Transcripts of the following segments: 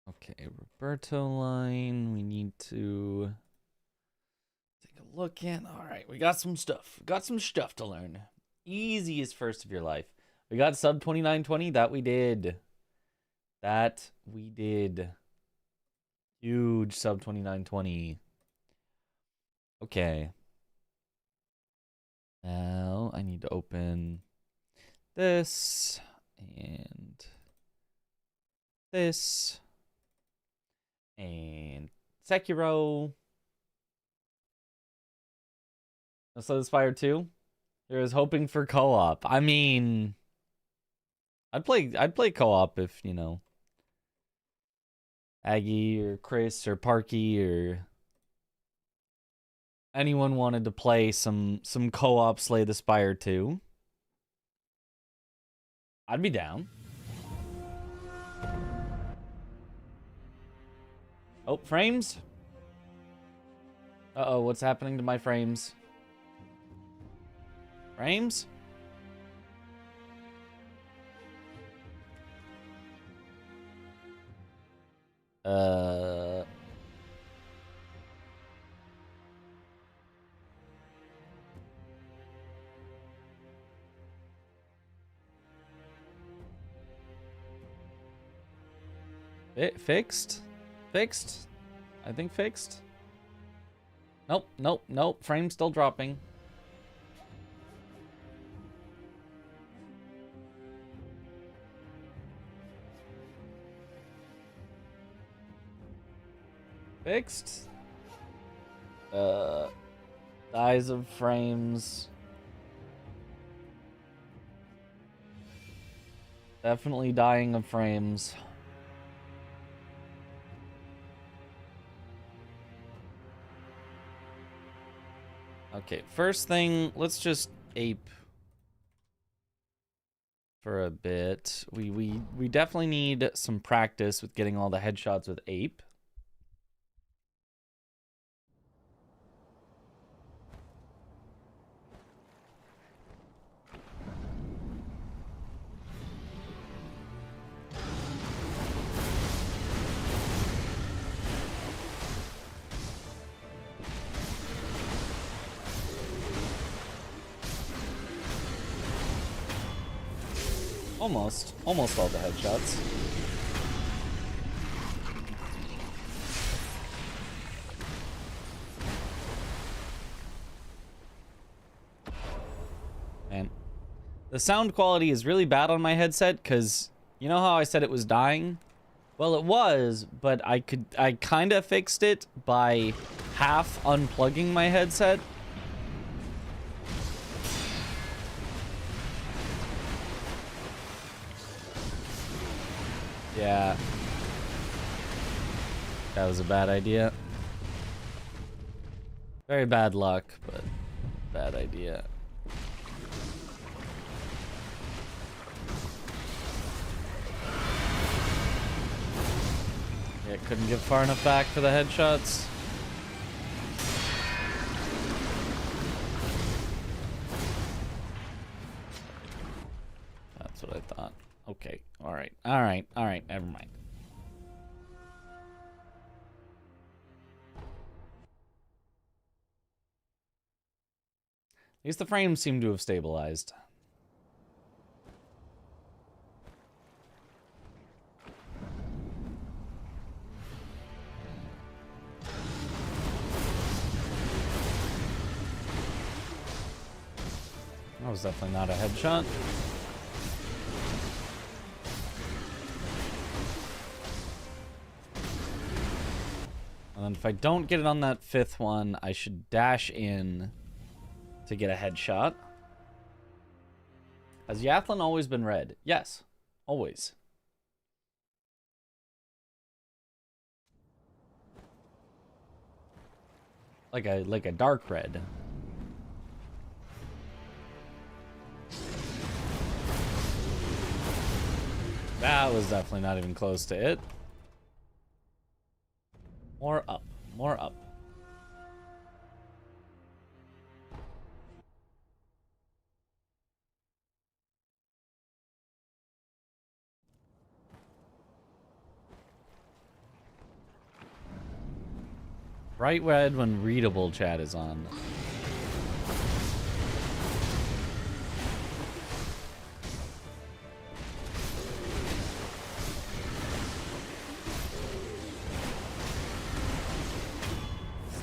Okay, Roberto line. We need to take a look at. All right, we got some stuff. Got some stuff to learn. Easiest first of your life. We got sub 2920. That we did. That we did. Huge sub 2920. Okay. Now I need to open this and this and Sekiro. So this Fire 2. I was hoping for co-op. I mean, I'd play co-op if, you know, Aggie or Chris or Parky or anyone wanted to play some co-op Slay the Spire 2. I'd be down. Oh, frames? Uh-oh, what's happening to my frames? Frames? Fixed? Fixed? I think fixed. Nope, nope, nope. Frame still dropping. Fixed. Size of frames. Definitely dying of frames. Okay, first thing, let's just ape for a bit. We definitely need some practice with getting all the headshots with ape. Almost all the headshots. And the sound quality is really bad on my headset because you know how I said it was dying? Well, it was, but I kind of fixed it by half unplugging my headset. Yeah. That was a bad idea. Very bad luck, but bad idea. Yeah, couldn't get far enough back for the headshots. That's what I thought. Okay, alright, never mind. At least the frames seem to have stabilized. That was definitely not a headshot. And then if I don't get it on that fifth one, I should dash in to get a headshot. Has Yathlon always been red? Yes, always. Like a dark red. That was definitely not even close to it. More up, more up. Bright red when readable chat is on.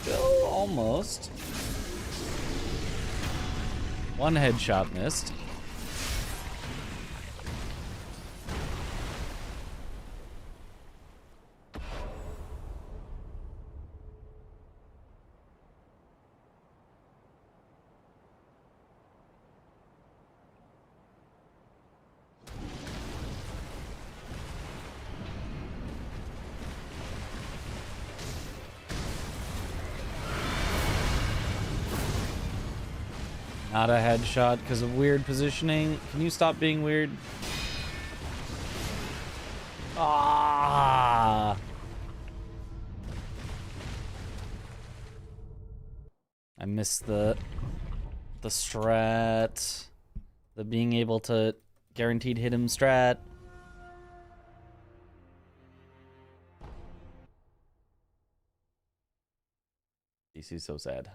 Still almost. One headshot missed. Not a headshot because of weird positioning. Can you stop being weird? Ah! I missed the strat. The being able to guaranteed hit him strat. DC's so sad.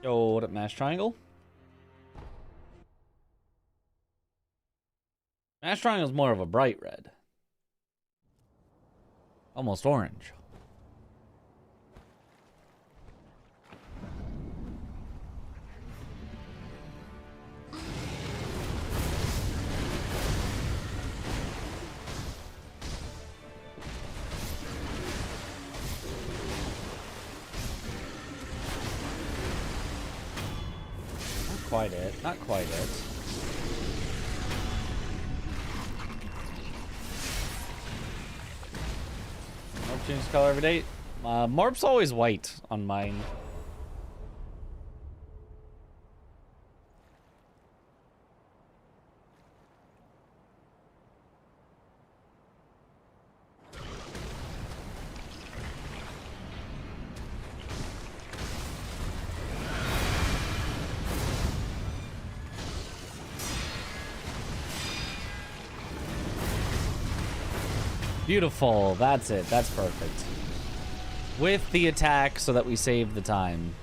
Yo, what up, Mash Triangle? Mash Triangle's more of a bright red. Almost orange. Quite it. Not quite it. Morph changes color every day. Morph's always white on mine. Beautiful. That's it. That's perfect. With the attack so that we save the time.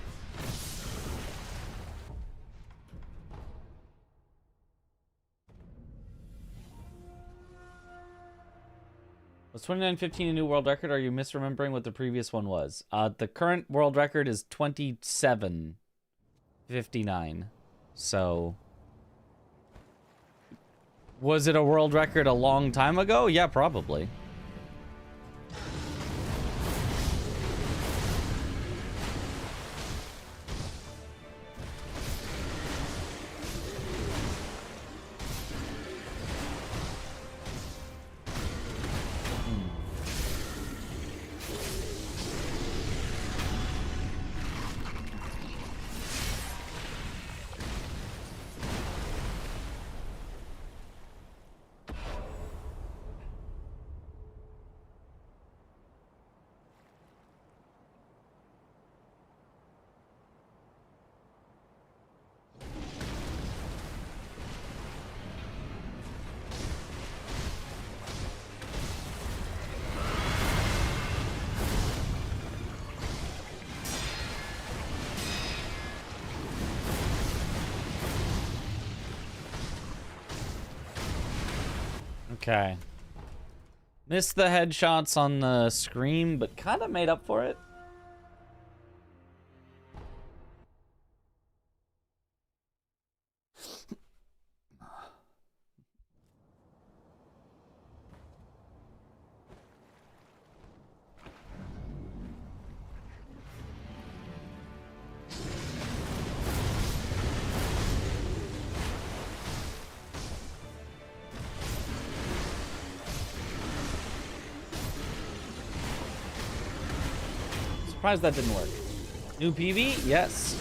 Was 29:15 a new world record? Or are you misremembering what the previous one was? The current world record is 27:59. So... was it a world record a long time ago? Yeah, probably. Okay. Missed the headshots on the scream, but kind of made up for it. Surprised that didn't work. New PV? Yes.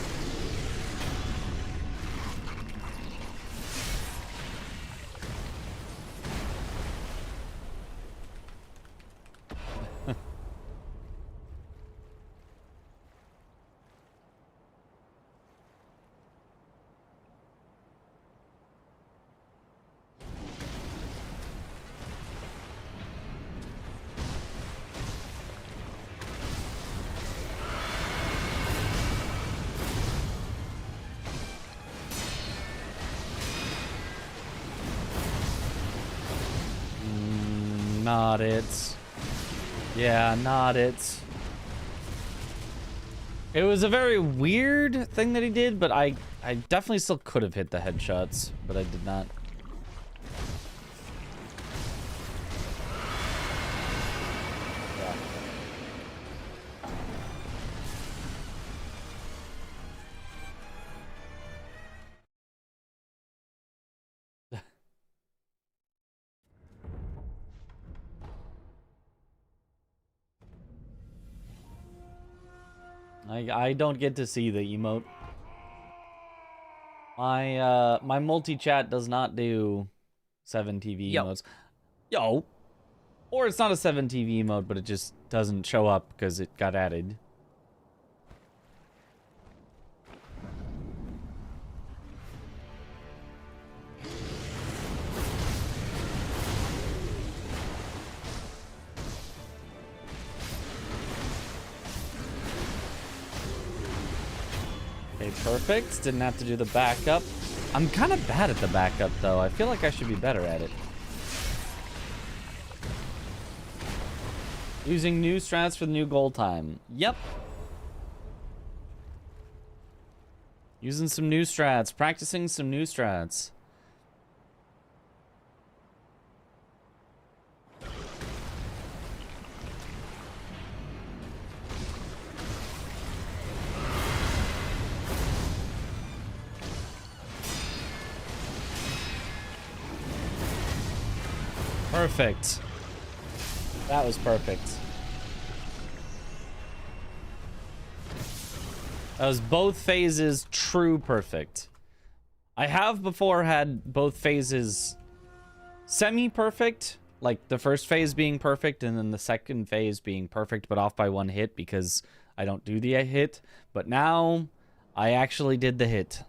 Not it. Yeah, not it. It was a very weird thing that he did, but I definitely still could have hit the headshots, but I did not. I don't get to see the emote. My multi-chat does not do 7TV emotes. Yo. Or it's not a 7TV emote, but it just doesn't show up because it got added. Okay, perfect. Didn't have to do the backup. I'm kind of bad at the backup, though. I feel like I should be better at it. Using new strats for the new goal time. Yep. Using some new strats. Practicing some new strats. Perfect. That was perfect. That was both phases true perfect. I have before had both phases semi-perfect, like the first phase being perfect and then the second phase being perfect but off by one hit because I don't do the hit. But now I actually did the hit.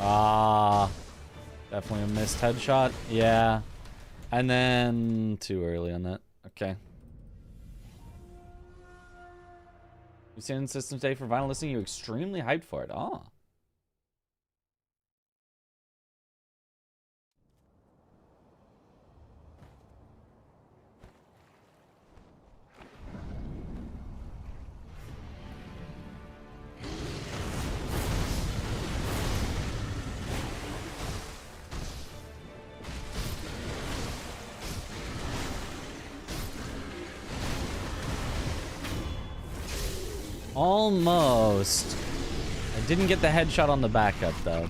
Ah, definitely a missed headshot. Yeah. And then too early on that. Okay. You seen in system today for vinyl listening, you extremely hyped for it. Ah. Almost. I didn't get the headshot on the backup, though.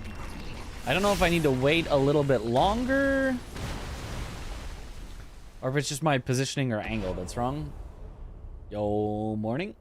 I don't know if I need to wait a little bit longer, or if it's just my positioning or angle that's wrong. Yo, morning.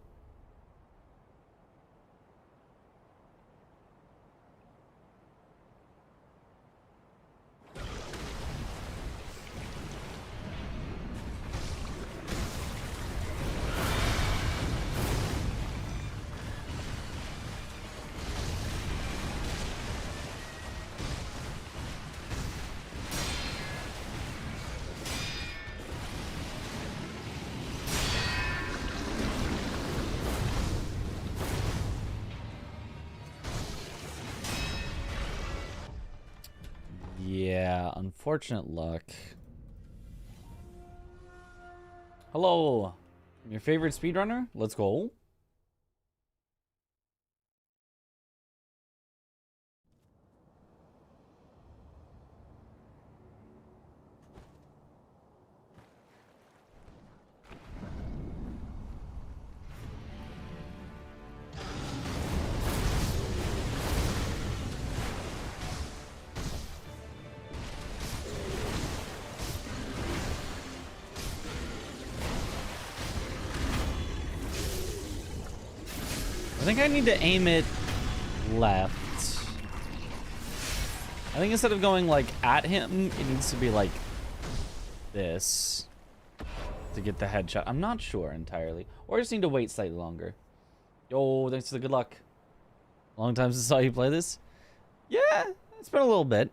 Yeah, unfortunate luck. Hello. Your favorite speedrunner? Let's go. I think I need to aim it left. I think instead of going like at him, it needs to be like this to get the headshot. I'm not sure entirely. Or I just need to wait slightly longer. Yo, thanks for the good luck. Long time since I saw you play this. Yeah, it's been a little bit.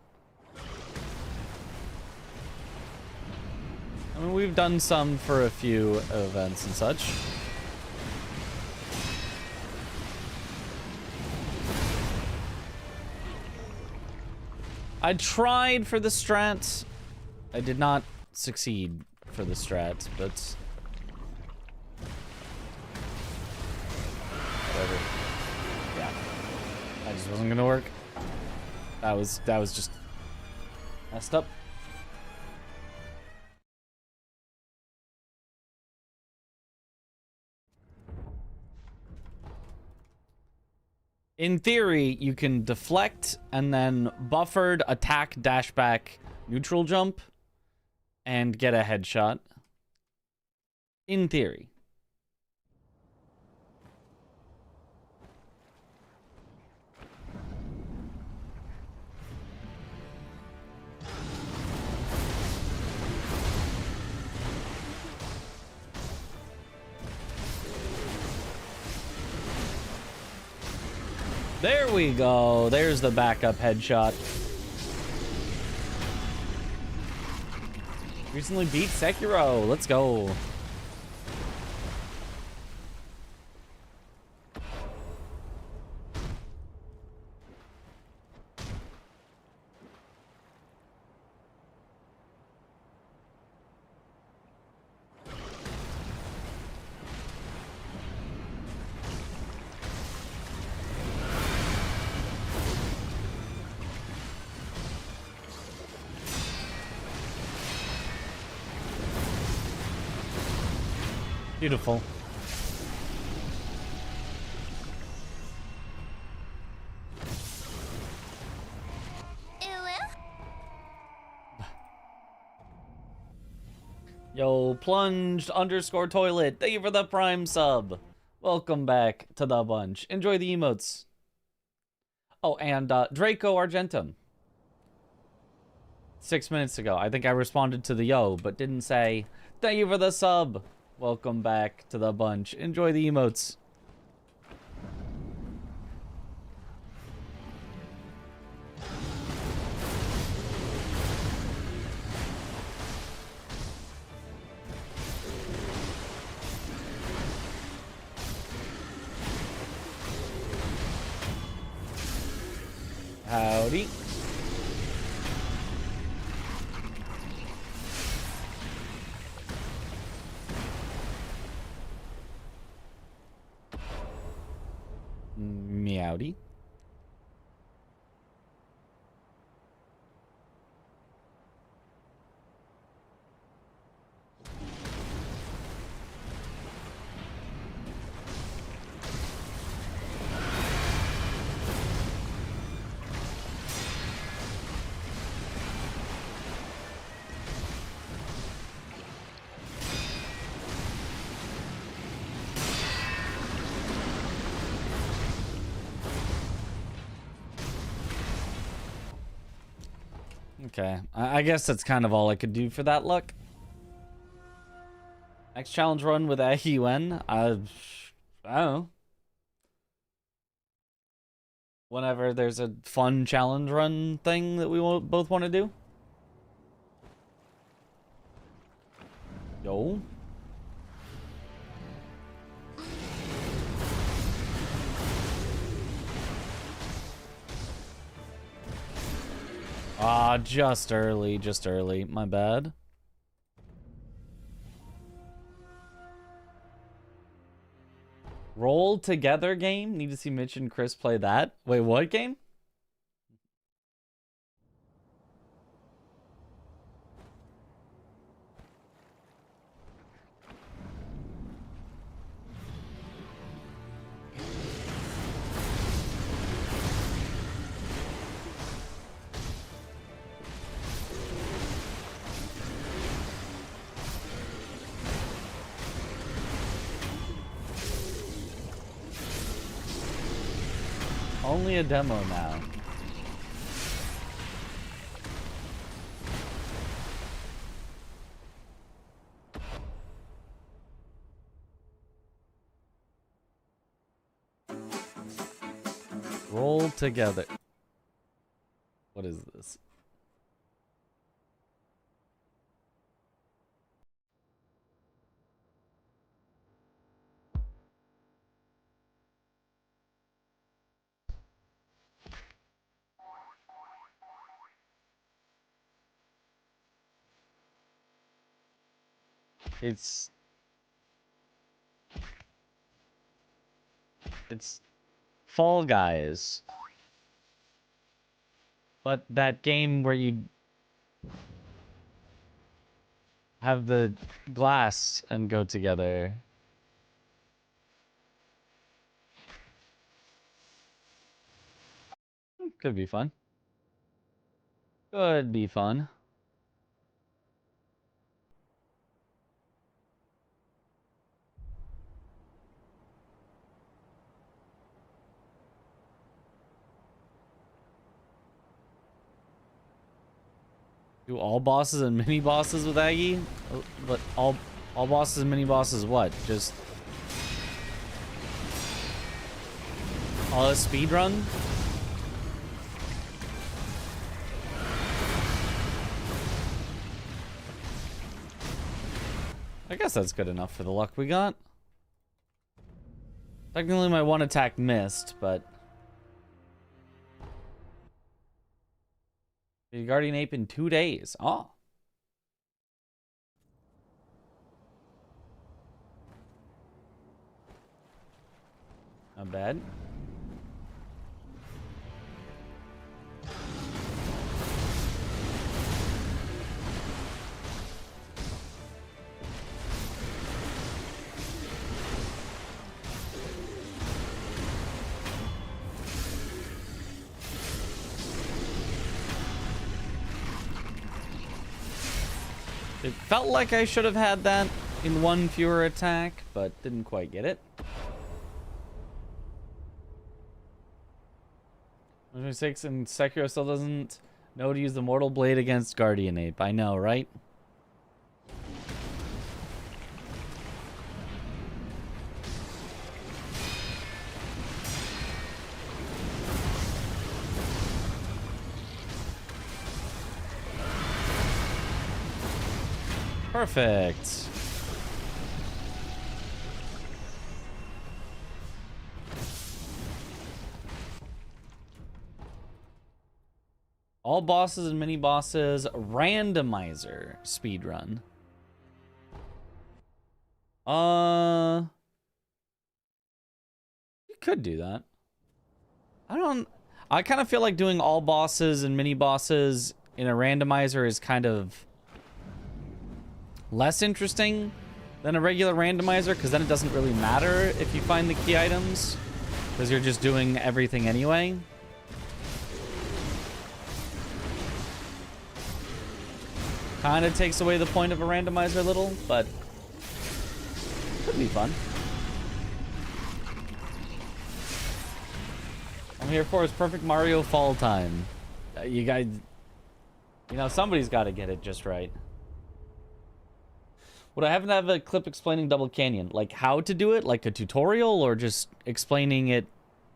I mean, we've done some for a few events and such. I tried for the strat. I did not succeed for the strat, but whatever. Yeah, that just wasn't gonna work. That was just messed up. In theory, you can deflect and then buffered attack, dash back, neutral jump, and get a headshot. In theory. There we go. There's the backup headshot. Recently beat Sekiro. Let's go. Beautiful. Yo, plunged _ toilet. Thank you for the prime sub. Welcome back to the bunch. Enjoy the emotes. Oh, and Draco Argentum. 6 minutes ago. I think I responded to the yo, but didn't say thank you for the sub. Welcome back to the bunch. Enjoy the emotes. Howdy. Meowdy. Okay, I guess that's kind of all I could do for that luck. Next challenge run with AUN, I don't know. Whenever there's a fun challenge run thing that we both want to do. Yo. Ah, just early, my bad. Roll together game? Need to see Mitch and Chris play that? Wait, what game? Only a demo now. Roll together. What is this? It's Fall Guys. But that game where you have the glass and go together. Could be fun. Could be fun. Do all bosses and mini bosses with Aggie? But all bosses and mini bosses what? Just all a speed run? I guess that's good enough for the luck we got. Technically my one attack missed, but the Guardian Ape in 2 days. Oh. Not bad. It felt like I should have had that in one fewer attack, but didn't quite get it. 126 and Sekiro still doesn't know to use the Mortal Blade against Guardian Ape. I know, right? Perfect. All bosses and mini bosses randomizer speedrun. You could do that. I kind of feel like doing all bosses and mini bosses in a randomizer is kind of less interesting than a regular randomizer, because then it doesn't really matter if you find the key items, because you're just doing everything anyway. Kind of takes away the point of a randomizer a little, but could be fun. I'm here for is perfect Mario fall time. You guys, you know, somebody's got to get it just right. Would I happen to have a clip explaining Double Canyon? Like how to do it? Like a tutorial? Or just explaining it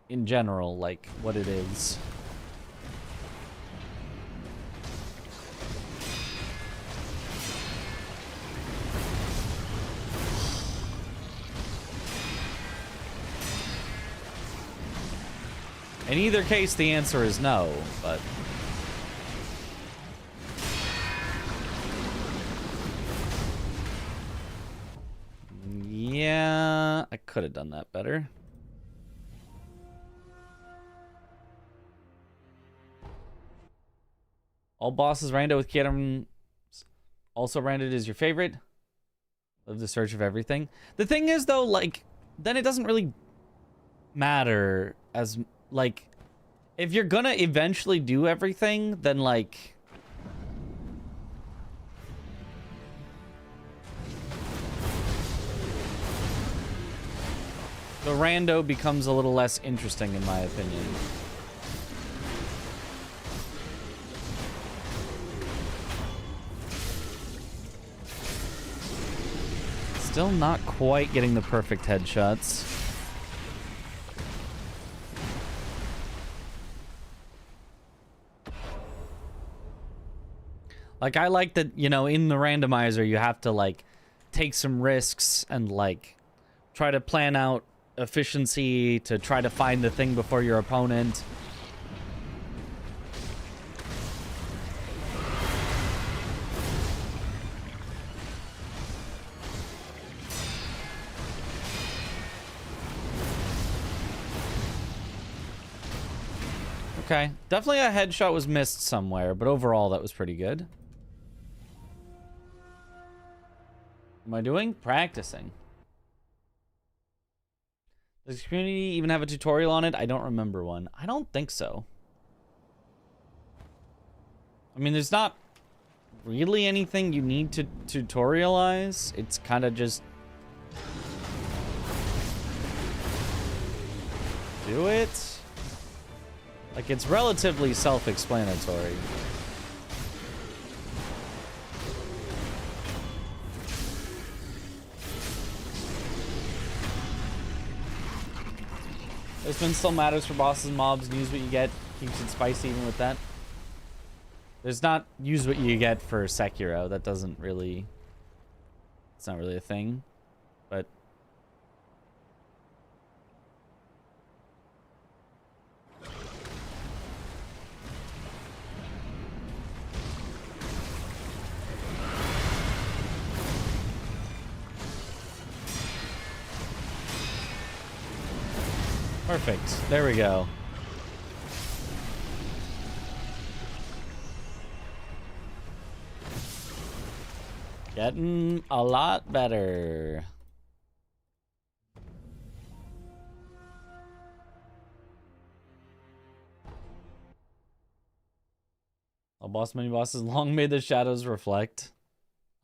in general? Like what it is? In either case, the answer is no, but... yeah, I could have done that better. All bosses random with key items. Also random is your favorite. Love the search of everything. The thing is, though, like, then it doesn't really matter as... like, if you're gonna eventually do everything, then, like... the rando becomes a little less interesting, in my opinion. Still not quite getting the perfect headshots. Like, I like that, you know, in the randomizer, you have to, like, take some risks and, like, try to plan out efficiency to try to find the thing before your opponent. Okay, definitely a headshot was missed somewhere, but overall that was pretty good. What am I doing? Practicing. Does the community even have a tutorial on it? I don't remember one. I don't think so. I mean, there's not really anything you need to tutorialize. It's kind of just do it. Like, it's relatively self-explanatory. This one still matters for bosses and mobs. Use what you get. Keeps it spicy even with that. There's not use what you get for Sekiro. That doesn't really... It's not really a thing. But... Perfect. There we go. Getting a lot better. A boss, many bosses, long may the shadows reflect.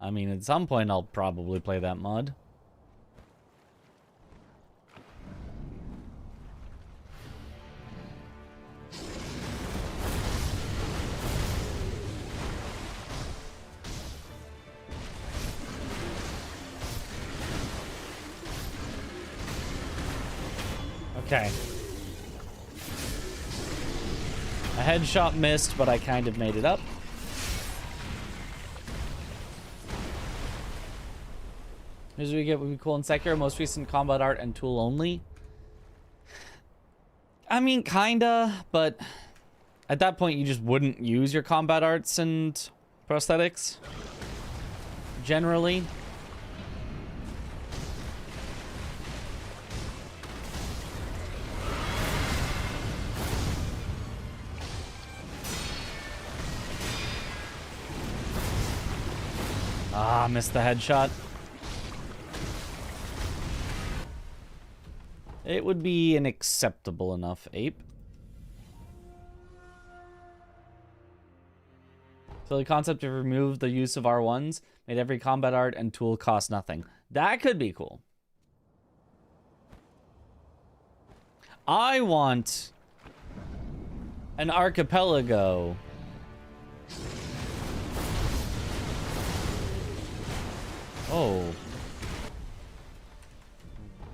I mean, at some point I'll probably play that mod. Okay. A headshot missed, but I kind of made it up. Here's what we get would be cool in Sekiro. Most recent combat art and tool only. I mean, kinda, but at that point you just wouldn't use your combat arts and prosthetics. Generally. Ah, missed the headshot. It would be an acceptable enough ape. So the concept of remove the use of R1s, made every combat art and tool cost nothing. That could be cool. I want an archipelago. Oh.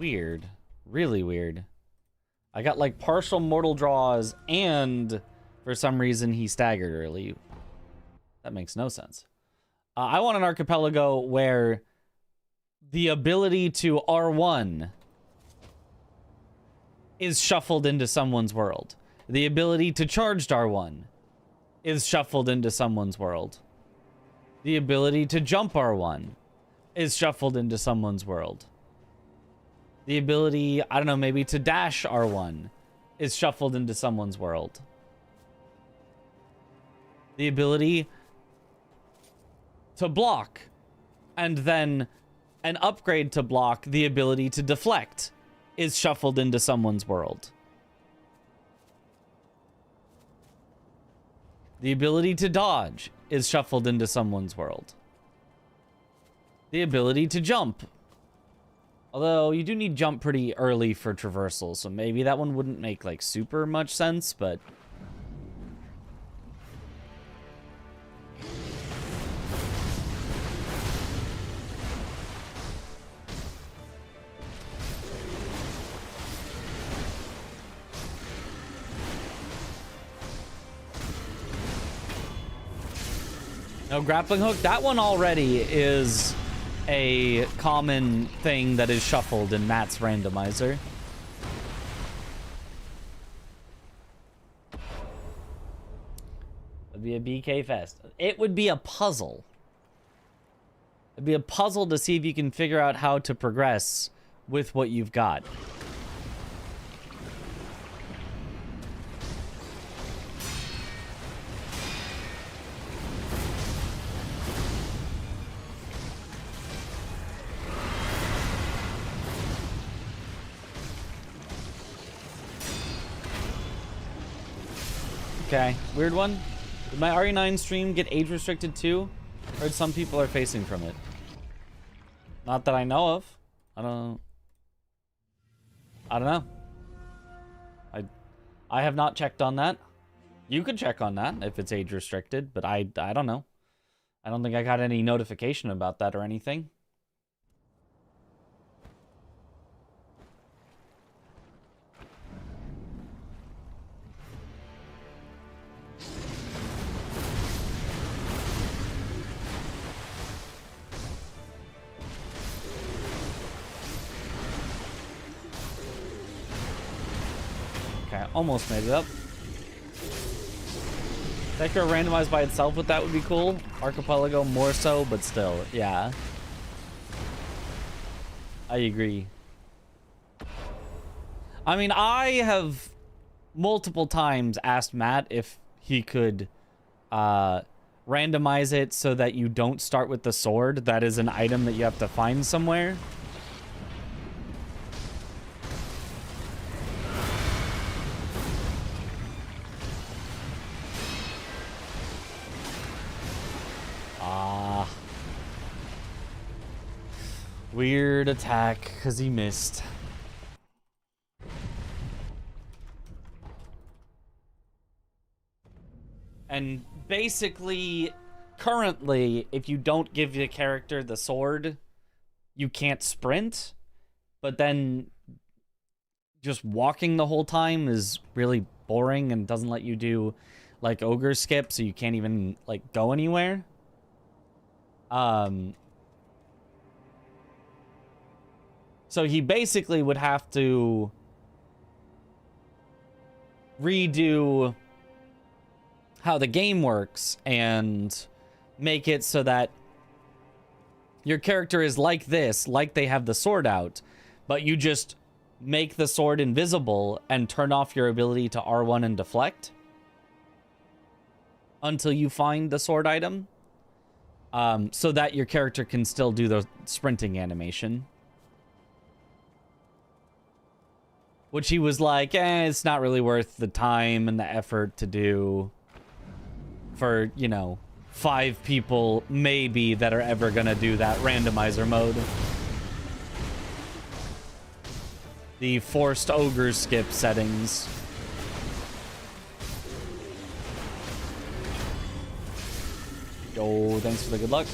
Weird. Really weird. I got like partial mortal draws and for some reason he staggered early. That makes no sense. I want an archipelago where the ability to R1 is shuffled into someone's world. The ability to charged R1 is shuffled into someone's world. The ability to jump R1 is shuffled into someone's world. The ability, I don't know, maybe to dash R1 is shuffled into someone's world. The ability to block and then an upgrade to block, the ability to deflect, is shuffled into someone's world. The ability to dodge is shuffled into someone's world. The ability to jump. Although, you do need jump pretty early for traversal, so maybe that one wouldn't make, like, super much sense, but... No, grappling hook. That one already is a common thing that is shuffled in Matt's randomizer. It'd be a BK fest. It would be a puzzle. It'd be a puzzle to see if you can figure out how to progress with what you've got. Okay, weird one. Did my RE9 stream get age restricted too? Or some people are facing from it? Not that I know of. I don't know. I have not checked on that. You could check on that if it's age restricted, but I don't know. I don't think I got any notification about that or anything. Okay, almost made it up. Sekiro randomized by itself with that would be cool. Archipelago more so, but still, yeah. I agree. I mean, I have multiple times asked Matt if he could randomize it so that you don't start with the sword. That is an item that you have to find somewhere. Weird attack, because he missed. And basically, currently, if you don't give the character the sword, you can't sprint. But then just walking the whole time is really boring and doesn't let you do, like, ogre skip, so you can't even, like, go anywhere. So he basically would have to redo how the game works and make it so that your character is like this, like they have the sword out, but you just make the sword invisible and turn off your ability to R1 and deflect until you find the sword item, so that your character can still do the sprinting animation. Which he was like, it's not really worth the time and the effort to do for, you know, 5 people maybe that are ever gonna do that randomizer mode. The forced ogre skip settings. Yo, thanks for the good luck.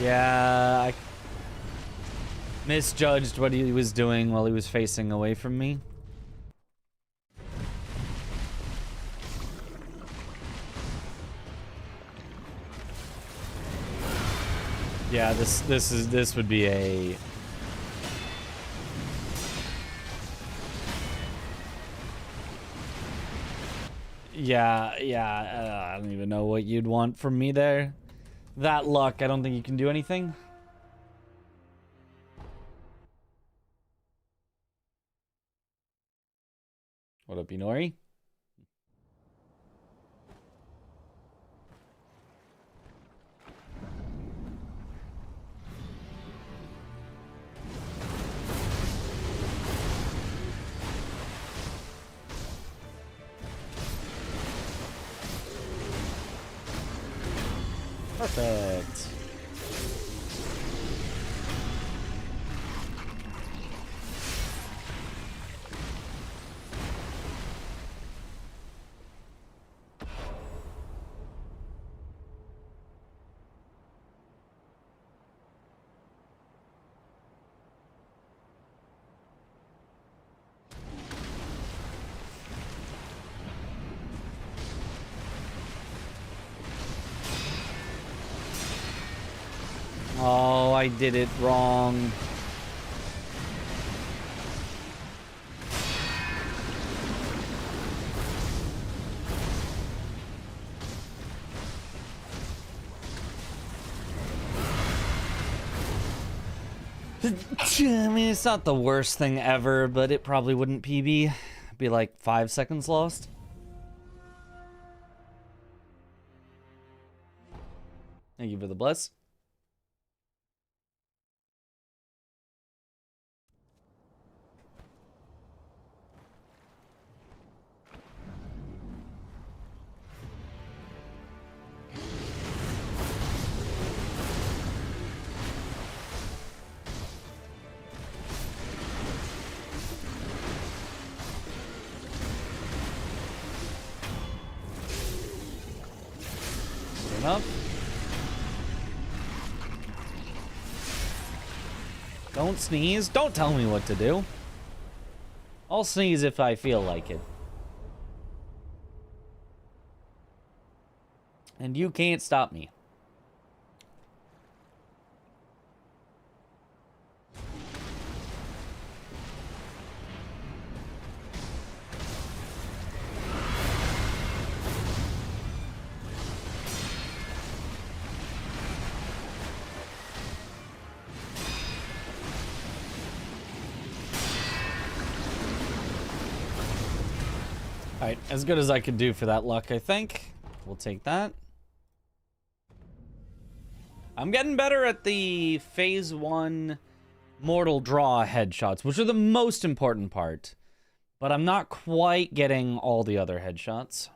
Yeah, I misjudged what he was doing while he was facing away from me. Yeah, this would be a I don't even know what you'd want from me there. That luck, I don't think you can do anything. What up, Inori? Perfect. I did it wrong. I mean, it's not the worst thing ever, but it probably wouldn't PB. It'd be like 5 seconds lost. Thank you for the bless. Enough. Don't sneeze. Don't tell me what to do. I'll sneeze if I feel like it. And you can't stop me. Alright, as good as I could do for that luck, I think. We'll take that. I'm getting better at the phase 1 mortal draw headshots, which are the most important part. But I'm not quite getting all the other headshots.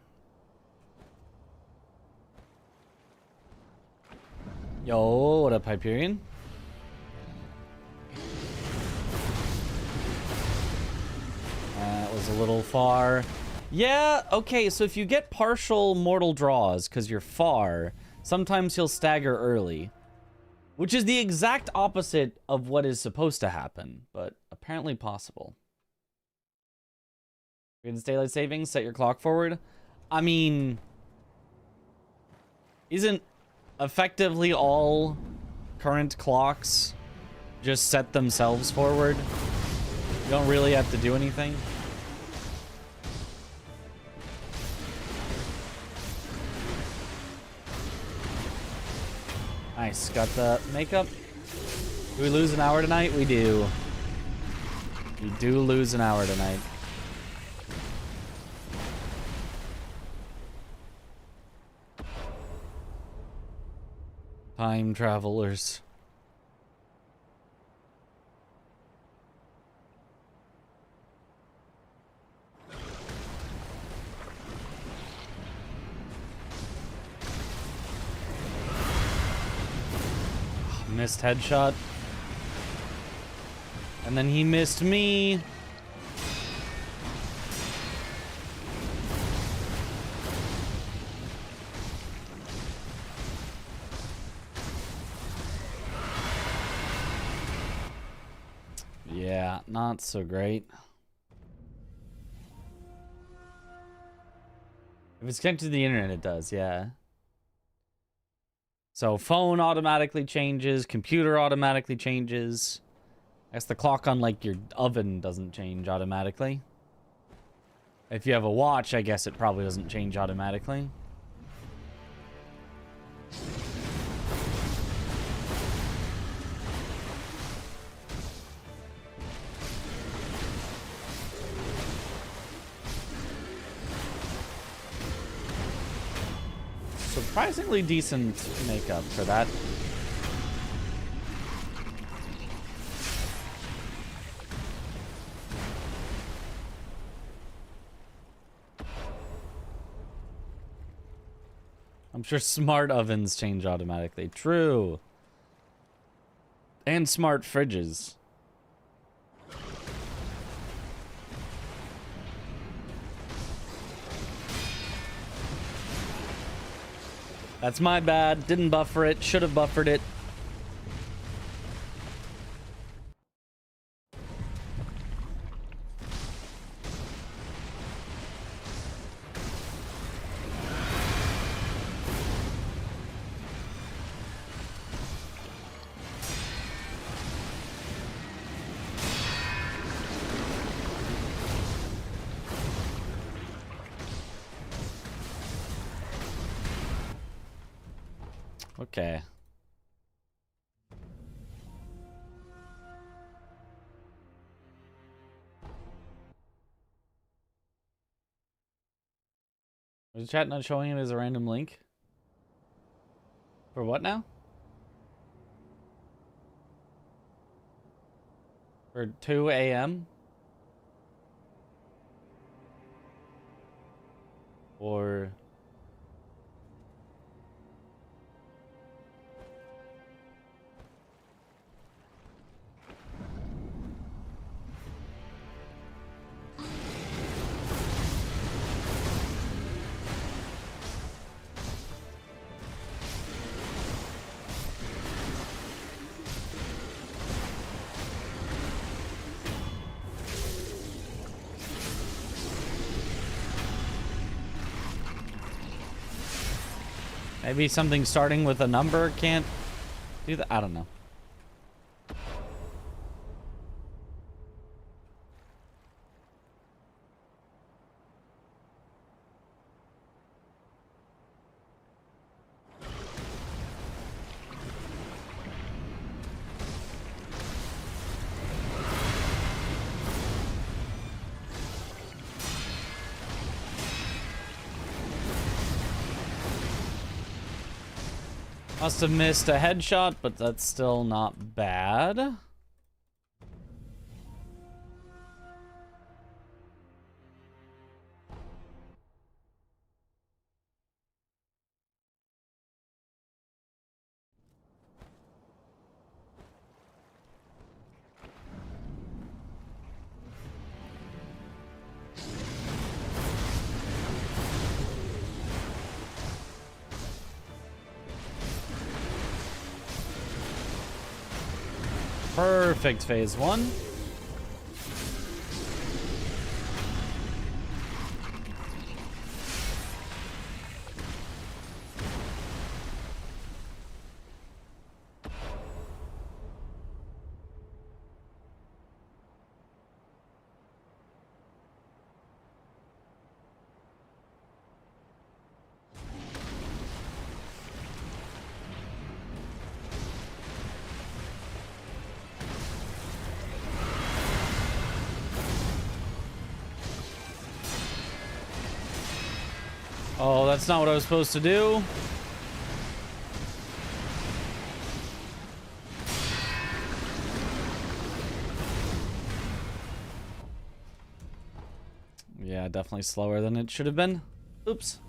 Yo, what up, Hyperion? That was a little far. Yeah, okay, so if you get partial mortal draws because you're far, sometimes he'll stagger early. Which is the exact opposite of what is supposed to happen, but apparently possible. Greatest daylight savings, set your clock forward. I mean, isn't effectively all current clocks just set themselves forward? You don't really have to do anything. Nice, got the makeup. Do we lose an hour tonight? We do. We do lose an hour tonight. Time travelers. Missed headshot. And then he missed me. Yeah, not so great. If it's connected to the internet, it does, yeah. So phone automatically changes, computer automatically changes. I guess the clock on like your oven doesn't change automatically. If you have a watch, I guess it probably doesn't change automatically. Surprisingly decent makeup for that. I'm sure smart ovens change automatically. True. And smart fridges. That's my bad. Didn't buffer it. Should have buffered it. Okay. Was the chat not showing it as a random link? For what now? For 2 a.m.? Or... maybe something starting with a number can't do that? I don't know. Must have missed a headshot, but that's still not bad. Perfect phase one. Oh, that's not what I was supposed to do. Yeah, definitely slower than it should have been. Oops.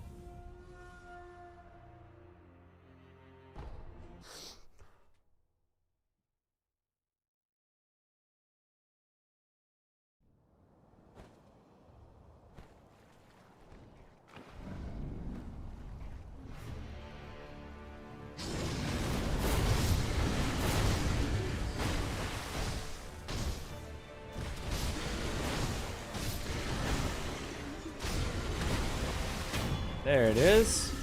There it is.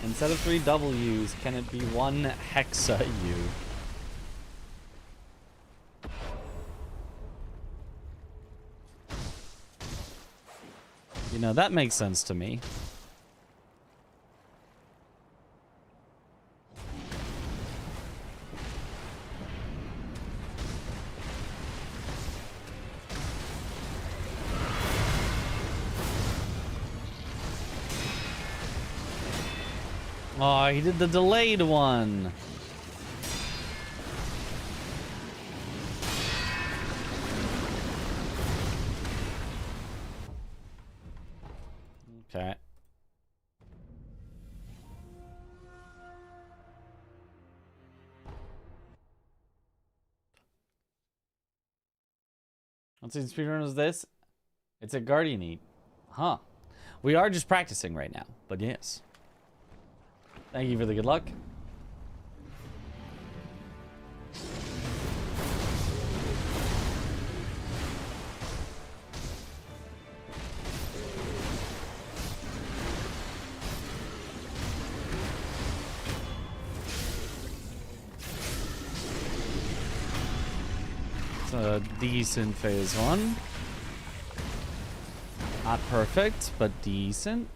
Instead of 3 W's, can it be 1 hexa U? You know, that makes sense to me. Oh, he did the delayed one. Okay. Let's see, speedrun is this. It's a Guardian Eat. Huh. We are just practicing right now, but yes. Thank you for the good luck. It's a decent phase one. Not perfect, but decent.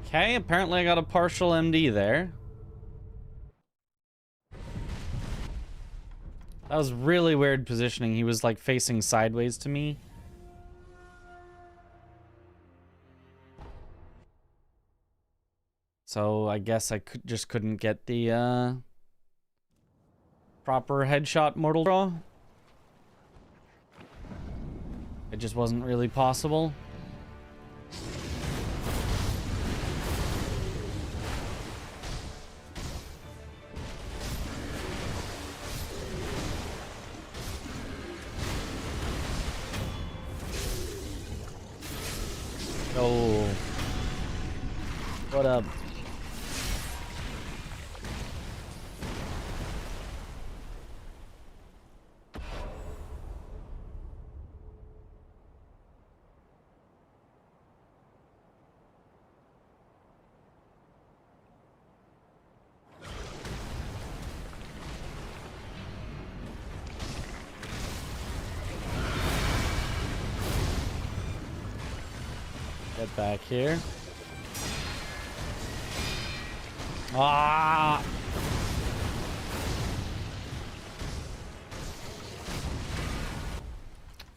Okay, apparently I got a partial MD there. That was really weird positioning. He was like facing sideways to me. So I guess I just couldn't get the proper headshot mortal draw. It just wasn't really possible. Oh. What up? Get back here. Ah!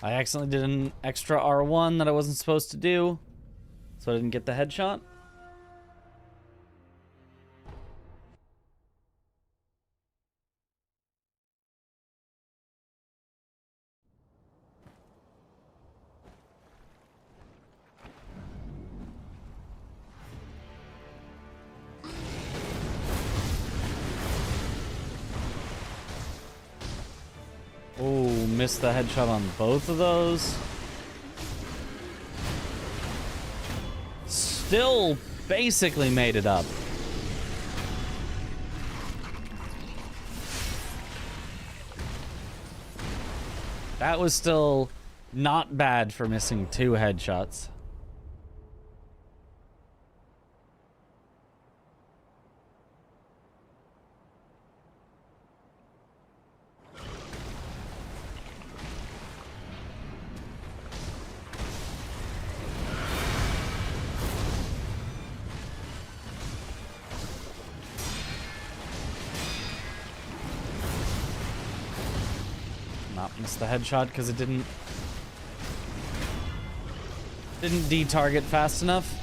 I accidentally did an extra R1 that I wasn't supposed to do, so I didn't get the headshot. Oh, missed the headshot on both of those. Still basically made it up. That was still not bad for missing 2 headshots. Missed the headshot because it didn't detarget fast enough.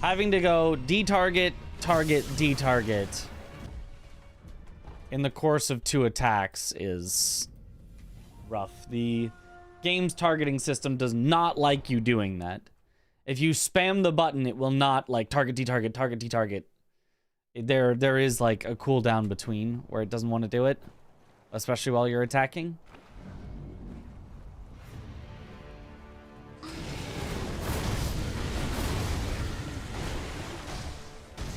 Having to go detarget, target, detarget in the course of 2 attacks is rough. The game's targeting system does not like you doing that. If you spam the button, it will not like target, detarget, target, detarget. There is like a cooldown between where it doesn't want to do it. Especially while you're attacking.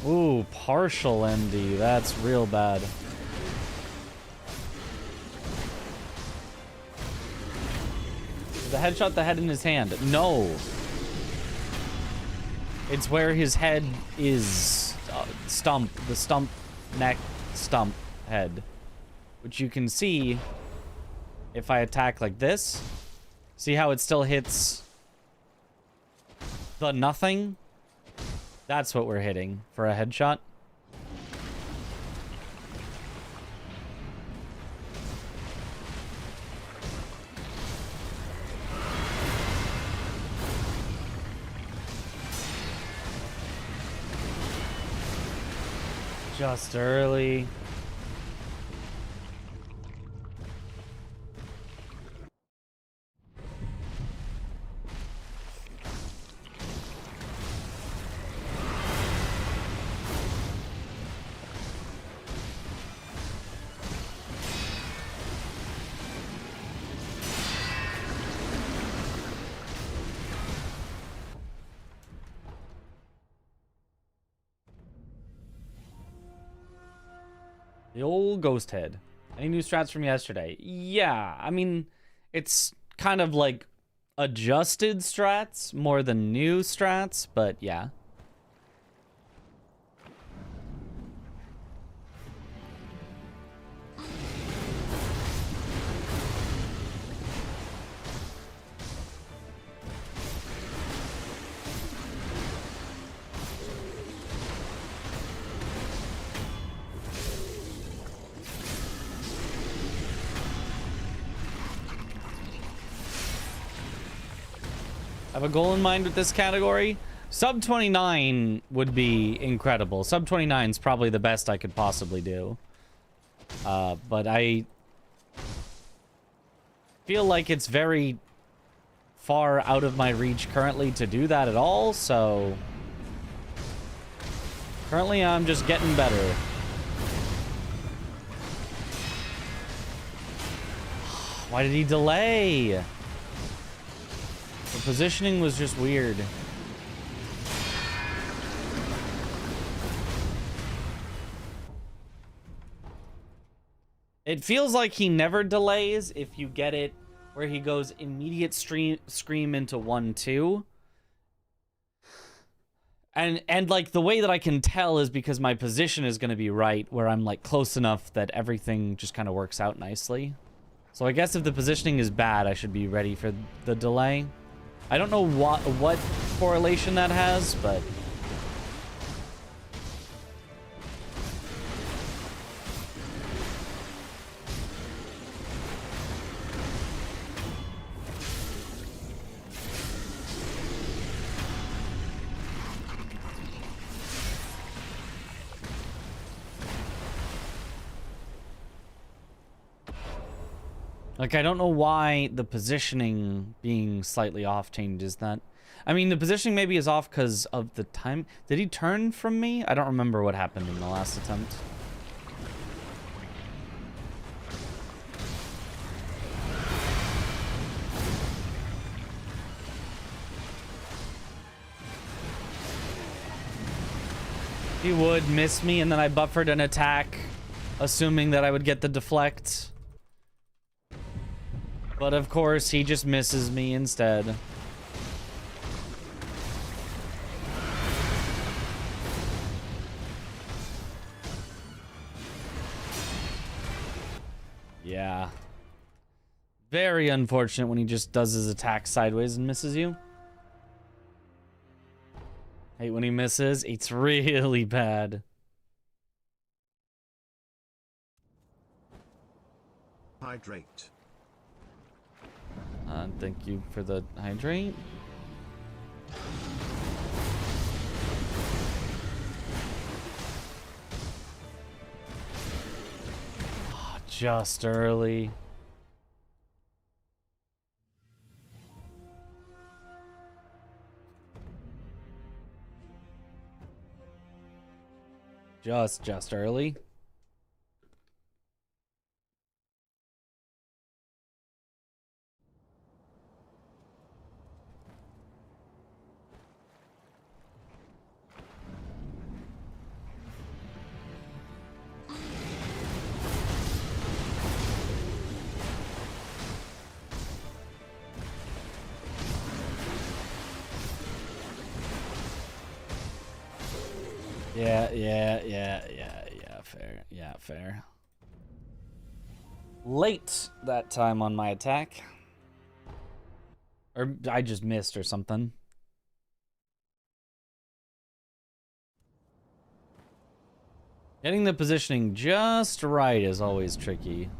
Ooh, partial MD. That's real bad. The headshot the head in his hand. No. It's where his head is. Stump. The stump, neck, stump, head. Which you can see if I attack like this. See how it still hits the nothing? That's what we're hitting for a headshot. Just early. The old ghost head. Any new strats from yesterday? Yeah, I mean, it's kind of like adjusted strats more than new strats, but yeah. I have a goal in mind with this category. Sub 29 would be incredible. Sub 29 is probably the best I could possibly do. But I feel like it's very far out of my reach currently to do that at all, so currently I'm just getting better. Why did he delay? The positioning was just weird. It feels like he never delays if you get it where he goes immediate scream into 1-2. And like the way that I can tell is because my position is going to be right where I'm like close enough that everything just kind of works out nicely. So I guess if the positioning is bad, I should be ready for the delay. I don't know what correlation that has, but like, I don't know why the positioning being slightly off changes that. I mean, the positioning maybe is off because of the time. Did he turn from me? I don't remember what happened in the last attempt. He would miss me, and then I buffered an attack, assuming that I would get the deflect. But of course, he just misses me instead. Yeah. Very unfortunate when he just does his attack sideways and misses you. Hate when he misses. It's really bad. Hydrate. Thank you for the hydrate. Oh, just early. Just early. Yeah, fair. Yeah, fair. Late that time on my attack. Or I just missed or something. Getting the positioning just right is always tricky.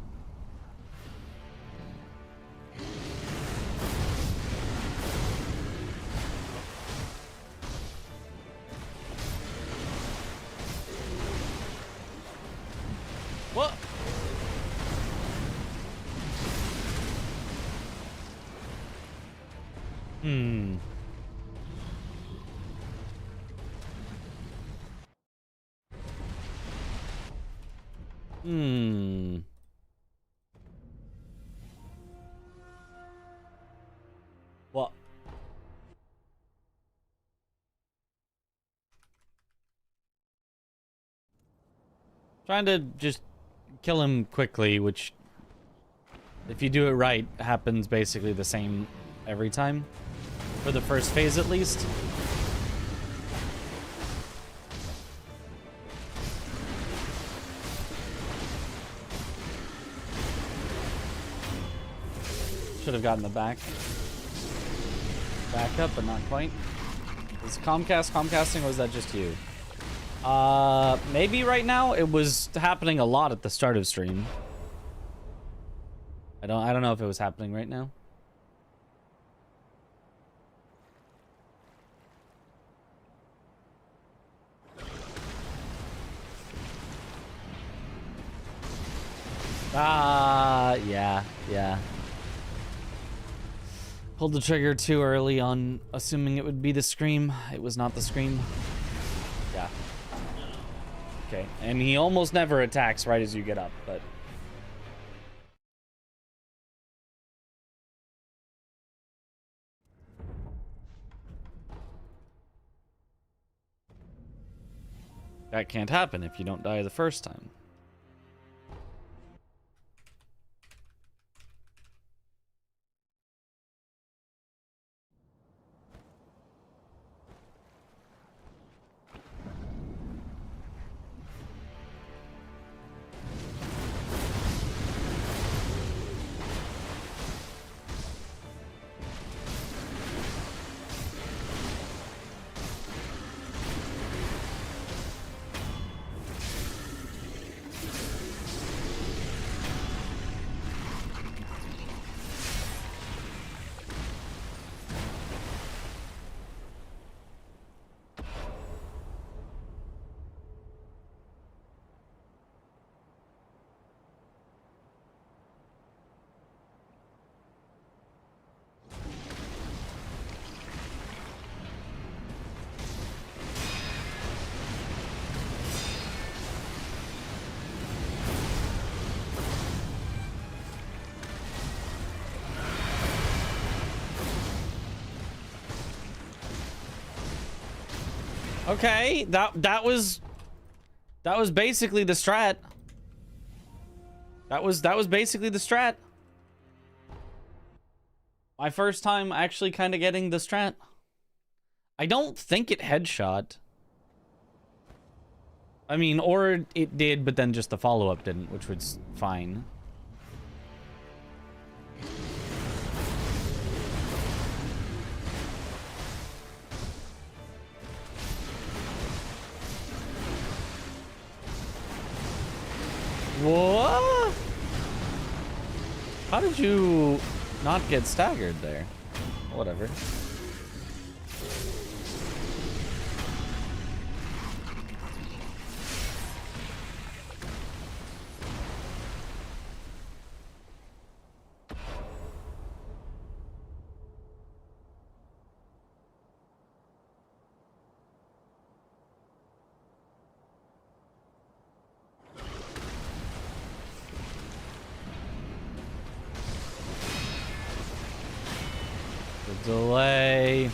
What? Hmm. What? Trying to just kill him quickly, which, if you do it right, happens basically the same every time. For the first phase, at least. Should have gotten the back up, but not quite. Is Comcast Comcasting, or was that just you? Maybe right now. It was happening a lot at the start of stream. I don't know if it was happening right now. Yeah. Pulled the trigger too early on assuming it would be the scream. It was not the scream. Yeah. Okay, and he almost never attacks right as you get up, but... that can't happen if you don't die the first time. Okay, that was basically the strat. That was basically the strat. My first time actually kind of getting the strat. I don't think it headshot. I mean, or it did, but then just the follow-up didn't, which was fine. What? How did you not get staggered there? Whatever. Delay.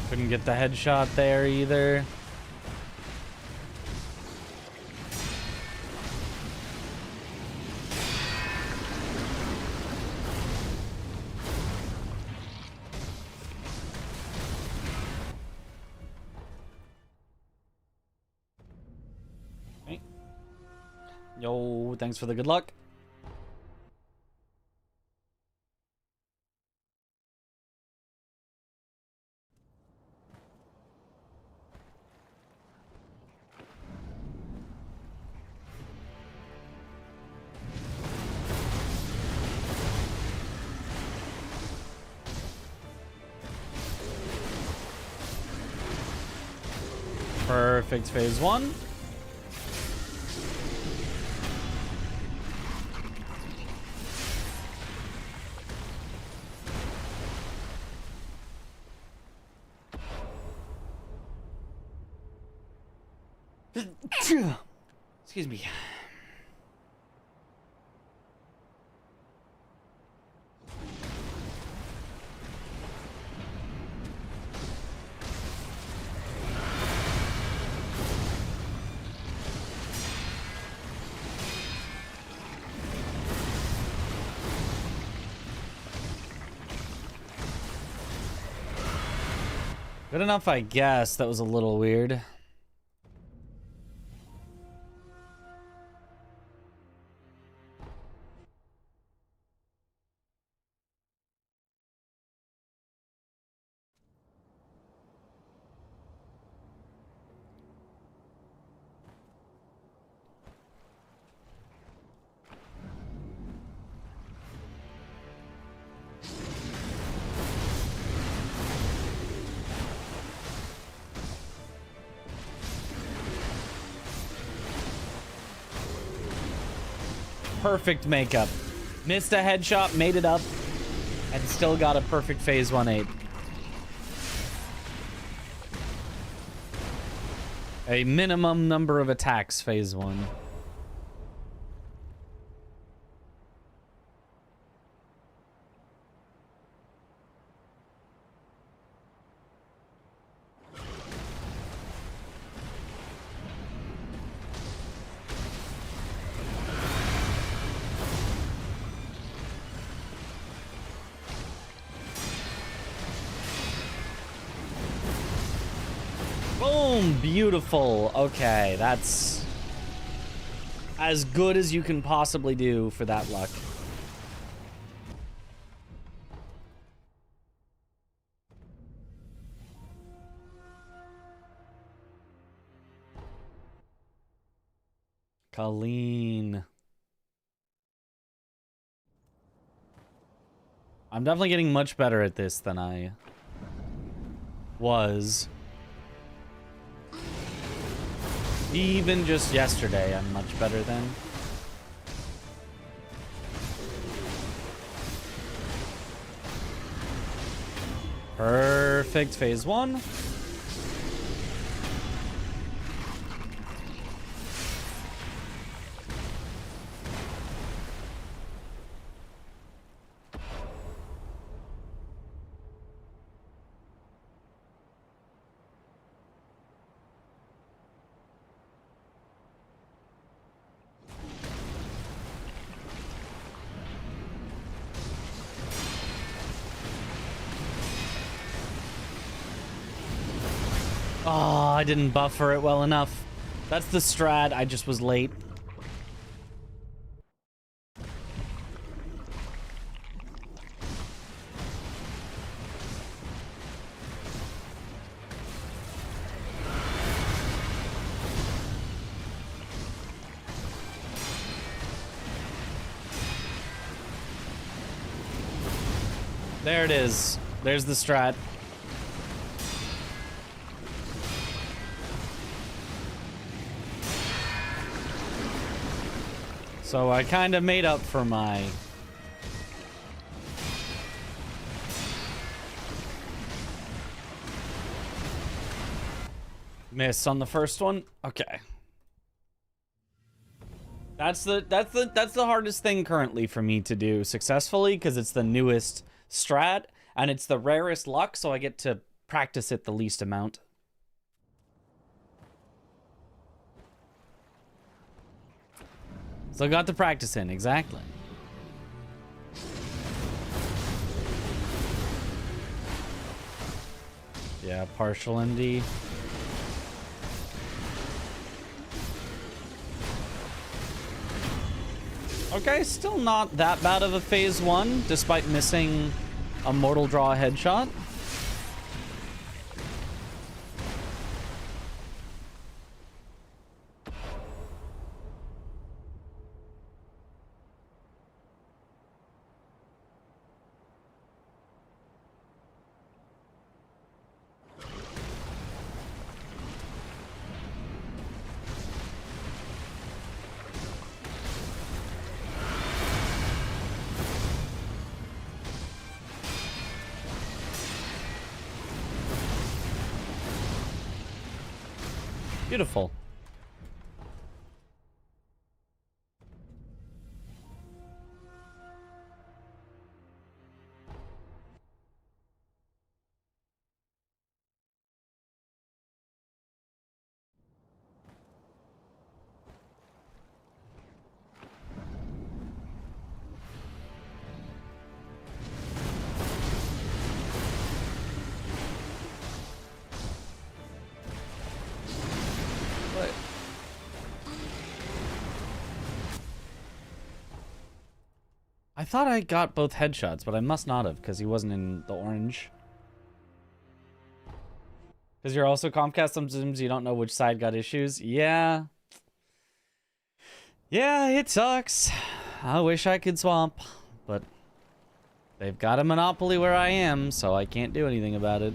Couldn't get the headshot there either. Okay. Yo, thanks for the good luck. Perfect phase one. Excuse me. Good enough, I guess. That was a little weird. Perfect makeup. Missed a headshot, made it up, and still got a perfect phase 1-8. A minimum number of attacks, phase 1. Boom! Beautiful. Okay, that's as good as you can possibly do for that luck. Colleen. I'm definitely getting much better at this than I was. Even just yesterday, I'm much better than. Perfect phase 1. Oh, I didn't buffer it well enough. That's the strat. I just was late. There it is. There's the strat. So I kind of made up for my... miss on the first one. Okay. That's the hardest thing currently for me to do successfully, because it's the newest strat and it's the rarest luck, so I get to practice it the least amount. So I got to practice in, exactly. Yeah, partial MD. Okay, still not that bad of a phase 1, despite missing a mortal draw headshot. Beautiful. I thought I got both headshots, but I must not have, because he wasn't in the orange. Because you're also Comcast, sometimes you don't know which side got issues. Yeah. Yeah, it sucks. I wish I could swap, but they've got a monopoly where I am, so I can't do anything about it.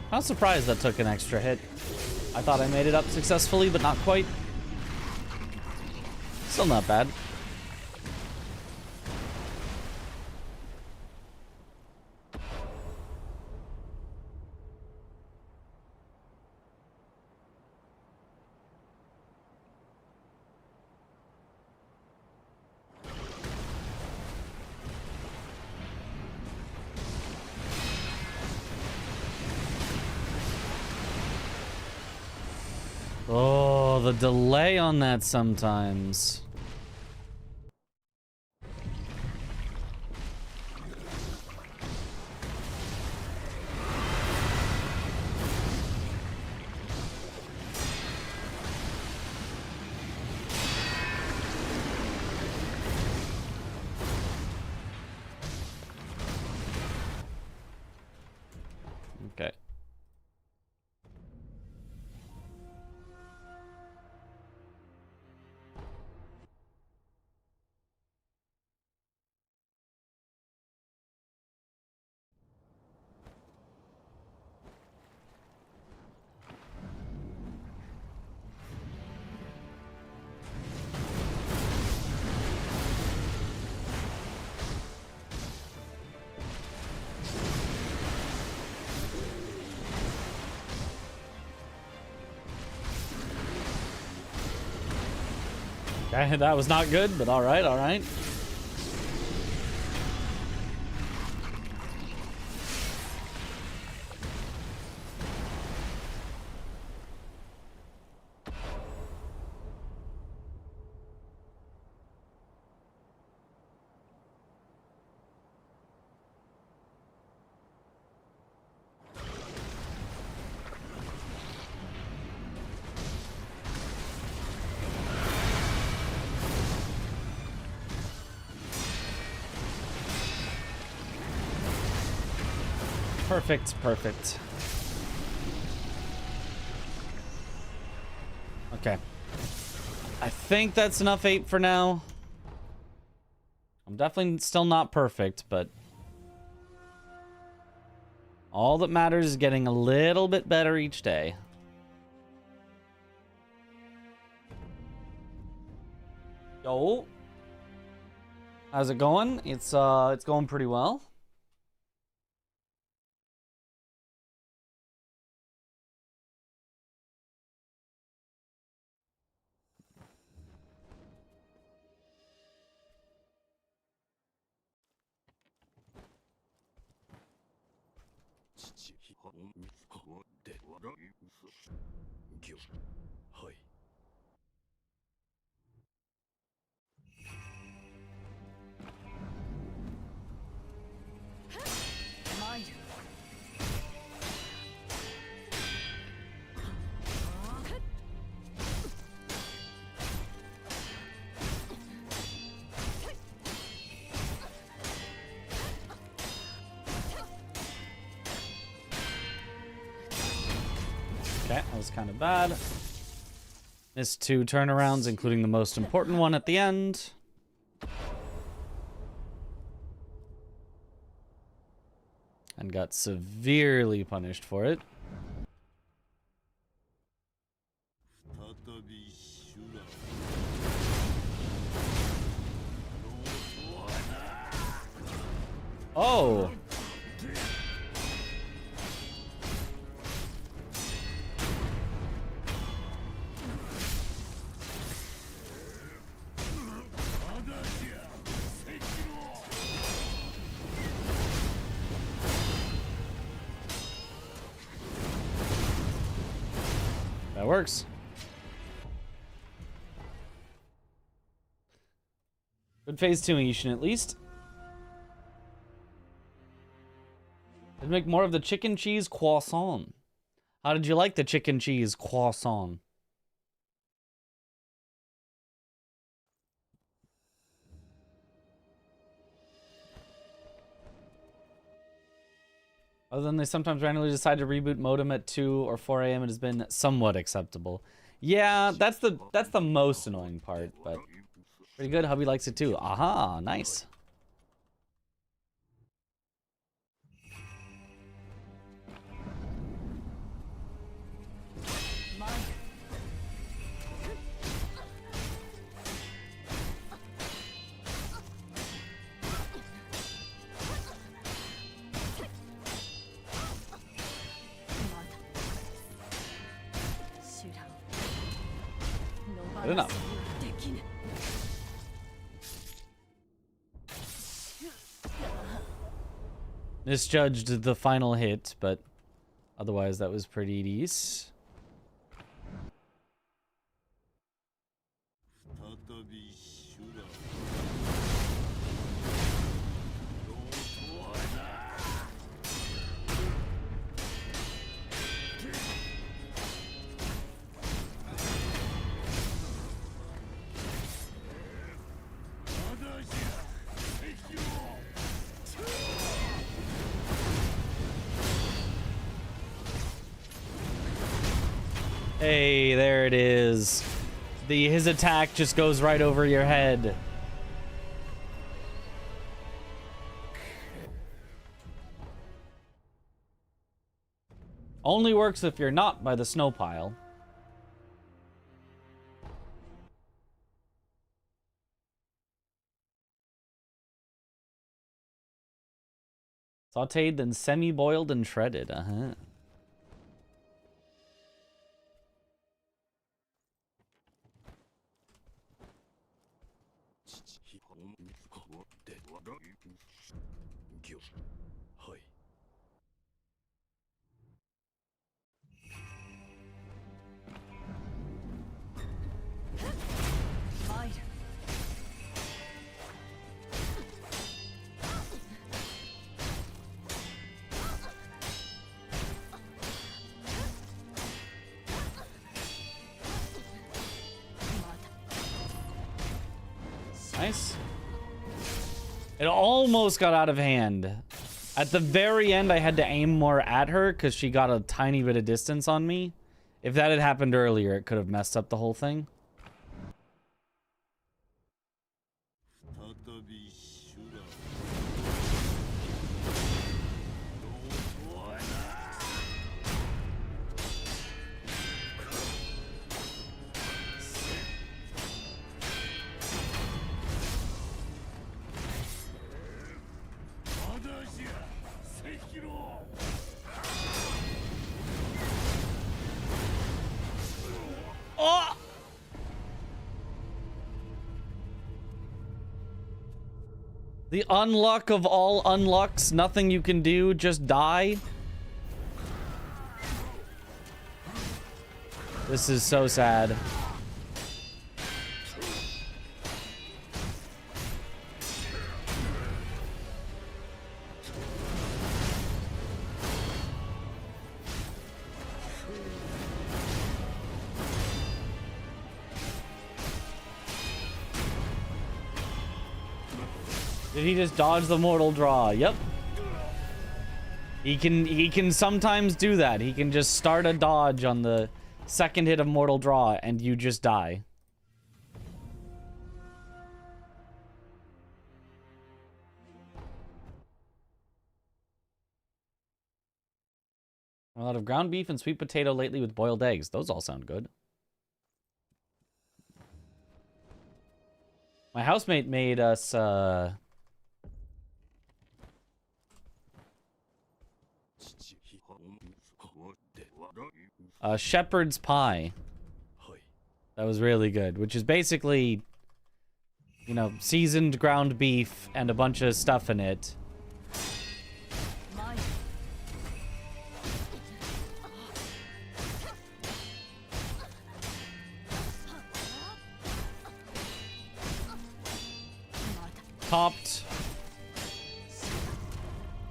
I was surprised that took an extra hit. I thought I made it up successfully, but not quite. Still not bad. Oh, the delay on that sometimes. Okay. Okay, that was not good, but all right, all right. Perfect, perfect. Okay. I think that's enough 8 for now. I'm definitely still not perfect, but all that matters is getting a little bit better each day. Yo. How's it going? It's going pretty well. Okay, that was kind of bad. Missed 2 turnarounds, including the most important one at the end. And got severely punished for it. Oh! That works. Good phase 2 Ishin at least. Let's make more of the chicken cheese croissant. How did you like the chicken cheese croissant? Other than they sometimes randomly decide to reboot modem at 2 or 4 a.m. it has been somewhat acceptable. Yeah, that's the most annoying part, but pretty good. Hubby likes it too. Aha, nice. Good enough. Misjudged the final hit, but otherwise that was pretty decent. Hey, there it is. His attack just goes right over your head. Only works if you're not by the snow pile. Sauteed, then semi-boiled and shredded. Uh-huh. Nice. It almost got out of hand. At the very end, I had to aim more at her because she got a tiny bit of distance on me. If that had happened earlier, it could have messed up the whole thing. Oh! The unluck of all unlucks, nothing you can do, just die. This is so sad. Did he just dodge the mortal draw? Yep. He can sometimes do that. He can just start a dodge on the second hit of mortal draw and you just die. A lot of ground beef and sweet potato lately with boiled eggs. Those all sound good. My housemate made us shepherd's pie. That was really good, which is basically, you know, seasoned ground beef and a bunch of stuff in it. Topped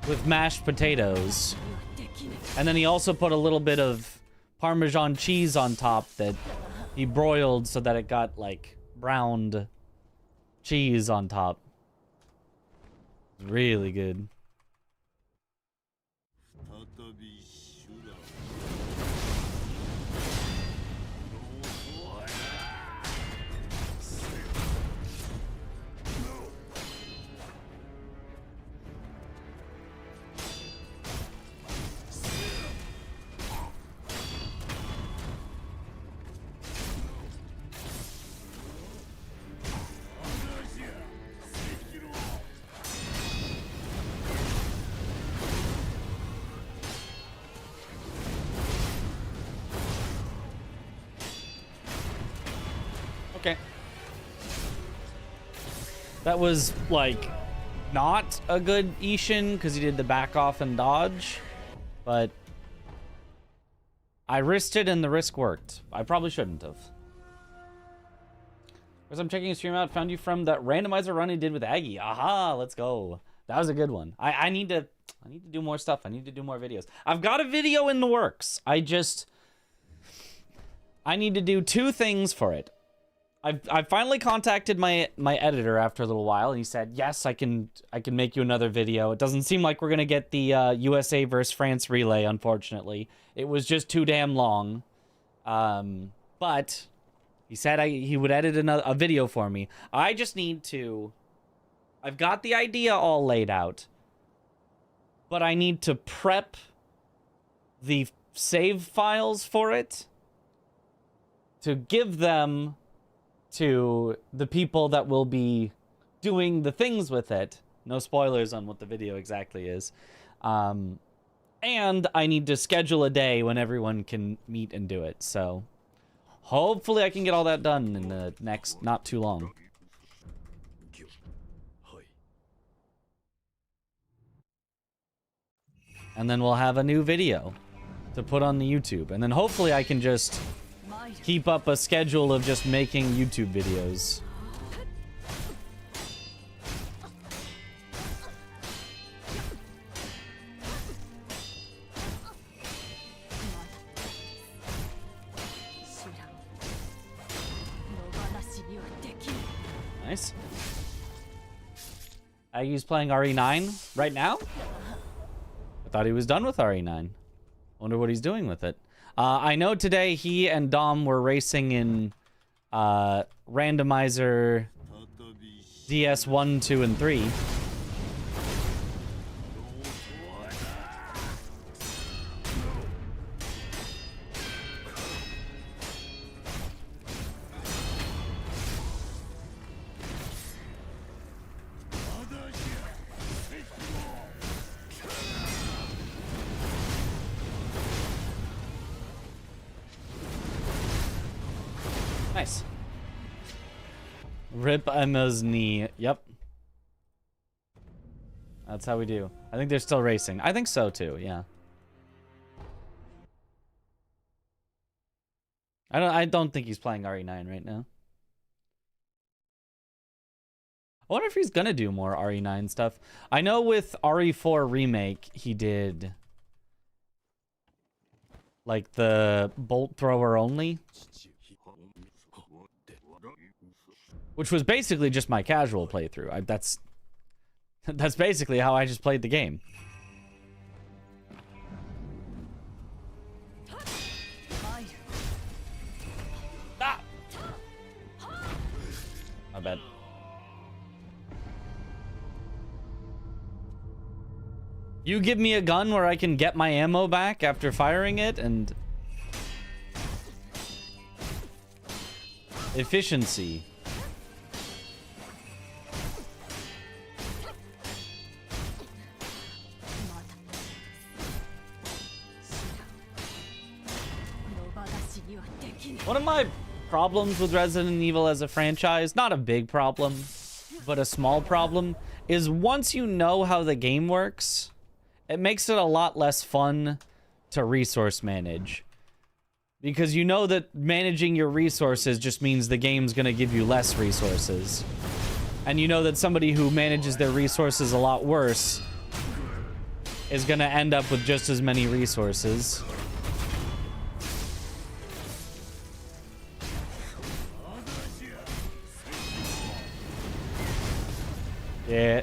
with mashed potatoes. And then he also put a little bit of Parmesan cheese on top that he broiled so that it got like browned cheese on top. Really good. Okay. That was, like, not a good Ishin, because he did the back off and dodge. But I risked it, and the risk worked. I probably shouldn't have. As I'm checking your stream out, found you from that randomizer run he did with Aggie. Aha, let's go. That was a good one. I need to do more stuff. I need to do more videos. I've got a video in the works. I need to do 2 things for it. I've finally contacted my editor after a little while, and he said, yes, I can make you another video. It doesn't seem like we're going to get the USA versus France relay, unfortunately. It was just too damn long. But he said he would edit a video for me. I just need to... I've got the idea all laid out, but I need to prep the save files for it to give them to the people that will be doing the things with it. No spoilers on what the video exactly is. And I need to schedule a day when everyone can meet and do it. So hopefully I can get all that done in the next not too long. And then we'll have a new video to put on the YouTube. And then hopefully I can just keep up a schedule of just making YouTube videos. Nice. Aggie's playing RE9 right now? I thought he was done with RE9. Wonder what he's doing with it. I know today he and Dom were racing in randomizer DS 1, 2, and 3. Nice. Rip Emma's knee. Yep. That's how we do. I think they're still racing. I think so too, yeah. I don't think he's playing RE9 right now. I wonder if he's gonna do more RE9 stuff. I know with RE4 Remake, he did like the bolt thrower only, which was basically just my casual playthrough. That's basically how I just played the game. Ah! My bad. You give me a gun where I can get my ammo back after firing it, and efficiency. One of my problems with Resident Evil as a franchise, not a big problem, but a small problem, is once you know how the game works, it makes it a lot less fun to resource manage. Because you know that managing your resources just means the game's gonna give you less resources. And you know that somebody who manages their resources a lot worse is gonna end up with just as many resources. Yeah.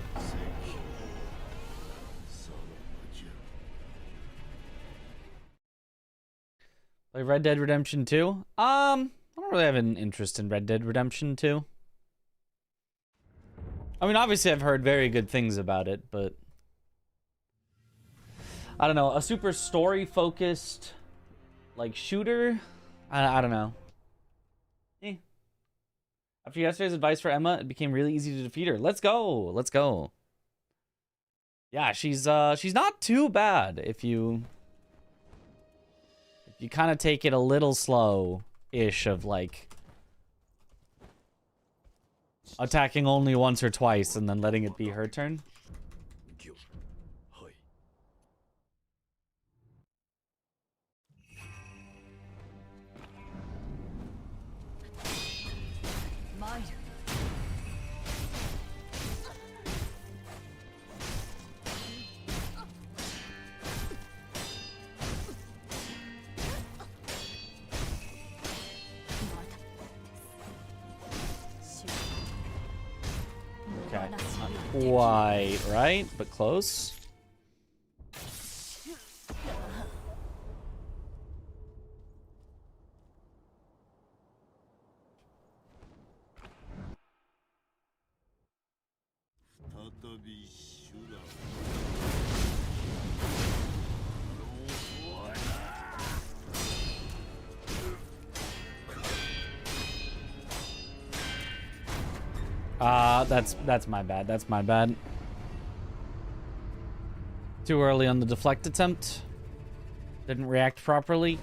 Play Red Dead Redemption 2? I don't really have an interest in Red Dead Redemption 2. I mean, obviously I've heard very good things about it, but I don't know, a super story-focused, like, shooter? I don't know. Eh. After yesterday's advice for Emma, it became really easy to defeat her. Let's go! Let's go. Yeah, she's not too bad if you kind of take it a little slow-ish of, like, attacking only once or twice and then letting it be her turn. Okay, not quite right, but close. That's my bad. That's my bad. Too early on the deflect attempt. Didn't react properly.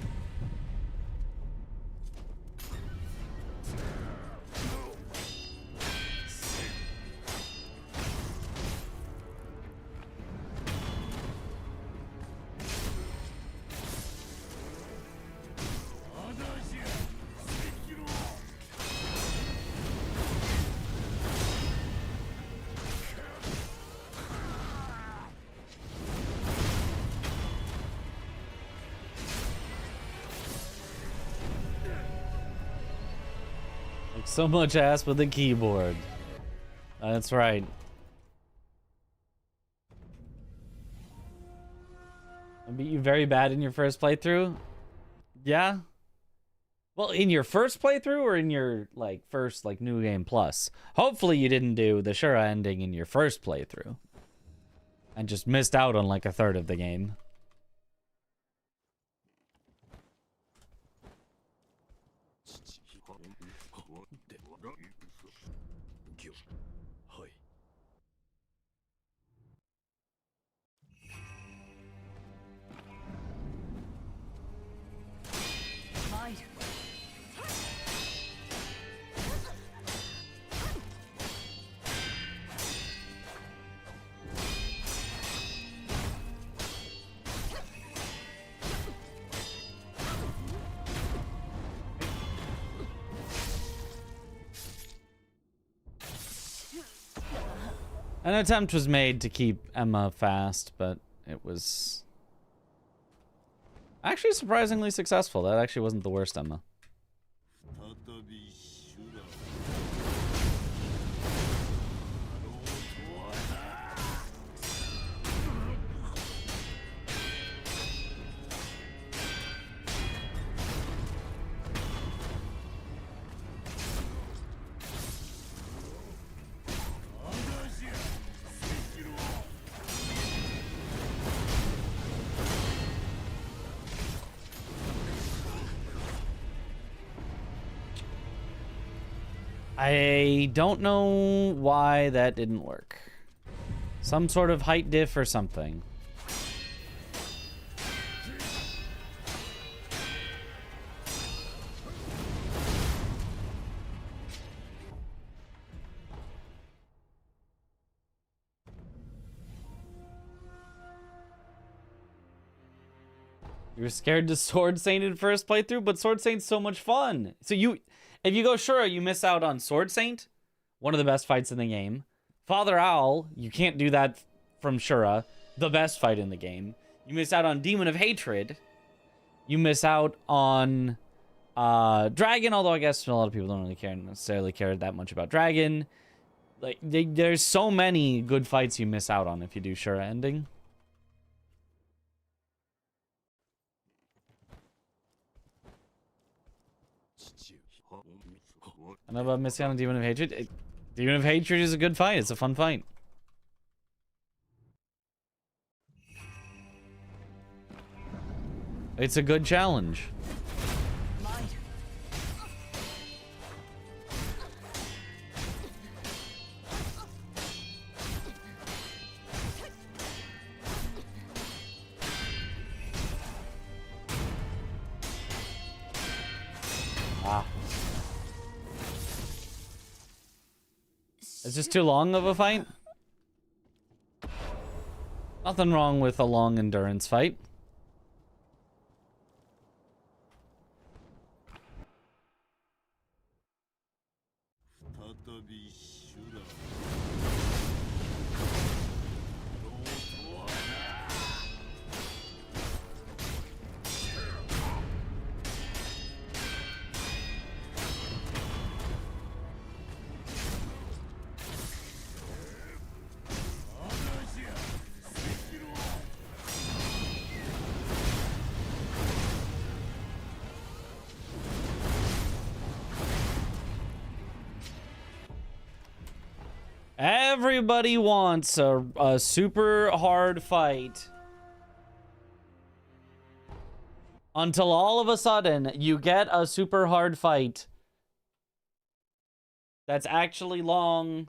So much ass with the keyboard. That's right. I beat you very bad in your first playthrough? Yeah? Well, in your first playthrough or in your, like, first, like, New Game Plus? Hopefully you didn't do the Shura ending in your first playthrough. And just missed out on, like, a third of the game. An attempt was made to keep Emma fast, but it was actually surprisingly successful. That actually wasn't the worst Emma. I don't know why that didn't work. Some sort of height diff or something. You were scared to Sword Saint in first playthrough, but Sword Saint's so much fun. So if you go Shura, you miss out on Sword Saint, one of the best fights in the game. Father Owl, you can't do that from Shura. the best fight in the game. You miss out on Demon of Hatred. You miss out on Dragon, although I guess a lot of people don't really necessarily care that much about Dragon. Like, there's so many good fights you miss out on if you do Shura ending. I know about missing out on Demon of Hatred. Demon of Hatred is a good fight. It's a fun fight. It's a good challenge. It's just too long of a fight. Nothing wrong with a long endurance fight. Everybody wants a super hard fight. Until all of a sudden, you get a super hard fight that's actually long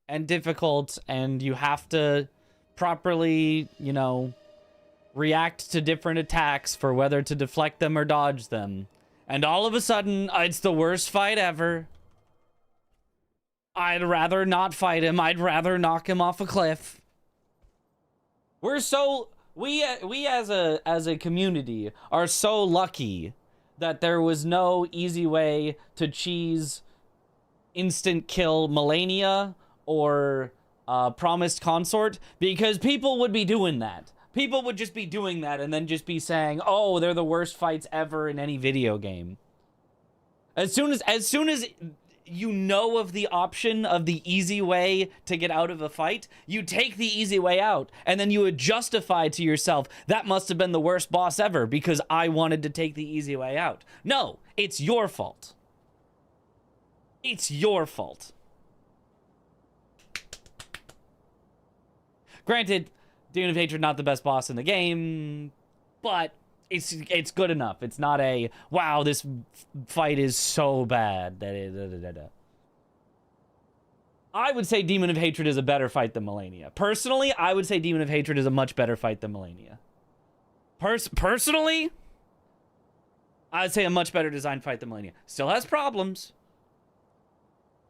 and difficult, and you have to properly, you know, react to different attacks for whether to deflect them or dodge them. And all of a sudden, it's the worst fight ever. I'd rather not fight him. I'd rather knock him off a cliff. We're so... We as a community are so lucky that there was no easy way to cheese instant kill Melania or Promised Consort, because people would be doing that. People would just be doing that and then just be saying, oh, they're the worst fights ever in any video game. As soon as you know of the option of the easy way to get out of a fight, you take the easy way out, and then you would justify to yourself, that must have been the worst boss ever because I wanted to take the easy way out. No, it's your fault. It's your fault. Granted, Demon of Hatred not the best boss in the game, but it's good enough. It's not a, wow, this fight is so bad. I would say Demon of Hatred is a better fight than Melania. Personally, I would say Demon of Hatred is a much better fight than Melania. Personally, I would say a much better designed fight than Melania. Still has problems.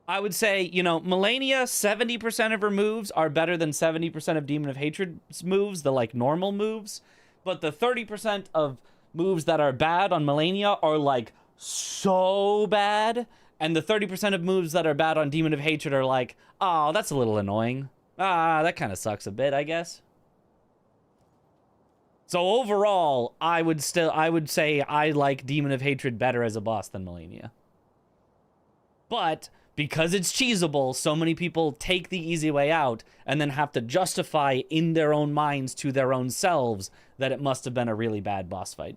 I would say, you know, Melania, 70% of her moves are better than 70% of Demon of Hatred's moves, the, like, normal moves. But the 30% of moves that are bad on Melania are, like, so bad. And the 30% of moves that are bad on Demon of Hatred are like, oh, that's a little annoying. Ah, that kind of sucks a bit, I guess. So overall, I would say I like Demon of Hatred better as a boss than Melania. But because it's cheesable, so many people take the easy way out and then have to justify in their own minds to their own selves that it must have been a really bad boss fight.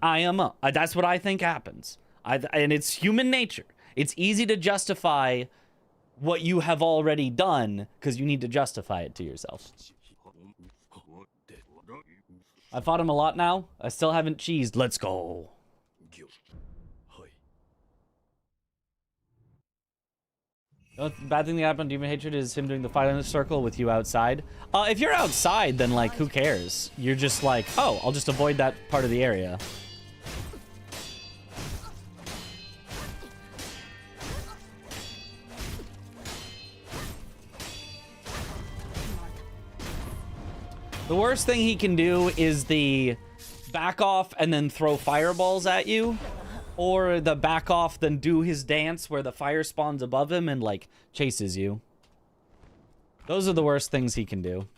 That's what I think happens. And it's human nature. It's easy to justify what you have already done because you need to justify it to yourself. I fought him a lot now. I still haven't cheesed. Let's go. The bad thing that happened to Demon Hatred is him doing the fight in a circle with you outside. If you're outside, then, like, who cares? You're just like, oh, I'll just avoid that part of the area. The worst thing he can do is the back off and then throw fireballs at you. Or the back off, then do his dance where the fire spawns above him and, like, chases you. Those are the worst things he can do.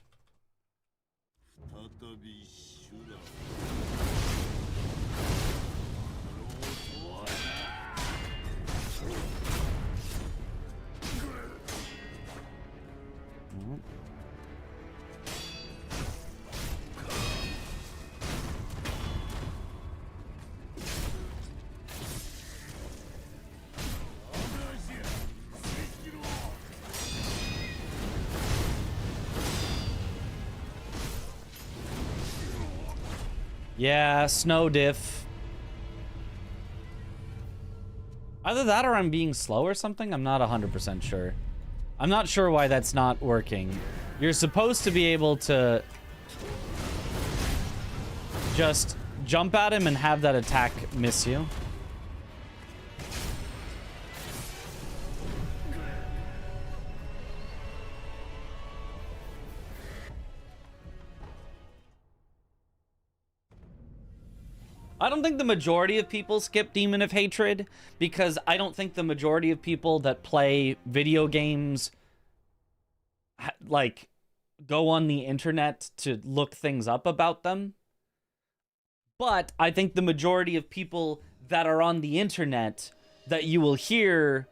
Yeah, snow diff. Either that or I'm being slow or something. I'm not 100% sure. I'm not sure why that's not working. You're supposed to be able to just jump at him and have that attack miss you. I don't think the majority of people skip Demon of Hatred because I don't think the majority of people that play video games like go on the internet to look things up about them. But I think the majority of people that are on the internet that you will hear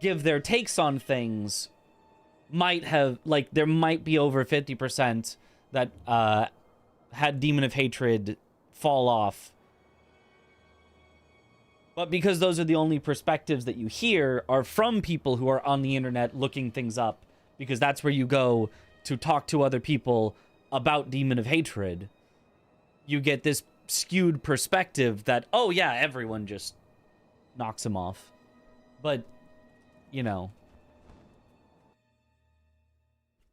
give their takes on things might have, like, there might be over 50% that had Demon of Hatred fall off. But because those are the only perspectives that you hear are from people who are on the internet looking things up, because that's where you go to talk to other people about Demon of Hatred, you get this skewed perspective that, oh yeah, everyone just knocks him off. But, you know,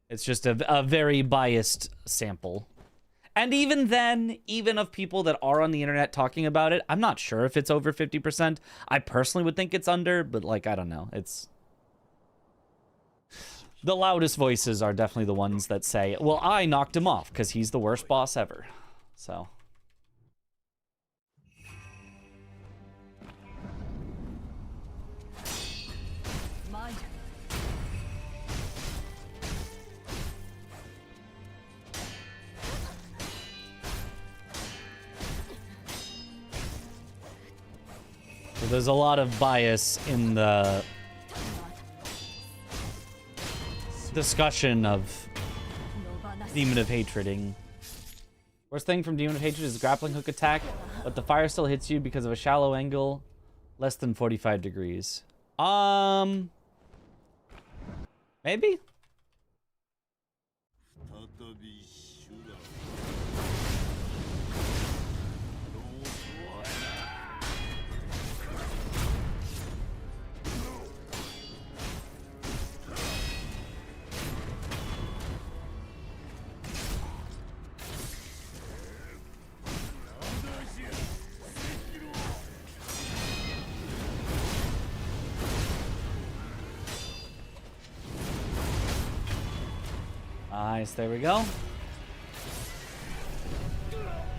it's just a very biased sample. And even then, even of people that are on the internet talking about it, I'm not sure if it's over 50%. I personally would think it's under, but, like, I don't know. It's... The loudest voices are definitely the ones that say, well, I knocked him off because he's the worst boss ever. So... So there's a lot of bias in the discussion of Demon of Hatreding. Worst thing from Demon of Hatred is grappling hook attack, but the fire still hits you because of a shallow angle, less than 45 degrees. Maybe? Nice, there we go.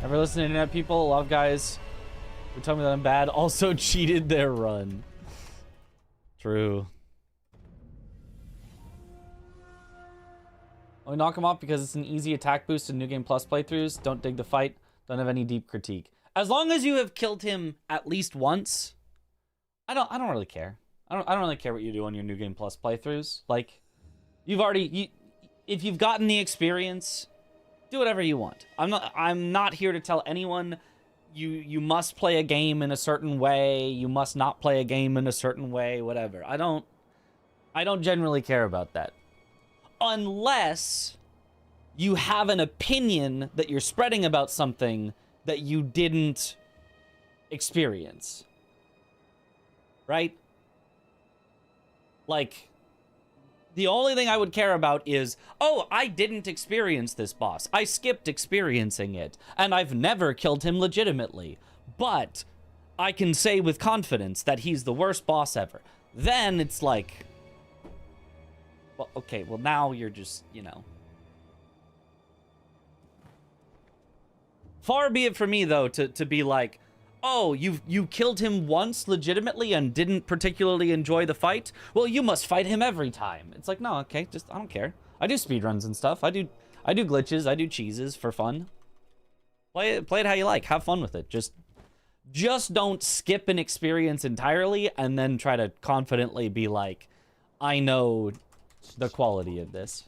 Ever listen to internet people? A lot of guys who tell me that I'm bad also cheated their run. True. Only knock him off because it's an easy attack boost in New Game Plus playthroughs. Don't dig the fight. Don't have any deep critique. As long as you have killed him at least once, I don't really care. I don't really care what you do on your New Game Plus playthroughs. Like, you've already... If you've gotten the experience, do whatever you want. I'm not here to tell anyone you must play a game in a certain way, you must not play a game in a certain way, whatever. I don't generally care about that. Unless you have an opinion that you're spreading about something that you didn't experience. Right? Like, the only thing I would care about is, oh, I didn't experience this boss. I skipped experiencing it, and I've never killed him legitimately. But I can say with confidence that he's the worst boss ever. Then it's like, well, okay, well, now you're just, you know. Far be it for me, though, to be like, oh, you killed him once legitimately and didn't particularly enjoy the fight? Well, you must fight him every time. It's like, no, okay, just, I don't care. I do speedruns and stuff. I do glitches. I do cheeses for fun. Play it how you like. Have fun with it. Just don't skip an experience entirely and then try to confidently be like, I know the quality of this.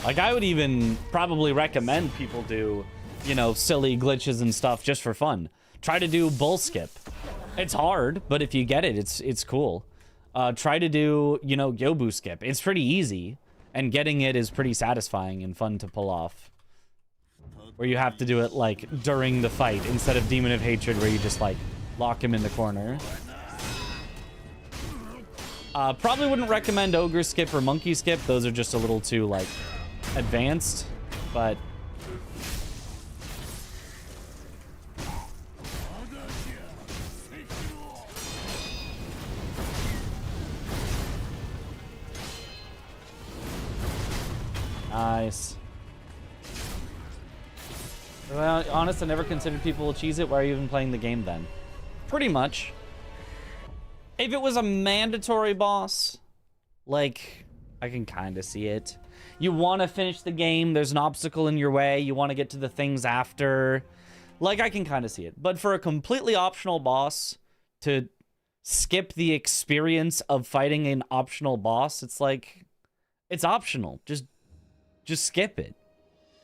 Like, I would even probably recommend people do, you know, silly glitches and stuff just for fun. Try to do bull skip. It's hard, but if you get it, it's cool. Try to do, you know, Yobu skip. It's pretty easy, and getting it is pretty satisfying and fun to pull off. Where you have to do it, like, during the fight, instead of Demon of Hatred, where you just, like, lock him in the corner. Probably wouldn't recommend Ogre skip or Monkey skip. Those are just a little too, like, advanced, but nice. Well, honest, I never considered people will cheese it. Why are you even playing the game then? Pretty much. If it was a mandatory boss, like, I can kind of see it. You want to finish the game, there's an obstacle in your way, you want to get to the things after. Like, I can kind of see it. But for a completely optional boss to skip the experience of fighting an optional boss, it's like, it's optional. Just skip it.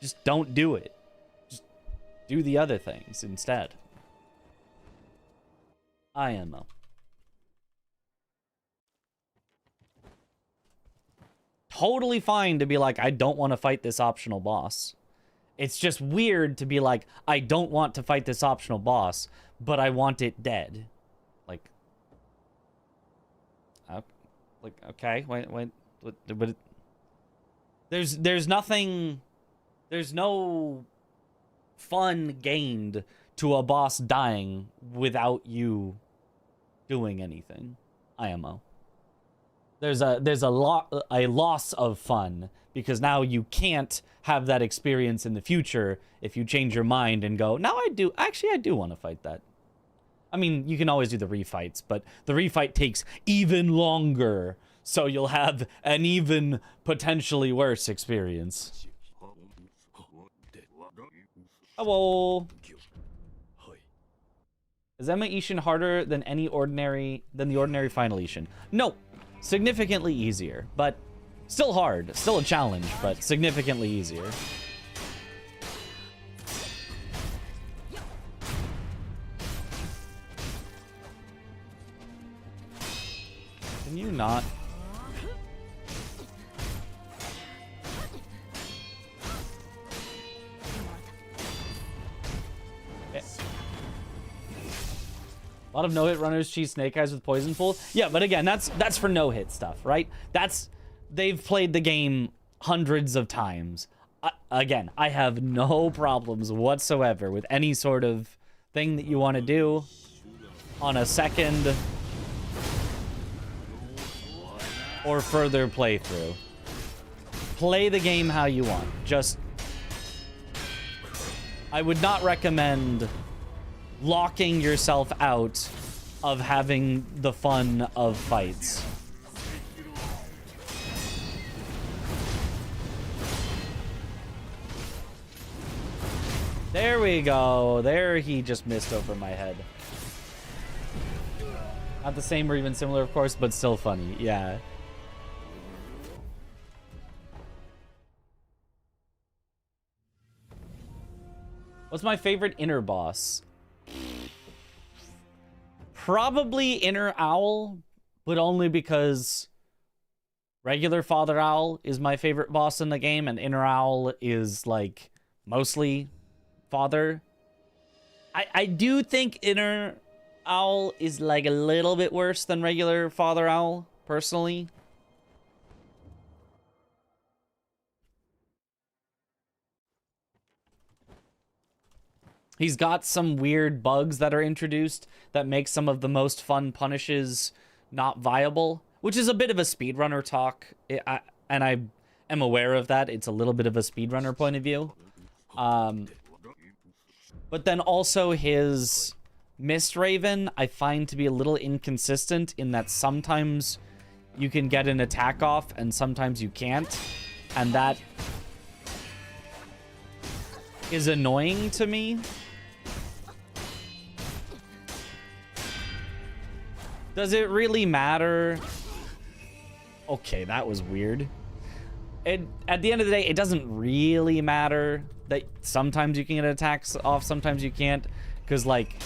Just don't do it. Just do the other things instead. IMO. Totally fine to be like, I don't want to fight this optional boss. It's just weird to be like, I don't want to fight this optional boss, but I want it dead. Like, okay, wait, but there's nothing, there's no fun gained to a boss dying without you doing anything. IMO. There's a loss of fun because now you can't have that experience in the future if you change your mind and go, now I do want to fight that. I mean, you can always do the refights, but the refight takes even longer, so you'll have an even potentially worse experience. Hello. Is Emma Ishin harder than the ordinary final Ishin? No. Significantly easier, but still hard. Still a challenge, but significantly easier. Can you not? A lot of no-hit runners cheese Snake Eyes with Poison Pool. Yeah, but again, that's for no-hit stuff, right? They've played the game hundreds of times. Again, I have no problems whatsoever with any sort of thing that you want to do on a second or further playthrough. Play the game how you want. Just, I would not recommend locking yourself out of having the fun of fights. There we go. There, he just missed over my head. Not the same or even similar, of course, but still funny. Yeah. What's my favorite inner boss? Probably Inner Owl, but only because regular Father Owl is my favorite boss in the game, and Inner Owl is, like, mostly Father. I do think Inner Owl is, like, a little bit worse than regular Father Owl, personally. He's got some weird bugs that are introduced that make some of the most fun punishes not viable, which is a bit of a speedrunner talk, and I am aware of that. It's a little bit of a speedrunner point of view. But then also his Mist Raven, I find to be a little inconsistent in that sometimes you can get an attack off and sometimes you can't. And that is annoying to me. Does it really matter? Okay, that was weird. At the end of the day, it doesn't really matter that sometimes you can get attacks off, sometimes you can't. Because, like,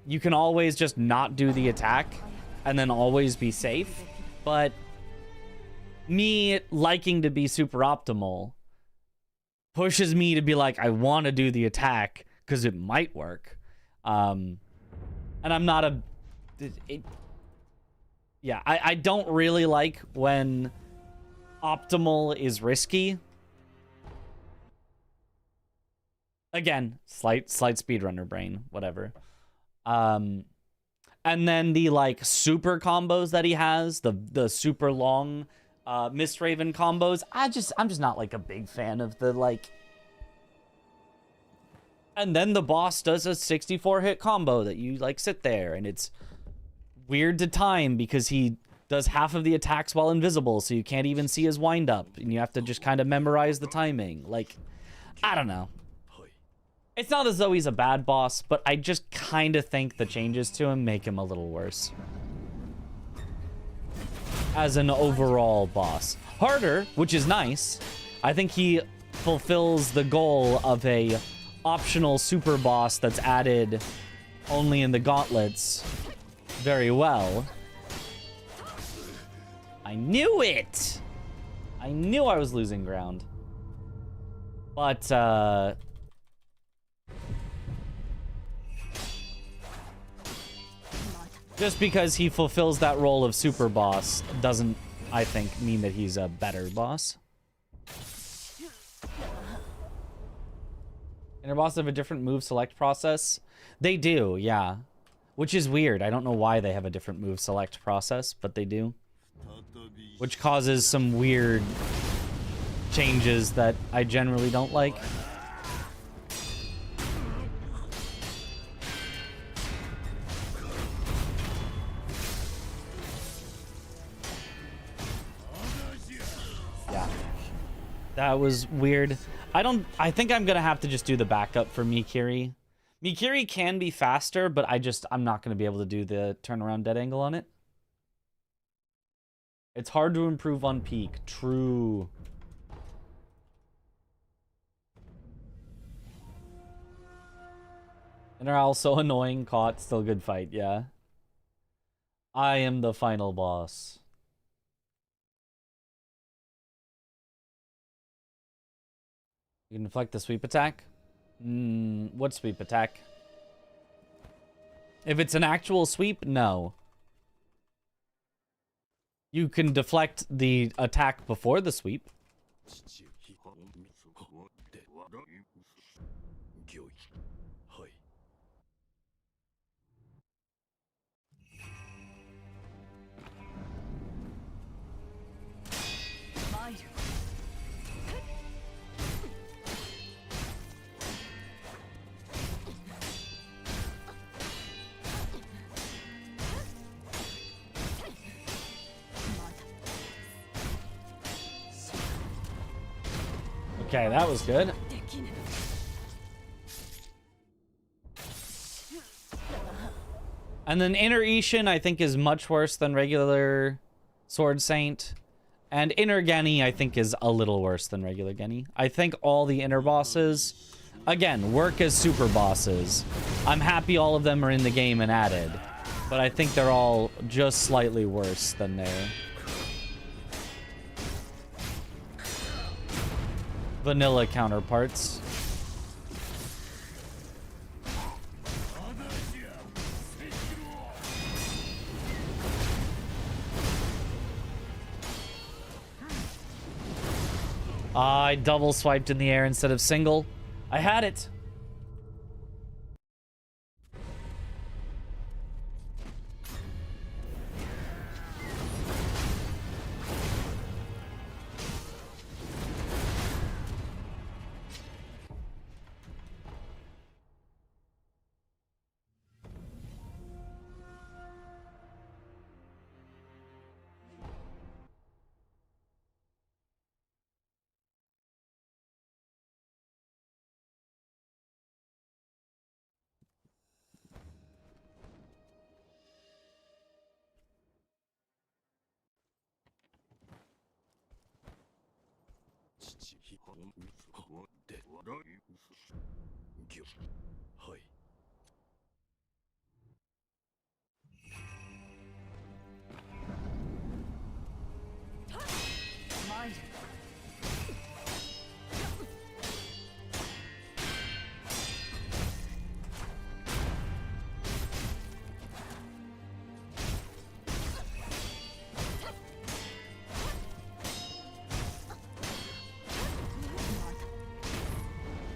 you can always just not do the attack and then always be safe. But me liking to be super optimal pushes me to be like, I want to do the attack because it might work. And I'm not a... yeah, I don't really like when optimal is risky. Again, slight speedrunner brain, whatever. And then the, like, super combos that he has, the super long Mist Raven combos, I'm just not, like, a big fan of the, like... And then the boss does a 64-hit combo that you, like, sit there, and it's weird to time because he does half of the attacks while invisible, so you can't even see his wind-up, and you have to just kind of memorize the timing. Like, I don't know. It's not as though he's a bad boss, but I just kind of think the changes to him make him a little worse. As an overall boss. Harder, which is nice. I think he fulfills the goal of a optional super boss that's added only in the gauntlets very well. I knew it! I knew I was losing ground. But, just because he fulfills that role of super boss doesn't, I think, mean that he's a better boss. Inner bosses have a different move select process. They do, yeah. Which is weird. I don't know why they have a different move select process, but they do. Which causes some weird changes that I generally don't like. Yeah. That was weird. I think I'm gonna have to just do the backup for Mikiri. Mikiri can be faster, but I'm not gonna be able to do the turnaround dead angle on it. It's hard to improve on peak. True. And they're also annoying. Caught. Still a good fight. Yeah. I am the final boss. You can deflect the sweep attack? What sweep attack? If it's an actual sweep, no. You can deflect the attack before the sweep. Okay, that was good. And then Inner Ishin, I think, is much worse than regular Sword Saint. And Inner Genny, I think, is a little worse than regular Genny. I think all the inner bosses, again, work as super bosses. I'm happy all of them are in the game and added. But I think they're all just slightly worse than their vanilla counterparts. I double swiped in the air instead of single. I had it.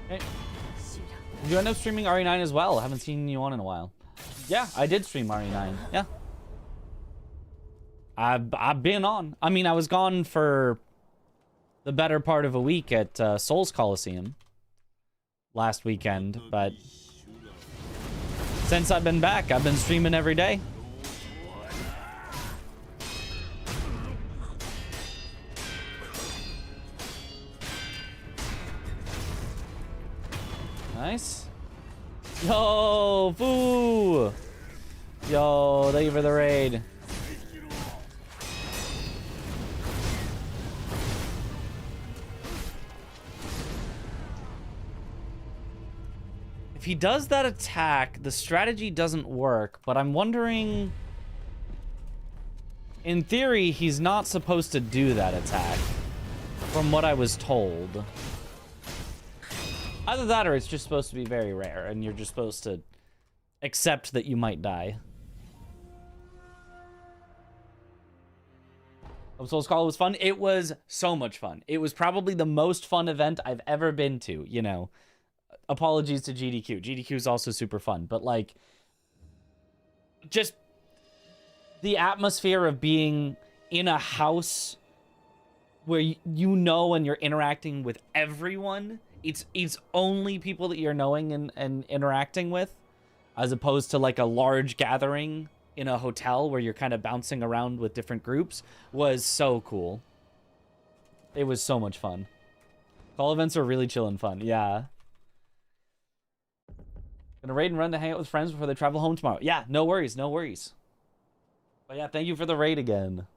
Hey. Did you end up streaming RE9 as well? I haven't seen you on in a while. Yeah, I did stream RE9. Yeah. I've been on. I mean, I was gone for the better part of a week at Souls Coliseum last weekend, but since I've been back, I've been streaming every day. Nice. Yo, boo! Yo, thank you for the raid. If he does that attack, the strategy doesn't work, but I'm wondering... In theory, he's not supposed to do that attack, from what I was told. Either that or it's just supposed to be very rare, and you're just supposed to accept that you might die. Souls Call was fun. It was so much fun. It was probably the most fun event I've ever been to, you know. Apologies to GDQ. GDQ is also super fun, but like, just the atmosphere of being in a house where you know and you're interacting with everyone. It's only people that you're knowing and interacting with, as opposed to like a large gathering in a hotel where you're kind of bouncing around with different groups, was so cool. It was so much fun. Call events are really chill and fun. Yeah. Gonna raid and run to hang out with friends before they travel home tomorrow. Yeah, no worries, no worries. But yeah, thank you for the raid again.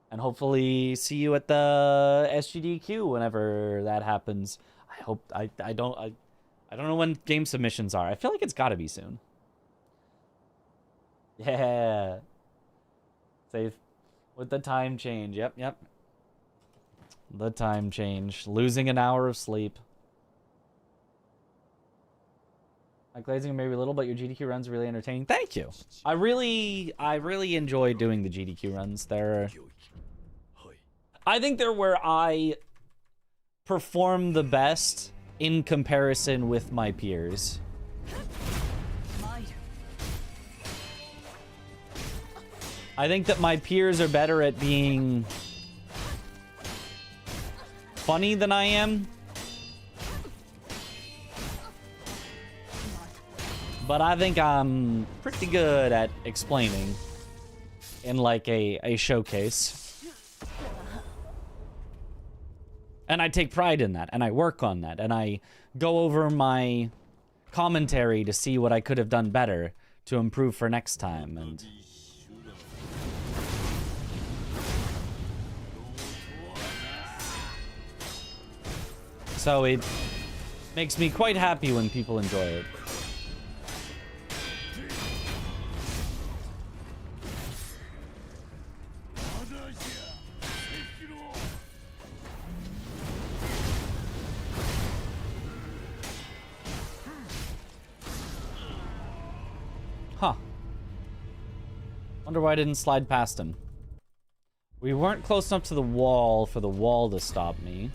And hopefully see you at the SGDQ whenever that happens. I hope I don't know when game submissions are. I feel like it's got to be soon. Yeah. Safe with the time change. Yep. The time change. Losing an hour of sleep. Like glazing maybe a little, but your GDQ runs are really entertaining. Thank you. I really enjoy doing the GDQ runs. I think they're where I perform the best in comparison with my peers. I think that my peers are better at being funny than I am. But I think I'm pretty good at explaining in like a showcase. And I take pride in that, and I work on that, and I go over my commentary to see what I could have done better to improve for next time, and... So it makes me quite happy when people enjoy it. Huh. Wonder why I didn't slide past him. We weren't close enough to the wall for the wall to stop me.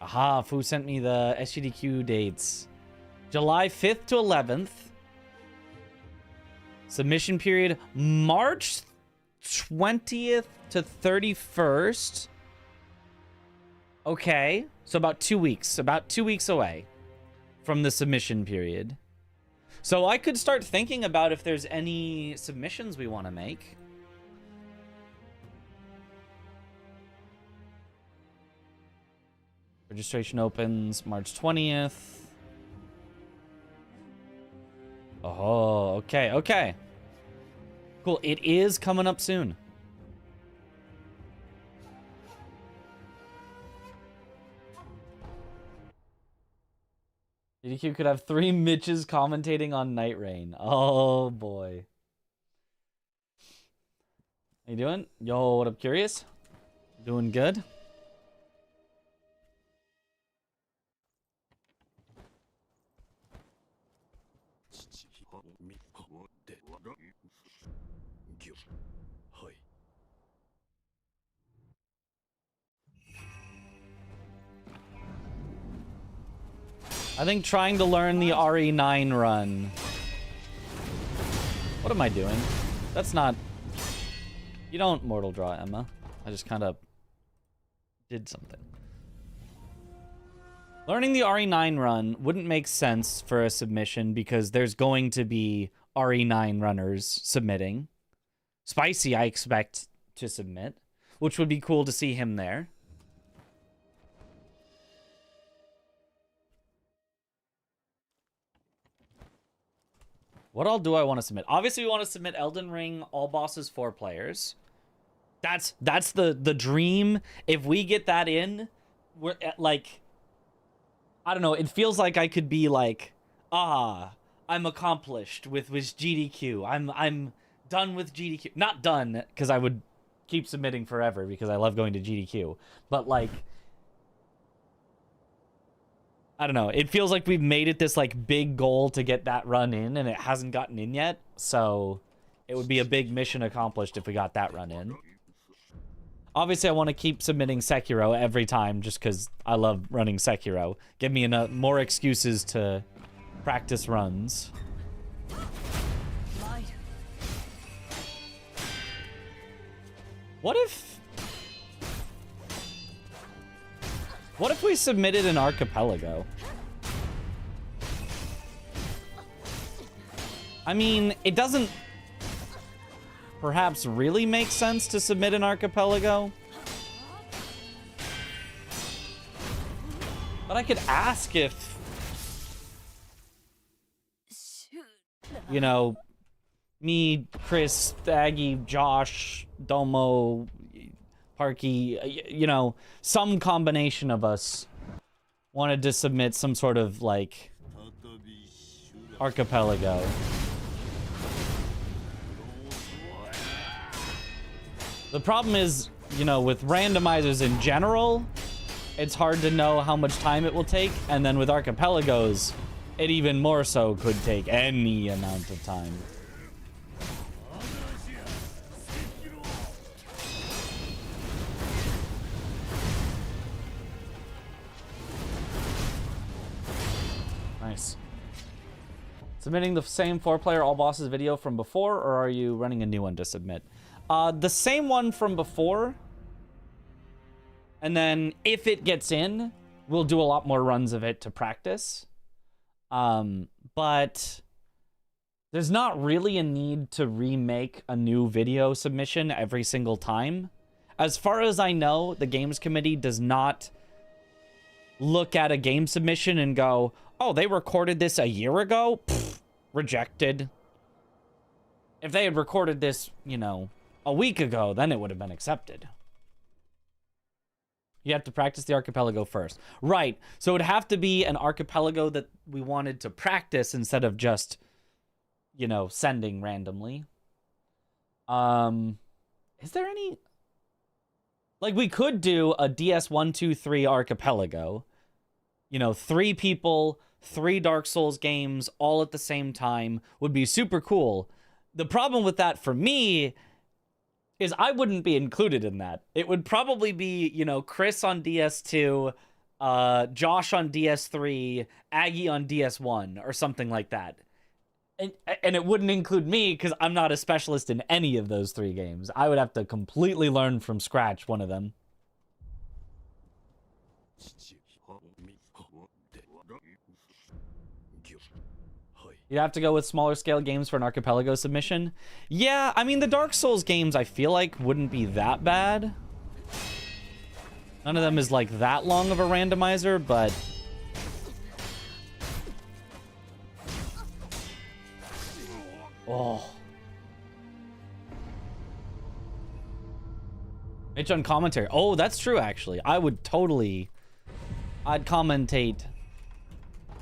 Aha, Fu sent me the SGDQ dates. July 5th to 11th. Submission period March 20th to 31st. Okay, so about 2 weeks. About 2 weeks away from the submission period. So I could start thinking about if there's any submissions we want to make. Registration opens March 20th. Oh, okay, okay. Cool, it is coming up soon. DDQ could have 3 Mitches commentating on Night Rain. Oh, boy. How you doing? Yo, what up, Curious? Doing good? I think trying to learn the RE9 run. What am I doing? That's not... You don't mortal draw, Emma. I just kind of did something. Learning the RE9 run wouldn't make sense for a submission because there's going to be RE9 runners submitting. Spicy, I expect to submit, which would be cool to see him there. What all do I want to submit? Obviously, we want to submit Elden Ring, all bosses, 4 players. That's the dream. If we get that in, we're at, like, I don't know. It feels like I could be like, I'm accomplished with GDQ. I'm done with GDQ. Not done, because I would keep submitting forever because I love going to GDQ. But like, I don't know. It feels like we've made it this like big goal to get that run in, and it hasn't gotten in yet. So it would be a big mission accomplished if we got that run in. Obviously, I want to keep submitting Sekiro every time just because I love running Sekiro. Give me more excuses to practice runs. What if we submitted an archipelago? I mean, it doesn't perhaps really make sense to submit an archipelago. But I could ask if, you know, me, Chris, Aggie, Josh, Domo, Parky, you know, some combination of us wanted to submit some sort of, like, archipelago. The problem is, you know, with randomizers in general, it's hard to know how much time it will take, and then with archipelagos, it even more so could take any amount of time. Nice. Submitting the same 4-player all bosses video from before, or are you running a new one to submit? The same one from before. And then if it gets in, we'll do a lot more runs of it to practice. But there's not really a need to remake a new video submission every single time. As far as I know, the Games Committee does not look at a game submission and go, oh, they recorded this a year ago? Pfft, rejected. If they had recorded this, you know, a week ago, then it would have been accepted. You have to practice the archipelago first. Right. So it would have to be an archipelago that we wanted to practice instead of just, you know, sending randomly. Is there any... Like, we could do a DS123 archipelago. You know, 3 people, 3 Dark Souls games, all at the same time would be super cool. The problem with that for me is I wouldn't be included in that. It would probably be, you know, Chris on DS2, Josh on DS3, Aggie on DS1, or something like that. And it wouldn't include me because I'm not a specialist in any of those 3 games. I would have to completely learn from scratch one of them. You'd have to go with smaller scale games for an archipelago submission. Yeah, I mean, the Dark Souls games I feel like wouldn't be that bad. None of them is like that long of a randomizer, but... Oh. Mitch on commentary. Oh, that's true, actually. I would totally... I'd commentate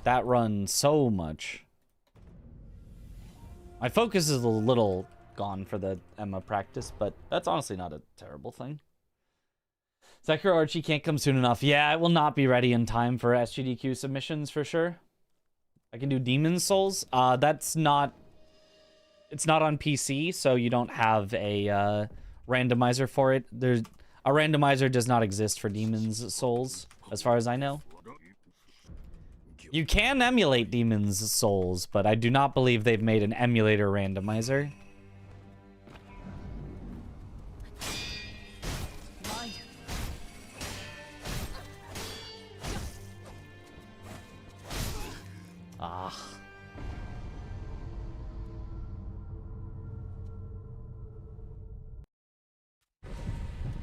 that run so much. My focus is a little gone for the Emma practice, but that's honestly not a terrible thing. Sekiro Archie can't come soon enough. Yeah, it will not be ready in time for SGDQ submissions for sure. I can do Demon's Souls. That's not... It's not on PC, so you don't have a randomizer for it. There's a randomizer does not exist for Demon's Souls, as far as I know. You can emulate Demon's Souls, but I do not believe they've made an emulator randomizer. Ah.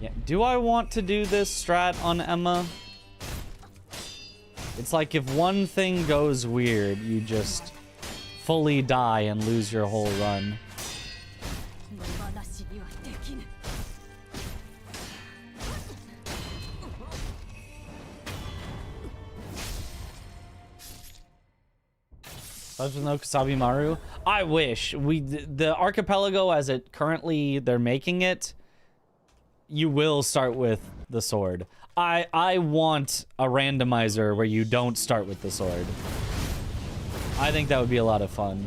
Yeah, do I want to do this strat on Emma? It's like if one thing goes weird, you just fully die and lose your whole run. With no Kasabi Maru? I wish. The archipelago as it currently they're making it, you will start with the sword. I want a randomizer where you don't start with the sword. I think that would be a lot of fun.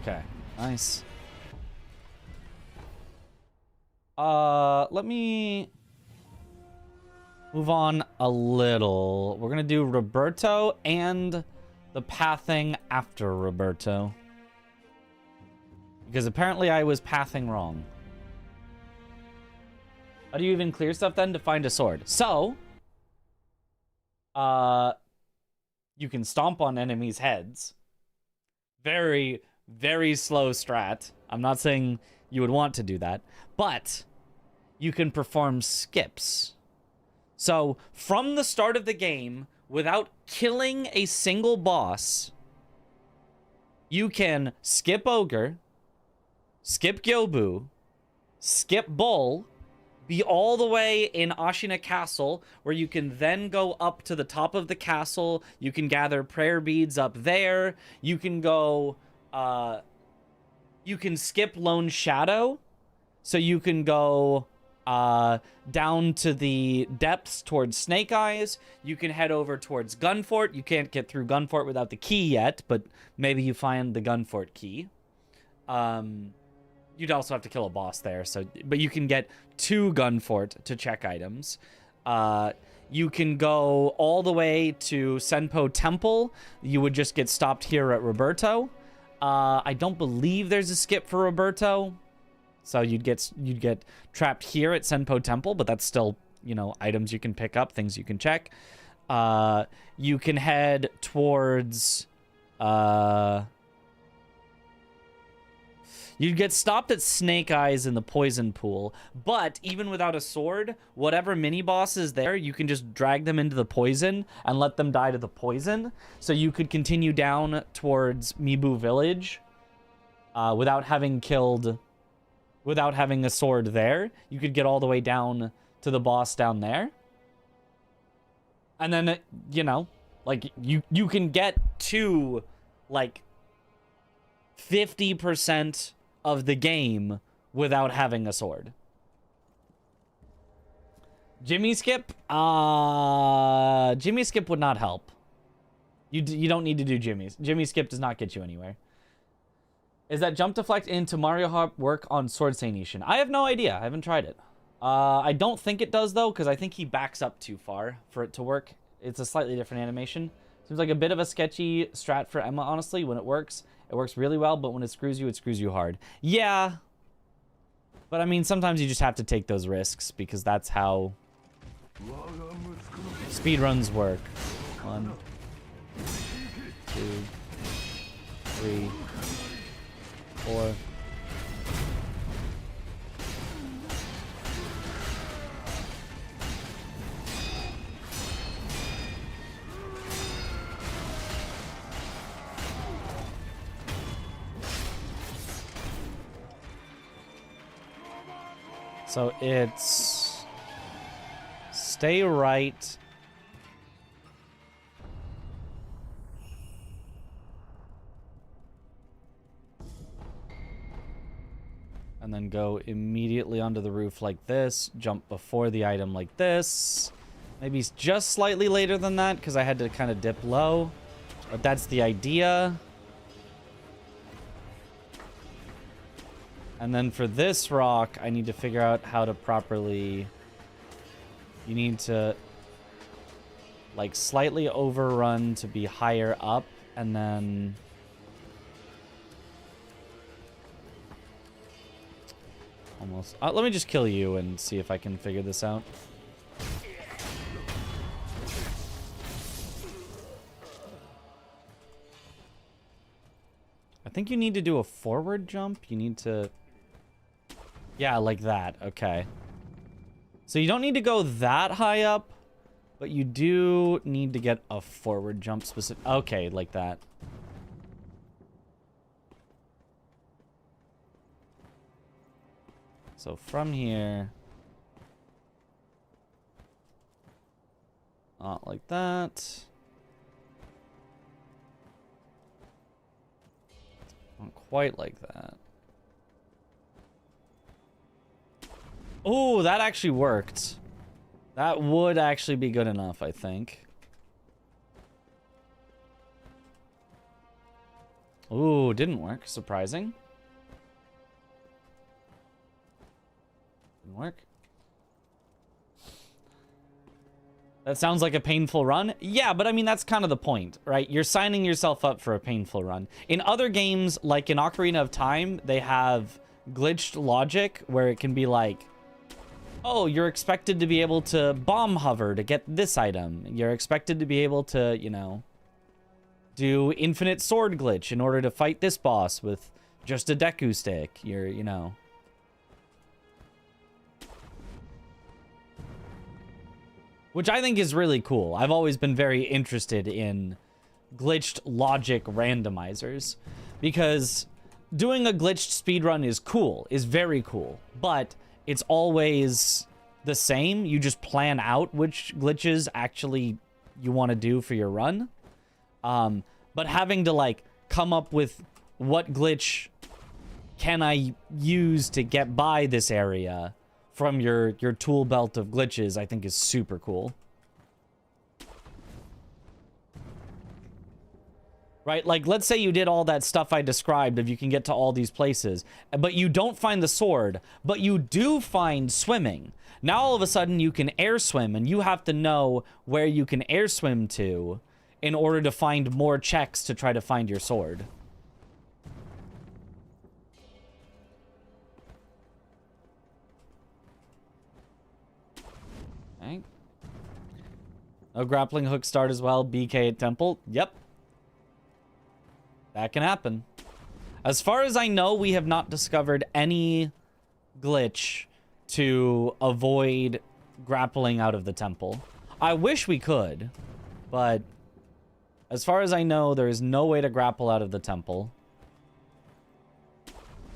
Okay, nice. Let me move on a little. We're gonna do Roberto and the pathing after Roberto. Because apparently I was pathing wrong. How do you even clear stuff then to find a sword? So, you can stomp on enemies' heads. Very, very slow strat. I'm not saying you would want to do that, but you can perform skips. So, from the start of the game, without killing a single boss, you can skip Ogre, skip Gyobu, skip Bull, be all the way in Ashina Castle, where you can then go up to the top of the castle. You can gather prayer beads up there. You can go, you can skip Lone Shadow. So you can go down to the depths towards Snake Eyes. You can head over towards Gunfort. You can't get through Gunfort without the key yet, but maybe you find the Gunfort key. You'd also have to kill a boss there, so but you can get to Gunfort to check items. You can go all the way to Senpo Temple. You would just get stopped here at Roberto. I don't believe there's a skip for Roberto, so you'd get trapped here at Senpo Temple, but that's still, you know, items you can pick up, things you can check. You can head towards you'd get stopped at Snake Eyes in the poison pool, but even without a sword, whatever mini boss is there, you can just drag them into the poison and let them die to the poison. So you could continue down towards Mibu Village without having a sword there. You could get all the way down to the boss down there. And then, you know, like, you can get to, like, 50% of the game without having a sword. Jimmy skip? Jimmy skip would not help. You don't need to do jimmies. Jimmy skip does not get you anywhere. Is that jump deflect into Mario Hop work on Sword Sainishin? I have no idea. I haven't tried it. I don't think it does, though, because I think he backs up too far for it to work. It's a slightly different animation. Seems like a bit of a sketchy strat for Emma, honestly. When it works really well, but when it screws you hard. Yeah. But, I mean, sometimes you just have to take those risks, because that's how speedruns work. 1, 2, 3, 4. So it's stay right. And then go immediately onto the roof like this. Jump before the item like this. Maybe just slightly later than that because I had to kind of dip low. But that's the idea. And then for this rock, I need to figure out how to properly... You need to, like, slightly overrun to be higher up, and then... Almost... let me just kill you and see if I can figure this out. I think you need to do a forward jump. You need to... Yeah, like that. Okay. So you don't need to go that high up, but you do need to get a forward jump specific. Okay, like that. So from here. Not like that. Not quite like that. Oh, that actually worked. That would actually be good enough, I think. Ooh, didn't work. Surprising. Didn't work. That sounds like a painful run. Yeah, but I mean, that's kind of the point, right? You're signing yourself up for a painful run. In other games, like in Ocarina of Time, they have glitched logic where it can be like, oh, you're expected to be able to bomb hover to get this item. You're expected to be able to, you know, do infinite sword glitch in order to fight this boss with just a Deku stick. You're, you know. Which I think is really cool. I've always been very interested in glitched logic randomizers. Because doing a glitched speedrun is cool, is very cool. But it's always the same. You just plan out which glitches actually you want to do for your run. But having to, like, come up with what glitch can I use to get by this area from your tool belt of glitches, I think is super cool. Right? Like, let's say you did all that stuff I described if you can get to all these places, but you don't find the sword, but you do find swimming. Now, all of a sudden, you can air swim, and you have to know where you can air swim to in order to find more checks to try to find your sword. Okay. No grappling hook start as well. BK at temple. Yep. That can happen. As far as I know, we have not discovered any glitch to avoid grappling out of the temple. I wish we could, but as far as I know, there is no way to grapple out of the temple.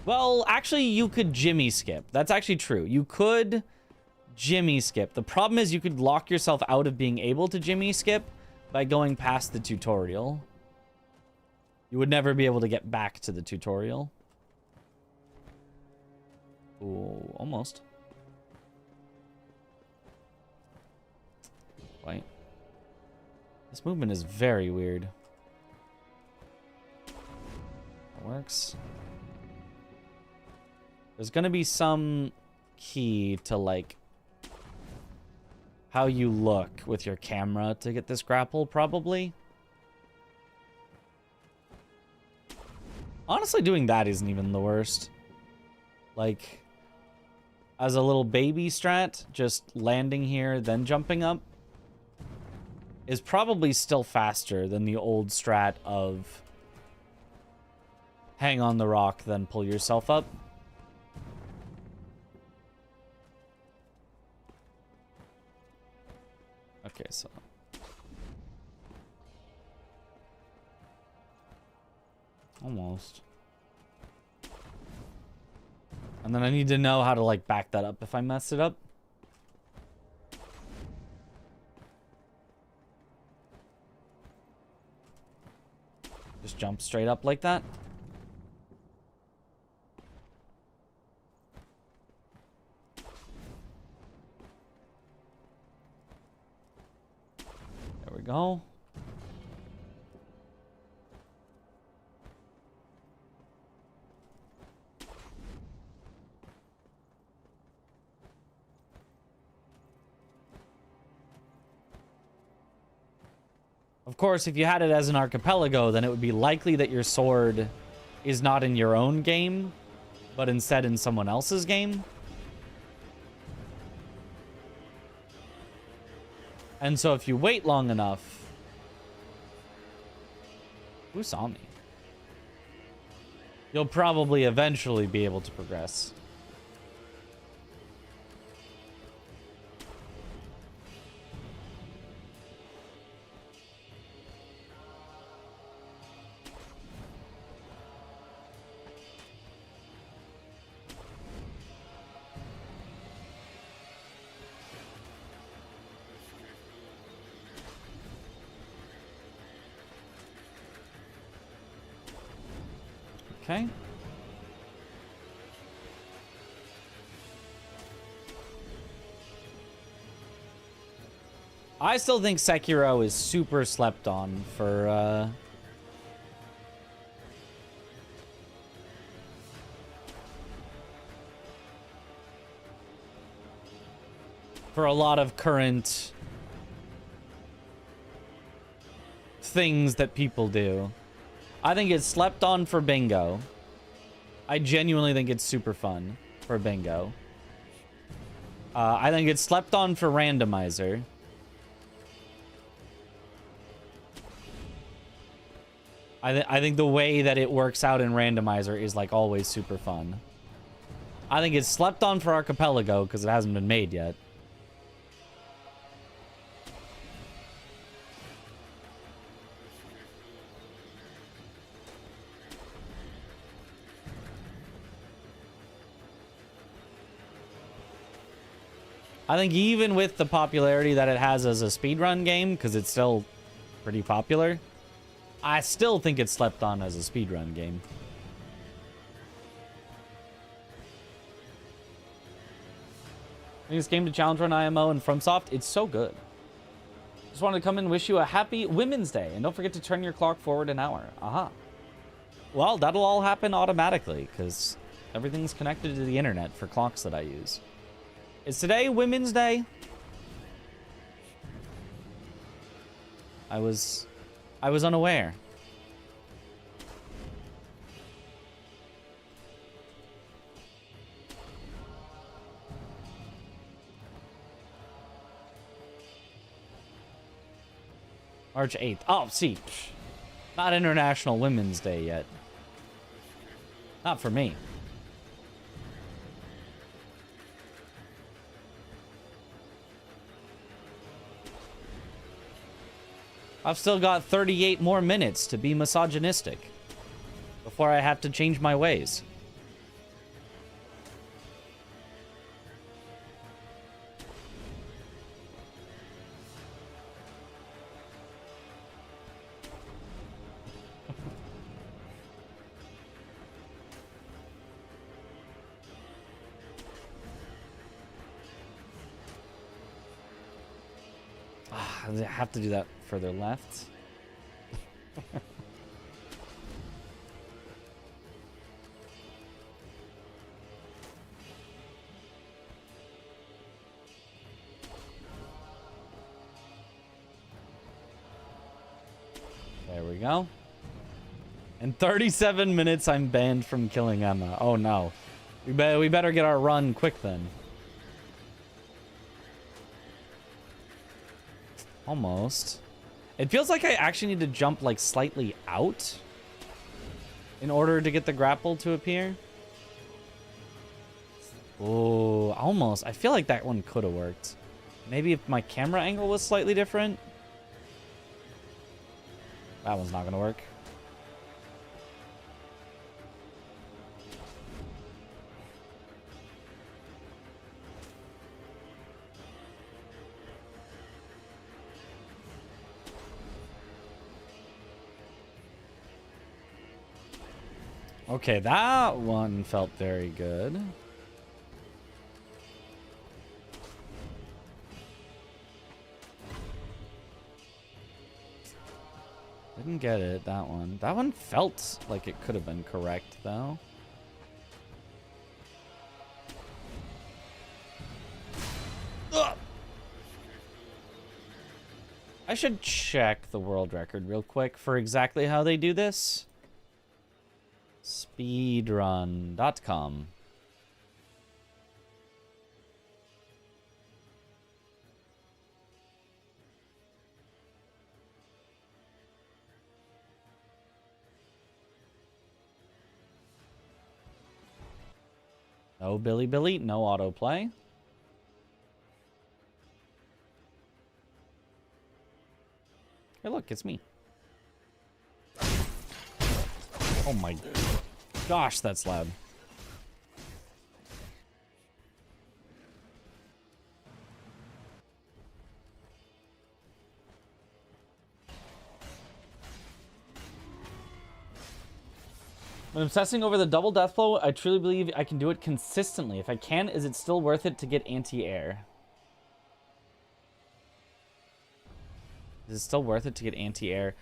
Well, actually, you could jimmy skip. That's actually true. You could jimmy skip. The problem is you could lock yourself out of being able to jimmy skip by going past the tutorial. You would never be able to get back to the tutorial. Ooh, almost. Wait. This movement is very weird. That works. There's gonna be some key to, like, how you look with your camera to get this grapple, probably. Honestly, doing that isn't even the worst. Like, as a little baby strat, just landing here, then jumping up, is probably still faster than the old strat of hang on the rock, then pull yourself up. Okay, so... almost. And then I need to know how to, like, back that up if I mess it up. Just jump straight up like that. There we go. Of course, if you had it as an archipelago, then it would be likely that your sword is not in your own game, but instead in someone else's game. And so if you wait long enough... Who saw me? You'll probably eventually be able to progress. Okay. I still think Sekiro is super slept on for a lot of current things that people do. I think it's slept on for bingo. I genuinely think it's super fun for bingo. I think it's slept on for randomizer. I think the way that it works out in randomizer is, like, always super fun. I think it's slept on for archipelago because it hasn't been made yet. I think even with the popularity that it has as a speedrun game, because it's still pretty popular, I still think it's slept on as a speedrun game. Biggest game to challenge run IMO and FromSoft, it's so good. Just wanted to come in and wish you a happy Women's Day, and don't forget to turn your clock forward an hour. Aha. Well, that'll all happen automatically, because everything's connected to the internet for clocks that I use. Is today Women's Day? I was unaware. March 8th. Oh, see. Not International Women's Day yet. Not for me. I've still got 38 more minutes to be misogynistic before I have to change my ways. I have to do that further left. There we go. In 37 minutes, I'm banned from killing Emma. Oh no. We better get our run quick then. Almost. It feels like I actually need to jump like slightly out in order to get the grapple to appear. Oh, almost. I feel like that one could have worked. Maybe if my camera angle was slightly different. That one's not gonna work. Okay, that one felt very good. Didn't get it, that one. That one felt like it could have been correct, though. Ugh! I should check the world record real quick for exactly how they do this. Speedrun.com. No Billy Billy, no autoplay. Hey, look, it's me. Oh my gosh, that's loud. When obsessing over the double death blow, I truly believe I can do it consistently. If I can, is it still worth it to get anti-air? Is it still worth it to get anti-air?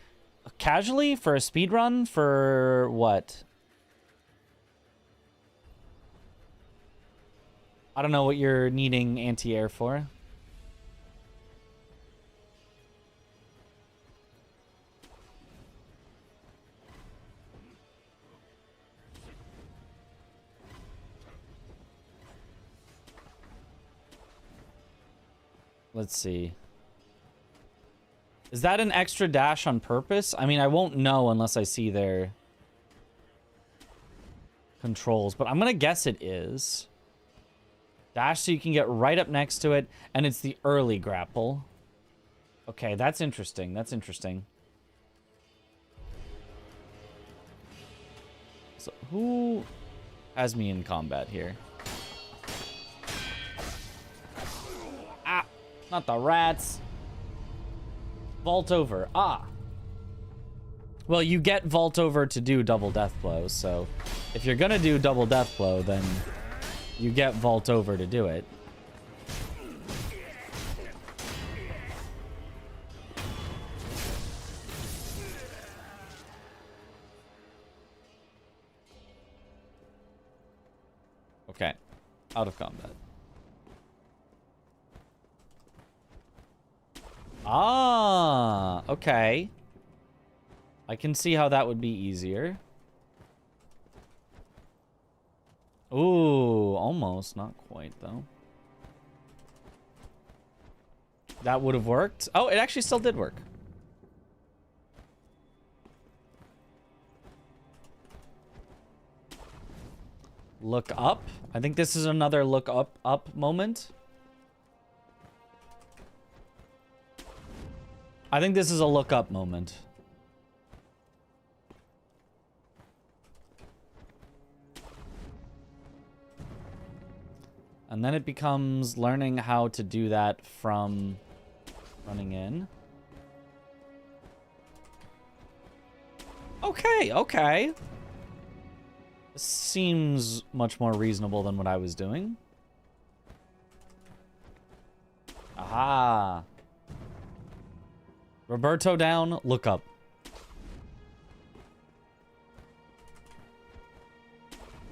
Casually for a speedrun for what? I don't know what you're needing anti-air for. Let's see. Is that an extra dash on purpose? I mean, I won't know unless I see their controls, but I'm gonna guess it is. Dash so you can get right up next to it, and it's the early grapple. Okay, that's interesting. That's interesting. So, who has me in combat here? Ah, not the rats. Vault over. Ah. Well, you get vault over to do double death blow, so if you're gonna do double death blow, then you get vault over to do it. Okay. Out of combat. Ah, okay. I can see how that would be easier. Ooh, almost. Not quite, though. That would have worked. Oh, it actually still did work. Look up. I think this is another look up moment. I think this is a look up moment. And then it becomes learning how to do that from running in. Okay, okay. This seems much more reasonable than what I was doing. Aha. Roberto down, look up.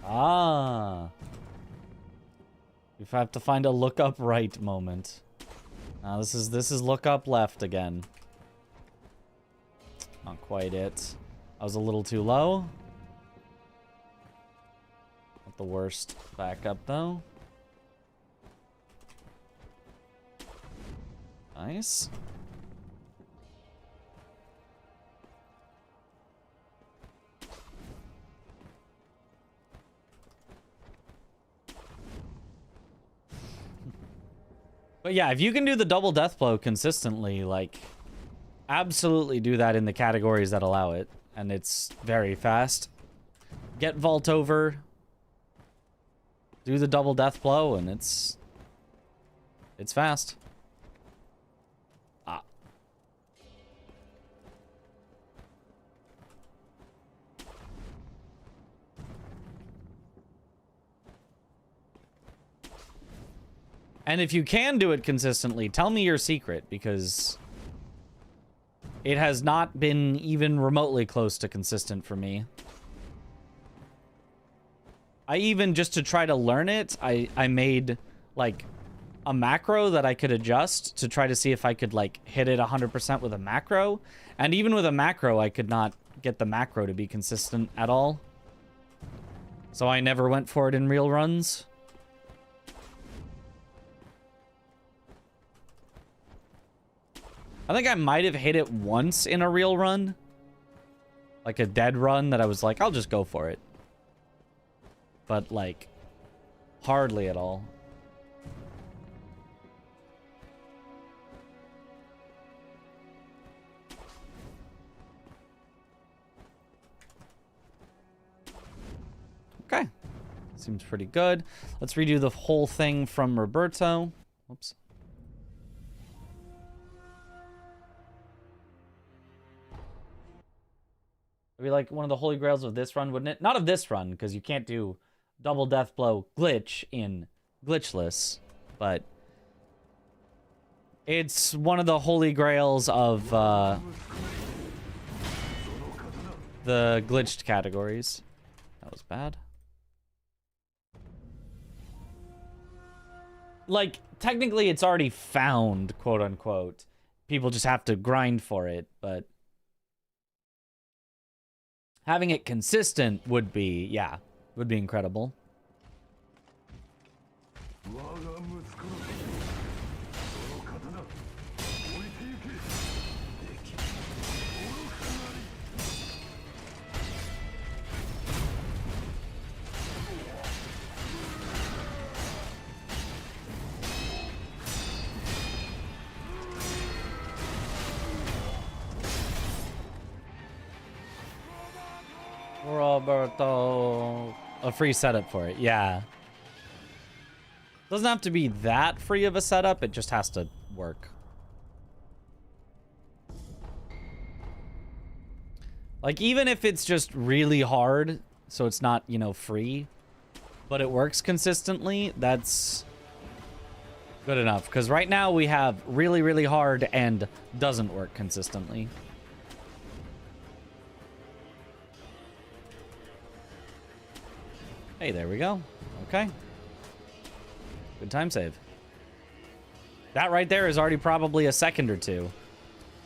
Ah. You have to find a look up right moment. Now this is look up left again. Not quite it. I was a little too low. Not the worst backup though. Nice. But yeah, if you can do the double death blow consistently, like, absolutely do that in the categories that allow it. And it's very fast. Get vault over. Do the double death blow, and it's fast. Ah. And if you can do it consistently, tell me your secret, because it has not been even remotely close to consistent for me. I even, just to try to learn it, I made, like, a macro that I could adjust to try to see if I could, like, hit it 100% with a macro. And even with a macro, I could not get the macro to be consistent at all. So I never went for it in real runs. I think I might have hit it once in a real run. Like a dead run that I was like, I'll just go for it. But, like, hardly at all. Okay. Seems pretty good. Let's redo the whole thing from Roberto. Whoops. It'd be like one of the holy grails of this run, wouldn't it? Not of this run, because you can't do double death blow glitch in Glitchless, but it's one of the holy grails of the glitched categories. That was bad. Like, technically it's already found, quote unquote. People just have to grind for it, but having it consistent would be, yeah, would be incredible. Roberto. A free setup for it, yeah. Doesn't have to be that free of a setup, it just has to work. Like, even if it's just really hard, so it's not, you know, free, but it works consistently, that's good enough. Because right now we have really, really hard and doesn't work consistently. Hey, there we go. Okay. Good time save. That right there is already probably a second or two.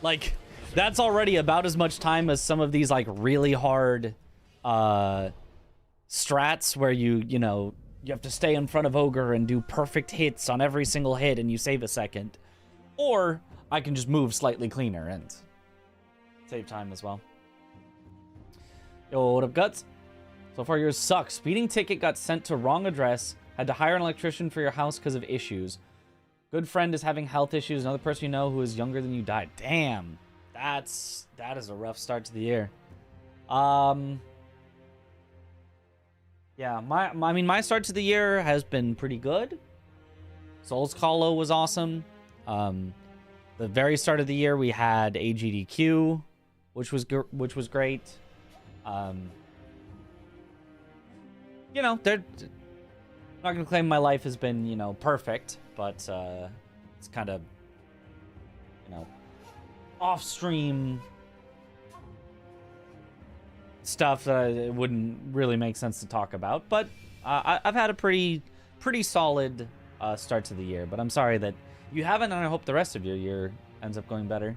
Like, that's already about as much time as some of these, like, really hard strats where you know, you have to stay in front of Ogre and do perfect hits on every single hit and you save a second. Or I can just move slightly cleaner and save time as well. Yo, what up, Guts? So far, yours sucks. Speeding ticket got sent to wrong address. Had to hire an electrician for your house because of issues. Good friend is having health issues. Another person you know who is younger than you died. Damn. That is a rough start to the year. Yeah, I mean, my start to the year has been pretty good. Souls Hollow was awesome. The very start of the year, we had AGDQ, which was great. You know, they're not gonna claim my life has been, you know, perfect, but it's kind of, you know, off-stream stuff that it wouldn't really make sense to talk about. But I've had a pretty solid start to the year. But I'm sorry that you haven't, and I hope the rest of your year ends up going better.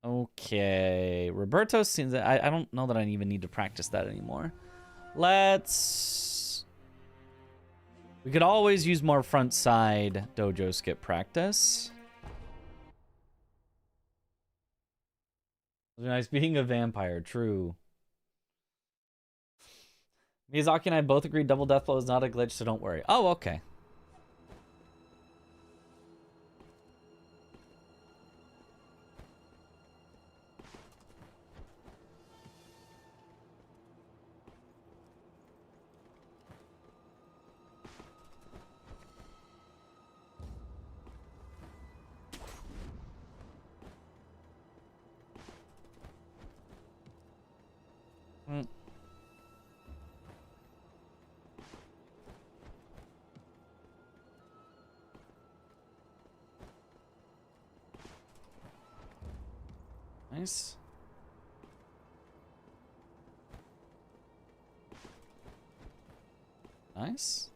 Okay, Roberto seems. I don't know that I even need to practice that anymore. Let's. We could always use more front side dojo skip practice. It was nice being a vampire. True. Miyazaki and I both agreed double death blow is not a glitch, so don't worry. Oh, okay. Nice. Nice.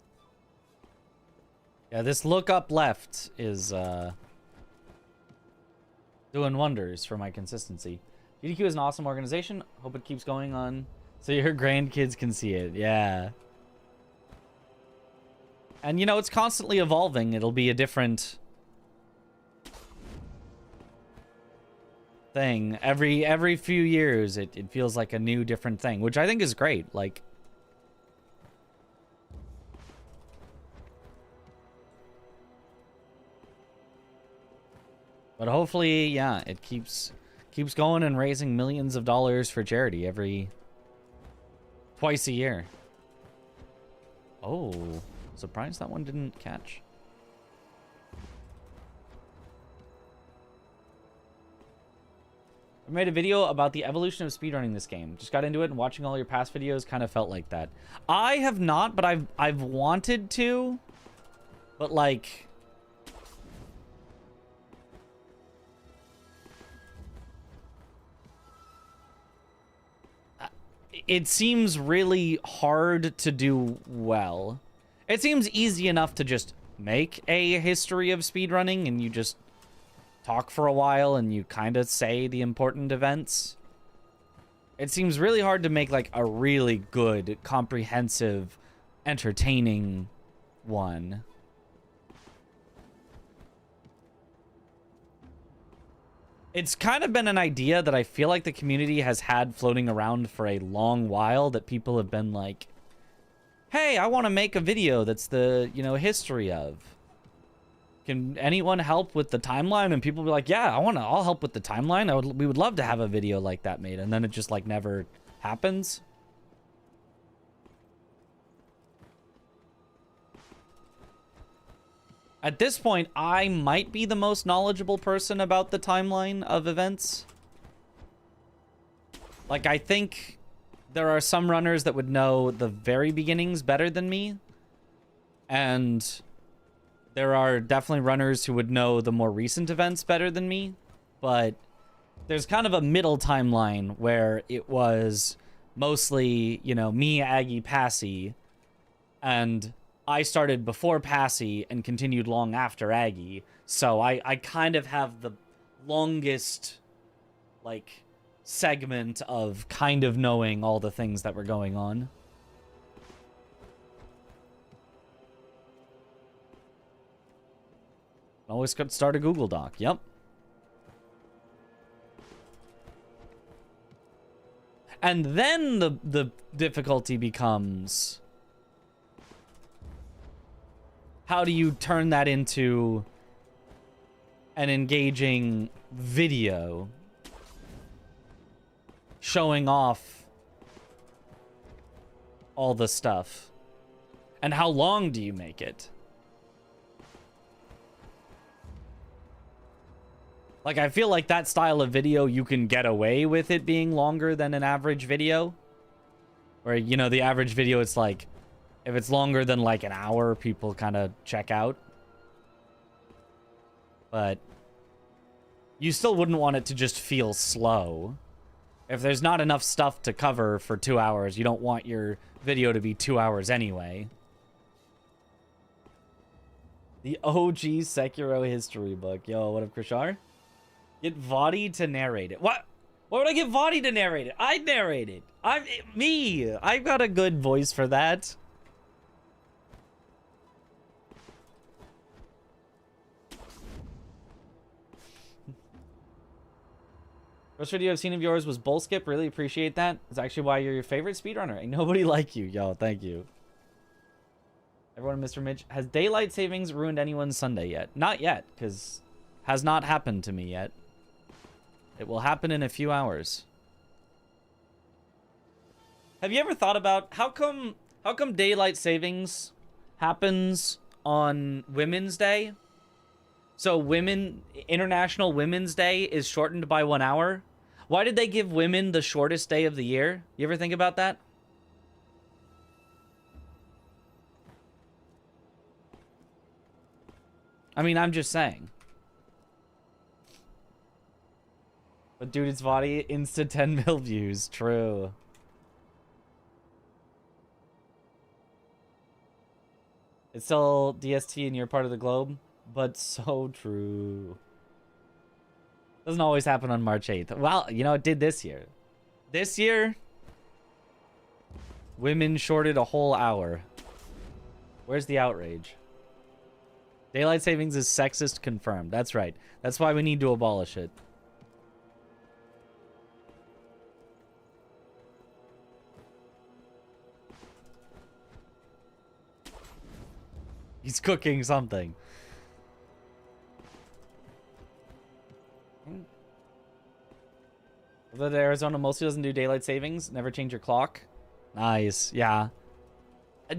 Yeah, this look up left is doing wonders for my consistency. GDQ is an awesome organization. Hope it keeps going on so your grandkids can see it. Yeah. And you know, it's constantly evolving. It'll be a different thing every few years. It feels like a new different thing, which I think is great. Like, but hopefully, yeah, it keeps going and raising millions of dollars for charity twice a year. Oh, surprised that one didn't catch. I made a video about the evolution of speedrunning this game. Just got into it, and watching all your past videos kind of felt like that. I have not, but I've wanted to. But like, it seems really hard to do well. It seems easy enough to just make a history of speedrunning and you just talk for a while and you kind of say the important events. It seems really hard to make like a really good, comprehensive, entertaining one. It's kind of been an idea that I feel like the community has had floating around for a long while, that people have been like, hey, I want to make a video that's the, you know, history of. Can anyone help with the timeline? And people be like, yeah, I'll help with the timeline. We would love to have a video like that made. And then it just like never happens. At this point, I might be the most knowledgeable person about the timeline of events. Like, I think there are some runners that would know the very beginnings better than me. And there are definitely runners who would know the more recent events better than me. But there's kind of a middle timeline where it was mostly, you know, me, Aggie, Passy, and I started before Passy and continued long after Aggie. So I kind of have the longest, like, segment of kind of knowing all the things that were going on. Always could start a Google Doc. Yep. And then the difficulty becomes, how do you turn that into an engaging video showing off all the stuff? And how long do you make it? Like, I feel like that style of video, you can get away with it being longer than an average video. Where, you know, the average video, it's like If it's longer than like an hour, people kind of check out. But you still wouldn't want it to just feel slow. If there's not enough stuff to cover for 2 hours, you don't want your video to be 2 hours anyway. The OG Sekiro history book. Yo, what up, Krishar? Get Vadi to narrate it. What? Why would I get Vadi to narrate it? I narrate it. I've got a good voice for that. First video I've seen of yours was Bull Skip. Really appreciate that. It's actually why you're your favorite speedrunner. Ain't nobody like you. Yo, thank you. Everyone, Mr. Mitch, has daylight savings ruined anyone's Sunday yet? Not yet, because has not happened to me yet. It will happen in a few hours. Have you ever thought about how come daylight savings happens on Women's Day? So International Women's Day is shortened by 1 hour. Why did they give women the shortest day of the year? You ever think about that? I mean, I'm just saying. But dude, it's Vadi. Insta 10 mil views. True. It's still DST in your part of the globe. But so true. Doesn't always happen on March 8th. Well, you know, it did this year. This year, women shorted a whole hour. Where's the outrage? Daylight savings is sexist confirmed. That's right. That's why we need to abolish it. He's cooking something. Although Arizona mostly doesn't do daylight savings, never change your clock. Nice, yeah.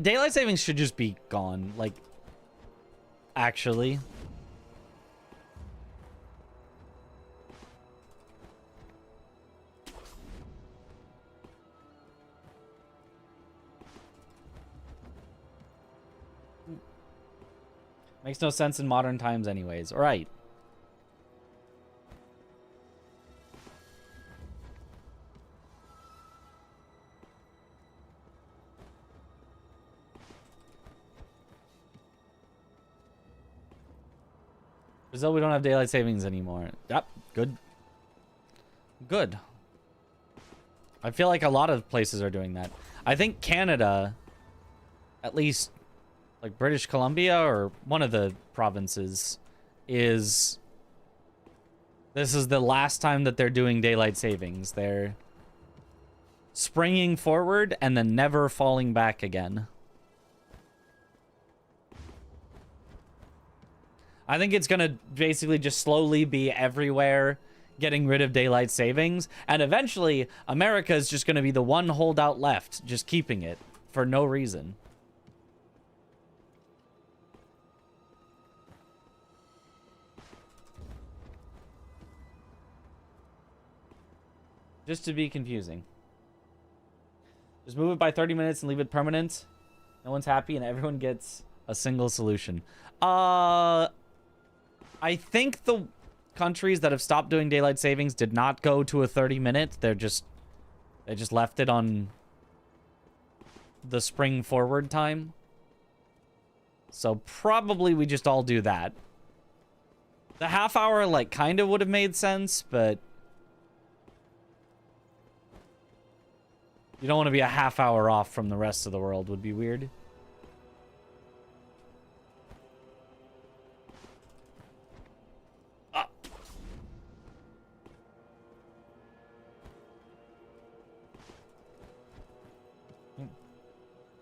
Daylight savings should just be gone, like, actually. Makes no sense in modern times anyways. All right. Brazil, we don't have daylight savings anymore. Yep, good. Good. I feel like a lot of places are doing that. I think Canada, at least like British Columbia or one of the provinces, this is the last time that they're doing daylight savings. They're springing forward and then never falling back again. I think it's going to basically just slowly be everywhere getting rid of daylight savings. And eventually, America is just going to be the one holdout left, just keeping it for no reason. Just to be confusing. Just move it by 30 minutes and leave it permanent. No one's happy and everyone gets a single solution. I think the countries that have stopped doing daylight savings did not go to a 30-minute. They just left it on the spring forward time. So probably we just all do that. The half hour like kind of would have made sense, but you don't want to be a half hour off from the rest of the world. Would be weird.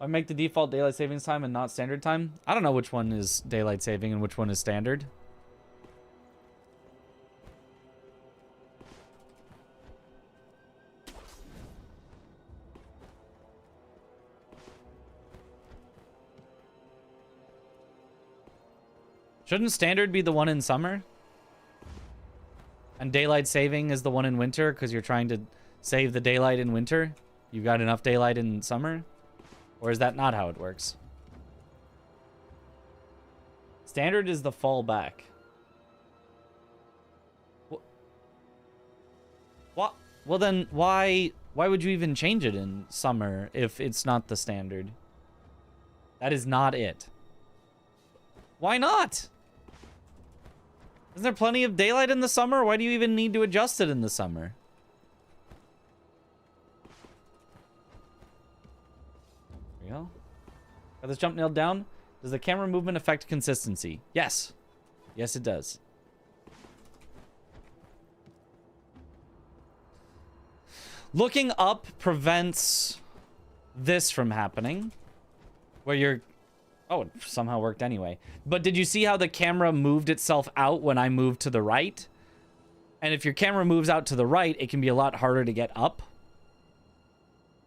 I make the default daylight savings time and not standard time. I don't know which one is daylight saving and which one is standard. Shouldn't standard be the one in summer? And daylight saving is the one in winter because you're trying to save the daylight in winter? You got enough daylight in summer? Or is that not how it works? Standard is the fallback. What? Well then, why would you even change it in summer if it's not the standard? That is not it. Why not? Isn't there plenty of daylight in the summer? Why do you even need to adjust it in the summer? There we go. Got this jump nailed down. Does the camera movement affect consistency? Yes. Yes, it does. Looking up prevents this from happening. Where you're... Oh, it somehow worked anyway. But did you see how the camera moved itself out when I moved to the right? And if your camera moves out to the right, it can be a lot harder to get up.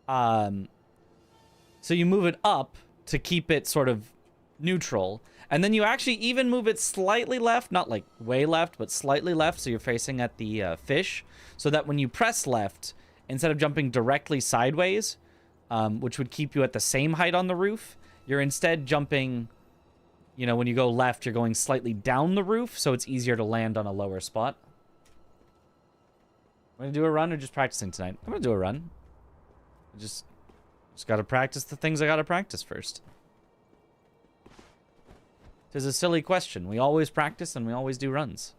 So you move it up to keep it sort of neutral. And then you actually even move it slightly left, not like way left, but slightly left, so you're facing at the fish. So that when you press left, instead of jumping directly sideways, which would keep you at the same height on the roof, you're instead jumping, you know, when you go left, you're going slightly down the roof, so it's easier to land on a lower spot. I'm going to do a run or just practicing tonight? I'm going to do a run. I just got to practice the things I got to practice first. Tis a silly question. We always practice and we always do runs.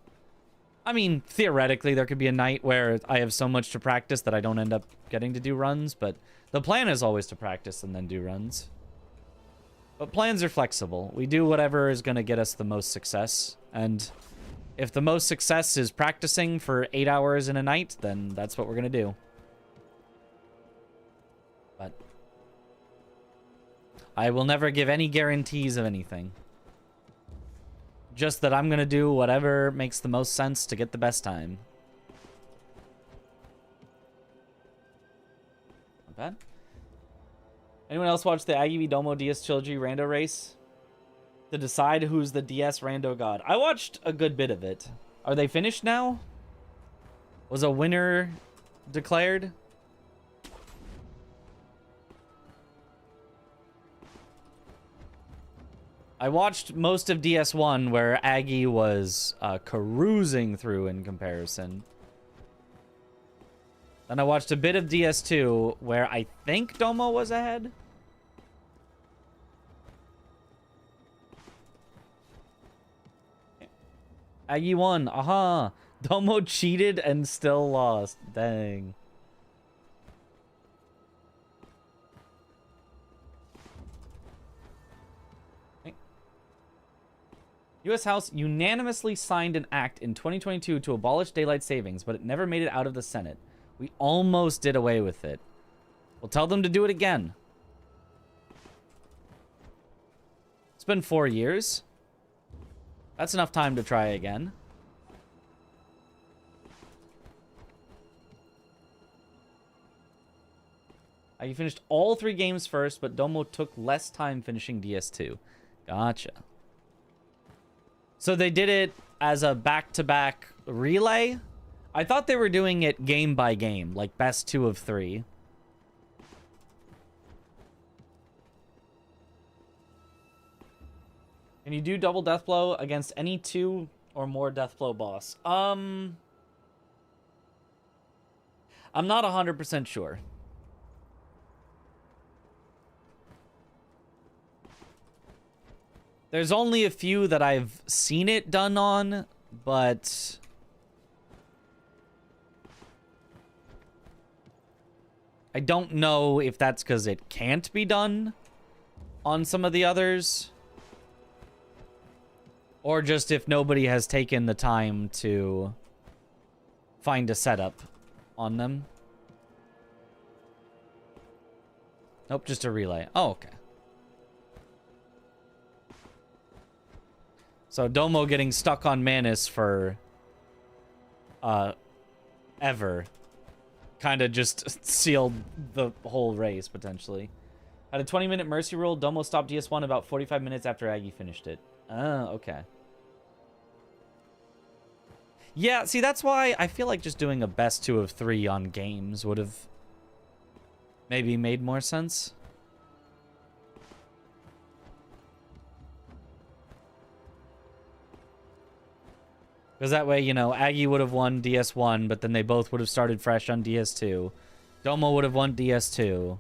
I mean, theoretically, there could be a night where I have so much to practice that I don't end up getting to do runs, but the plan is always to practice and then do runs. But plans are flexible. We do whatever is going to get us the most success. And if the most success is practicing for 8 hours in a night, then that's what we're going to do. But I will never give any guarantees of anything. Just that I'm going to do whatever makes the most sense to get the best time. Not bad. Anyone else watch the Aggie v Domo DS Trilogy rando race? To decide who's the DS rando god. I watched a good bit of it. Are they finished now? Was a winner declared? I watched most of DS1 where Aggie was carousing through in comparison. Then I watched a bit of DS2 where I think Domo was ahead. Aggie won. Aha. Domo cheated and still lost. Dang. U.S. House unanimously signed an act in 2022 to abolish daylight savings, but it never made it out of the Senate. We almost did away with it. We'll tell them to do it again. It's been 4 years. That's enough time to try again. You finished all 3 games first, but Domo took less time finishing DS2. Gotcha. So they did it as a back-to-back relay? I thought they were doing it game by game, like best 2 of 3. Can you do double death blow against any 2 or more death blow boss? I'm not 100% sure. There's only a few that I've seen it done on, but I don't know if that's because it can't be done on some of the others, or just if nobody has taken the time to find a setup on them. Nope, just a relay. Oh, okay. So Domo getting stuck on Manus for ever kind of just sealed the whole race potentially. At a 20-minute mercy rule, Domo stopped DS1 about 45 minutes after Aggie finished it. Oh, okay. Yeah, see, that's why I feel like just doing a best 2 of 3 on games would have maybe made more sense. Because that way, you know, Aggie would have won DS1, but then they both would have started fresh on DS2. Domo would have won DS2.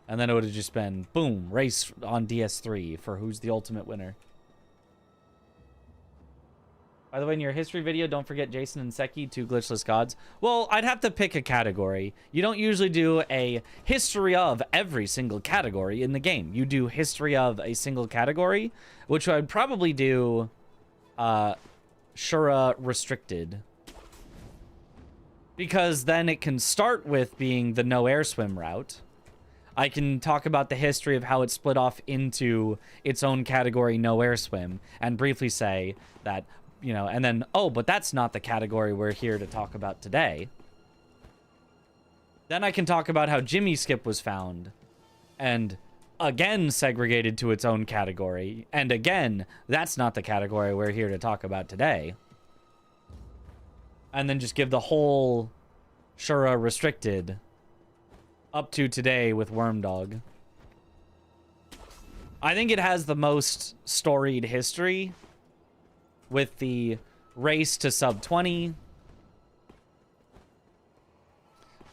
And then it would have just been, boom, race on DS3 for who's the ultimate winner. By the way, in your history video, don't forget Jason and Seki, two glitchless gods. Well, I'd have to pick a category. You don't usually do a history of every single category in the game. You do history of a single category, which I'd probably do Shura restricted. Because then it can start with being the no air swim route. I can talk about the history of how it split off into its own category, no air swim, and briefly say that, you know, and then, oh, but that's not the category we're here to talk about today. Then I can talk about how Jimmy Skip was found and again segregated to its own category. And again, that's not the category we're here to talk about today. And then just give the whole Shura restricted up to today with Wormdog. I think it has the most storied history with the race to sub 20.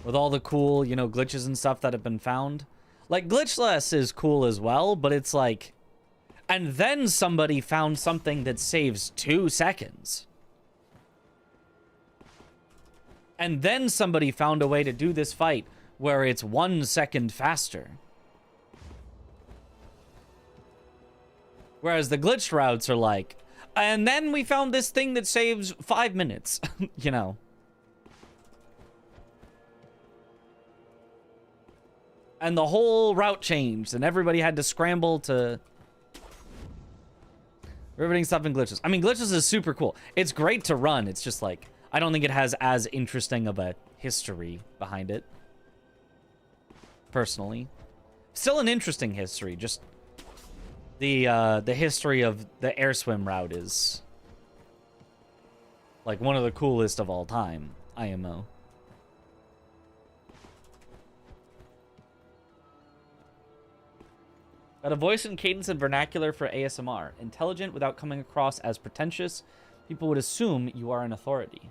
With all the cool, you know, glitches and stuff that have been found. Like, Glitchless is cool as well, but it's like... And then somebody found something that saves 2 seconds. And then somebody found a way to do this fight where it's 1 second faster. Whereas the glitched routes are like, and then we found this thing that saves 5 minutes, you know. And the whole route changed, and everybody had to scramble to... Riveting stuff in Glitches. I mean, Glitches is super cool. It's great to run. It's just like, I don't think it has as interesting of a history behind it. Personally. Still an interesting history, just... The history of the air swim route is... like, one of the coolest of all time. IMO. Got a voice and cadence and vernacular for ASMR. Intelligent without coming across as pretentious. People would assume you are an authority.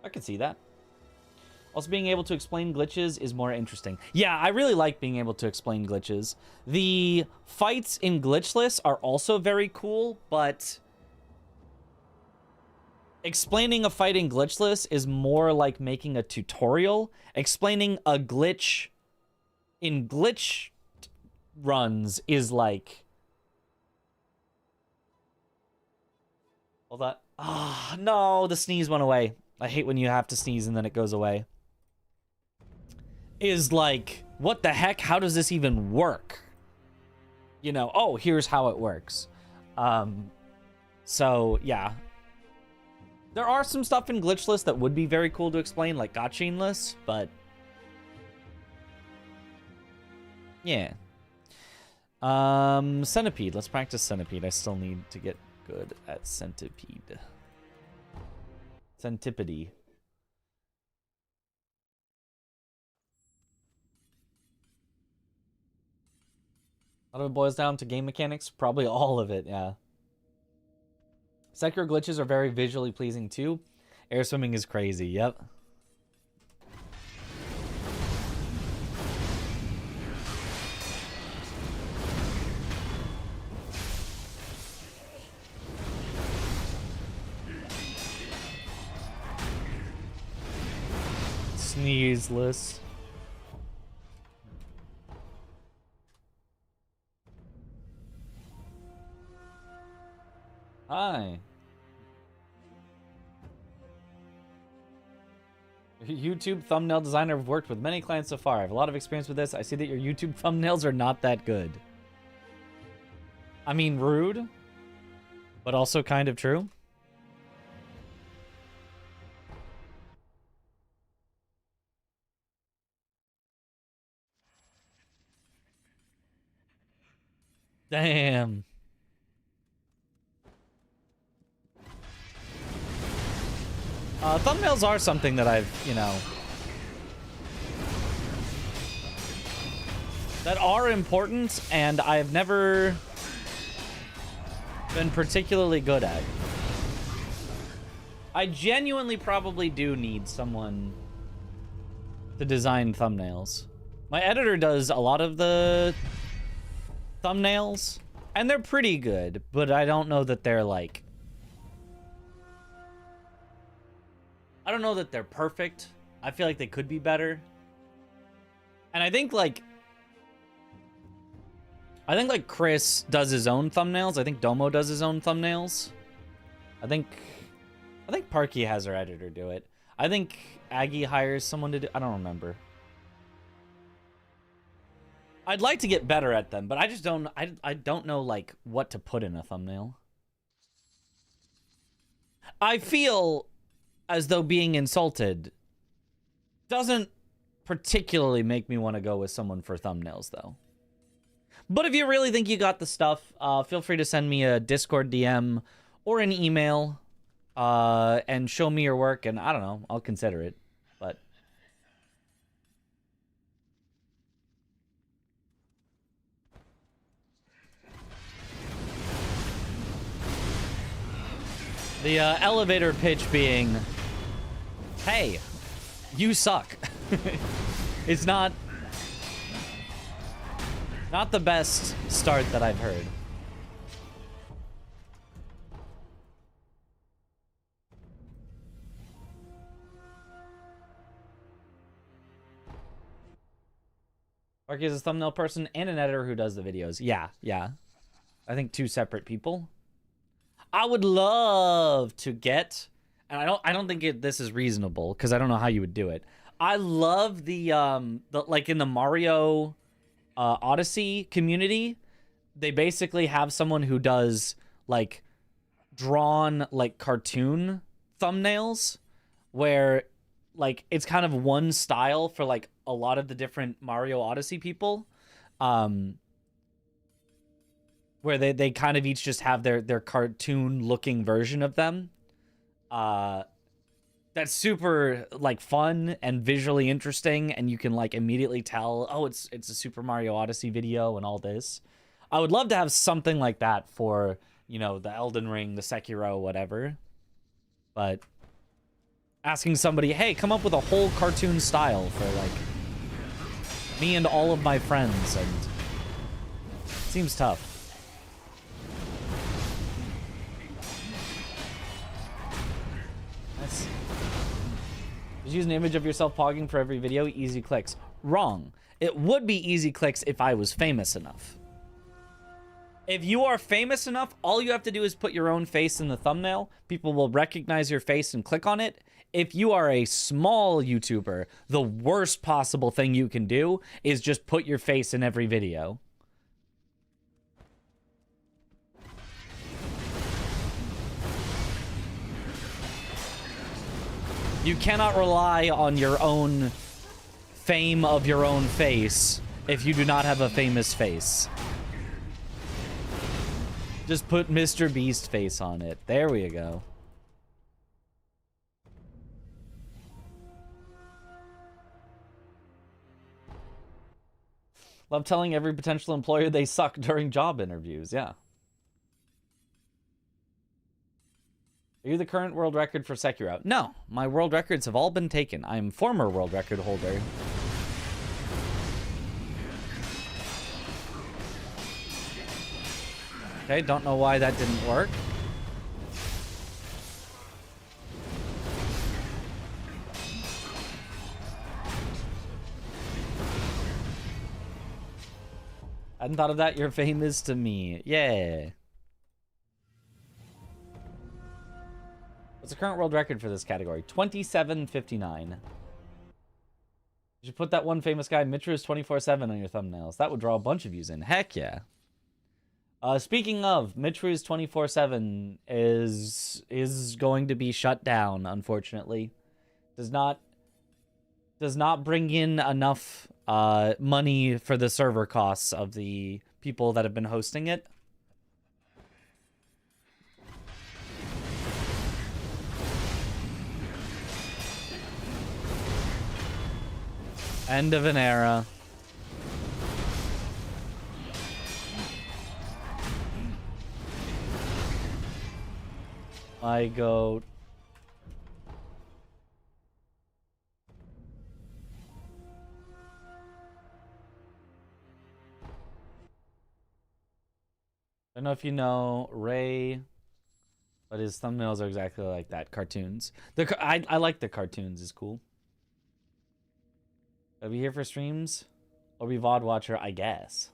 I can see that. Also, being able to explain glitches is more interesting. Yeah, I really like being able to explain glitches. The fights in Glitchless are also very cool, but... explaining a fight in Glitchless is more like making a tutorial. Explaining a glitch in glitch runs is like... Hold on. Ah, no, the sneeze went away. I hate when you have to sneeze and then it goes away. Is like, what the heck? How does this even work? You know, oh, here's how it works. So, yeah. There are some stuff in Glitchless that would be very cool to explain, like Gotchinless, but... yeah. Centipede. Let's practice Centipede. I still need to get good at Centipede. Centipede. A lot of it boils down to game mechanics. Probably all of it, yeah. Sekiro glitches are very visually pleasing too. Air swimming is crazy, yep. Sneezeless. Hi. YouTube thumbnail designer. I've worked with many clients so far. I have a lot of experience with this. I see that your YouTube thumbnails are not that good. I mean, rude, but also kind of true. Damn. Thumbnails are something that I've, you know... that are important, and I've never... been particularly good at. I genuinely probably do need someone to design thumbnails. My editor does a lot of the thumbnails, and they're pretty good, but I don't know that they're like... I don't know that they're perfect. I feel like they could be better. And I think like Chris does his own thumbnails. I think Domo does his own thumbnails. I think Parky has her editor do it. I think Aggie hires someone to do... I don't remember. I'd like to get better at them, but I just don't... I don't know, like, what to put in a thumbnail. I feel as though being insulted doesn't particularly make me want to go with someone for thumbnails, though. But if you really think you got the stuff, feel free to send me a Discord DM or an email and show me your work, and I don't know, I'll consider it. But the elevator pitch being, hey, you suck. It's not the best start that I've heard. Parky is a thumbnail person and an editor who does the videos. Yeah. I think two separate people. I would love to get, and I don't think this is reasonable because I don't know how you would do it. I love the like in the Mario Odyssey community, they basically have someone who does like drawn like cartoon thumbnails where like it's kind of one style for like a lot of the different Mario Odyssey people, where they kind of each just have their cartoon looking version of them. That's super like fun and visually interesting, and you can like immediately tell, oh, it's a Super Mario Odyssey video and all this. I would love to have something like that for, you know, the Elden Ring, the Sekiro, whatever. But asking somebody, hey, come up with a whole cartoon style for like me and all of my friends, and seems tough. That's... Just use an image of yourself pogging for every video. Easy clicks. Wrong. It would be easy clicks if I was famous enough. If you are famous enough, all you have to do is put your own face in the thumbnail. People will recognize your face and click on it. If you are a small YouTuber, the worst possible thing you can do is just put your face in every video. You cannot rely on your own fame of your own face if you do not have a famous face. Just put Mr. Beast face on it. There we go. Love telling every potential employer they suck during job interviews. Yeah. Are you the current world record for Sekiro? No, my world records have all been taken. I am former world record holder. Okay, don't know why that didn't work. I hadn't thought of that. You're famous to me. Yeah. What's the current world record for this category? 27:59. You should put that one famous guy, Mitra's 24/7, on your thumbnails. That would draw a bunch of views in. Heck yeah. Speaking of, Mitra's 24/7 is going to be shut down, unfortunately. Does not bring in enough money for the server costs of the people that have been hosting it. End of an era. My goat. I don't know if you know Ray, but his thumbnails are exactly like that. Cartoons. I like the cartoons. Is cool. Are we here for streams? Or be VOD watcher? I guess.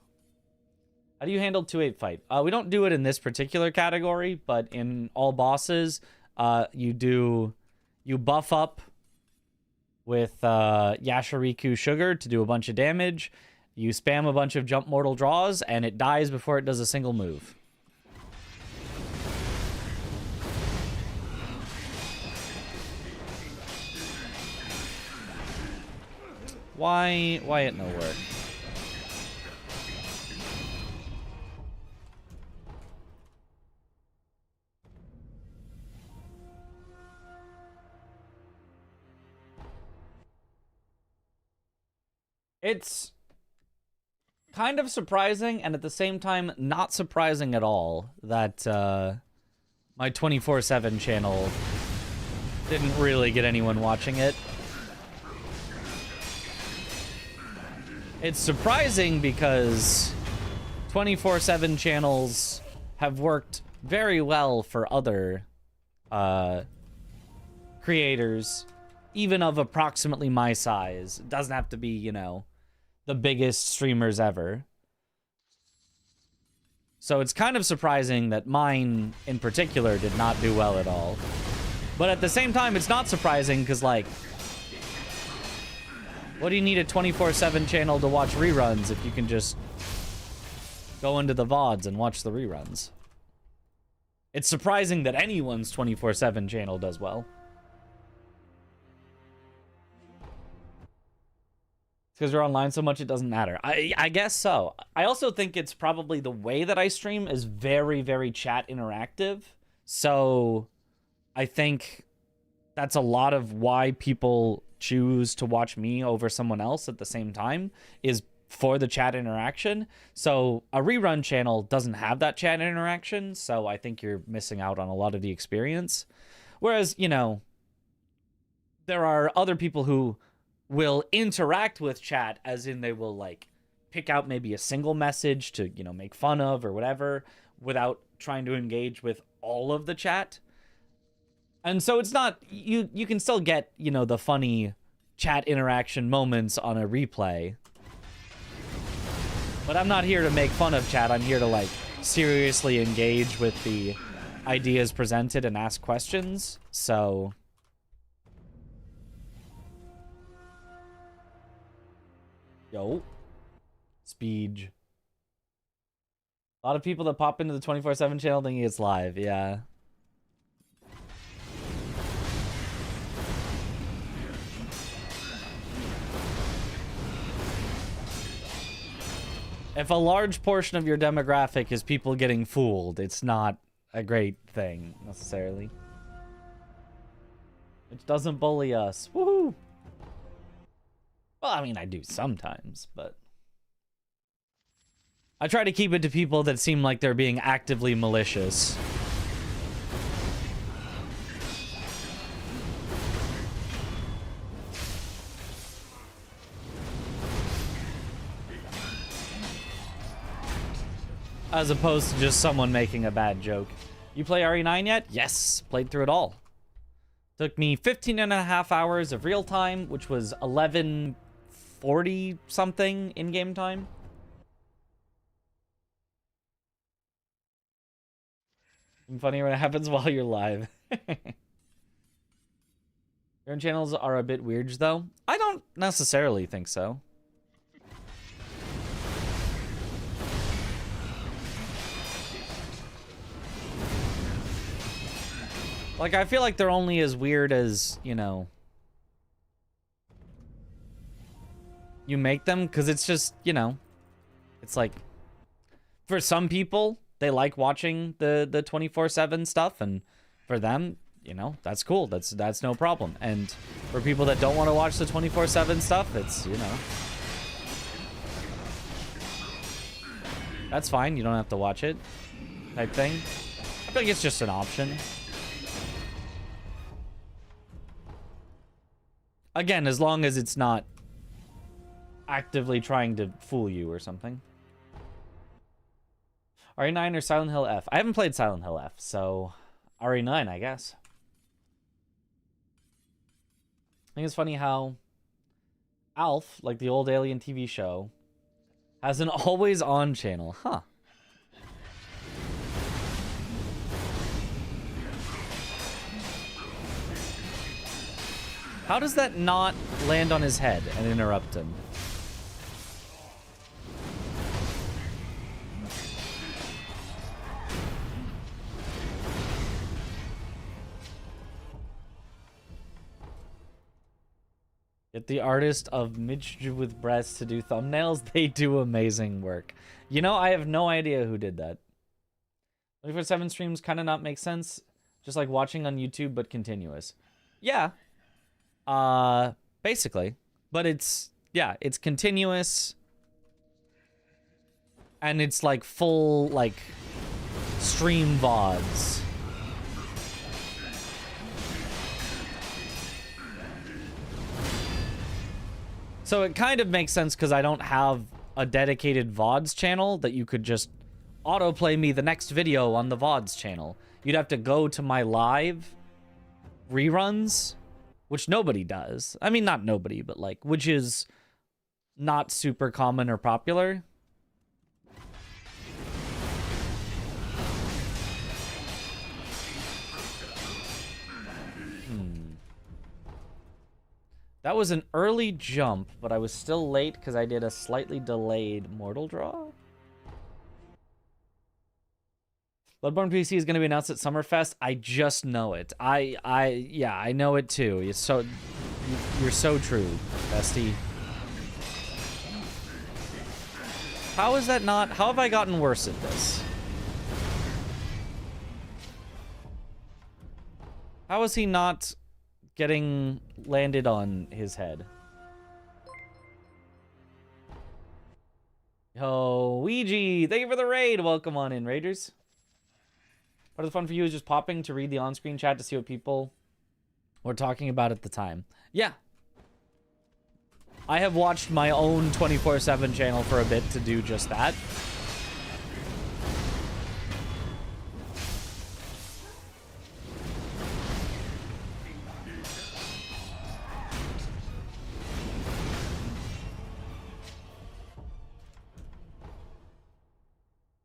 How do you handle 2-8 fight? We don't do it in this particular category, but in all bosses, you buff up with Yashariku Sugar to do a bunch of damage. You spam a bunch of jump mortal draws, and it dies before it does a single move. Why it no work? It's kind of surprising, and at the same time, not surprising at all, that my 24/7 channel didn't really get anyone watching it. It's surprising because 24/7 channels have worked very well for other creators, even of approximately my size. It doesn't have to be, you know, the biggest streamers ever. So it's kind of surprising that mine in particular did not do well at all. But at the same time, it's not surprising because, like, what do you need a 24/7 channel to watch reruns if you can just go into the VODs and watch the reruns? It's surprising that anyone's 24/7 channel does well. Because you're online so much, it doesn't matter. I guess so. I also think it's probably the way that I stream is very, very chat interactive. So I think that's a lot of why people choose to watch me over someone else at the same time, is for the chat interaction. So a rerun channel doesn't have that chat interaction, so I think you're missing out on a lot of the experience. Whereas, you know, there are other people who will interact with chat, as in they will, like, pick out maybe a single message to, you know, make fun of or whatever, without trying to engage with all of the chat. And so it's not, you can still get, you know, the funny chat interaction moments on a replay. But I'm not here to make fun of chat. I'm here to, like, seriously engage with the ideas presented and ask questions. So yo, Speed. A lot of people that pop into the 24/7 channel thinking it's live, yeah. If a large portion of your demographic is people getting fooled, it's not a great thing, necessarily. It doesn't bully us. Woohoo! Well, I mean, I do sometimes, but I try to keep it to people that seem like they're being actively malicious. As opposed to just someone making a bad joke. You play RE9 yet? Yes, played through it all. Took me 15.5 hours of real time, which was 11:40 something in-game time. It's funny when it happens while you're live. Your own channels are a bit weird, though. I don't necessarily think so. Like, I feel like they're only as weird as, you know, you make them, because it's just, you know, it's like, for some people, they like watching the 24/7 stuff, and for them, you know, that's cool. That's no problem. And for people that don't want to watch the 24/7 stuff, it's, you know, that's fine. You don't have to watch it, type thing. I feel like it's just an option. Again, as long as it's not actively trying to fool you or something. RE9 or Silent Hill F? I haven't played Silent Hill F, so RE9, I guess. I think it's funny how Alf, like the old Alien TV show, has an always on channel. Huh. How does that not land on his head and interrupt him? Get the artist of Mitch with breasts to do thumbnails. They do amazing work. You know, I have no idea who did that. 24/7 streams kind of not make sense. Just like watching on YouTube, but continuous. Yeah. Basically. But it's, yeah, it's continuous. And it's like full, like, stream VODs. So it kind of makes sense because I don't have a dedicated VODs channel that you could just autoplay me the next video on the VODs channel. You'd have to go to my live reruns, which nobody does. I mean, not nobody, but like, which is not super common or popular. That was an early jump, but I was still late because I did a slightly delayed Mortal Draw. Bloodborne PC is going to be announced at Summerfest. I just know it. Yeah, I know it too. You're so true, bestie. How is that not? How have I gotten worse at this? How is he not getting landed on his head? Yo, Ouija, thank you for the raid. Welcome on in, Raiders. Part of the fun for you is just popping to read the on-screen chat to see what people were talking about at the time. Yeah. I have watched my own 24/7 channel for a bit to do just that.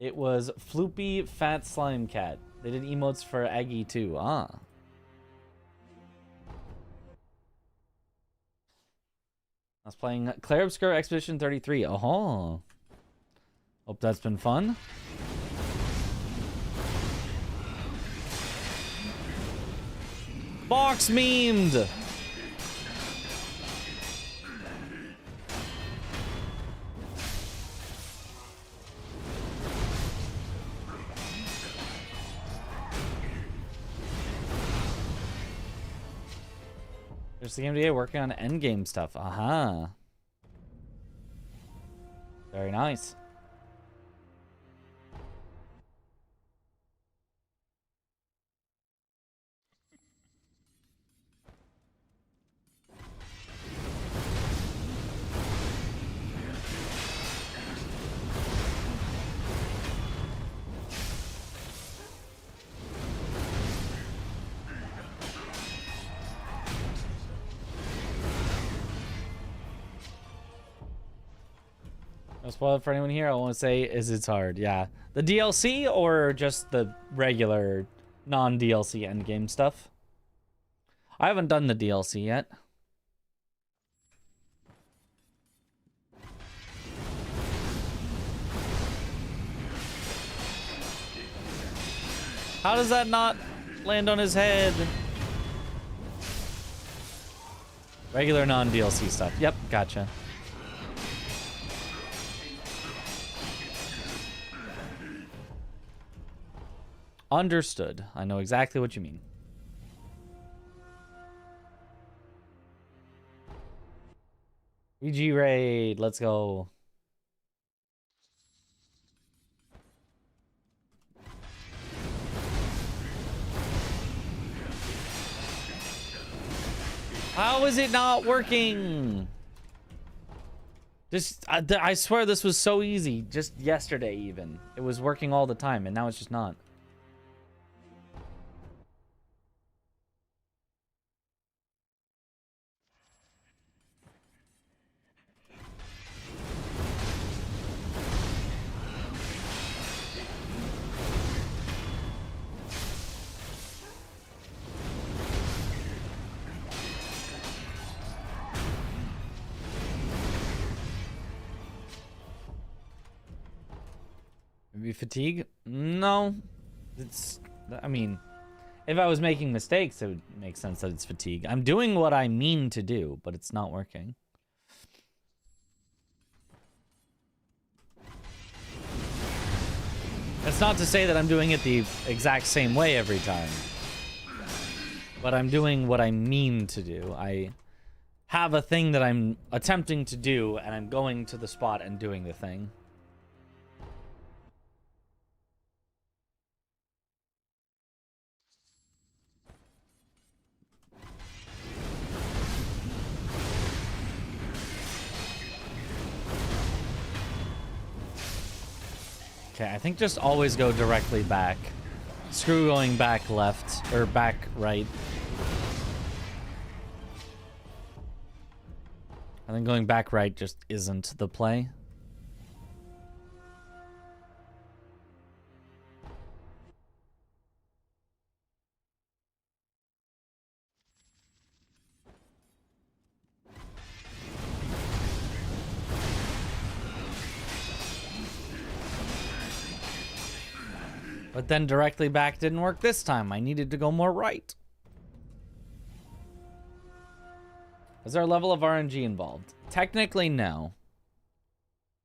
It was Floopy Fat Slime Cat. They did emotes for Aggie too. Ah. I was playing Claire Obscure Expedition 33. Oh. Hope that's been fun. Box memed! There's the MDA working on endgame stuff. Aha. Very nice. No spoiler for anyone here. I want to say is it's hard. Yeah. The DLC or just the regular non-DLC endgame stuff? I haven't done the DLC yet. How does that not land on his head? Regular non-DLC stuff. Yep, gotcha. Understood. I know exactly what you mean. VG raid. Let's go. How is it not working? I swear this was so easy just yesterday even. It was working all the time and now it's just not. Maybe fatigue? No. I mean, if I was making mistakes, it would make sense that it's fatigue. I'm doing what I mean to do, but it's not working. That's not to say that I'm doing it the exact same way every time. But I'm doing what I mean to do. I have a thing that I'm attempting to do, and I'm going to the spot and doing the thing. Okay, I think just always go directly back. Screw going back left, or back right. I think going back right just isn't the play. But then directly back didn't work this time. I needed to go more right. Is there a level of RNG involved? Technically, no.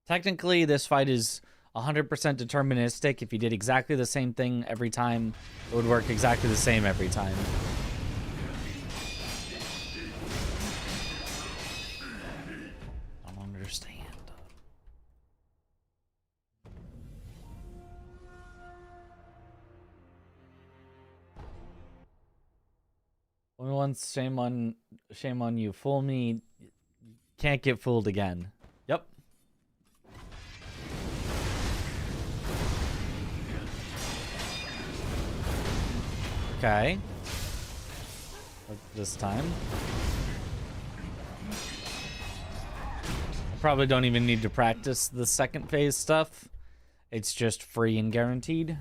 Technically, this fight is 100% deterministic. If you did exactly the same thing every time, it would work exactly the same every time. I don't understand. Only once, shame on you. Fool me, can't get fooled again. Yep. Okay. This time. I probably don't even need to practice the second phase stuff. It's just free and guaranteed.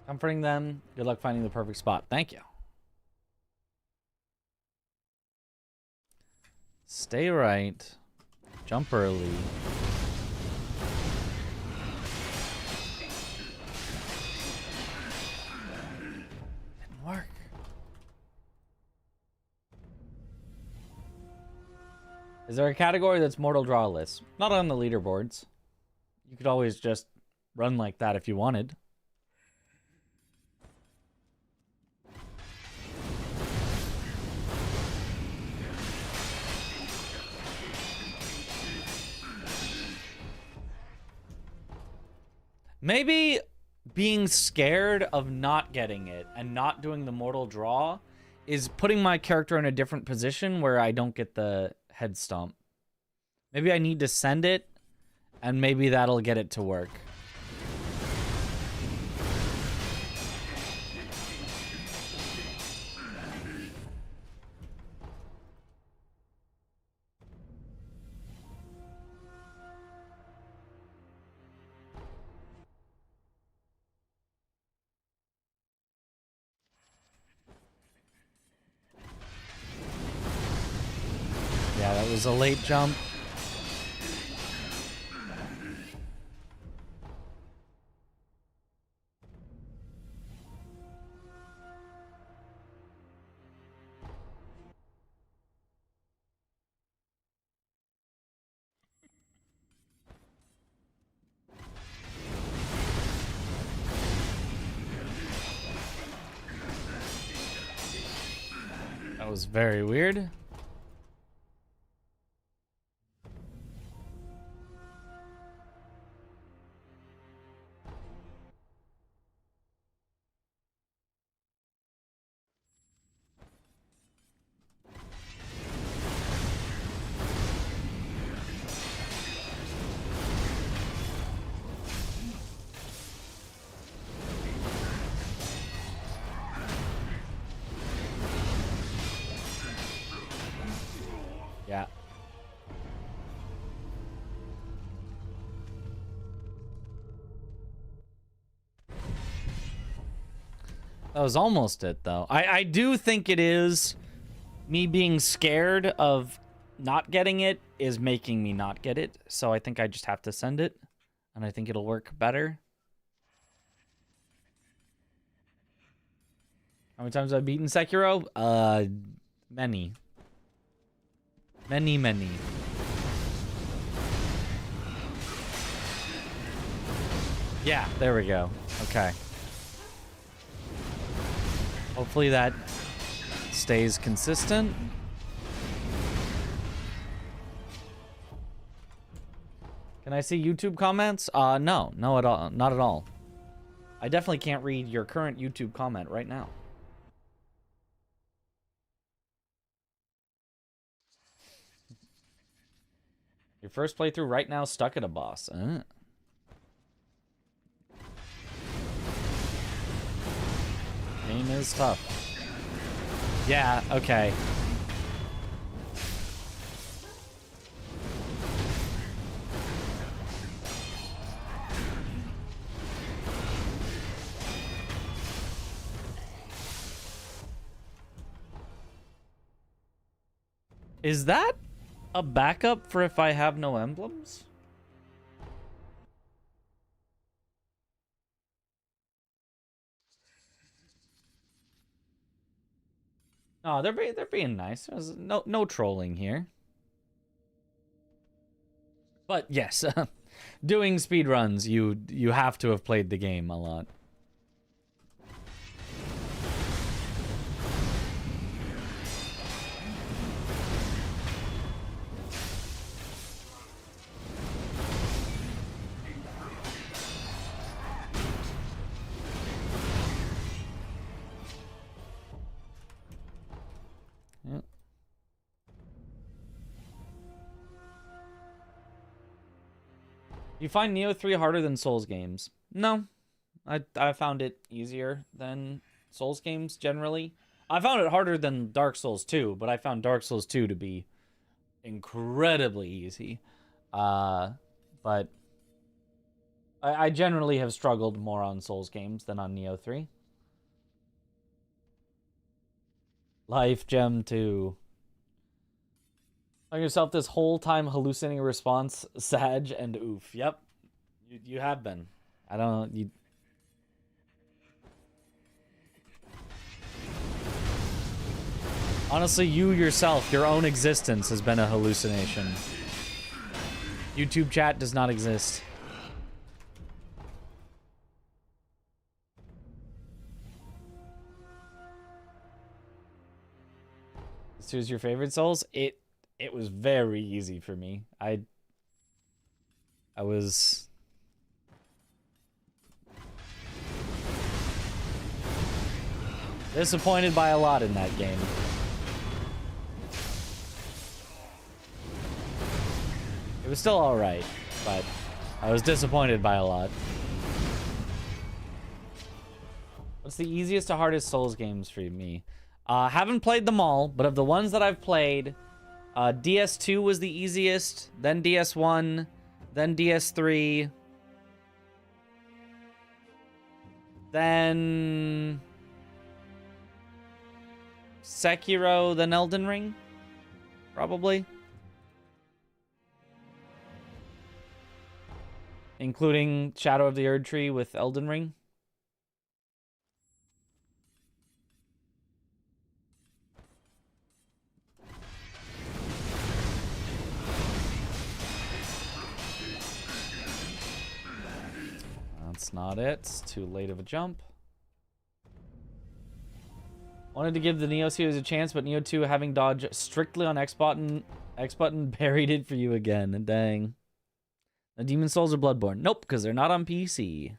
Comforting them. Good luck finding the perfect spot. Thank you. Stay right. Jump early. Didn't work. Is there a category that's mortal drawless? Not on the leaderboards. You could always just run like that if you wanted. Maybe being scared of not getting it and not doing the mortal draw is putting my character in a different position where I don't get the head stomp. Maybe I need to send it, and maybe that'll get it to work. Yeah, that was a late jump. was very weird. Yeah. That was almost it, though. I do think it is me being scared of not getting it is making me not get it. So I think I just have to send it, and I think it'll work better. How many times have I beaten Sekiro? Many. Many. Yeah, there we go. Okay. Hopefully that stays consistent. Can I see YouTube comments? No at all. Not at all. I definitely can't read your current YouTube comment right now. Your first playthrough right now stuck at a boss. Game is tough. Yeah, okay. Is that a backup for if I have no emblems? Oh, they're being nice. There's no trolling here. But yes, doing speedruns, you have to have played the game a lot. Yep. You find Neo 3 harder than Souls games? No. I found it easier than Souls games generally. I found it harder than Dark Souls 2, but I found Dark Souls 2 to be incredibly easy. But I generally have struggled more on Souls games than on Neo 3. Life Gem 2. On yourself this whole time hallucinating a response, Sag and oof. Yep. You have been. I don't you Honestly, you yourself, your own existence has been a hallucination. YouTube chat does not exist. This was your favorite Souls? It was very easy for me. I was disappointed by a lot in that game. It was still alright, but I was disappointed by a lot. What's the easiest to hardest Souls games for me? Haven't played them all, but of the ones that I've played, DS2 was the easiest, then DS1, then DS3, then Sekiro, then Elden Ring, probably. Including Shadow of the Erd Tree with Elden Ring. That's not it. It's too late of a jump. Wanted to give the Neo series a chance, but Neo 2 having dodge strictly on X button buried it for you again. Dang. The Demon Souls or Bloodborne? Nope, because they're not on PC.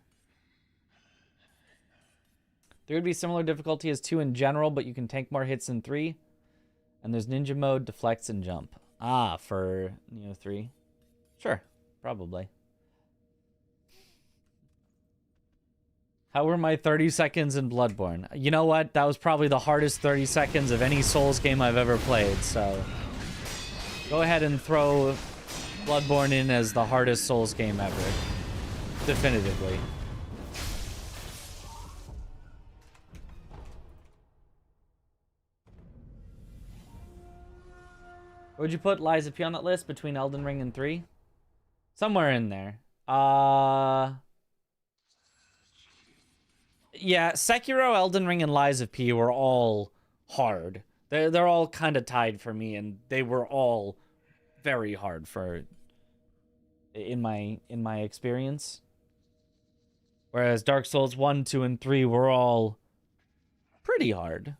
There would be similar difficulty as 2 in general, but you can tank more hits than 3. And there's ninja mode, deflects, and jump. Ah, for Neo 3. Sure, probably. How were my 30 seconds in Bloodborne? You know what? That was probably the hardest 30 seconds of any Souls game I've ever played, so... Go ahead and throw Bloodborne in as the hardest Souls game ever. Definitively. Where'd you put Lies of P on that list between Elden Ring and 3? Somewhere in there. Yeah, Sekiro, Elden Ring, and Lies of P were all hard. They're all kind of tied for me, and they were all very hard for in my experience. Whereas Dark Souls 1, 2, and 3 were all pretty hard.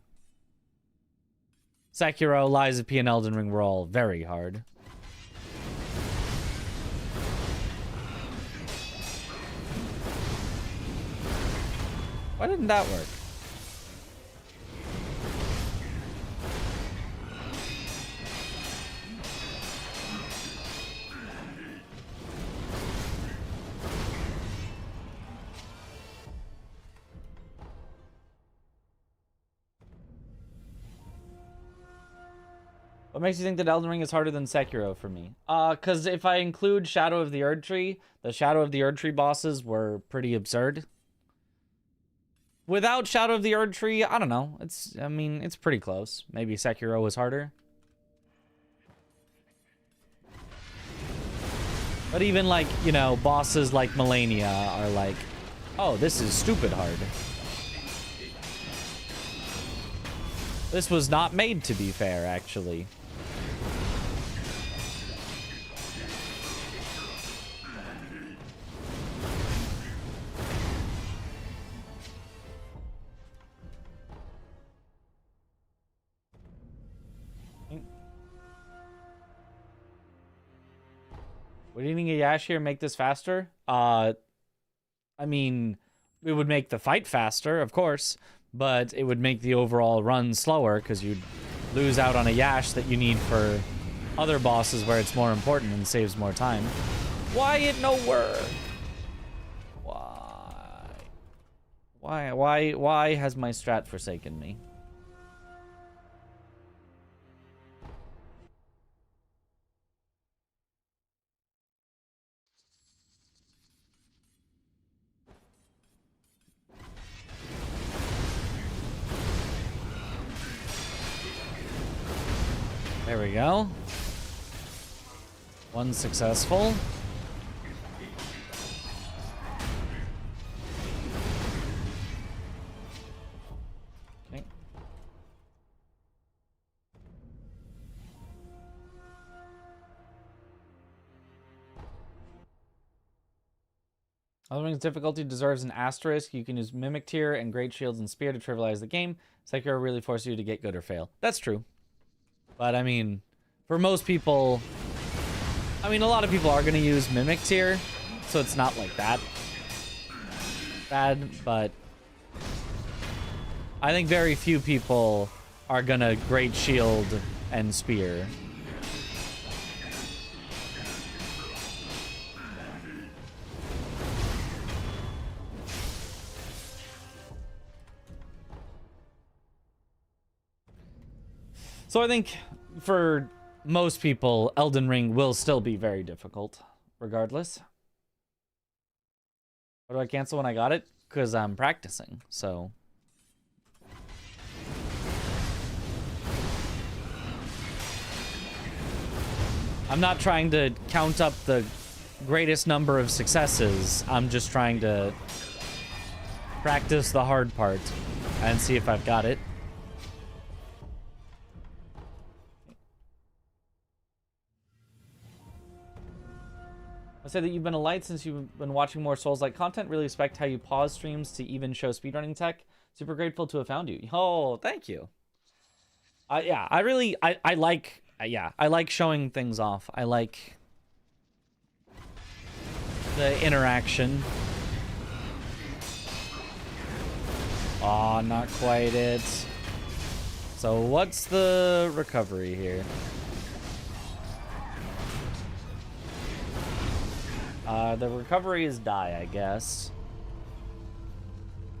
Sekiro, Lies of P, and Elden Ring were all very hard. Why didn't that work? What makes you think that Elden Ring is harder than Sekiro for me? Because if I include Shadow of the Erdtree, the Shadow of the Erdtree bosses were pretty absurd. Without Shadow of the Erdtree, I don't know. I mean, it's pretty close. Maybe Sekiro was harder. But even like, you know, bosses like Melania are like, oh, this is stupid hard. This was not made to be fair, actually. Would eating a Yash here make this faster? I mean, it would make the fight faster, of course, but it would make the overall run slower because you'd lose out on a Yash that you need for other bosses where it's more important and saves more time. Why it no work? Why has my strat forsaken me? There we go. One successful. Okay. Elden Ring's difficulty deserves an asterisk. You can use Mimic Tier and Great Shields and Spear to trivialize the game. Sekiro really forces you to get good or fail. That's true. But, I mean, for most people... I mean, a lot of people are going to use Mimic Tier, so it's not like that bad, but... I think very few people are going to Great Shield and Spear. So I think for most people, Elden Ring will still be very difficult, regardless. Why do I cancel when I got it? Because I'm practicing, so... I'm not trying to count up the greatest number of successes. I'm just trying to practice the hard part and see if I've got it. I said that you've been a light since you've been watching more Souls-like content. Really respect how you pause streams to even show speedrunning tech. Super grateful to have found you. Oh, thank you. Yeah, I like, yeah, I like showing things off. I like the interaction. Aw, not quite it. So what's the recovery here? The recovery is die, I guess.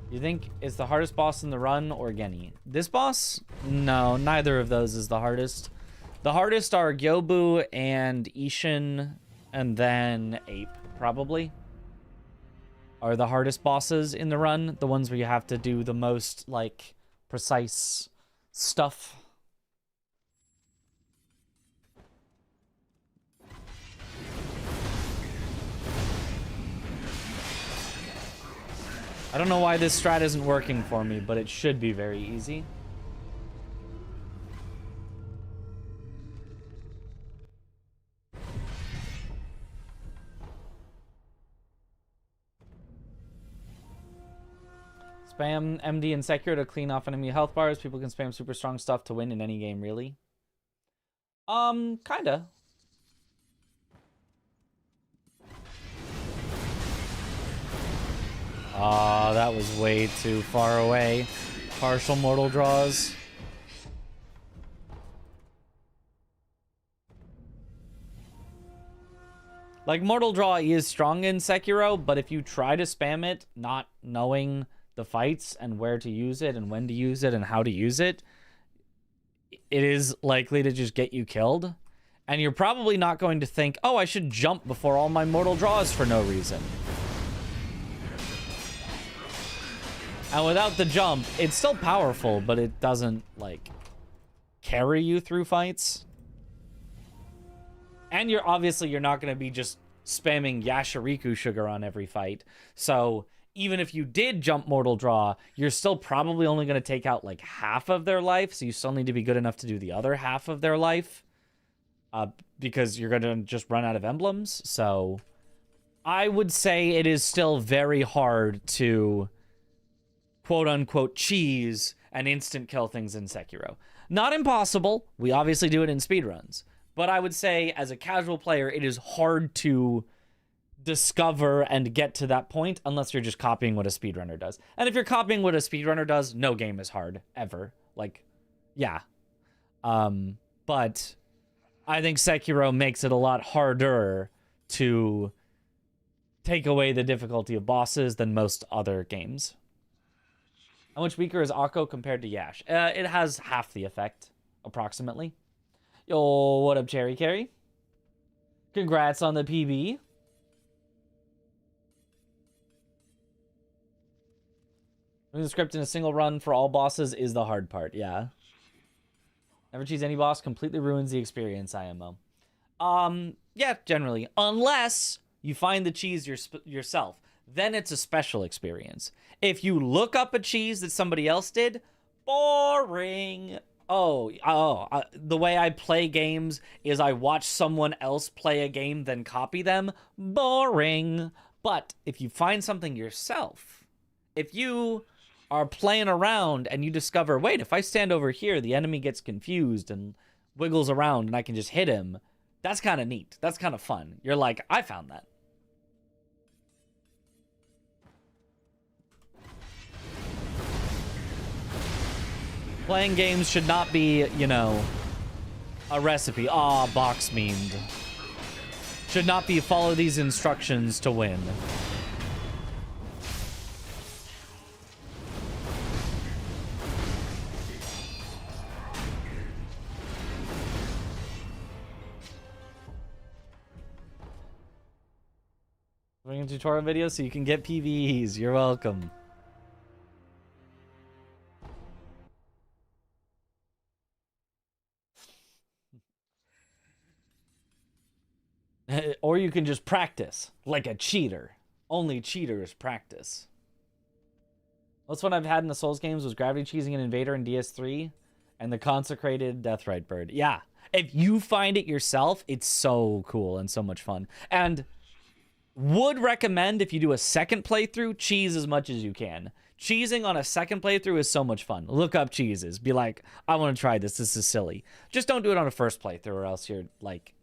You think it's the hardest boss in the run or Genny? This boss? No, neither of those is the hardest. The hardest are Gyobu and Ishin, and then Ape, probably, are the hardest bosses in the run. The ones where you have to do the most, like, precise stuff. I don't know why this strat isn't working for me, but it should be very easy. Spam MD and Sekiro to clean off enemy health bars. People can spam super strong stuff to win in any game, really? Kinda. Ah, that was way too far away. Partial mortal draws. Like, mortal draw is strong in Sekiro, but if you try to spam it, not knowing the fights and where to use it and when to use it and how to use it, it is likely to just get you killed. And you're probably not going to think, oh, I should jump before all my mortal draws for no reason. And without the jump, it's still powerful, but it doesn't, like, carry you through fights. And you're not going to be just spamming Yashiriku sugar on every fight. So even if you did jump mortal draw, you're still probably only going to take out, like, half of their life. So you still need to be good enough to do the other half of their life. Because you're going to just run out of emblems. So I would say it is still very hard to quote-unquote cheese and instant kill things in Sekiro. Not impossible. We obviously do it in speedruns. But I would say, as a casual player, it is hard to discover and get to that point unless you're just copying what a speedrunner does. And if you're copying what a speedrunner does, no game is hard, ever. Like, yeah. But I think Sekiro makes it a lot harder to take away the difficulty of bosses than most other games. How much weaker is Akko compared to Yash? It has half the effect, approximately. Yo, what up, Cherry Carry? Congrats on the PB. Doing the script in a single run for all bosses is the hard part, yeah. Never cheese any boss, completely ruins the experience, IMO. Yeah, generally. Unless you find the cheese yourself. Then it's a special experience. If you look up a cheese that somebody else did, boring. The way I play games is I watch someone else play a game, then copy them. Boring. But if you find something yourself, if you are playing around and you discover, wait, if I stand over here, the enemy gets confused and wiggles around and I can just hit him, that's kind of neat. That's kind of fun. You're like, I found that. Playing games should not be, you know, a recipe. Ah, box memed. Should not be follow these instructions to win. Bring a tutorial video so you can get PvEs. You're welcome. Or you can just practice like a cheater. Only cheaters practice. Most fun I've had in the Souls games was gravity cheesing an invader in DS3 and the consecrated Deathrite bird. Yeah, if you find it yourself, it's so cool and so much fun. And would recommend, if you do a second playthrough, cheese as much as you can. Cheesing on a second playthrough is so much fun. Look up cheeses. Be like, I want to try this. This is silly. Just don't do it on a first playthrough or else you're, like,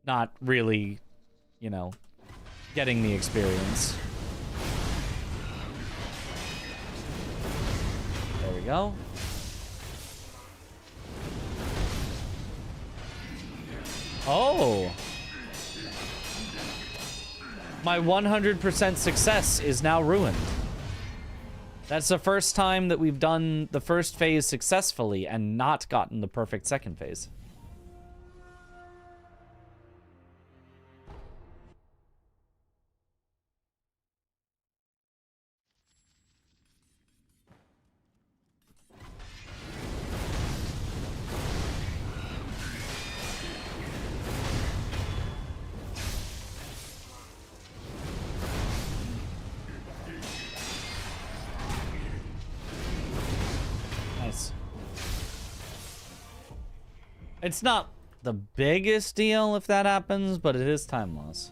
not really, you know, getting the experience. There we go. Oh. My 100% success is now ruined. That's the first time that we've done the first phase successfully and not gotten the perfect second phase. Nice. It's not the biggest deal if that happens, but it is time loss.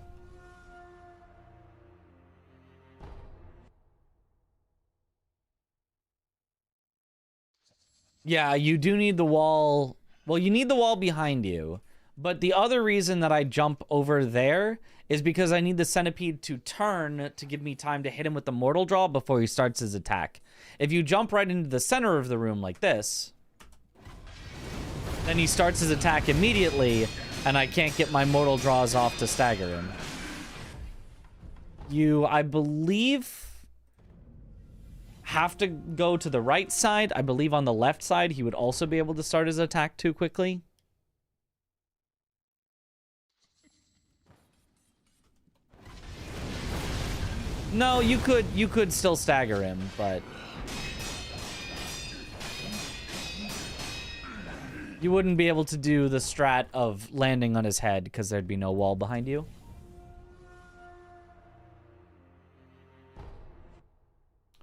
Yeah, you do need the wall. Well, you need the wall behind you. But the other reason that I jump over there is because I need the centipede to turn to give me time to hit him with the mortal draw before he starts his attack. If you jump right into the center of the room like this, then he starts his attack immediately, and I can't get my mortal draws off to stagger him. You, I believe, have to go to the right side. I believe on the left side, he would also be able to start his attack too quickly. No, you could still stagger him, but you wouldn't be able to do the strat of landing on his head because there'd be no wall behind you.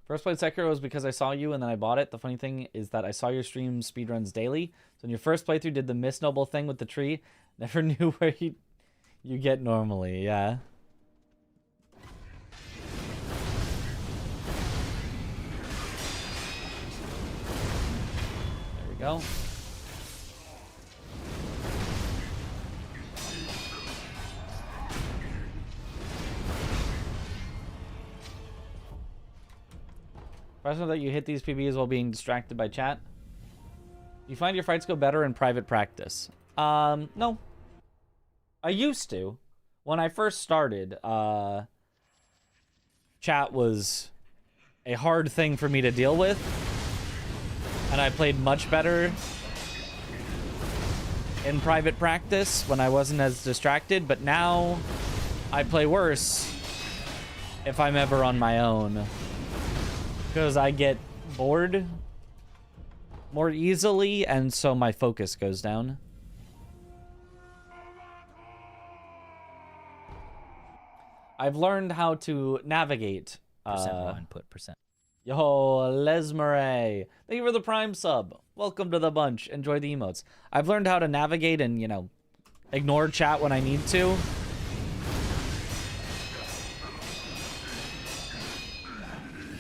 First played Sekiro was because I saw you and then I bought it. The funny thing is that I saw your stream speedruns daily. So in your first playthrough, did the Miss Noble thing with the tree. Never knew where you get normally, yeah. There we go. Impressive that you hit these PBs while being distracted by chat. You find your fights go better in private practice? No. I used to. When I first started, chat was a hard thing for me to deal with. And I played much better in private practice when I wasn't as distracted. But now, I play worse if I'm ever on my own. Because I get bored more easily, and so my focus goes down. I've learned how to navigate. Input percent. Yo, Lesmere. Thank you for the Prime sub. Welcome to the bunch. Enjoy the emotes. I've learned how to navigate and, you know, ignore chat when I need to.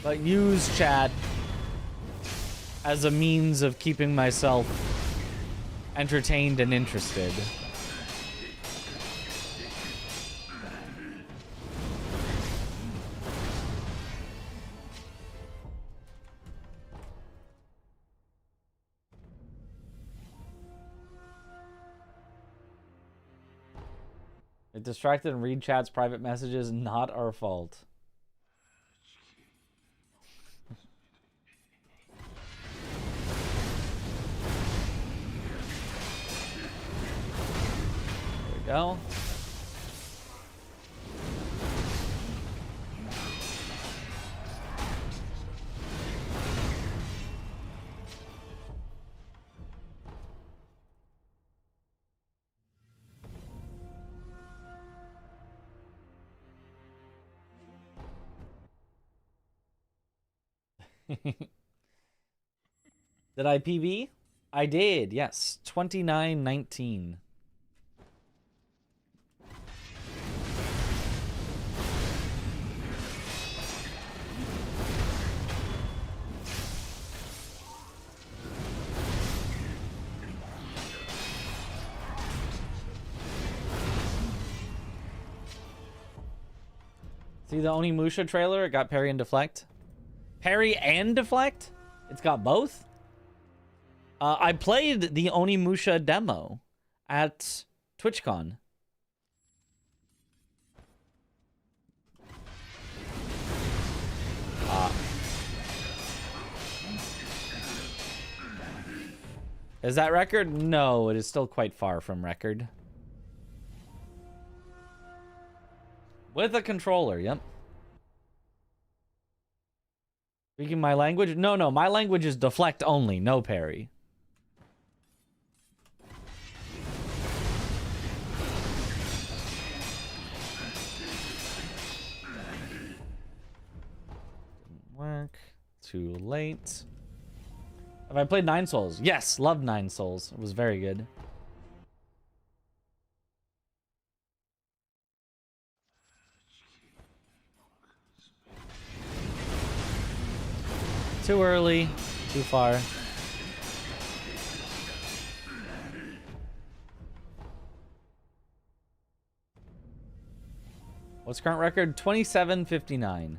But use chat as a means of keeping myself entertained and interested. Get distracted and read chat's private messages, not our fault. Go. Did I PB? I did, yes. 29-19. See the Onimusha trailer? It got parry and deflect. Parry and deflect? It's got both? I played the Onimusha demo at TwitchCon. Is that record? No, it is still quite far from record. With a controller, yep. Speaking my language? No, my language is deflect only, no parry. Didn't work. Too late. Have I played Nine Souls? Yes, loved Nine Souls. It was very good. Too early, too far. What's current record? 27:59.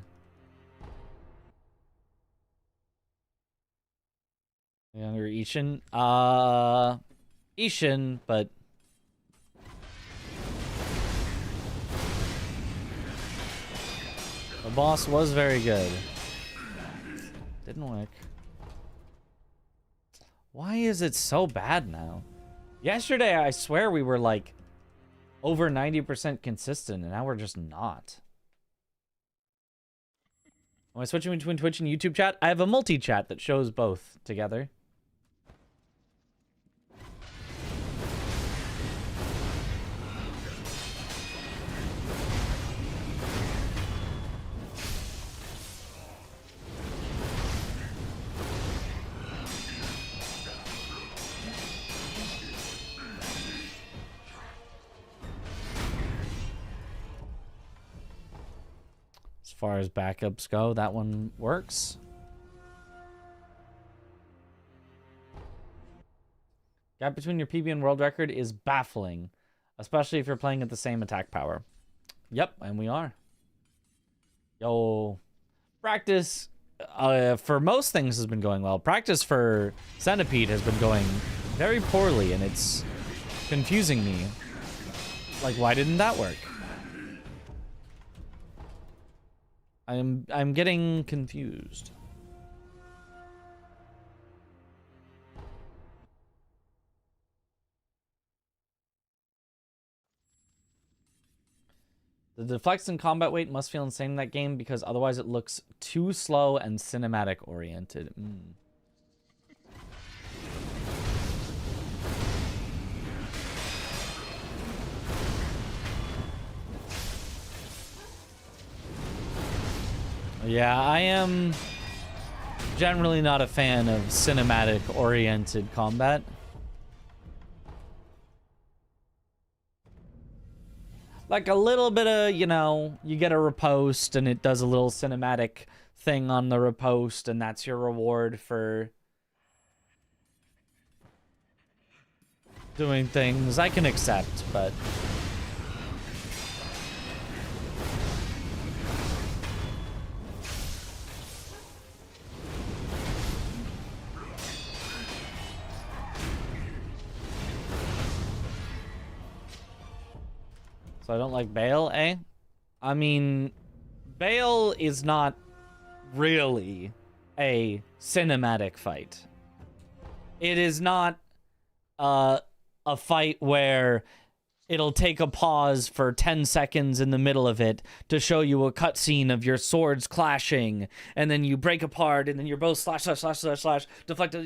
Younger Ishin? Ishin, but the boss was very good. Didn't work. Why is it so bad now? Yesterday, I swear we were like over 90% consistent, and now we're just not. Am I switching between Twitch and YouTube chat? I have a multi-chat that shows both together. As far as backups go, that one works. Gap between your PB and world record is baffling, especially if you're playing at the same attack power. Yep, and we are. Yo, practice for most things has been going well. Practice for Centipede has been going very poorly, and it's confusing me. Like, why didn't that work? I'm getting confused. The deflects and combat weight must feel insane in that game because otherwise it looks too slow and cinematic oriented. Yeah, I am generally not a fan of cinematic-oriented combat. Like a little bit of, you know, you get a riposte and it does a little cinematic thing on the riposte and that's your reward for doing things. I can accept, but... So I don't like Bale, eh? I mean, Bale is not really a cinematic fight. It is not a fight where it'll take a pause for 10 seconds in the middle of it to show you a cutscene of your swords clashing, and then you break apart, and then you're both slash, deflect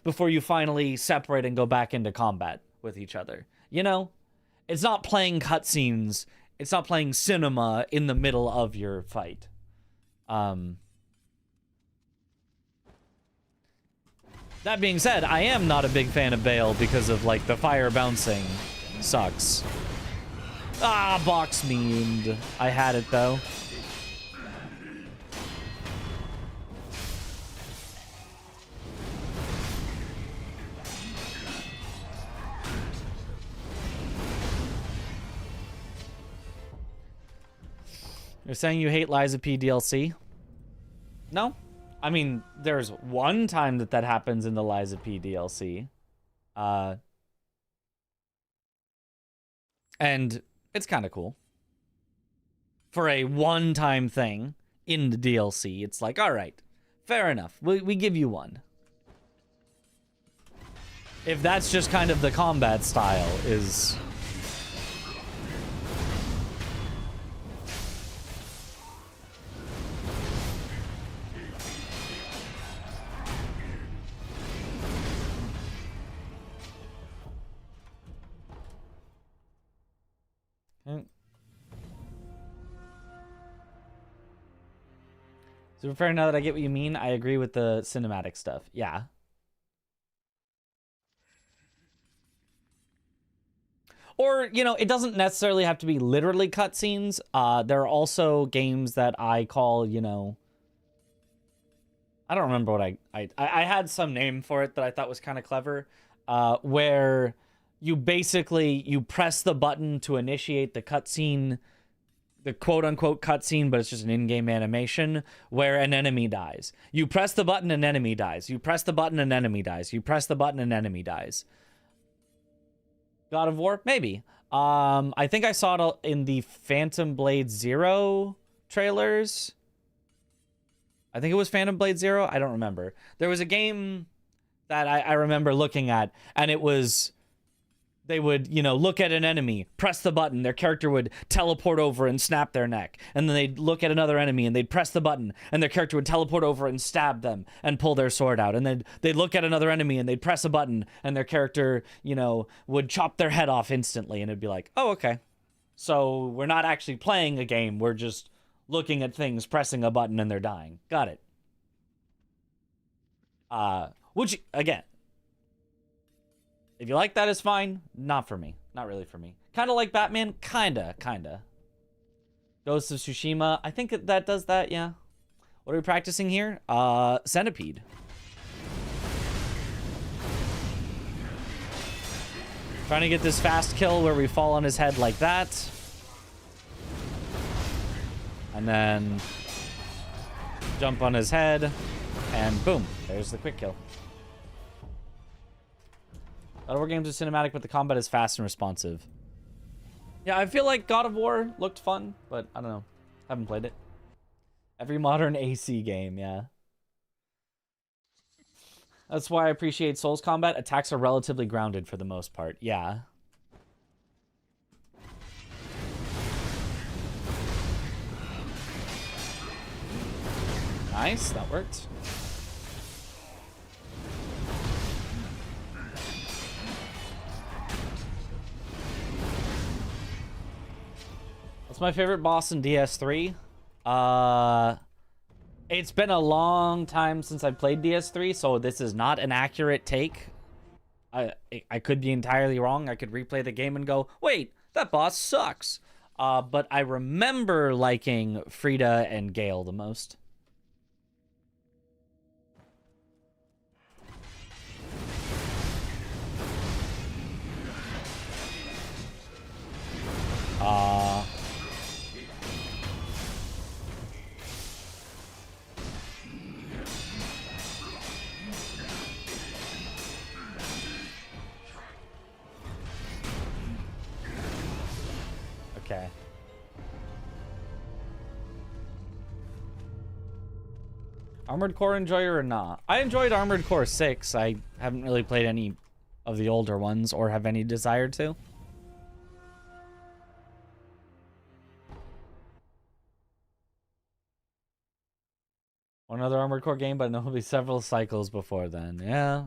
before you finally separate and go back into combat with each other. You know? It's not playing cutscenes. It's not playing cinema in the middle of your fight. That being said, I am not a big fan of Bale because of, like, the fire bouncing sucks. Ah, box memed. I had it, though. You're saying you hate Liza P DLC? No. I mean, there's one time that happens in the Liza P DLC. And it's kind of cool. For a one-time thing in the DLC, it's like, all right, fair enough. We give you one. If that's just kind of the combat style is... So fair, now that I get what you mean, I agree with the cinematic stuff. Yeah. Or, you know, it doesn't necessarily have to be literally cutscenes. There are also games that I call, you know... I don't remember what I had some name for it that I thought was kind of clever. Where you basically, you press the button to initiate the cutscene... the quote-unquote cutscene, but it's just an in-game animation where an enemy dies. You press the button, an enemy dies. You press the button, an enemy dies. You press the button, an enemy dies. God of War? Maybe. I think I saw it in the Phantom Blade Zero trailers. I think it was Phantom Blade Zero. I don't remember. There was a game that I remember looking at, and it was... they would, you know, look at an enemy, press the button, their character would teleport over and snap their neck. And then they'd look at another enemy and they'd press the button and their character would teleport over and stab them and pull their sword out. And then they'd look at another enemy and they'd press a button and their character, you know, would chop their head off instantly. And it'd be like, oh, okay. So we're not actually playing a game. We're just looking at things, pressing a button, and they're dying. Got it. Which, again, if you like that, it's fine. Not for me. Not really for me. Kind of like Batman. Kinda. Ghost of Tsushima. I think that does that, yeah. What are we practicing here? Centipede. Trying to get this fast kill where we fall on his head like that. And then jump on his head. And boom. There's the quick kill. God of War games are cinematic, but the combat is fast and responsive. Yeah, I feel like God of War looked fun, but I don't know. Haven't played it. Every modern AC game, yeah. That's why I appreciate Souls combat. Attacks are relatively grounded for the most part. Yeah. Nice, that worked. What's my favorite boss in DS3? It's been a long time since I played DS3, so this is not an accurate take. I could be entirely wrong. I could replay the game and go, wait, that boss sucks. But I remember liking Frida and Gale the most. Okay. Armored Core enjoyer or not? I enjoyed Armored Core 6. I haven't really played any of the older ones or have any desire to. One other Armored Core game, but I know it'll be several cycles before then. Yeah.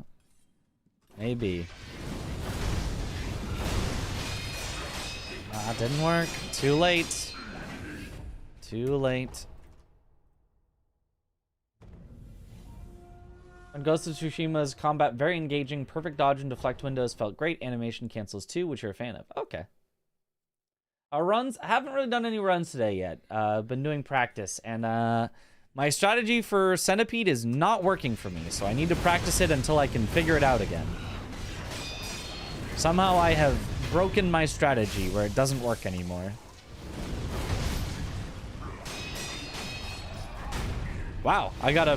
Maybe. Didn't work. Too late. Too late. On Ghost of Tsushima's combat, very engaging. Perfect dodge and deflect windows. Felt great. Animation cancels too, which you're a fan of. Okay. Our runs, I haven't really done any runs today yet. Been doing practice. And my strategy for Centipede is not working for me. So I need to practice it until I can figure it out again. Somehow I have broken my strategy where it doesn't work anymore. Wow, I got a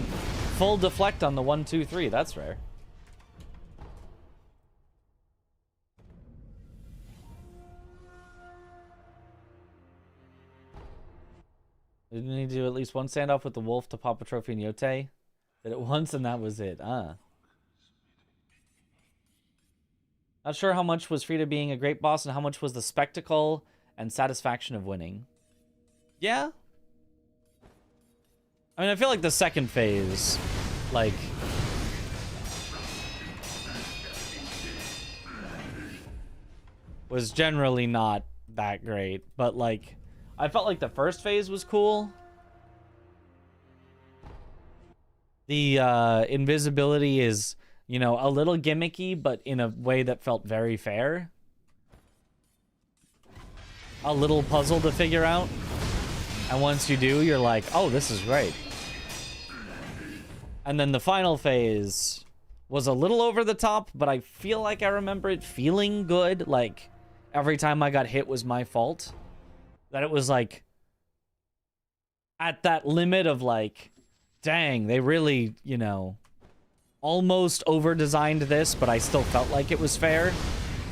full deflect on the 1, 2, 3. That's rare. Didn't need to do at least one standoff with the wolf to pop a trophy in Yote. Did it once and that was it. Not sure how much was Frida being a great boss and how much was the spectacle and satisfaction of winning. Yeah. I mean, I feel like the second phase, like... was generally not that great. But, like, I felt like the first phase was cool. The invisibility is, you know, a little gimmicky, but in a way that felt very fair. A little puzzle to figure out. And once you do, you're like, oh, this is great. And then the final phase was a little over the top, but I feel like I remember it feeling good. Like, every time I got hit was my fault. That it was, like, at that limit of, like, dang, they really, you know, almost over-designed this, but I still felt like it was fair.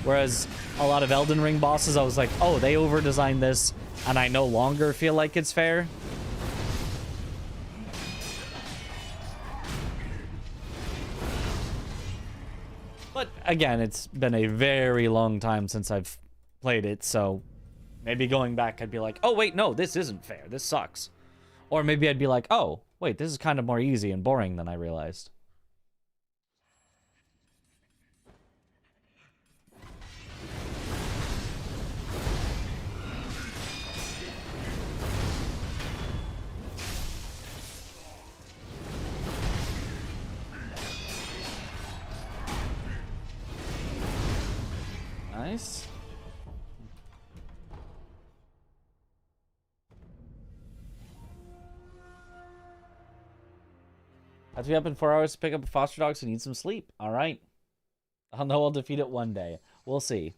Whereas a lot of Elden Ring bosses, I was like, oh, they over-designed this, and I no longer feel like it's fair. But again, it's been a very long time since I've played it, so maybe going back, I'd be like, oh, wait, no, this isn't fair. This sucks. Or maybe I'd be like, oh, wait, this is kind of more easy and boring than I realized. Nice. Have to be up in 4 hours to pick up a foster dog, so need some sleep. All right. I'll know I'll defeat it one day. We'll see.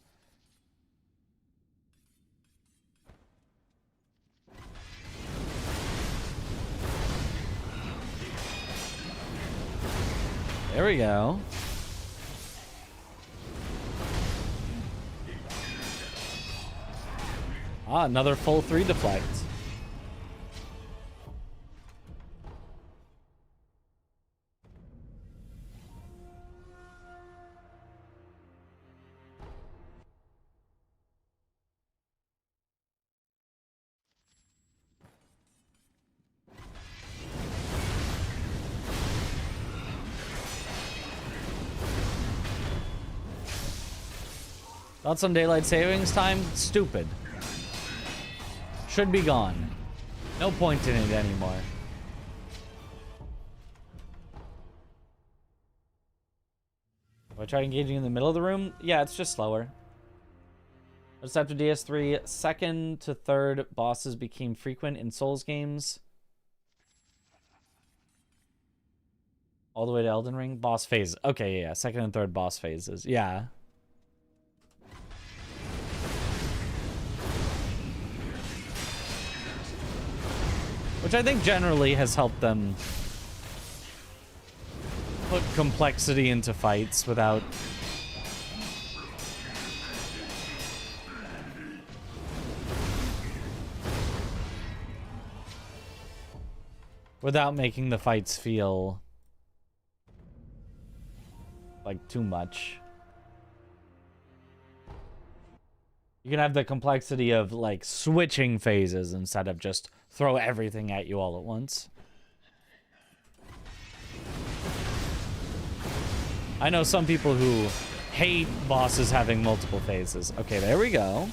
There we go. Ah, another full 3 deflect. Thoughts on daylight savings time? Stupid. Should be gone. No point in it anymore. If I try engaging in the middle of the room, yeah, it's just slower. Just after DS3, second to third bosses became frequent in Souls games. All the way to Elden Ring. Boss phase. Okay, yeah, second and third boss phases. Yeah. Which I think generally has helped them put complexity into fights without making the fights feel like too much. You can have the complexity of like switching phases instead of just throw everything at you all at once. I know some people who hate bosses having multiple phases. Okay, there we go.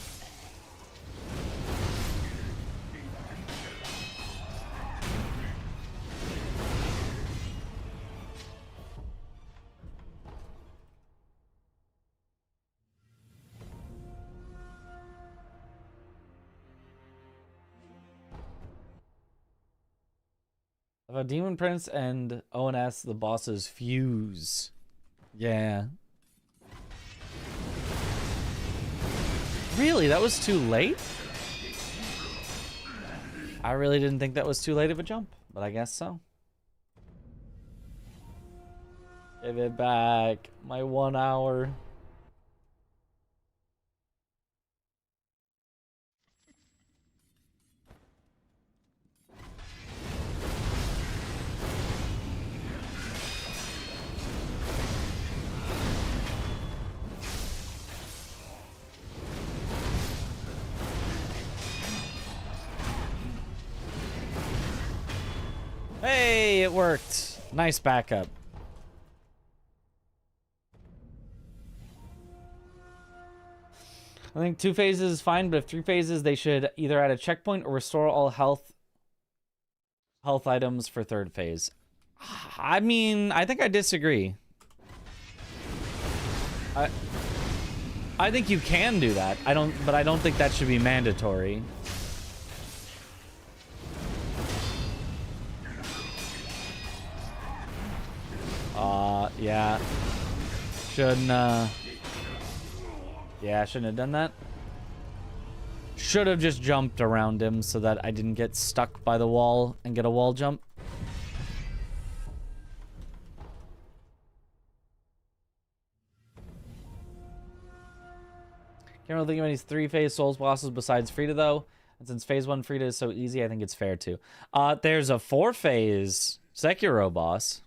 About Demon Prince and ONS, the bosses fuse. Yeah. Really? That was too late? I really didn't think that was too late of a jump, but I guess so. Give it back. My 1 hour. Hey, it worked. Nice backup. I think 2 phases is fine, but if 3 phases, they should either add a checkpoint or restore all health items for 3rd phase. I mean, I think I disagree. I think you can do that. But I don't think that should be mandatory. Yeah. Shouldn't, yeah, I shouldn't have done that. Should have just jumped around him so that I didn't get stuck by the wall and get a wall jump. Can't really think of any 3-phase Souls bosses besides Frida, though. And since phase 1 Frida is so easy, I think it's fair too. There's a 4-phase Sekiro boss.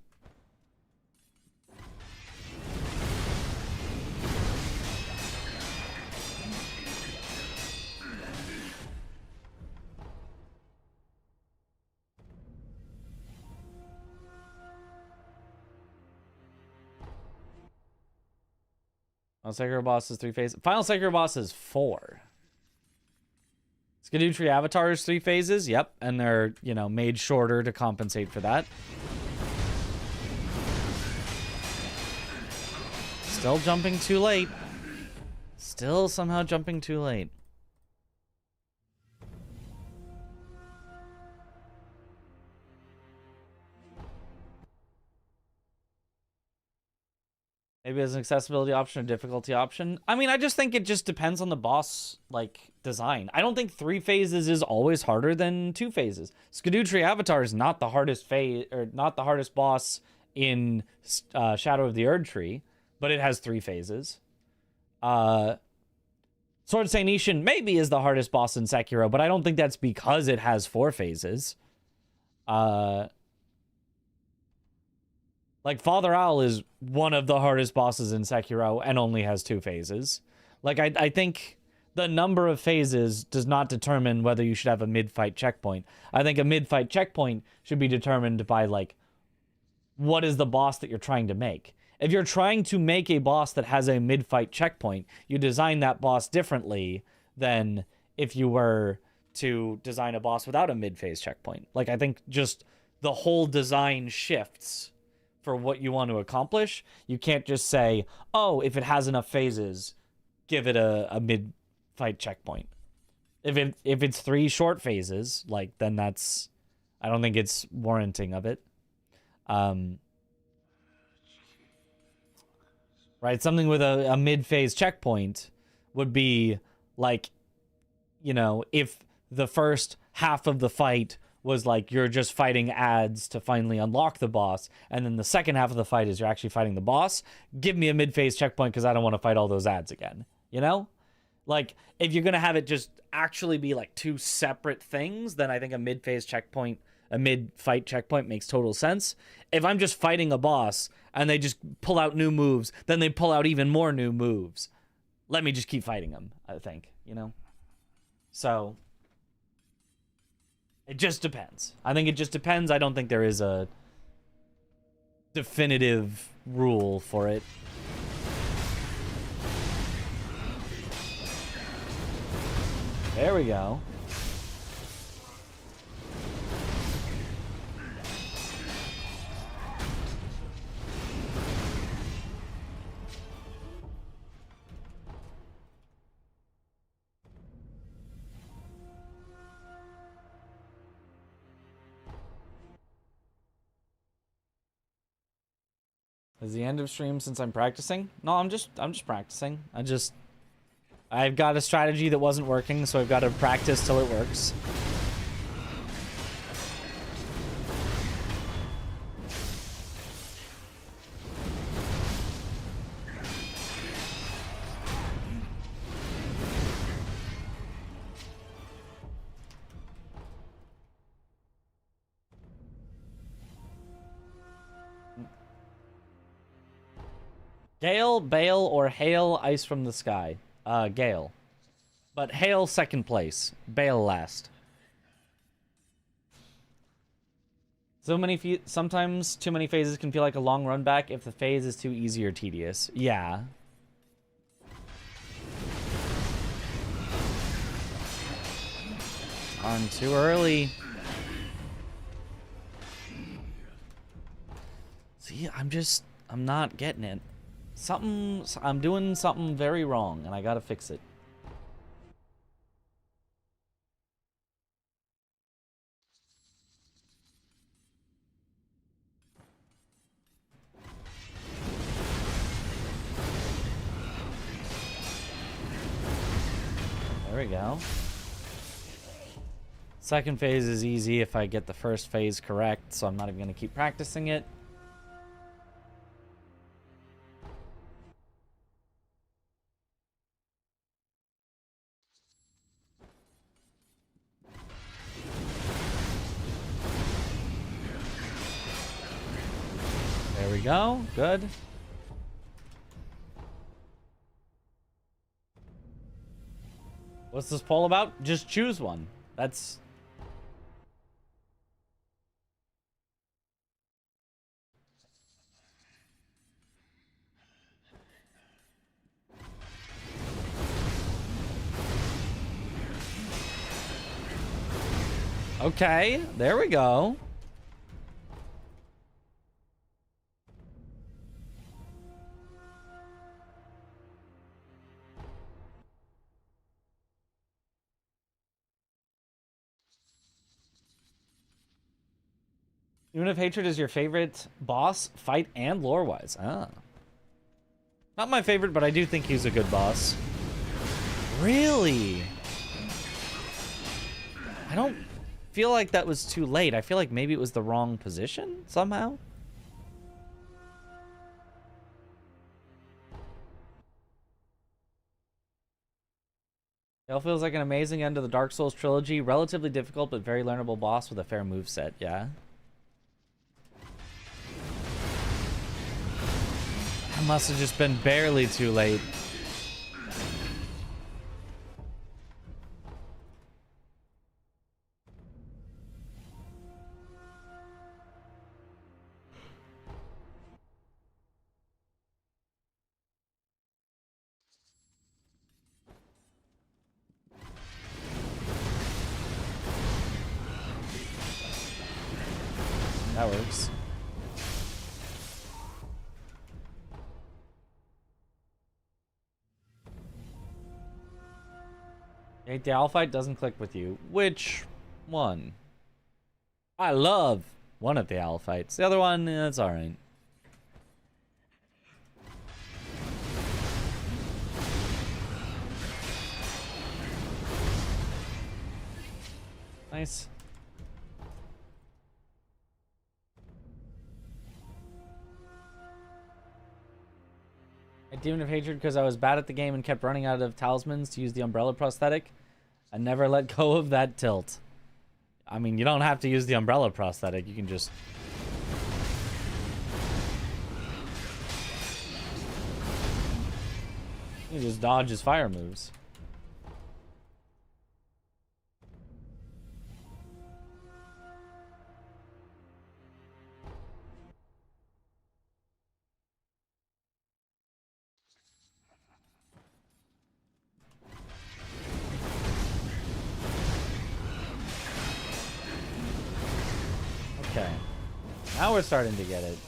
Final Sekiro boss is 3 phases. Final Sekiro boss is 4. Skadoo Avatar is 3 phases. Yep. And they're, you know, made shorter to compensate for that. Still jumping too late. Still somehow jumping too late. Maybe as an accessibility option or difficulty option. I mean, I just think it just depends on the boss, like, design. I don't think 3 phases is always harder than 2 phases. Skadoo Avatar is not the hardest phase, or not the hardest boss in Shadow of the Erd Tree, but it has 3 phases. Sword Saint Ishin maybe is the hardest boss in Sekiro, but I don't think that's because it has 4 phases. Like, Father Owl is one of the hardest bosses in Sekiro and only has 2 phases. Like, I think the number of phases does not determine whether you should have a mid-fight checkpoint. I think a mid-fight checkpoint should be determined by, like, what is the boss that you're trying to make. If you're trying to make a boss that has a mid-fight checkpoint, you design that boss differently than if you were to design a boss without a mid-phase checkpoint. Like, I think just the whole design shifts for what you want to accomplish. You can't just say, oh, if it has enough phases, give it a mid-fight checkpoint. If it's 3 short phases, like, then that's, I don't think it's warranting of it. Right, something with a mid-phase checkpoint would be like, you know, if the first half of the fight was like you're just fighting ads to finally unlock the boss, and then the second half of the fight is you're actually fighting the boss, give me a mid-phase checkpoint because I don't want to fight all those ads again, you know? Like, if you're going to have it just actually be like 2 separate things, then I think a mid-phase checkpoint, a mid-fight checkpoint makes total sense. If I'm just fighting a boss and they just pull out new moves, then they pull out even more new moves, let me just keep fighting them, I think, you know? So it just depends. I think it just depends. I don't think there is a definitive rule for it. There we go. Is the end of stream since I'm practicing? No, I'm just practicing. I've got a strategy that wasn't working, so I've got to practice till it works. Gale, Bale, or Hail Ice from the Sky? Gale. But Hail second place. Bale last. Sometimes too many phases can feel like a long run back if the phase is too easy or tedious. Yeah. On too early. See, I'm not getting it. I'm doing something very wrong, and I gotta fix it. There we go. Second phase is easy if I get the first phase correct, so I'm not even gonna keep practicing it. There we go. Good. What's this poll about? Just choose one. That's... Okay, there we go. Even if Hatred is your favorite boss, fight and lore-wise. Ah. Not my favorite, but I do think he's a good boss. Really? I don't feel like that was too late. I feel like maybe it was the wrong position somehow. It feels like an amazing end to the Dark Souls trilogy. Relatively difficult, but very learnable boss with a fair moveset. Yeah. That must have just been barely too late. That works. Hate the owl fight doesn't click with you. Which one? I love one of the owl fights. The other one, it's alright. Nice. I Demon of Hatred because I was bad at the game and kept running out of talismans to use the umbrella prosthetic. I never let go of that tilt. I mean, you don't have to use the umbrella prosthetic. You can just... You can just dodge his fire moves. Okay. Now we're starting to get it.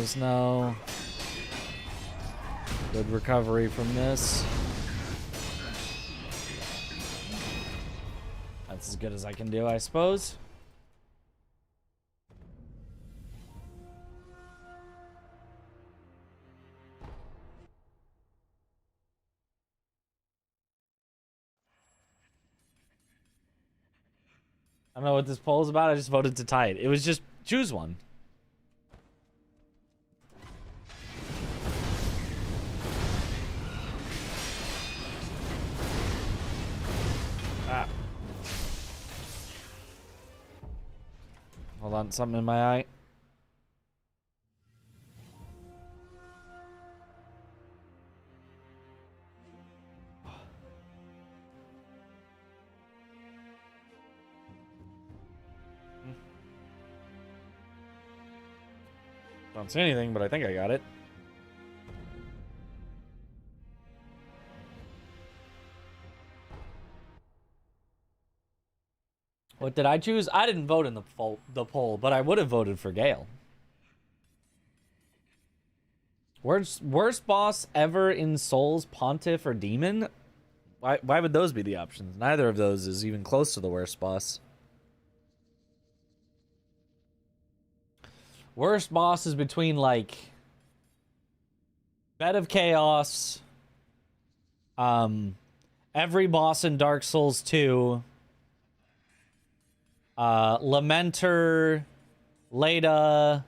There's no good recovery from this. That's as good as I can do, I suppose. I don't know what this poll is about. I just voted to tie it. It was just choose one. Ah. Hold on, something in my eye. Don't see anything, but I think I got it. What did I choose? I didn't vote in the poll, but I would have voted for Gale. Worst boss ever in Souls, Pontiff, or Demon? Why would those be the options? Neither of those is even close to the worst boss. Worst boss is between, like, Bed of Chaos, every boss in Dark Souls 2, Lamenter, Leda,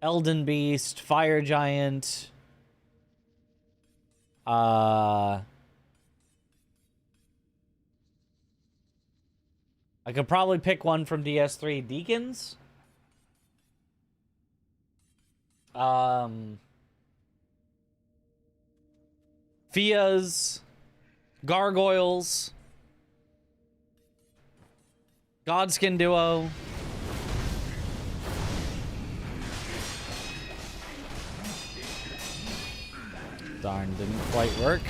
Elden Beast, Fire Giant, I could probably pick one from DS3, Deacons. Fias, Gargoyles, Godskin Duo, darn, didn't quite work.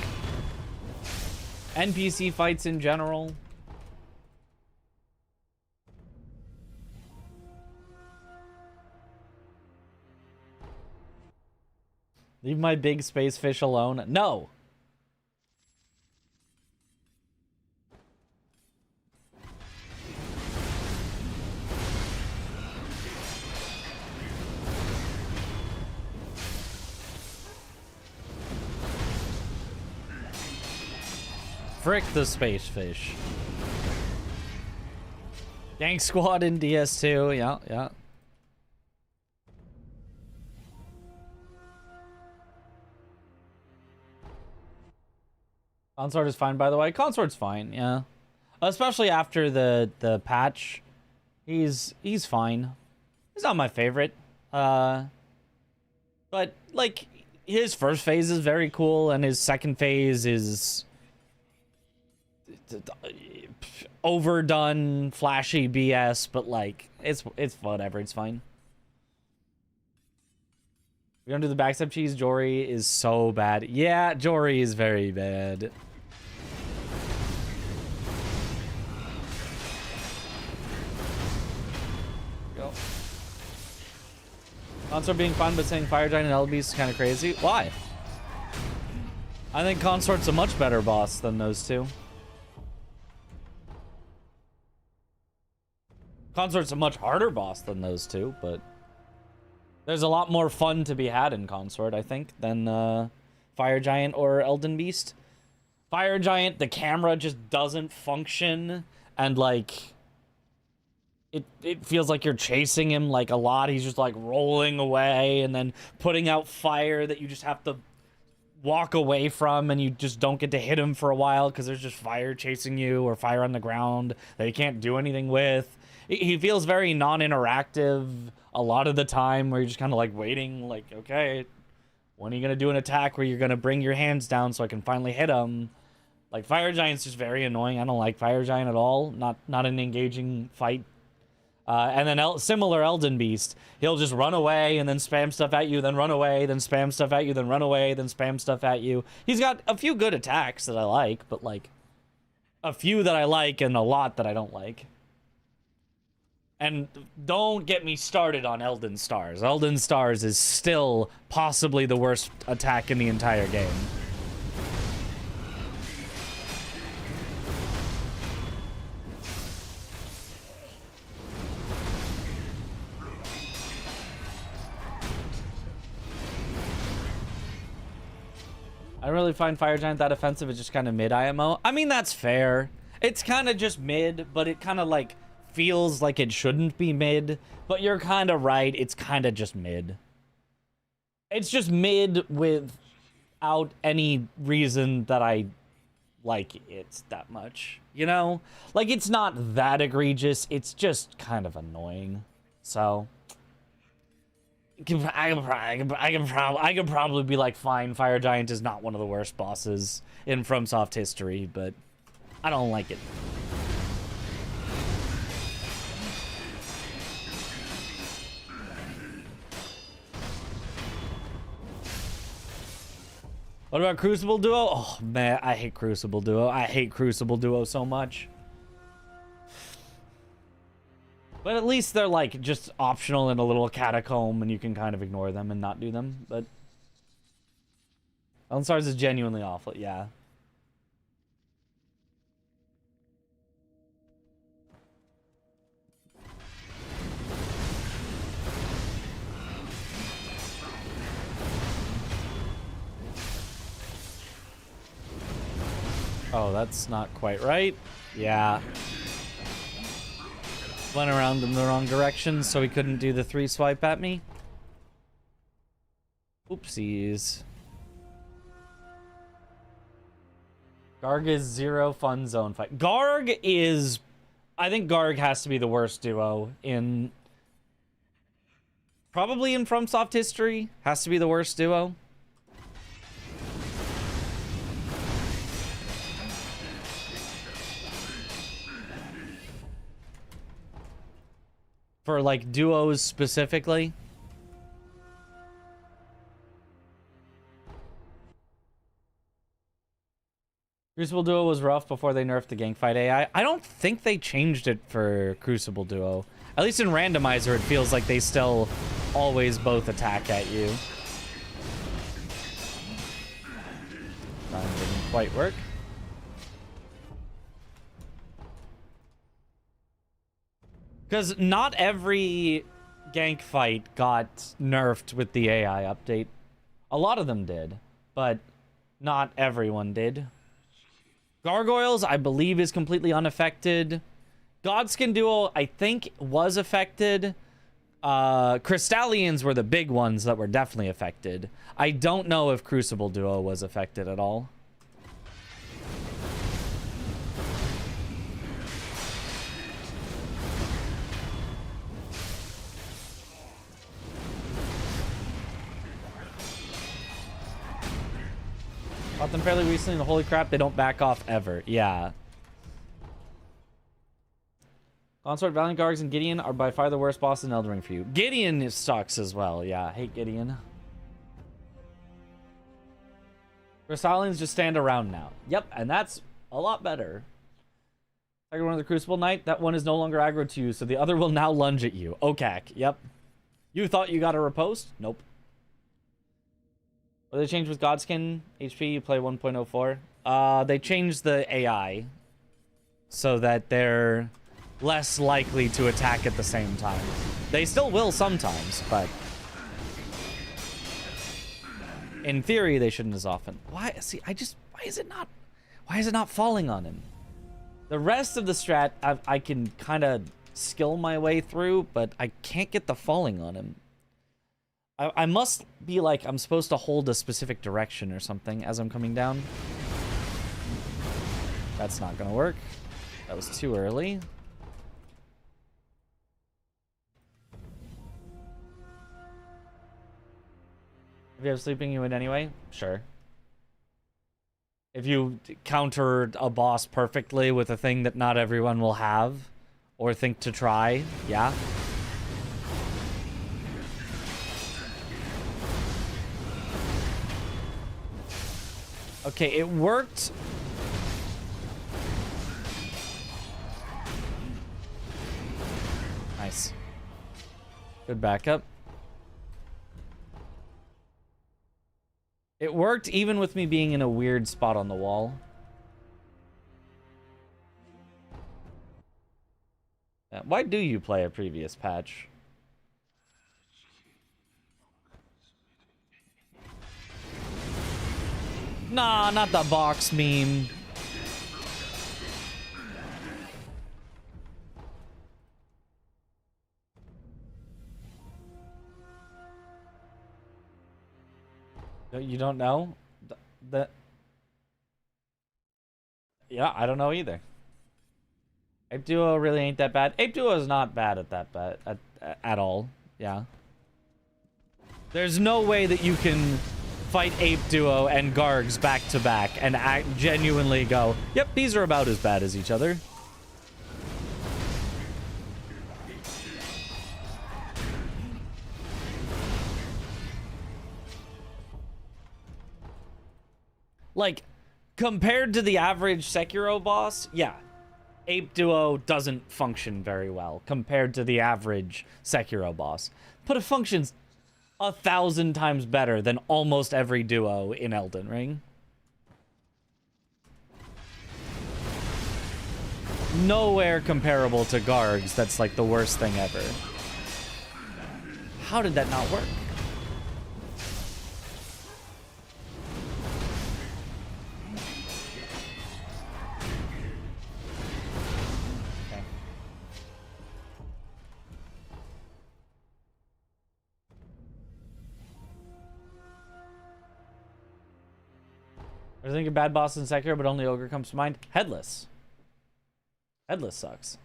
NPC fights in general. Leave my big space fish alone. No. Frick the space fish. Gang Squad in DS2. Yeah, yeah. Consort is fine, by the way. Consort's fine, yeah. Especially after the patch. He's fine. He's not my favorite. But, like, his first phase is very cool, and his second phase is overdone, flashy BS, but, like, it's whatever. It's fine. We don't do the backstep cheese. Jory is so bad. Yeah, Jory is very bad. Go. Consort being fun, but saying Fire Giant and Elbeast is kind of crazy. Why? I think Consort's a much better boss than those two. Consort's a much harder boss than those two, but there's a lot more fun to be had in Consort, I think, than Fire Giant or Elden Beast. Fire Giant, the camera just doesn't function, and, like, it feels like you're chasing him, like, a lot. He's just, like, rolling away and then putting out fire that you just have to walk away from, and you just don't get to hit him for a while because there's just fire chasing you or fire on the ground that you can't do anything with. He feels very non-interactive a lot of the time, where you're just kind of like waiting, like, okay, when are you going to do an attack where you're going to bring your hands down so I can finally hit him? Like, Fire Giant's just very annoying. I don't like Fire Giant at all. Not an engaging fight. And then similar Elden Beast. He'll just run away and then spam stuff at you, then run away, then spam stuff at you, then run away, then spam stuff at you. He's got a few good attacks that I like, but, like, a few that I like and a lot that I don't like. And don't get me started on Elden Stars. Elden Stars is still possibly the worst attack in the entire game. I don't really find Fire Giant that offensive. It's just kind of mid IMO. I mean, that's fair. It's kind of just mid, but it kind of, like, feels like it shouldn't be mid, but you're kind of right. It's kind of just mid. It's just mid without any reason that I like it that much, you know? Like, it's not that egregious. It's just kind of annoying. So I can probably be like, fine, Fire Giant is not one of the worst bosses in FromSoft history, but I don't like it. What about Crucible Duo? Oh, man, I hate Crucible Duo. I hate Crucible Duo so much. But at least they're, like, just optional in a little catacomb, and you can kind of ignore them and not do them. But Elden Stars is genuinely awful, yeah. Oh, that's not quite right. Yeah. Went around in the wrong direction, so he couldn't do the 3 swipe at me. Oopsies. Garg is 0 fun zone fight. Garg is... I think Garg has to be the worst duo in... Probably in FromSoft history. Has to be the worst duo. For, like, duos specifically. Crucible Duo was rough before they nerfed the gank fight AI. I don't think they changed it for Crucible Duo. At least in Randomizer, it feels like they still always both attack at you. That didn't quite work. Because not every gank fight got nerfed with the AI update. A lot of them did, but not everyone did. Gargoyles, I believe, is completely unaffected. Godskin Duo, I think, was affected. Crystallians were the big ones that were definitely affected. I don't know if Crucible Duo was affected at all. Bought them fairly recently, and holy crap, they don't back off ever. Yeah. Consort, Valiant Gargs, and Gideon are by far the worst boss in Elden Ring for you. Gideon sucks as well. Yeah, I hate Gideon. Crystallians just stand around now. Yep, and that's a lot better. Second one of the Crucible Knight, that one is no longer aggro to you, so the other will now lunge at you. Okay, yep. You thought you got a riposte? Nope. What did they change with Godskin HP? You play 1.04. They changed the AI so that they're less likely to attack at the same time. They still will sometimes, but in theory they shouldn't as often. Why? See, why is it not falling on him? The rest of the strat I can kind of skill my way through, but I can't get the falling on him. I must be like, I'm supposed to hold a specific direction or something as I'm coming down. That's not gonna work. That was too early. If you have sleeping you in anyway, sure. If you counter a boss perfectly with a thing that not everyone will have or think to try, yeah. Okay, it worked. Nice. Good backup. It worked even with me being in a weird spot on the wall. Why do you play a previous patch? Nah, not the box meme. You don't know? The Yeah, I don't know either. Ape Duo really ain't that bad. Ape Duo is not bad at that bad at all. Yeah. There's no way that you can fight Ape Duo and Gargs back to back and genuinely go, yep, these are about as bad as each other. Like, compared to the average Sekiro boss, yeah, Ape Duo doesn't function very well compared to the average Sekiro boss. But it functions 1,000 times better than almost every duo in Elden Ring. Nowhere comparable to Gargs, that's like the worst thing ever. How did that not work? I think a bad boss in Sekiro, but only Ogre comes to mind. Headless. Headless sucks.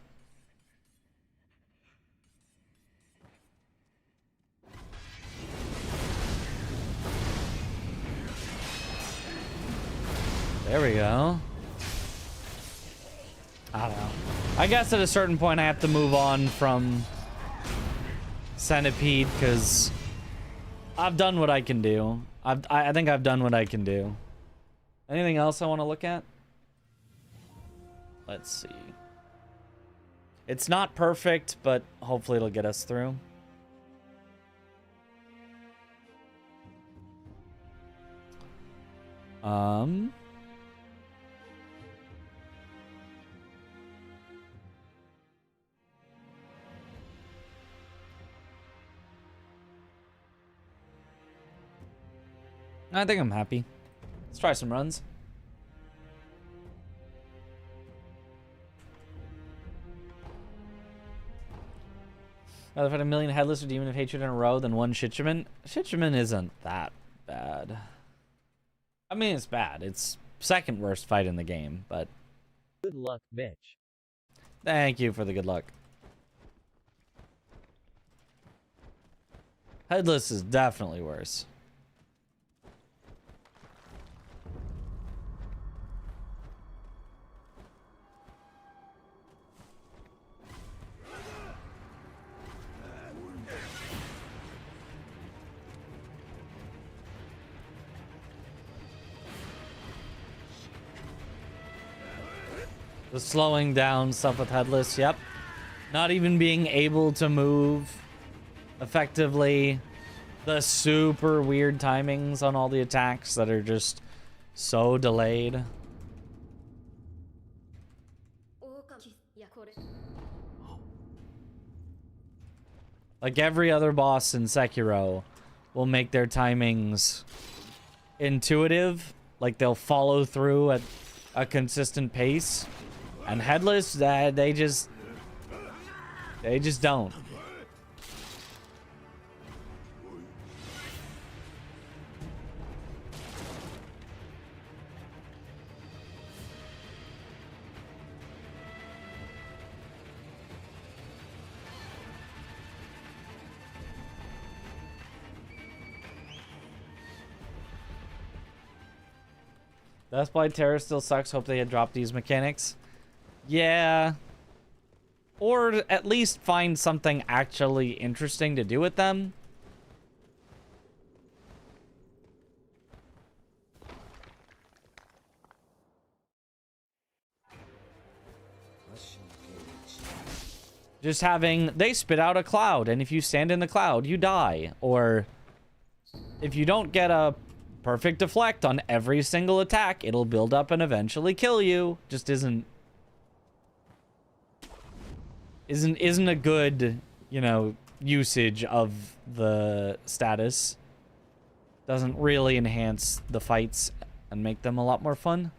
There we go. I don't know. I guess at a certain point I have to move on from Centipede because I've done what I can do. I think I've done what I can do. Anything else I want to look at? Let's see. It's not perfect, but hopefully it'll get us through. I think I'm happy. Let's try some runs. Rather fight a million headless or demon of hatred in a row than one Shichiman. Shichiman isn't that bad. I mean, it's bad. It's second worst fight in the game, but... Good luck, bitch. Thank you for the good luck. Headless is definitely worse. The slowing down stuff with Headless, yep. Not even being able to move effectively. The super weird timings on all the attacks that are just so delayed. Like every other boss in Sekiro will make their timings intuitive. Like they'll follow through at a consistent pace. And Headless, they just don't. That's why Terra still sucks. Hope they had dropped these mechanics. Yeah. Or at least find something actually interesting to do with them. Just having, they spit out a cloud, and if you stand in the cloud, you die. Or if you don't get a perfect deflect on every single attack, it'll build up and eventually kill you. Just isn't a good, you know, usage of the status. Doesn't really enhance the fights and make them a lot more fun.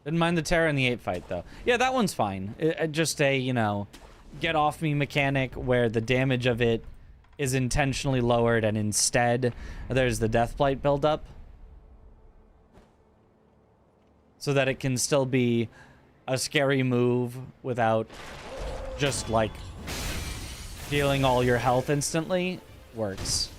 Didn't mind the Terra in the 8 fight, though. Yeah, that one's fine. Just a, you know, get off me mechanic where the damage of it is intentionally lowered and instead there's the Deathblight buildup. So that it can still be a scary move without just, like, healing all your health instantly. Works.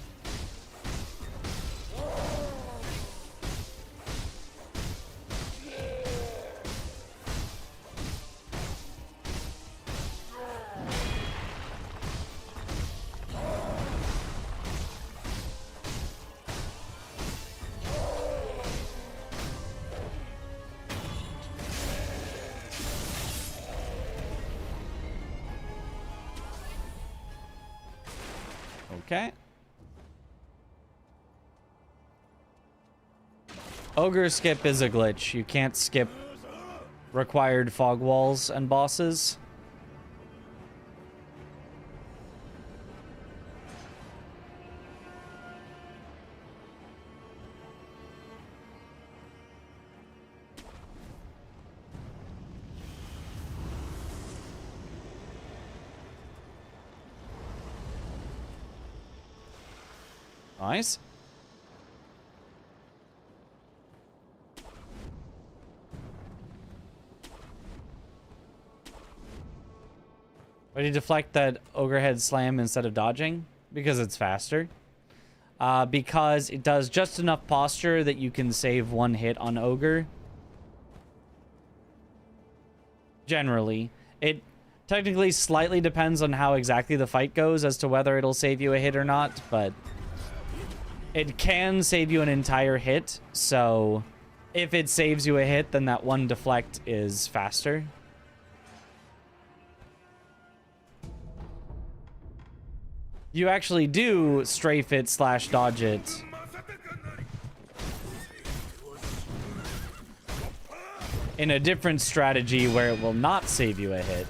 Okay. Ogre skip is a glitch. You can't skip required fog walls and bosses. Nice. Why do you deflect that ogre head slam instead of dodging? Because it's faster. Because it does just enough posture that you can save one hit on ogre. Generally. It technically slightly depends on how exactly the fight goes as to whether it'll save you a hit or not, but it can save you an entire hit, so if it saves you a hit, then that one deflect is faster. You actually do strafe it / dodge it. In a different strategy where it will not save you a hit.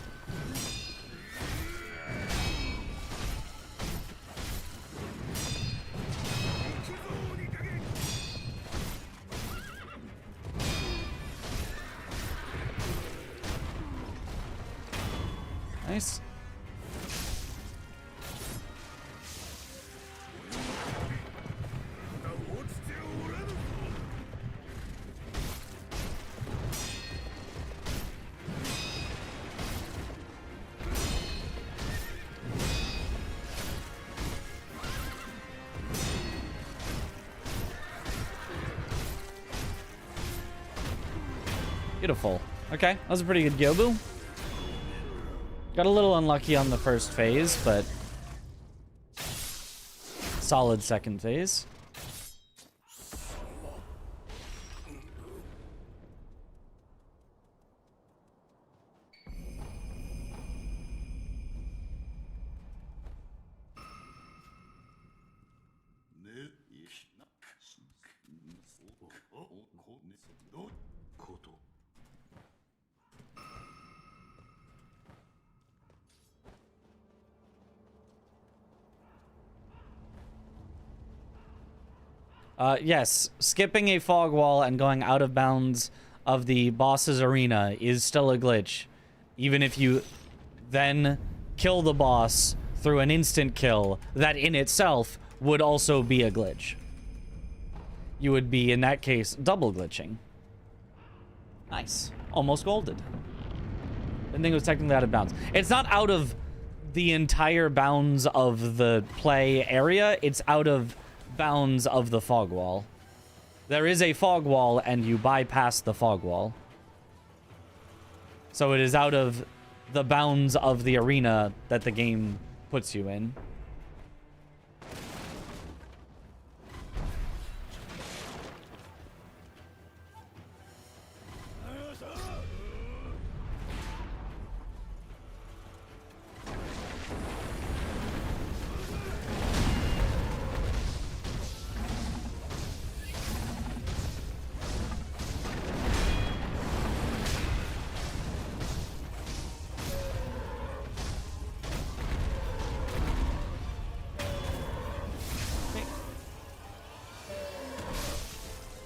Nice. Beautiful. Okay, that was a pretty good Gyobu. Got a little unlucky on the first phase, but solid second phase. Yes, skipping a fog wall and going out of bounds of the boss's arena is still a glitch. Even if you then kill the boss through an instant kill, that in itself would also be a glitch. You would be, in that case, double glitching. Nice. Almost golded. Didn't think it was technically out of bounds. It's not out of the entire bounds of the play area. It's out of bounds of the fog wall. There is a fog wall and you bypass the fog wall. So it is out of the bounds of the arena that the game puts you in.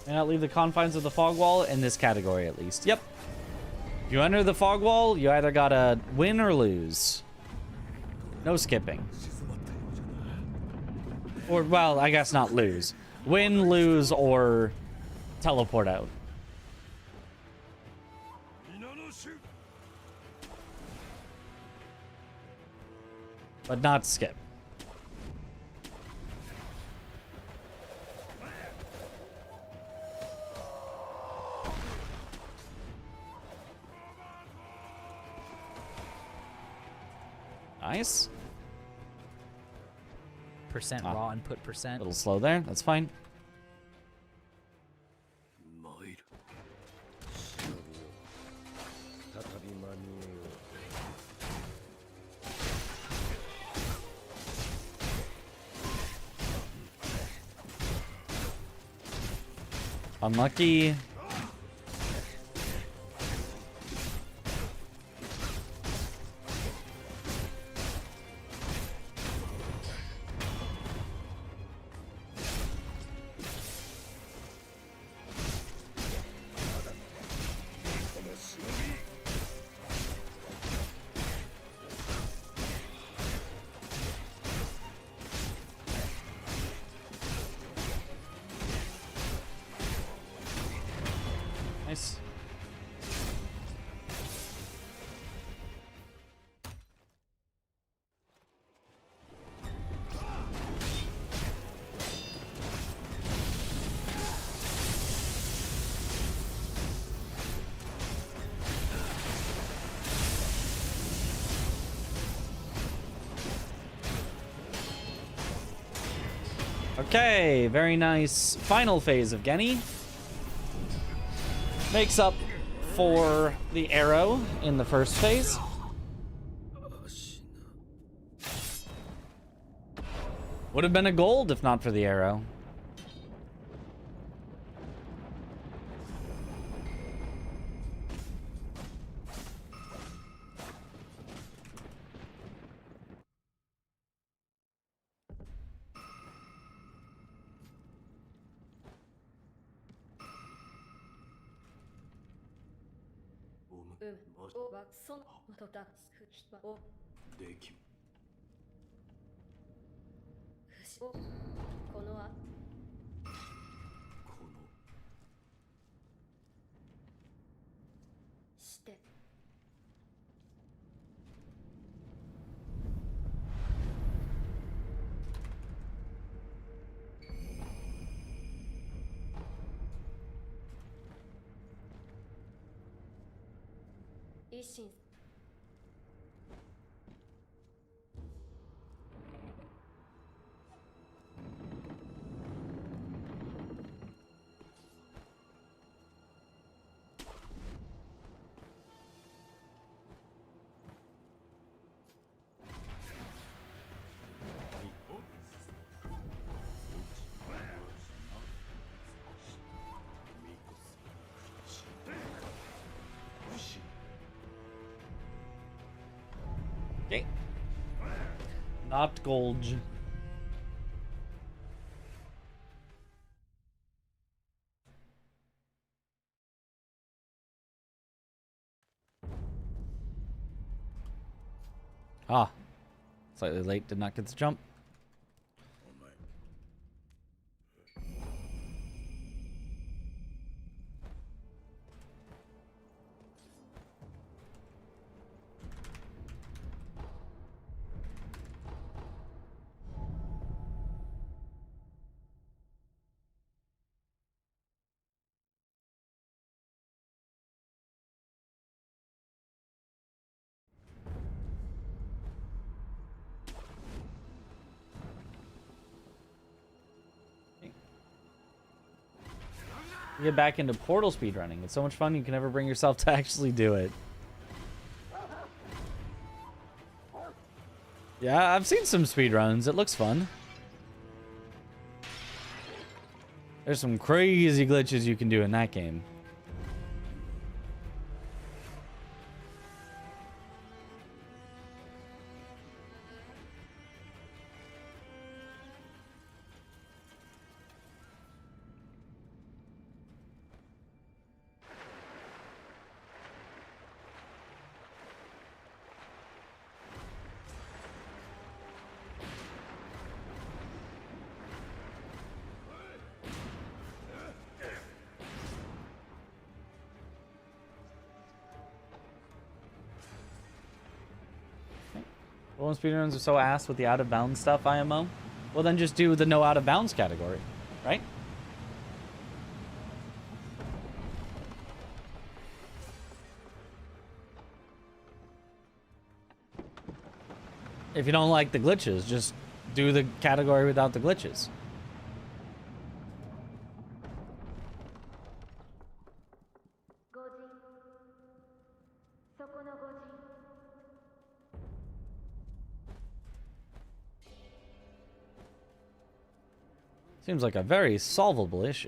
May not leave the confines of the fog wall in this category, at least. Yep. If you enter the fog wall, you either gotta win or lose. No skipping. Or, well, I guess not lose. Win, lose, or teleport out. But not skip. Nice. Percent raw input percent. A little slow there. That's fine. Unlucky. Nice. Okay, very nice. Final phase of Genny. Makes up for the arrow in the first phase. Would have been a gold if not for the arrow. Okay. Not Golge. Ah. Slightly late, did not get the jump. Get back into Portal speedrunning. It's so much fun you can never bring yourself to actually do it. Yeah, I've seen some speedruns. It looks fun. There's some crazy glitches you can do in that game. Golden speedruns are so ass with the out of bounds stuff, IMO. Well, then just do the no out of bounds category, right? If you don't like the glitches, just do the category without the glitches. Seems like a very solvable issue.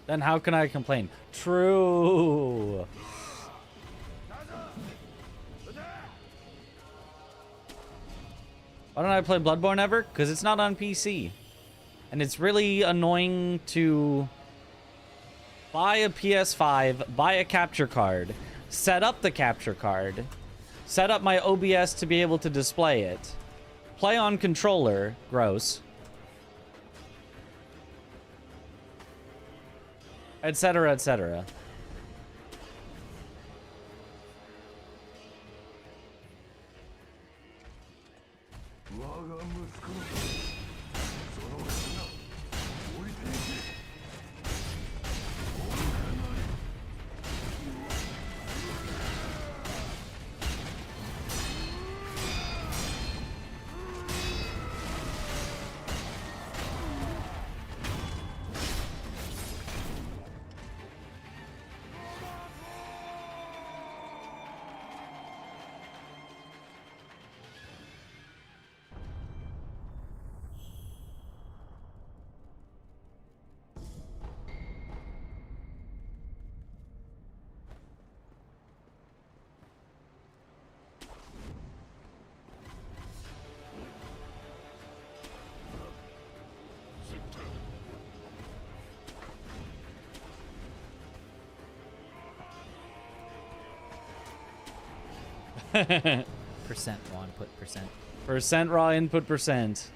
Then how can I complain? True. Why don't I play Bloodborne ever? Because it's not on PC. And it's really annoying to buy a PS5, buy a capture card, set up the capture card, set up my OBS to be able to display it, play on controller, gross, etc., etc. Percent raw input percent. Percent raw input percent.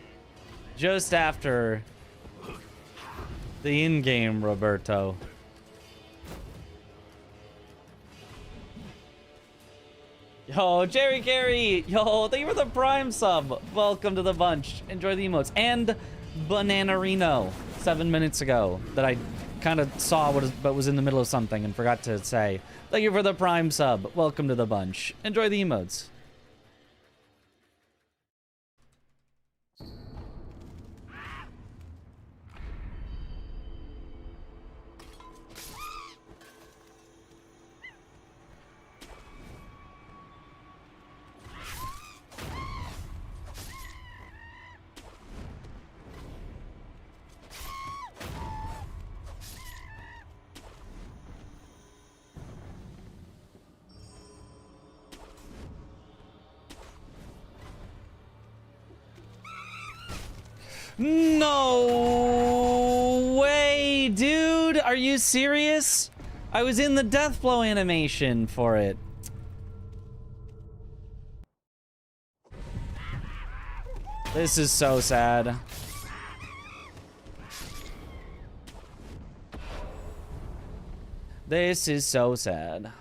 Just after the in-game Roberto. Yo, Jerry Gary! Yo, thank you for the Prime sub! Welcome to the bunch. Enjoy the emotes. And Bananarino, 7 minutes ago, that I kind of saw but was in the middle of something and forgot to say. Thank you for the Prime sub. Welcome to the bunch. Enjoy the emotes. No way, dude! Are you serious? I was in the death blow animation for it. This is so sad. This is so sad.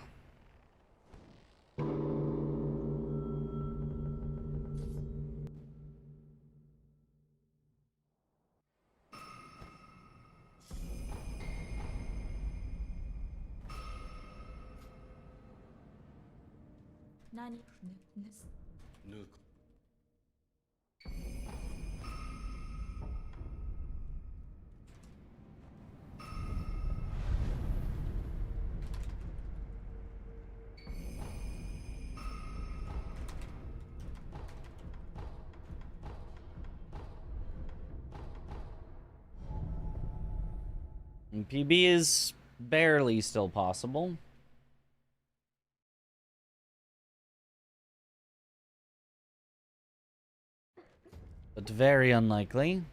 And PB is barely still possible. But very unlikely.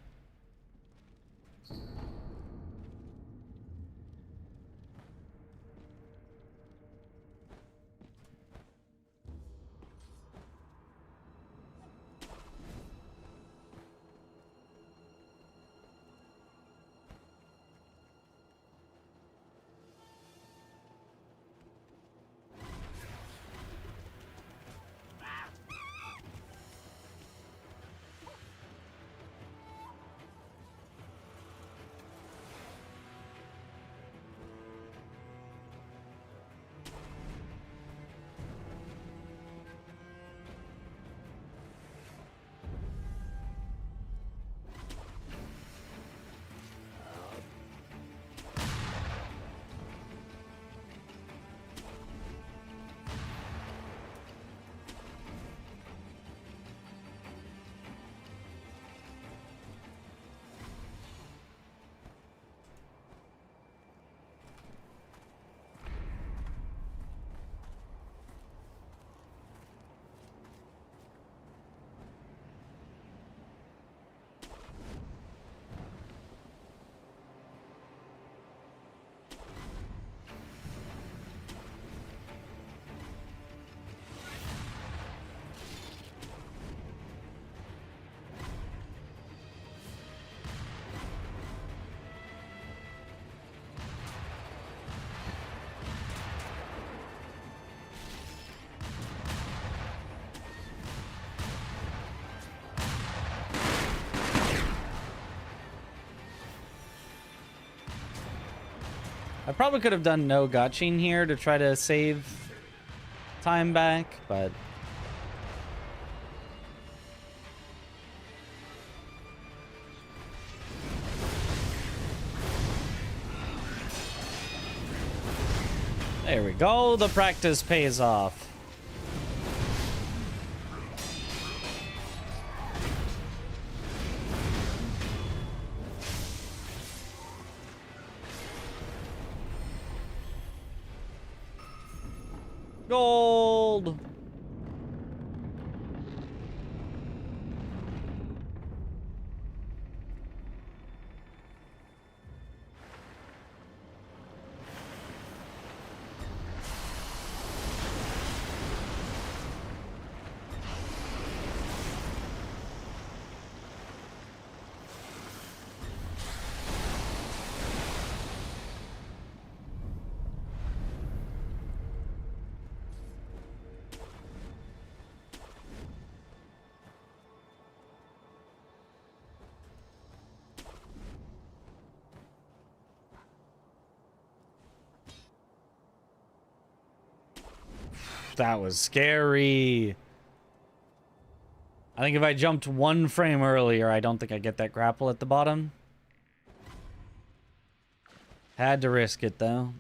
I probably could have done no gotching here to try to save time back, but... There we go, the practice pays off. Gold! That was scary. I think if I jumped one frame earlier, I don't think I get that grapple at the bottom. Had to risk it, though.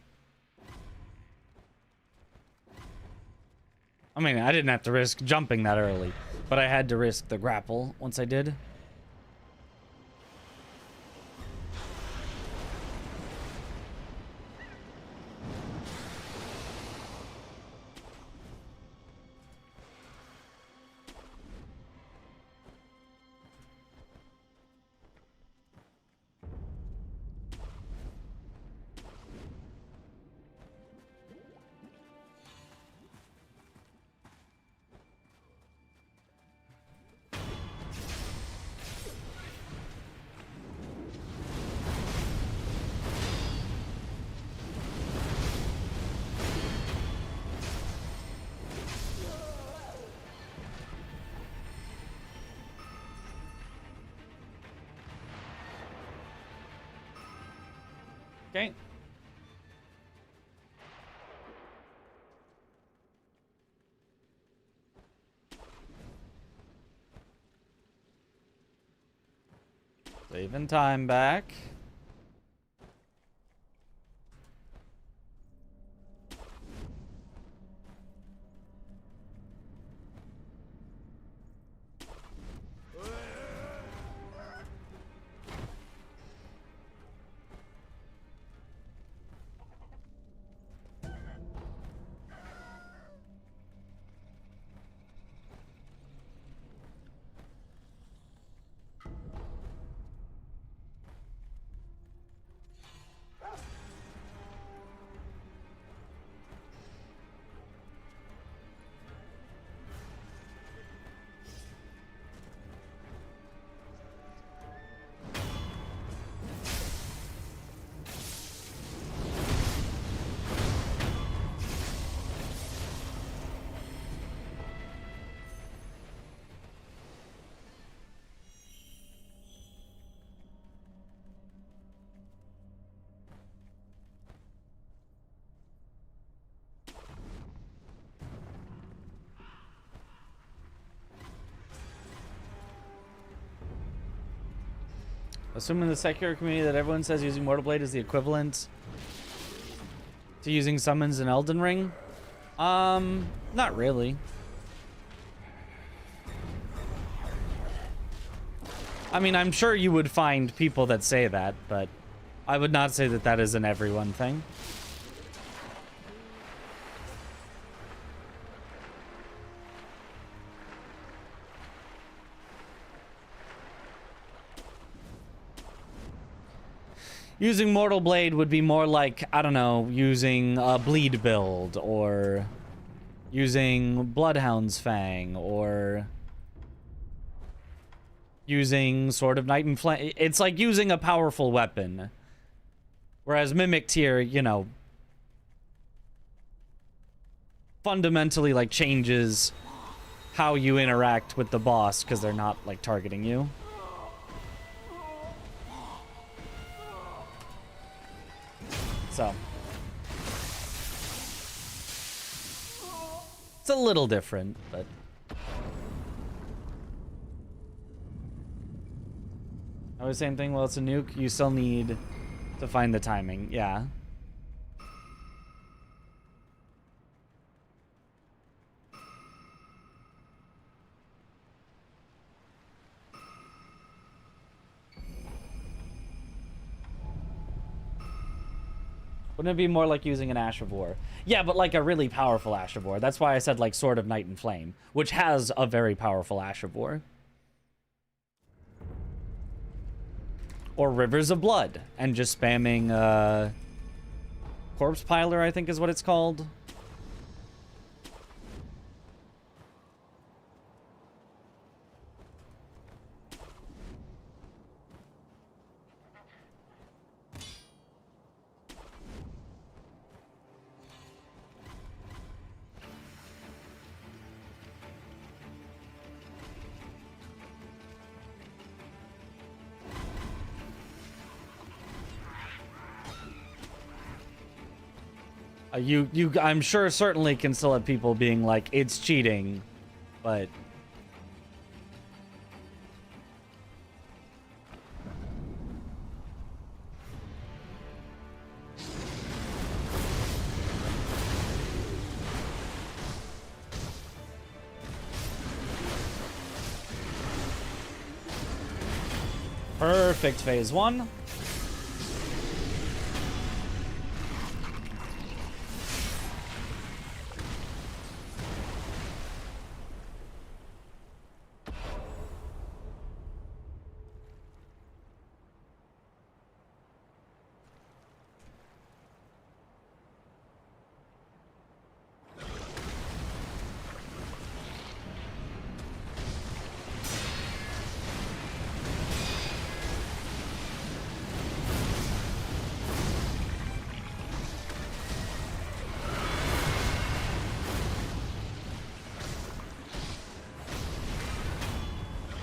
I mean, I didn't have to risk jumping that early, but I had to risk the grapple once I did. Okay. Saving time back. Assuming the Sekiro community that everyone says using Mortal Blade is the equivalent to using summons in Elden Ring? Not really. I mean, I'm sure you would find people that say that, but I would not say that that is an everyone thing. Using Mortal Blade would be more like, I don't know, using a Bleed build, or using Bloodhound's Fang, or using Sword of Night and Flame. It's like using a powerful weapon. Whereas Mimic Tier, you know, fundamentally, like, changes how you interact with the boss, because they're not, like, targeting you. So, It's a little different, but... Oh, same thing. Well, it's a nuke. You still need to find the timing. Yeah. Wouldn't it be more like using an Ash of War? Yeah, but like a really powerful Ash of War. That's why I said like Sword of Night and Flame, which has a very powerful Ash of War. Or Rivers of Blood, and just spamming Corpse Piler, I think is what it's called. I'm sure certainly can still have people being like, it's cheating, but... Perfect phase one.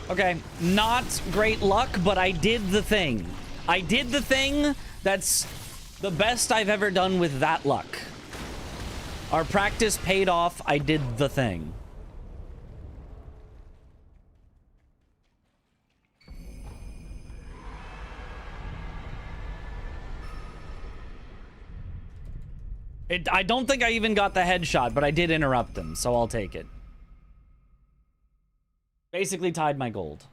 Okay, not great luck, but I did the thing. I did the thing that's the best I've ever done with that luck. Our practice paid off. I did the thing. I don't think I even got the headshot, but I did interrupt him, so I'll take it. Basically tied my gold.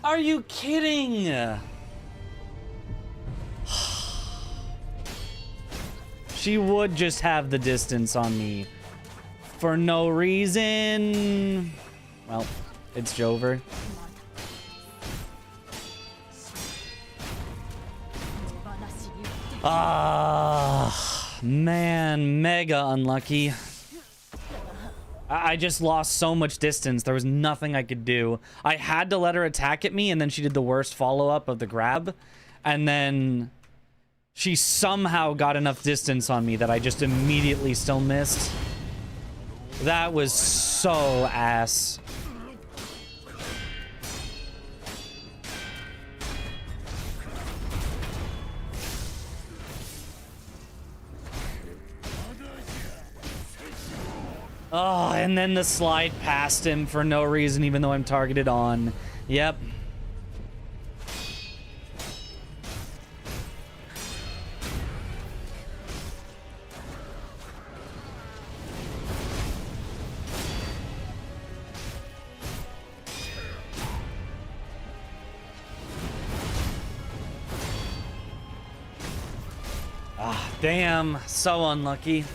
Are you kidding? She would just have the distance on me for no reason. Well, it's Jover. Ah, man, mega unlucky. I just lost so much distance. There was nothing I could do. I had to let her attack at me, and then she did the worst follow-up of the grab. And then she somehow got enough distance on me that I just immediately still missed. That was so ass. Oh, and then the slide past him for no reason, even though I'm targeted on. Yep. Ah, damn. So unlucky.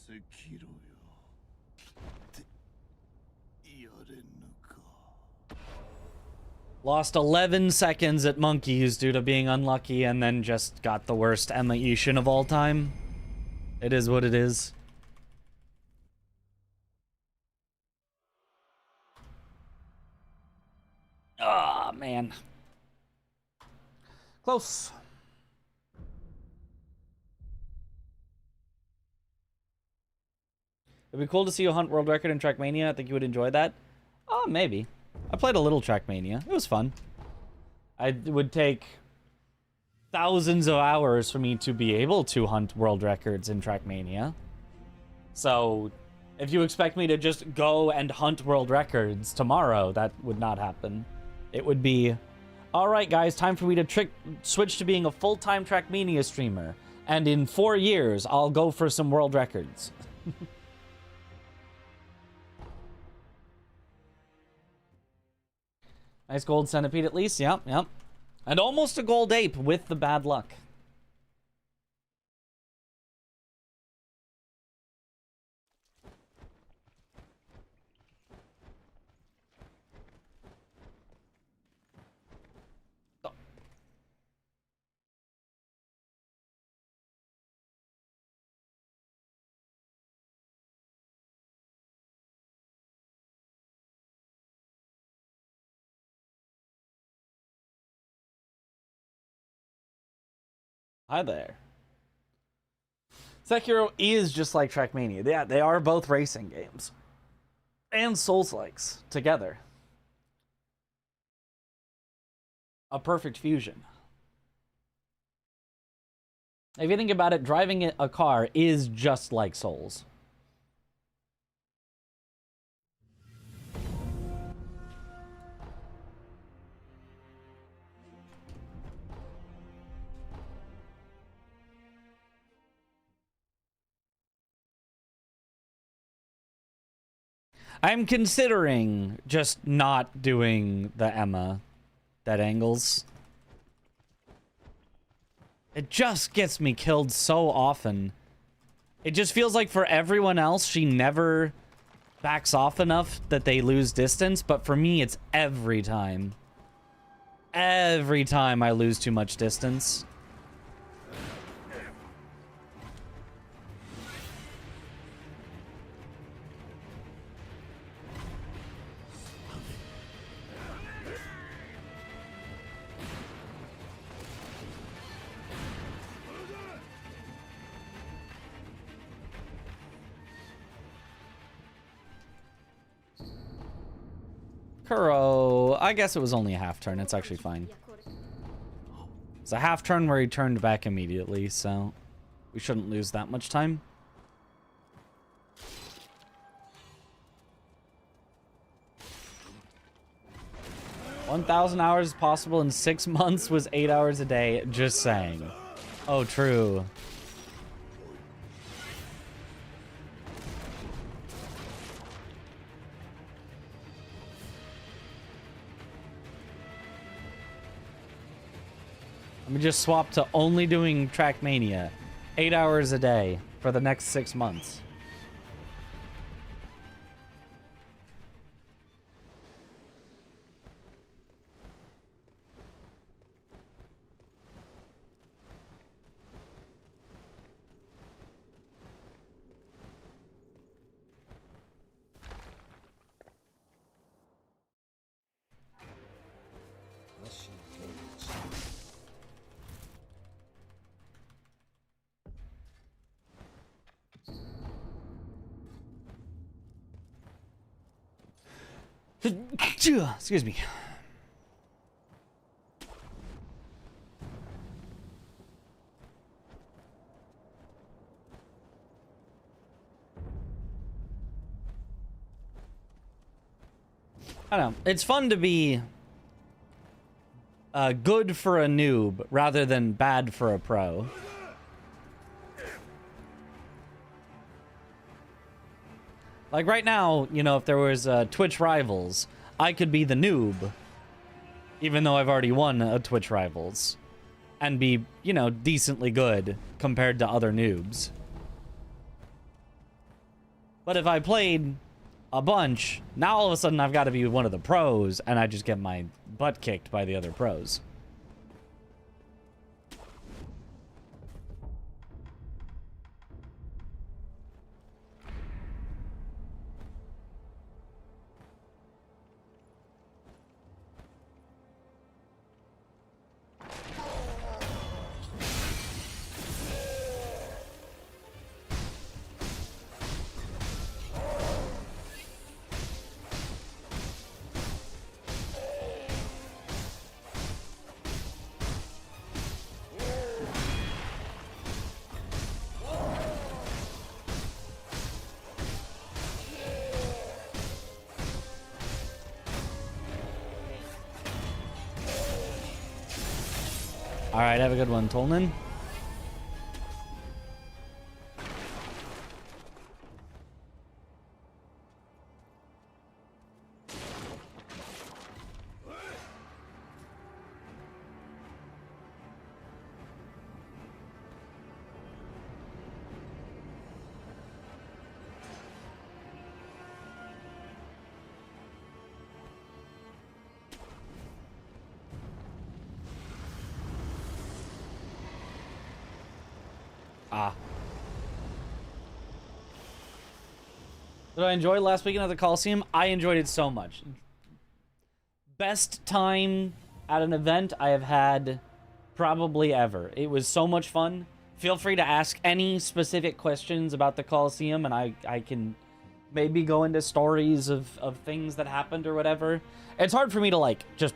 Sekiro Lost 11 seconds at monkeys due to being unlucky, and then just got the worst Emma Ishin of all time. It is what it is. Ah, man. Close. It'd be cool to see you hunt world record in Trackmania. I think you would enjoy that. Oh, maybe. I played a little Trackmania. It was fun. It would take thousands of hours for me to be able to hunt world records in Trackmania. So, if you expect me to just go and hunt world records tomorrow, that would not happen. It would be, all right, guys, time for me to switch to being a full-time Trackmania streamer. And in 4 years, I'll go for some world records. Nice gold centipede at least. Yep, yep. And almost a gold ape with the bad luck. Oh. Hi there. Sekiro is just like Trackmania. Yeah, they are both racing games. And Souls-likes together. A perfect fusion. If you think about it, driving a car is just like Souls. I'm considering just not doing the Emma dead angles. It just gets me killed so often. It just feels like for everyone else, she never backs off enough that they lose distance, but for me, it's every time. Every time I lose too much distance. Kuro, I guess it was only a half turn. It's actually fine. It's a half turn where he turned back immediately, so we shouldn't lose that much time. $1,000 hours possible in 6 months was 8 hours a day. Just saying. Oh, true. Let me just swap to only doing Trackmania. 8 hours a day for the next 6 months. Excuse me. I don't know. It's fun to be good for a noob rather than bad for a pro. Like right now, you know, if there was Twitch Rivals, I could be the noob, even though I've already won a Twitch Rivals, and be, you know, decently good compared to other noobs. But if I played a bunch, now all of a sudden I've got to be one of the pros, and I just get my butt kicked by the other pros. All right, have a good one, Tolnan. Did I enjoy last weekend at the Coliseum? I enjoyed it so much. Best time at an event I have had probably ever. It was so much fun. Feel free to ask any specific questions about the Coliseum, and I can maybe go into stories of things that happened or whatever. It's hard for me to, like, just,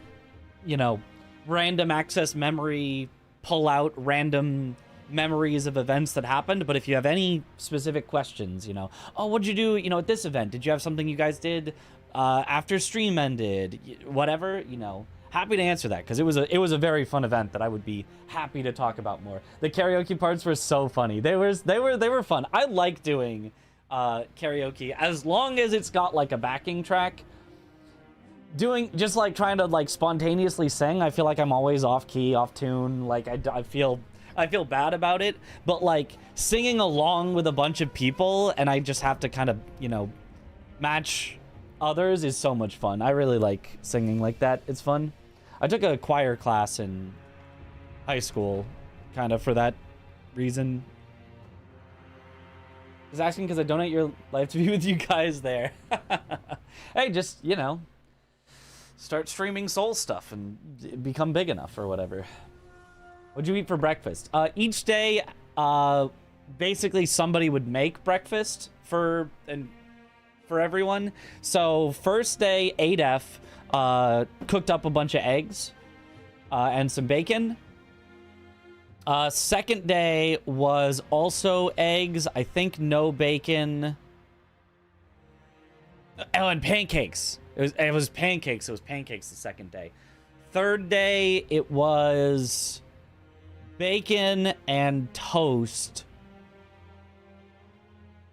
you know, random access memory, pull out random memories of events that happened, but if you have any specific questions, you know, oh, what'd you do, you know, at this event? Did you have something you guys did after stream ended? Whatever, you know, happy to answer that, because it was a very fun event that I would be happy to talk about more. The karaoke parts were so funny. They were fun. I like doing karaoke as long as it's got like a backing track. Doing just like trying to like spontaneously sing, I feel like I'm always off key, off tune. Like I feel bad about it, but like singing along with a bunch of people and I just have to kind of, you know, match others is so much fun. I really like singing like that. It's fun. I took a choir class in high school kind of for that reason. Just asking because I donate your life to be with you guys there. Hey, just, you know, start streaming Soul stuff and become big enough or whatever. What'd you eat for breakfast? Each day, basically somebody would make breakfast for everyone. So first day, ADF cooked up a bunch of eggs and some bacon. Second day was also eggs. I think no bacon. Oh, and pancakes. It was pancakes. It was pancakes the second day. Third day, it was bacon and toast.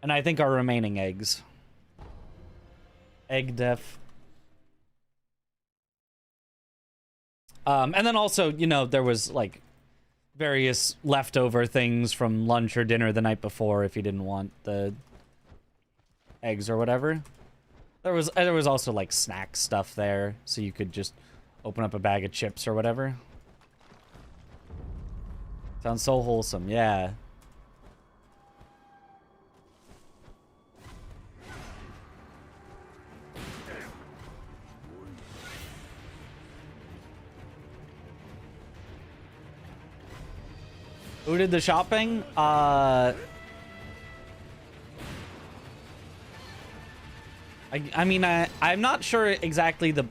And I think our remaining eggs. Egg def. And then also, you know, there was like various leftover things from lunch or dinner the night before if you didn't want the eggs or whatever. There was also like snack stuff there, so you could just open up a bag of chips or whatever. Sounds so wholesome, yeah. Who did the shopping? I I mean, I'm not sure exactly the...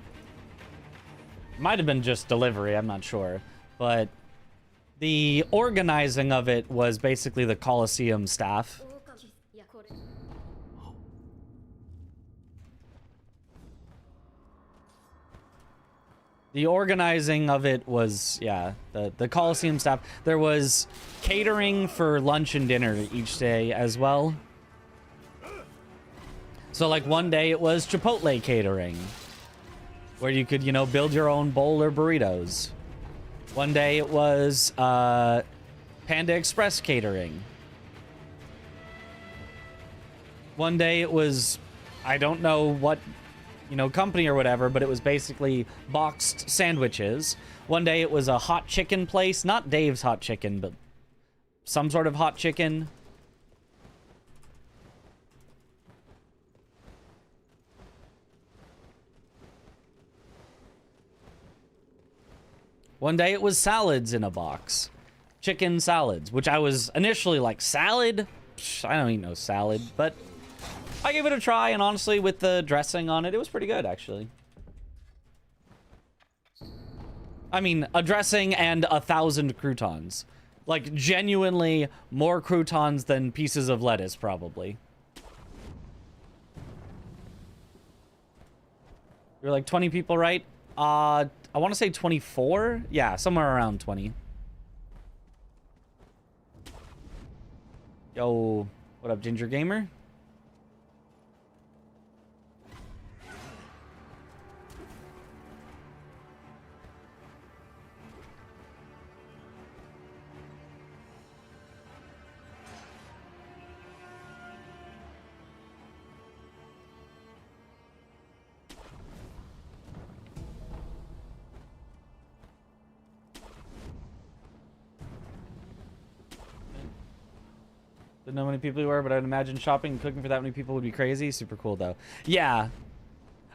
Might have been just delivery, I'm not sure. But the organizing of it was basically the Coliseum staff. The organizing of it was, yeah, the Coliseum staff. There was catering for lunch and dinner each day as well. So, like, one day it was Chipotle catering, where you could, you know, build your own bowl or burritos. One day it was Panda Express catering. One day it was, I don't know what, you know, company or whatever, but it was basically boxed sandwiches. One day it was a hot chicken place, not Dave's Hot Chicken, but some sort of hot chicken. One day it was salads in a box. Chicken salads, which I was initially like, salad? Psh, I don't eat no salad, but I gave it a try, and honestly, with the dressing on it, it was pretty good, actually. I mean, a dressing and 1,000 croutons. Like, genuinely more croutons than pieces of lettuce, probably. You're like 20 people, right? I want to say 24. Yeah, somewhere around 20. Yo, what up, Ginger Gamer? Didn't know how many people you were, but I'd imagine shopping and cooking for that many people would be crazy. Super cool, though. Yeah.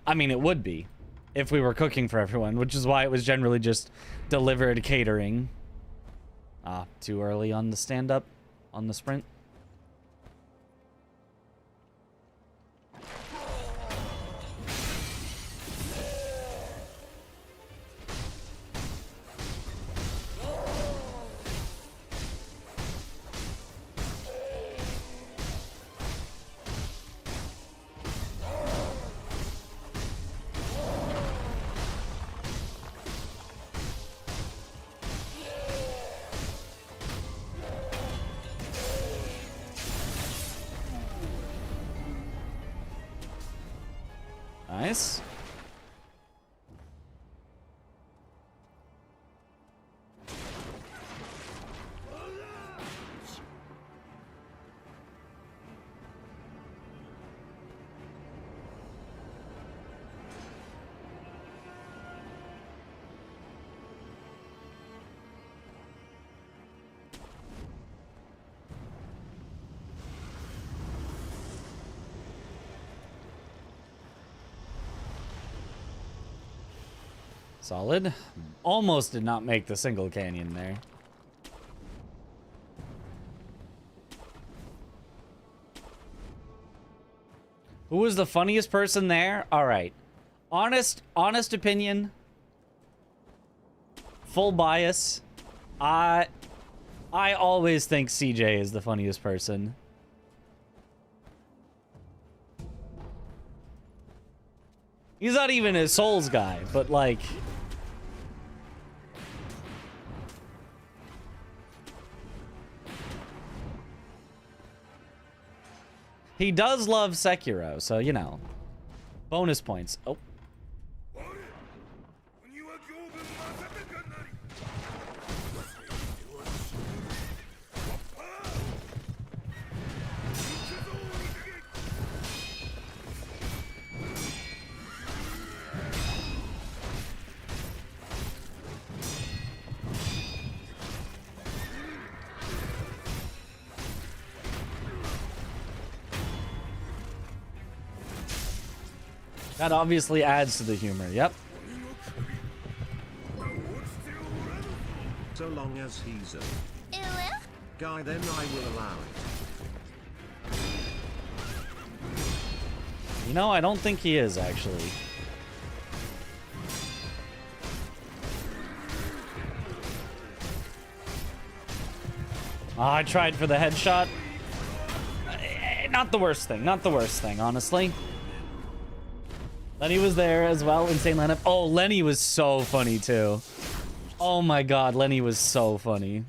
I mean, it would be if we were cooking for everyone, which is why it was generally just delivered catering. Ah, too early on the stand-up, on the sprint. Nice. Solid. Almost did not make the single canyon there. Who was the funniest person there? All right. Honest opinion. Full bias. I always think CJ is the funniest person. He's not even a Souls guy, but like... He does love Sekiro, so, you know. Bonus points. Oh. That obviously adds to the humor, yep. So long as he's a guy, then I will allow it. You know, I don't think he is, actually. Oh, I tried for the headshot. Not the worst thing. Not the worst thing, honestly. Lenny was there as well. Insane lineup. Oh, Lenny was so funny, too. Oh my god, Lenny was so funny.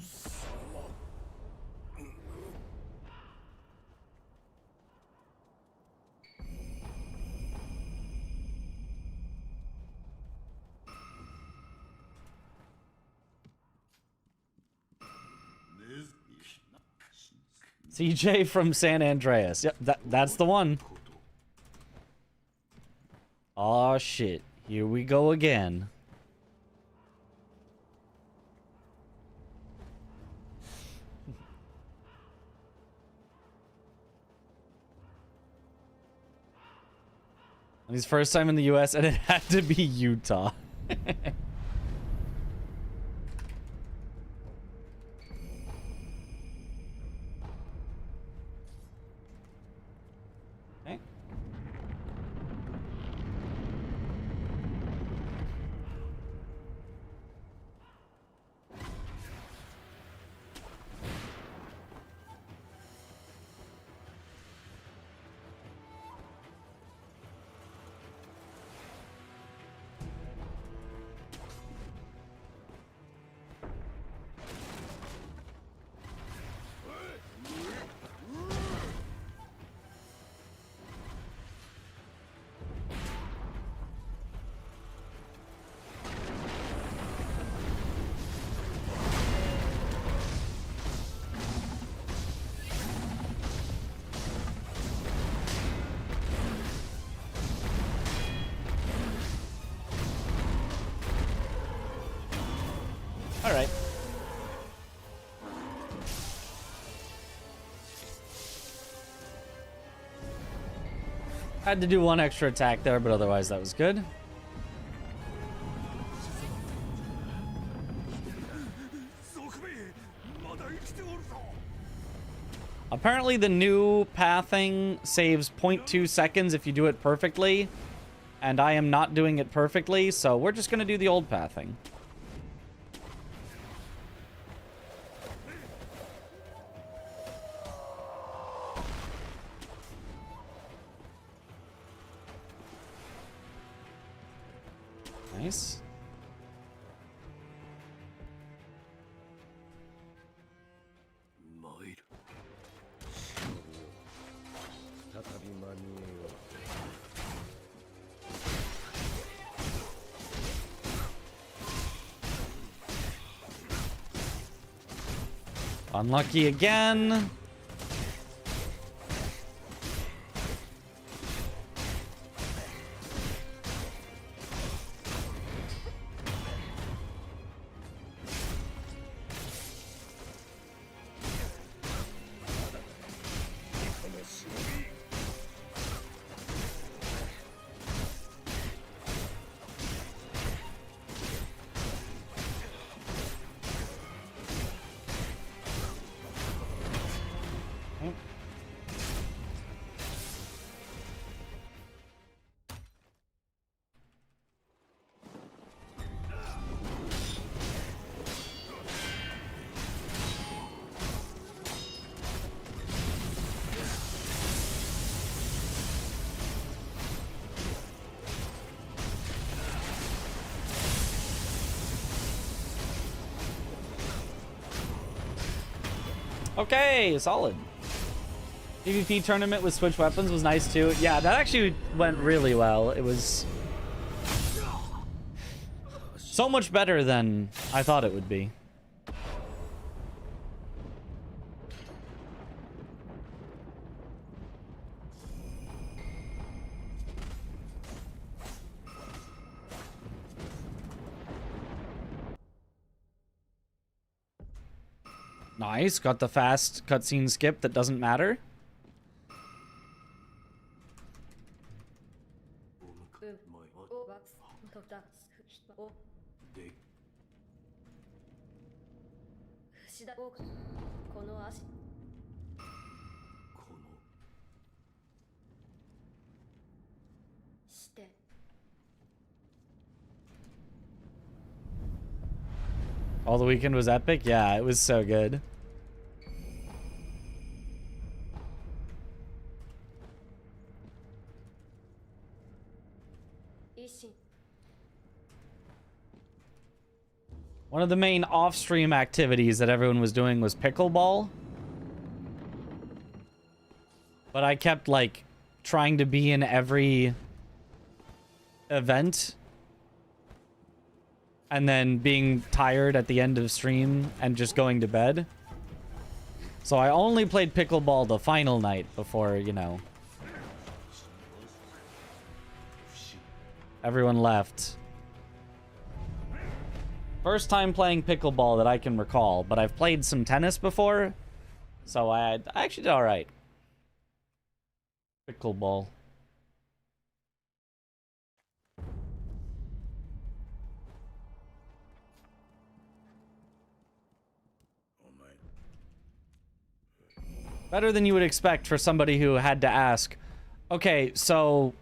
CJ from San Andreas. Yep, that's the one. Aw, shit. Here we go again. His first time in the US, and it had to be Utah. Okay. All right. Had to do one extra attack there, but otherwise that was good. Apparently the new pathing saves 0.2 seconds if you do it perfectly, and I am not doing it perfectly, so we're just gonna do the old pathing. Nice. Unlucky again. Okay, solid. PvP tournament with Switch weapons was nice too. Yeah, that actually went really well. It was so much better than I thought it would be. Nice, got the fast cutscene skip that doesn't matter. All the weekend was epic? Yeah, it was so good. One of the main off-stream activities that everyone was doing was pickleball. But I kept, like, trying to be in every event. And then being tired at the end of stream and just going to bed. So I only played pickleball the final night before, you know, everyone left. First time playing pickleball that I can recall, but I've played some tennis before, so I actually did all right. Pickleball. Better than you would expect for somebody who had to ask, okay, so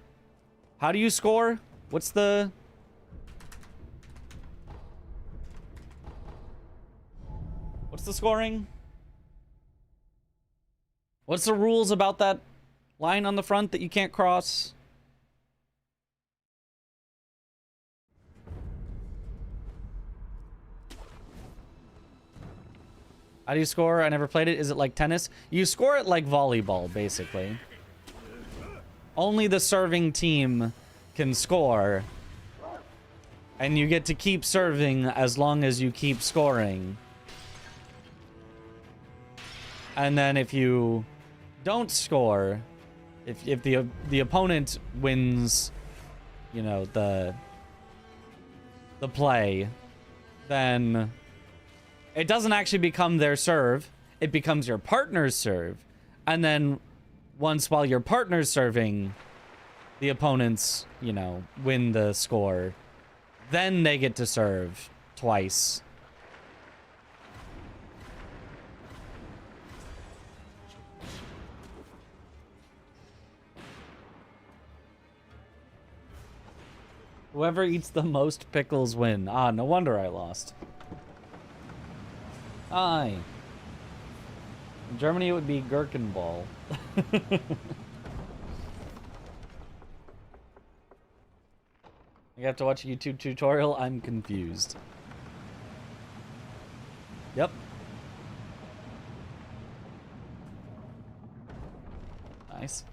how do you score? What's the scoring? What's the rules about that line on the front that you can't cross? How do you score? I never played it. Is it like tennis? You score it like volleyball, basically. Only the serving team can score. And you get to keep serving as long as you keep scoring. And then if you don't score, if the opponent wins, you know, the play, then it doesn't actually become their serve. It becomes your partner's serve. And then once while your partner's serving, the opponents, you know, win the score, then they get to serve twice. Whoever eats the most pickles win. Ah, no wonder I lost. Aye. In Germany, it would be Gherkinball. You have to watch a YouTube tutorial? I'm confused. Yep. Nice.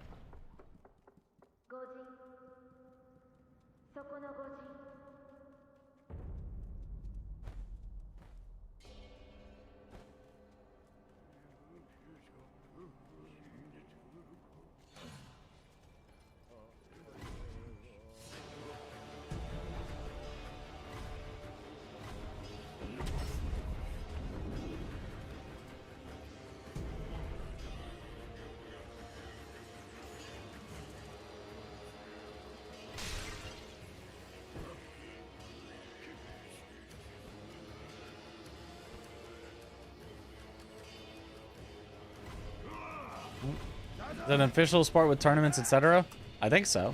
Is it an official sport with tournaments, etc.? I think so.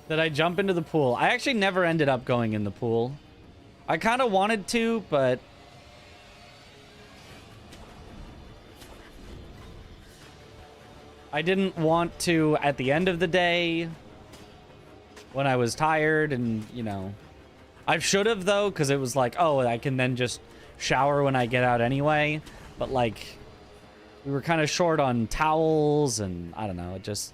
Did I jump into the pool? I actually never ended up going in the pool. I kind of wanted to, but I didn't want to at the end of the day when I was tired and, you know. I should have, though, because it was like, oh, I can then just shower when I get out anyway. But, like, we were kind of short on towels and, I don't know, it just...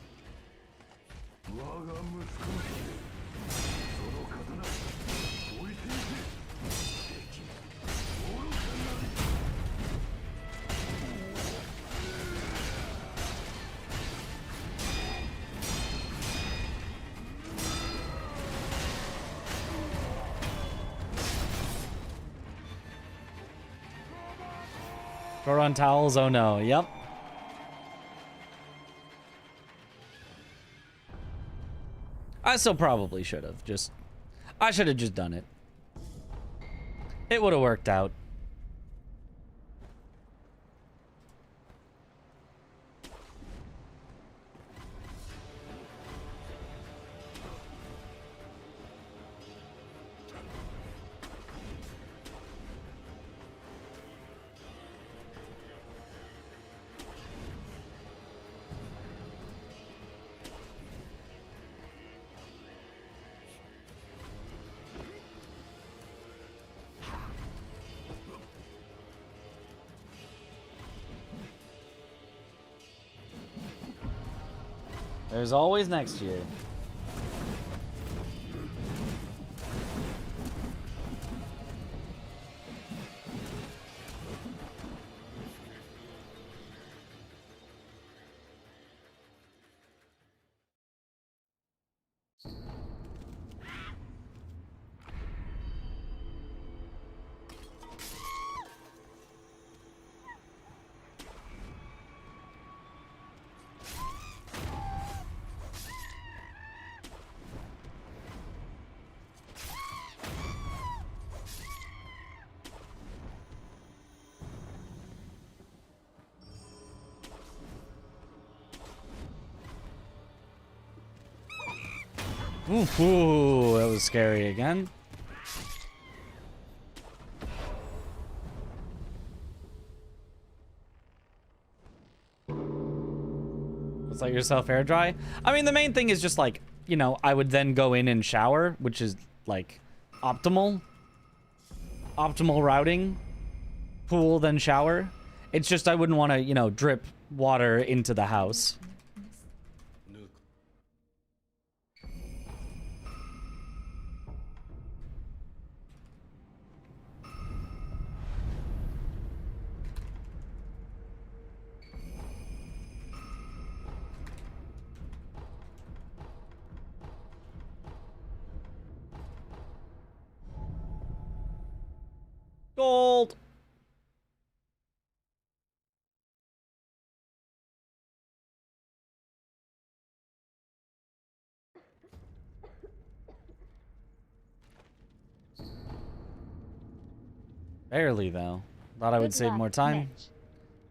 Short on towels? Oh no. Yep. I still probably should have. I should have just done it. It would have worked out. There's always next year. Ooh, that was scary again. Let's let yourself air dry. I mean, the main thing is just like, you know, I would then go in and shower, which is like optimal. Optimal routing. Pool, then shower. It's just I wouldn't want to, you know, drip water into the house. Gold. Barely, though. Thought I would save more time.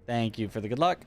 Thank you for the good luck.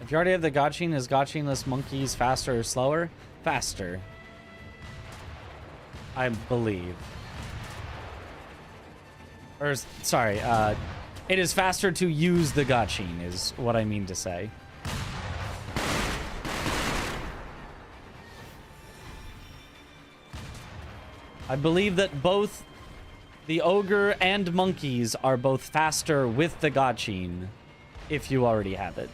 If you already have the Gotching, is Gotchingless monkeys faster or slower? Faster. I believe. Or, sorry, it is faster to use the Gotching, is what I mean to say. I believe that both the ogre and monkeys are both faster with the Gotching, if you already have it.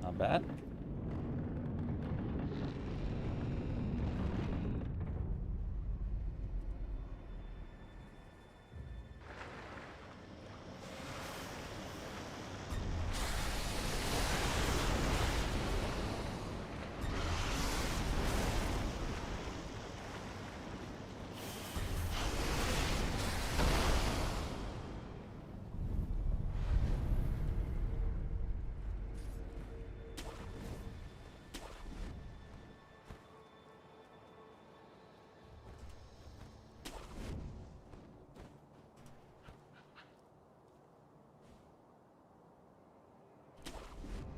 Not bad.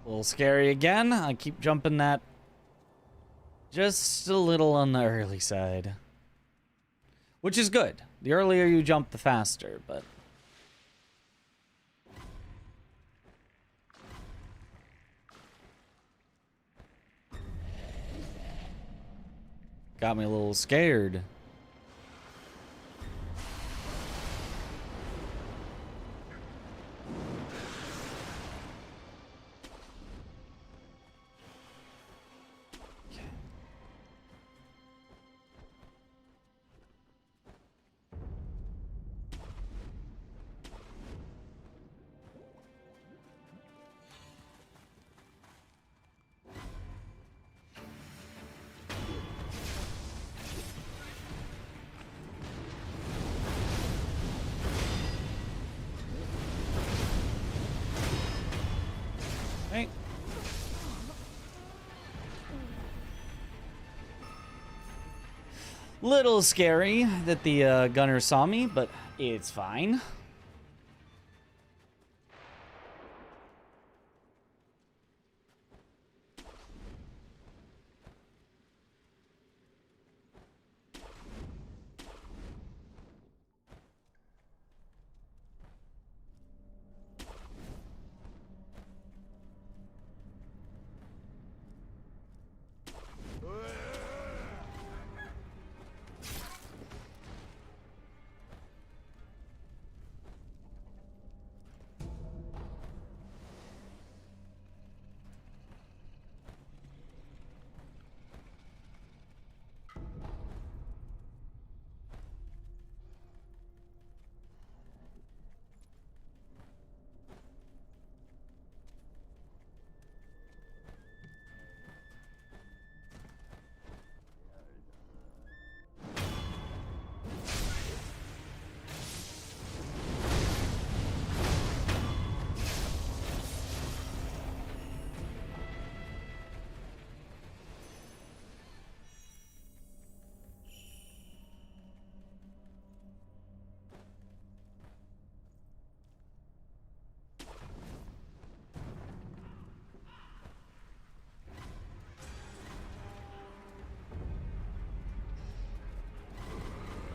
A little scary again. I keep jumping that just a little on the early side. Which is good. The earlier you jump, the faster, but... Got me a little scared. Okay. Little scary that the gunner saw me, but it's fine.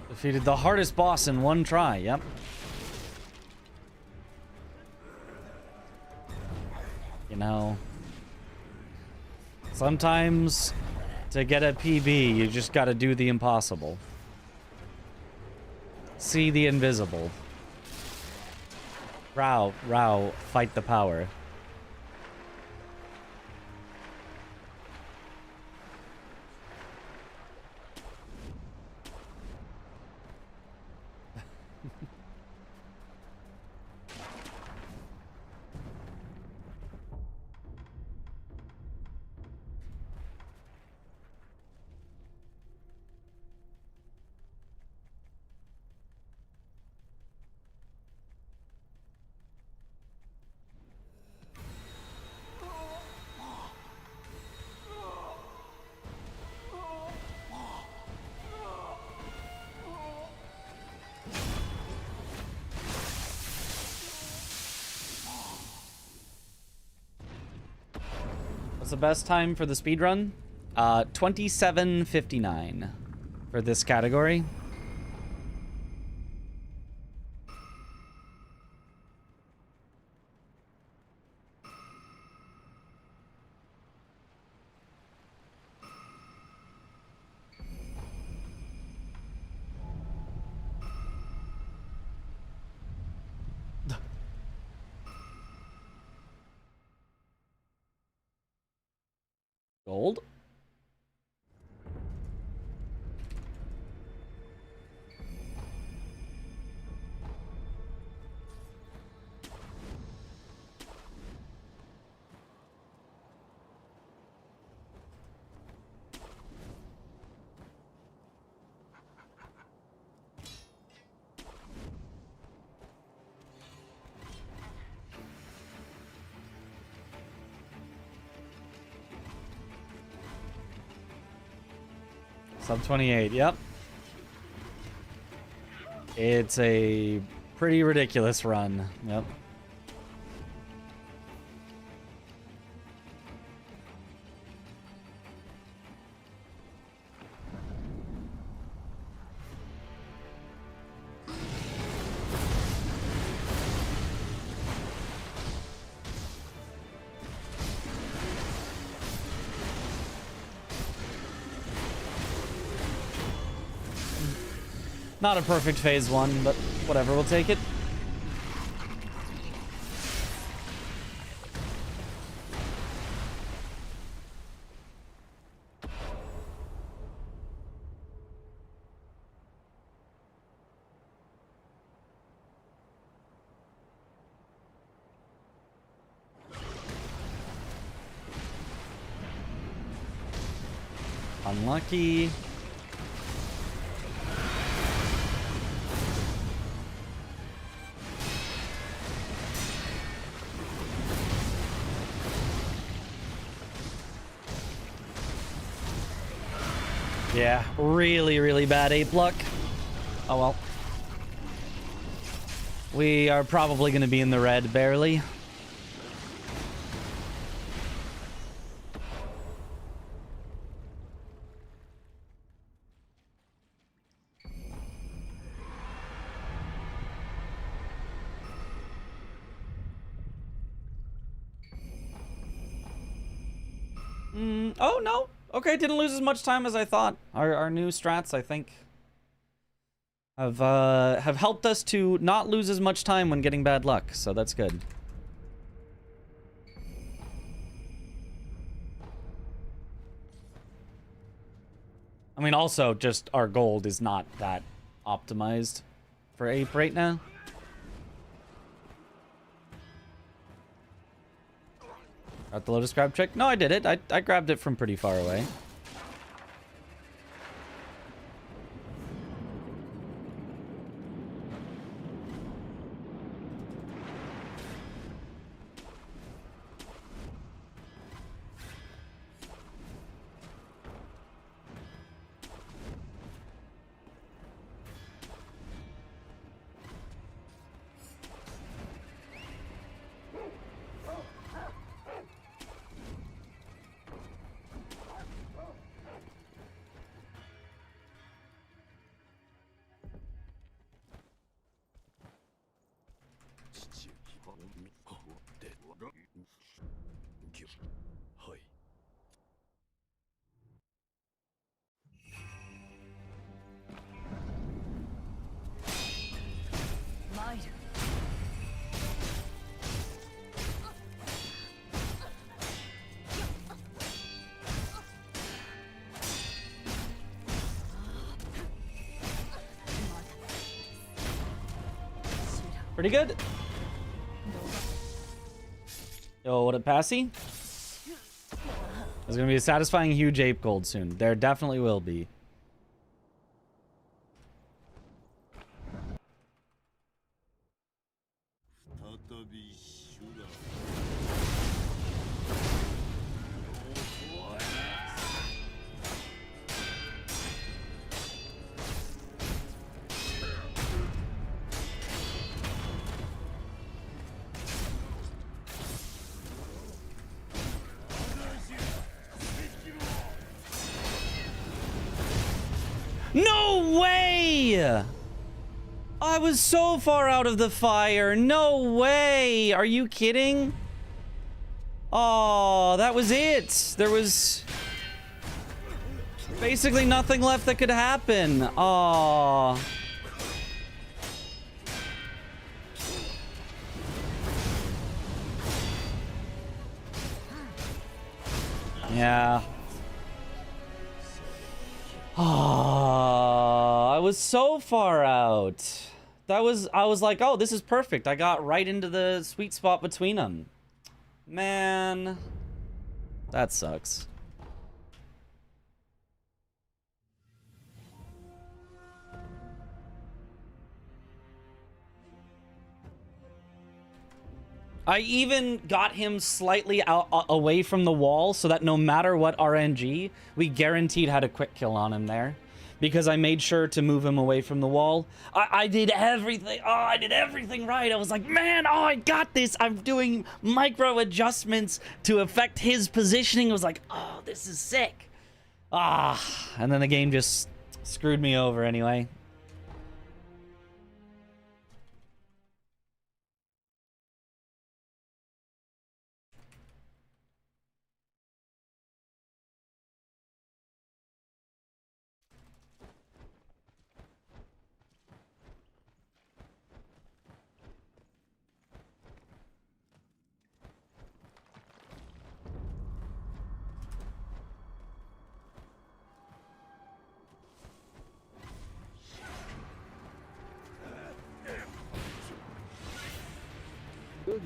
Defeated the hardest boss in one try, yep. You know, sometimes to get a PB, you just gotta do the impossible. See the invisible. Row, fight the power. What's the best time for the speedrun? 27:59 for this category. Gold. Sub 28, yep. It's a pretty ridiculous run, yep. Not a perfect phase 1, but whatever, we'll take it. Unlucky. Yeah, really, really bad ape luck. Oh well. We are probably going to be in the red, barely. Oh, no. Okay, didn't lose as much time as I thought. Our new strats, I think, have helped us to not lose as much time when getting bad luck, so that's good. I mean, also, just our gold is not that optimized for ape right now. Got the lotus grab trick? No, I did it. I grabbed it from pretty far away. Pretty good. Yo, what a passy? There's gonna be a satisfying huge ape gold soon. There definitely will be. No way! I was so far out of the fire. No way! Are you kidding? Oh, that was it. There was basically nothing left that could happen. Oh. Yeah. Oh, I was so far out. I was like, oh, this is perfect. I got right into the sweet spot between them. Man, that sucks. I even got him slightly out away from the wall so that no matter what RNG, we guaranteed had a quick kill on him there. Because I made sure to move him away from the wall. I did everything. Oh, I did everything right. I was like, man, oh, I got this. I'm doing micro adjustments to affect his positioning. I was like, oh, this is sick. Ah, and then the game just screwed me over anyway.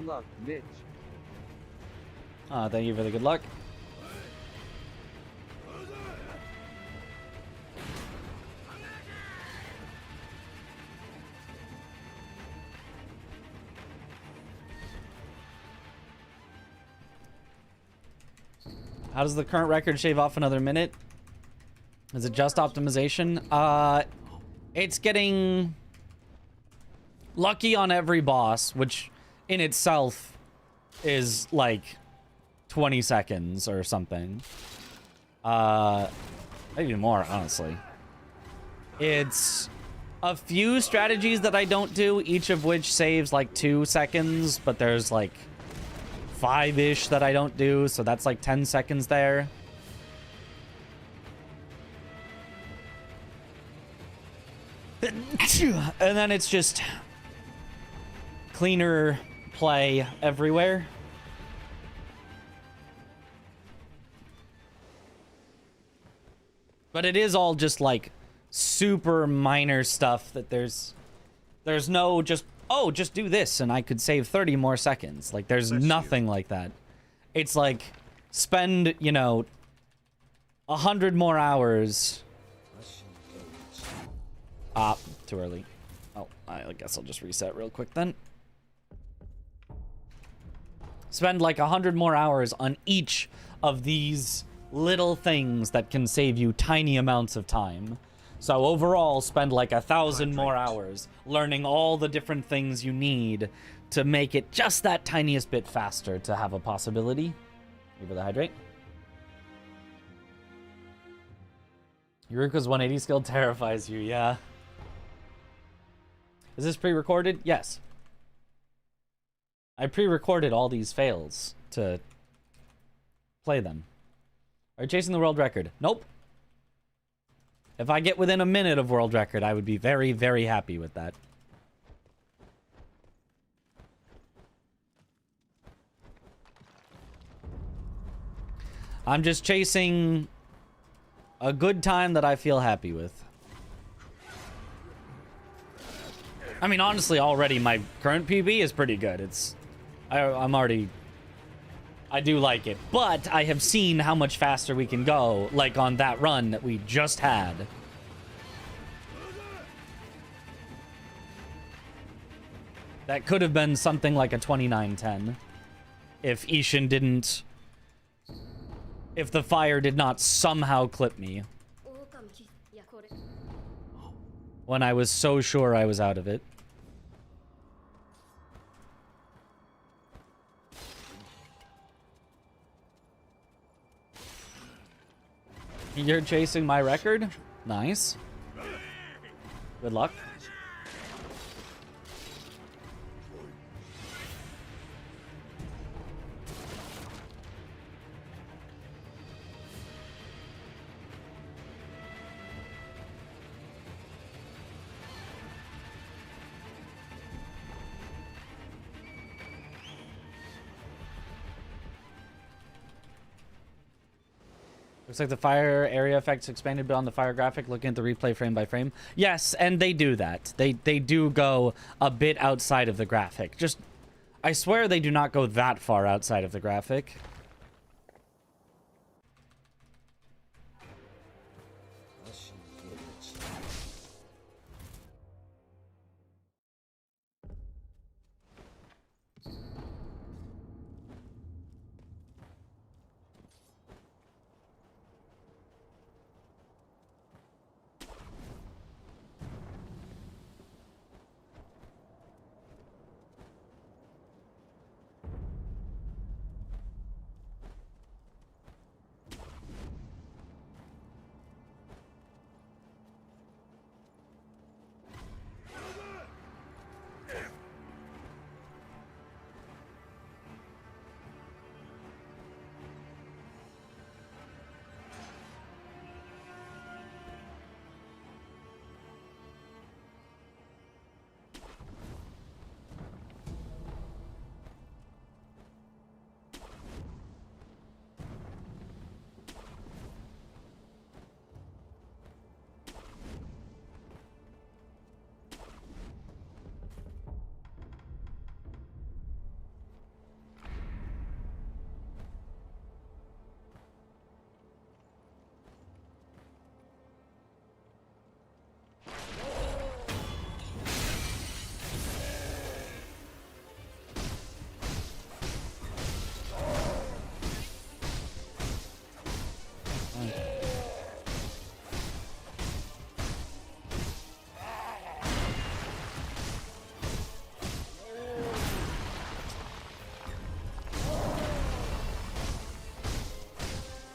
luck, bitch. Thank you for the good luck. How does the current record shave off another minute? Is it just optimization? It's getting lucky on every boss, which in itself is like 20 seconds or something. Maybe more, honestly. It's a few strategies that I don't do, each of which saves like 2 seconds, but there's like 5-ish that I don't do, so that's like 10 seconds there. And then it's just cleaner play everywhere. But it is all just like super minor stuff that there's no just, oh, just do this and I could save 30 more seconds. Like there's nothing like that. It's like spend, you know, 100 more hours. Too early. Oh, I guess I'll just reset real quick then. Spend like 100 more hours on each of these little things that can save you tiny amounts of time. So overall, spend like 1,000 more hours learning all the different things you need to make it just that tiniest bit faster to have a possibility. Give it the hydrate. Yuruka's 180 skill terrifies you, yeah. Is this pre-recorded? Yes. I pre-recorded all these fails to play them. Are you chasing the world record? Nope. If I get within a minute of world record, I would be very, very happy with that. I'm just chasing a good time that I feel happy with. I mean, honestly, already my current PB is pretty good. I do like it, but I have seen how much faster we can go, like on that run that we just had. That could have been something like a 29:10 if Ishin didn't, if the fire did not somehow clip me when I was so sure I was out of it. You're chasing my record? Nice. Good luck. Looks like the fire area effects expanded beyond the fire graphic. Looking at the replay frame by frame. Yes, and they do that. They do go a bit outside of the graphic. Just, I swear they do not go that far outside of the graphic.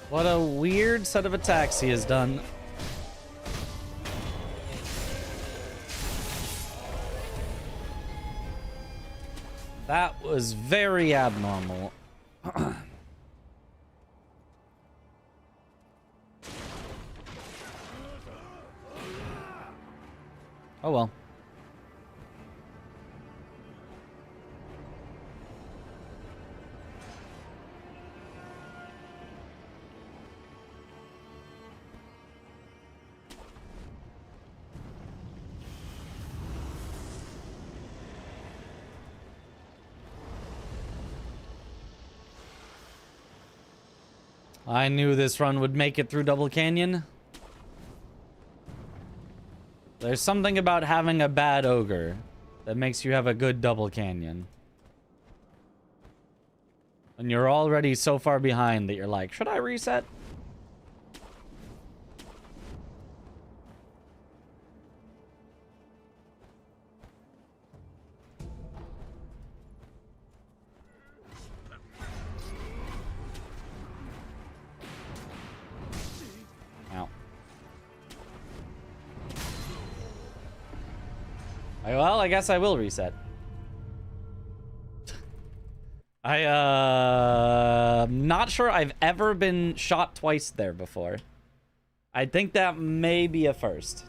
What a weird set of attacks he has done. That was very abnormal. Oh well. I knew this run would make it through Double Canyon. There's something about having a bad ogre that makes you have a good Double Canyon. And you're already so far behind that you're like, should I reset? Well, I guess I will reset. I'm not sure I've ever been shot twice there before. I think that may be a first.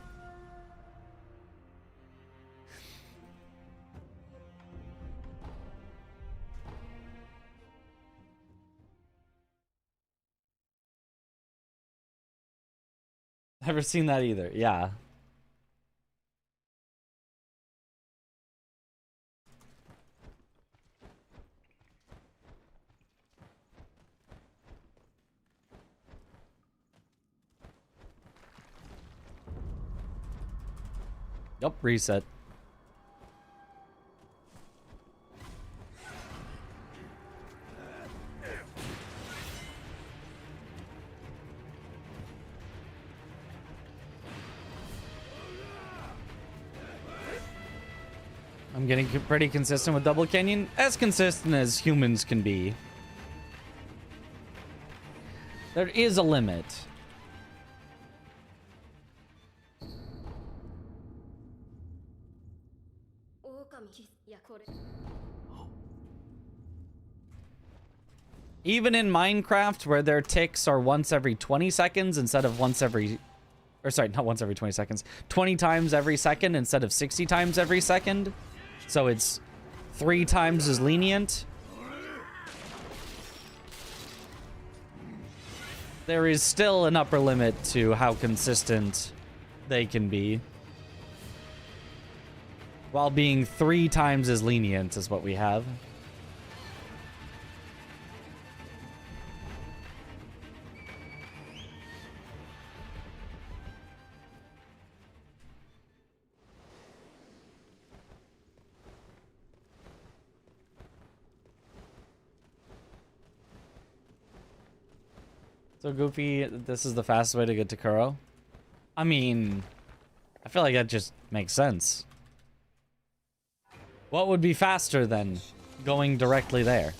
Never seen that either. Yeah. Yup, reset. I'm getting pretty consistent with Double Canyon. As consistent as humans can be. There is a limit. Even in Minecraft, where their ticks are once every 20 seconds instead of once every... Or sorry, not once every 20 seconds. 20 times every second instead of 60 times every second. So it's 3 times as lenient. There is still an upper limit to how consistent they can be. While being 3 times as lenient as what we have. So Goofy, this is the fastest way to get to Kuro? I mean, I feel like that just makes sense. What would be faster than going directly there?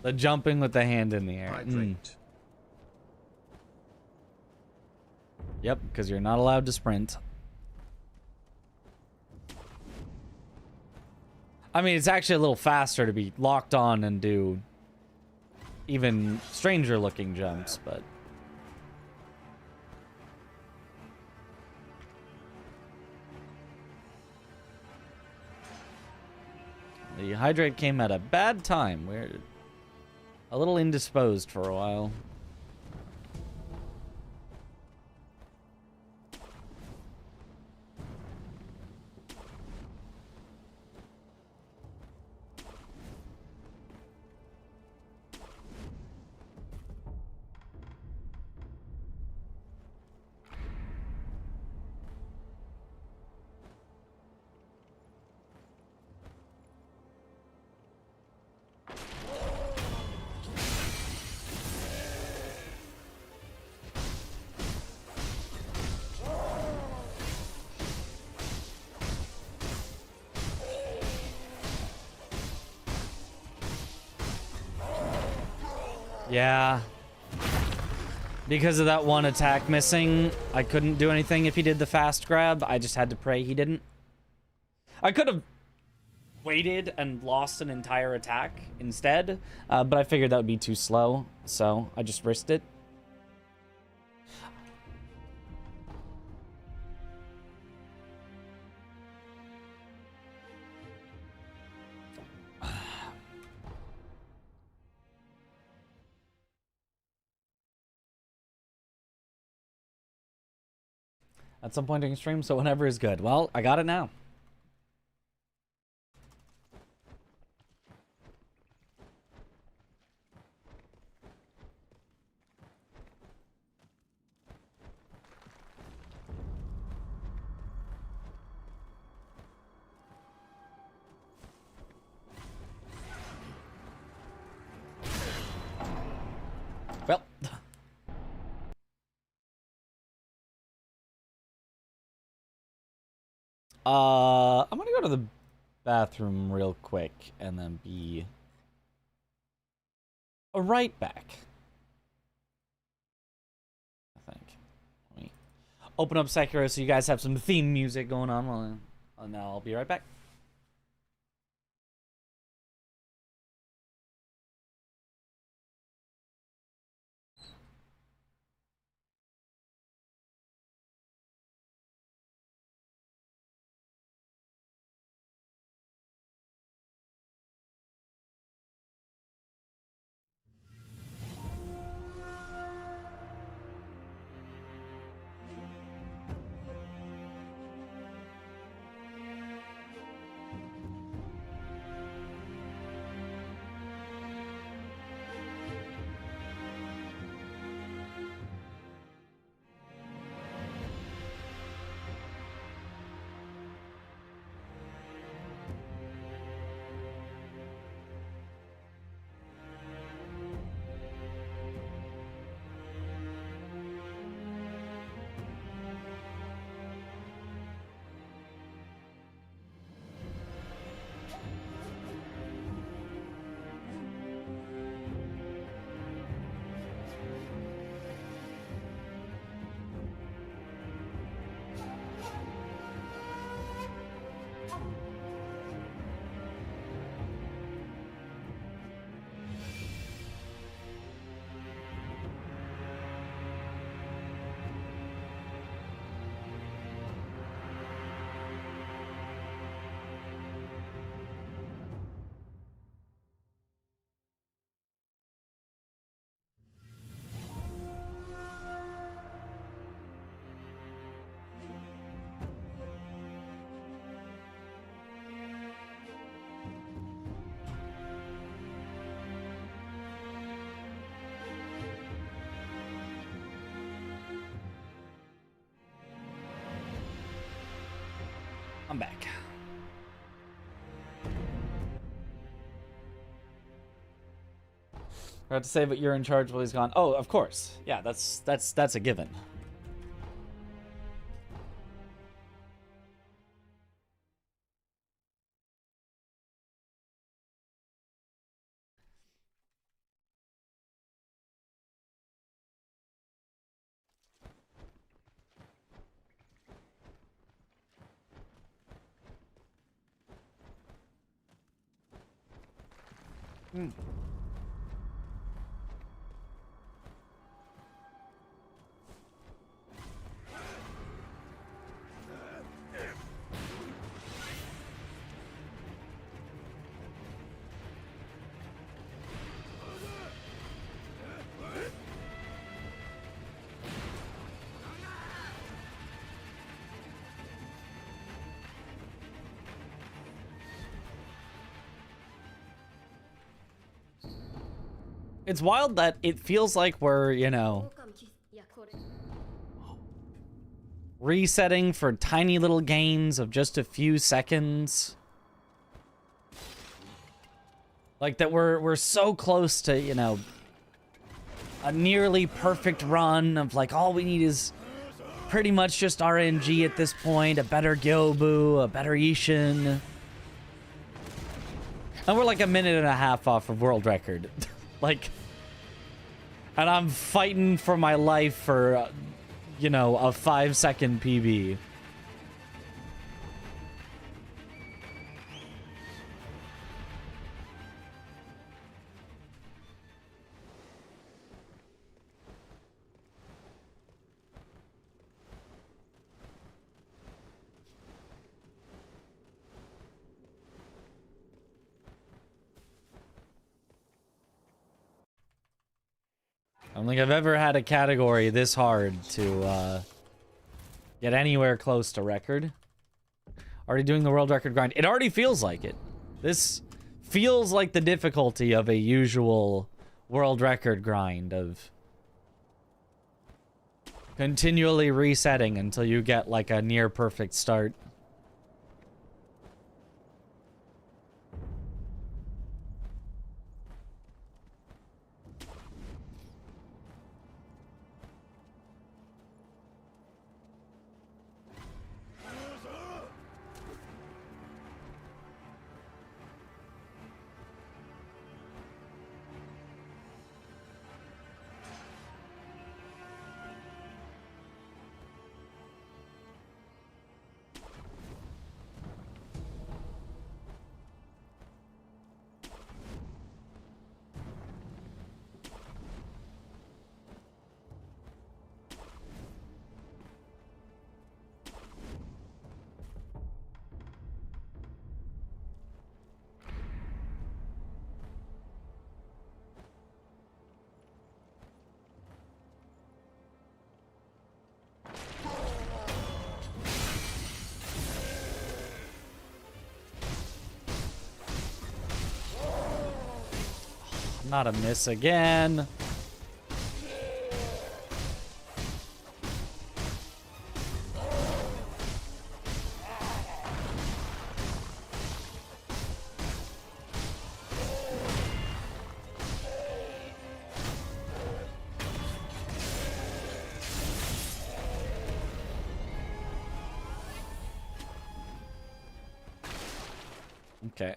The jumping with the hand in the air. Yep, because you're not allowed to sprint. I mean, it's actually a little faster to be locked on and do even stranger looking jumps, but... The hydrate came at a bad time. We're a little indisposed for a while. Yeah. Because of that one attack missing, I couldn't do anything if he did the fast grab. I just had to pray he didn't. I could have waited and lost an entire attack instead, but I figured that would be too slow, so I just risked it. At some point during stream, so whenever is good. Well, I got it now. Well. I'm gonna go to the bathroom real quick and then be right back. I think. Let me open up Sekiro so you guys have some theme music going on while now I'll be right back. I'm back. I have to say, but you're in charge while he's gone. Oh, of course. Yeah, that's a given. It's wild that it feels like we're, you know, resetting for tiny little gains of just a few seconds. Like that we're so close to, you know, a nearly perfect run of like all we need is pretty much just RNG at this point, a better Gyobu, a better Ishin. And we're like a minute and a half off of world record. Like, And I'm fighting for my life for, you know, a 5-second PB. I don't think I've ever had a category this hard to get anywhere close to record. Already doing the world record grind. It already feels like it. This feels like the difficulty of a usual world record grind of continually resetting until you get like a near perfect start. Not a miss again. Okay.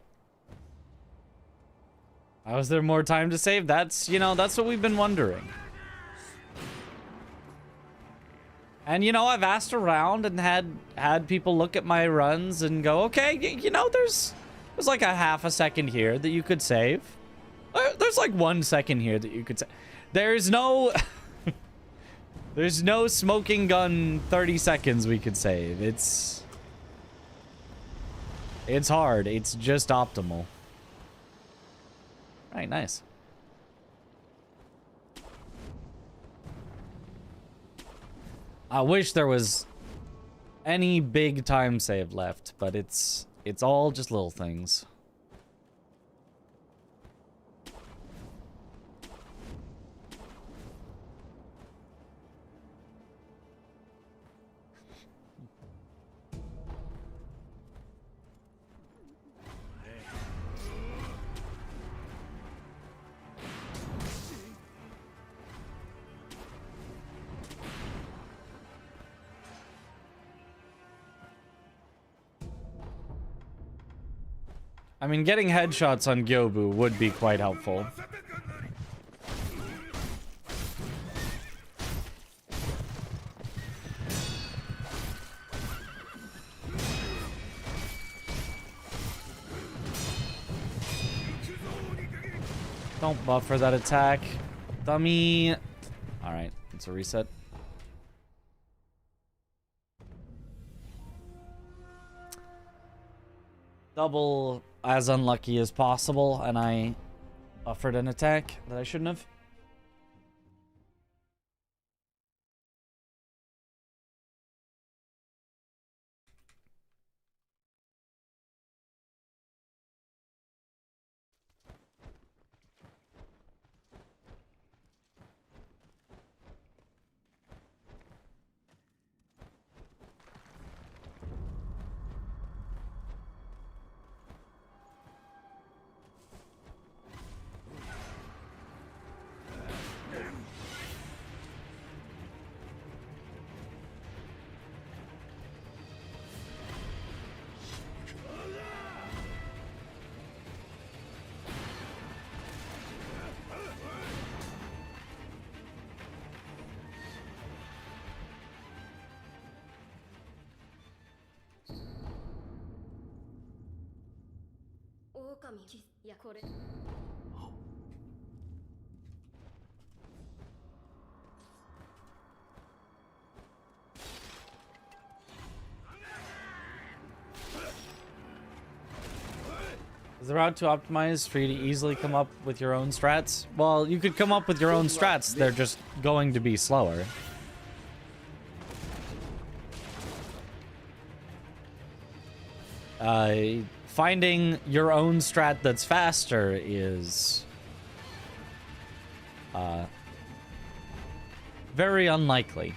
How is there more time to save? That's, you know, that's what we've been wondering. And, you know, I've asked around and had people look at my runs and go, okay, you know, there's like a half a second here that you could save. There's like 1 second here that you could save. There's no... there's no smoking gun 30 seconds we could save. It's hard. It's just optimal. Right, nice. I wish there was any big time save left, but it's all just little things. I mean, getting headshots on Gyobu would be quite helpful. Don't buffer that attack. Dummy. Alright, it's a reset. Double as unlucky as possible, and I buffered an attack that I shouldn't have. Is the route to optimize for you to easily come up with your own strats? Well, you could come up with your own strats. They're just going to be slower. Finding your own strat that's faster is very unlikely.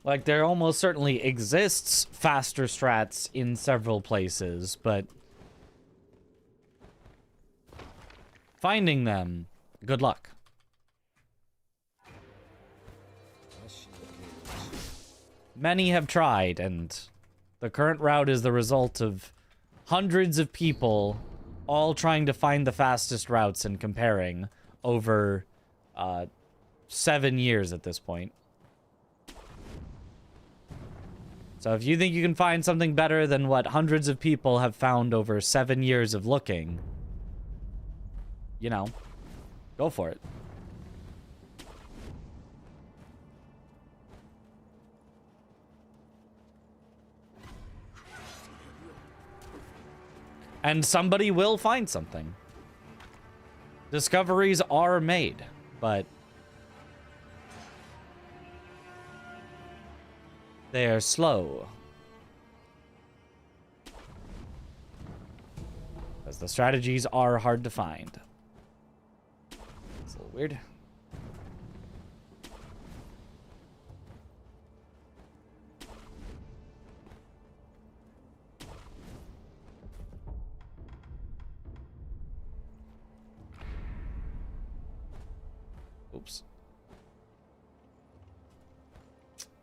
Like, there almost certainly exists faster strats in several places, but finding them, good luck. Many have tried, and the current route is the result of hundreds of people all trying to find the fastest routes and comparing over 7 years at this point. So if you think you can find something better than what hundreds of people have found over 7 years of looking, you know, go for it. And somebody will find something. Discoveries are made, but they are slow. As the strategies are hard to find. It's a little weird. Oops.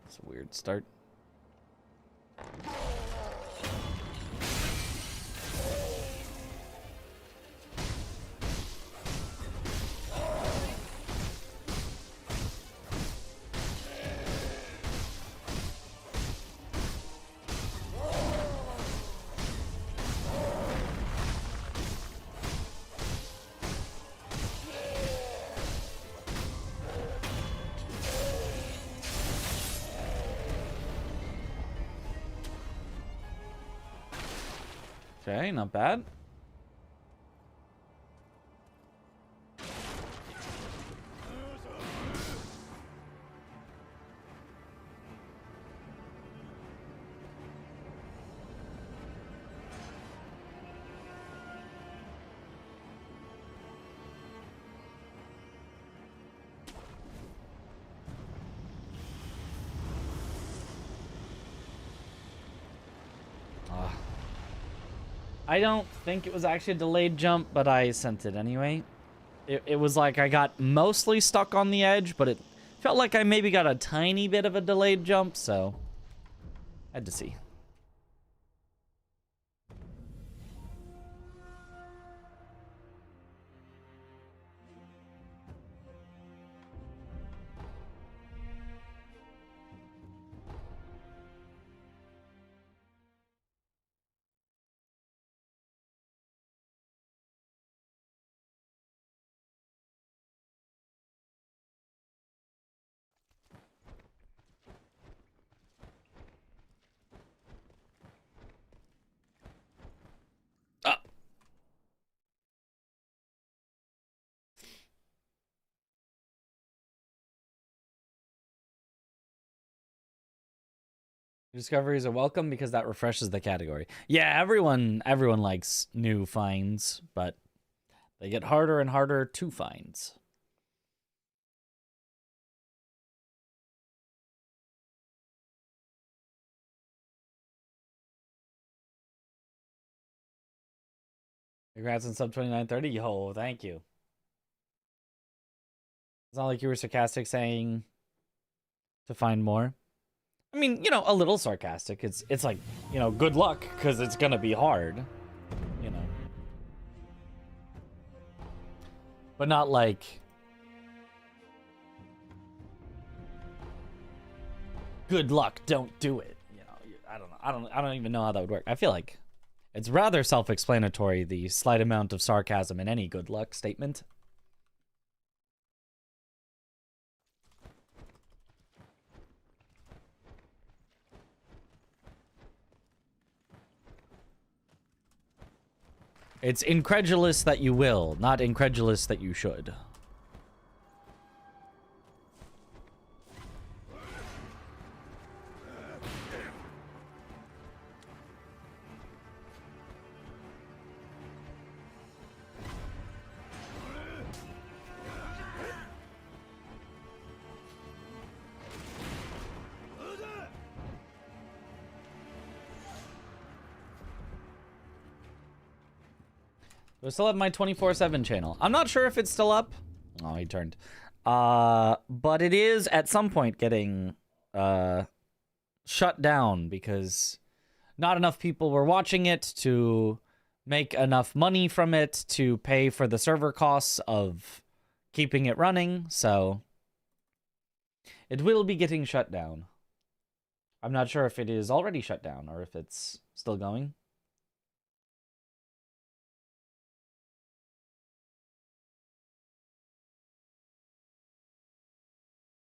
It's a weird start. Okay, not bad. I don't think it was actually a delayed jump, but I sent it anyway. It was like I got mostly stuck on the edge, but it felt like I maybe got a tiny bit of a delayed jump, so I had to see. Discoveries are welcome because that refreshes the category. Yeah, everyone likes new finds, but they get harder and harder to find. Congrats on sub 2930. Yo, thank you. It's not like you were sarcastic saying to find more. I mean, you know, a little sarcastic. It's like, you know, good luck because it's gonna be hard, you know. But not like good luck, don't do it. You know, I don't even know how that would work. I feel like it's rather self-explanatory, the slight amount of sarcasm in any good luck statement. It's incredulous that you will, not incredulous that you should. I still have my 24/7 channel. I'm not sure if it's still up. Oh, he turned. But it is at some point getting shut down because not enough people were watching it to make enough money from it to pay for the server costs of keeping it running. So it will be getting shut down. I'm not sure if it is already shut down or if it's still going.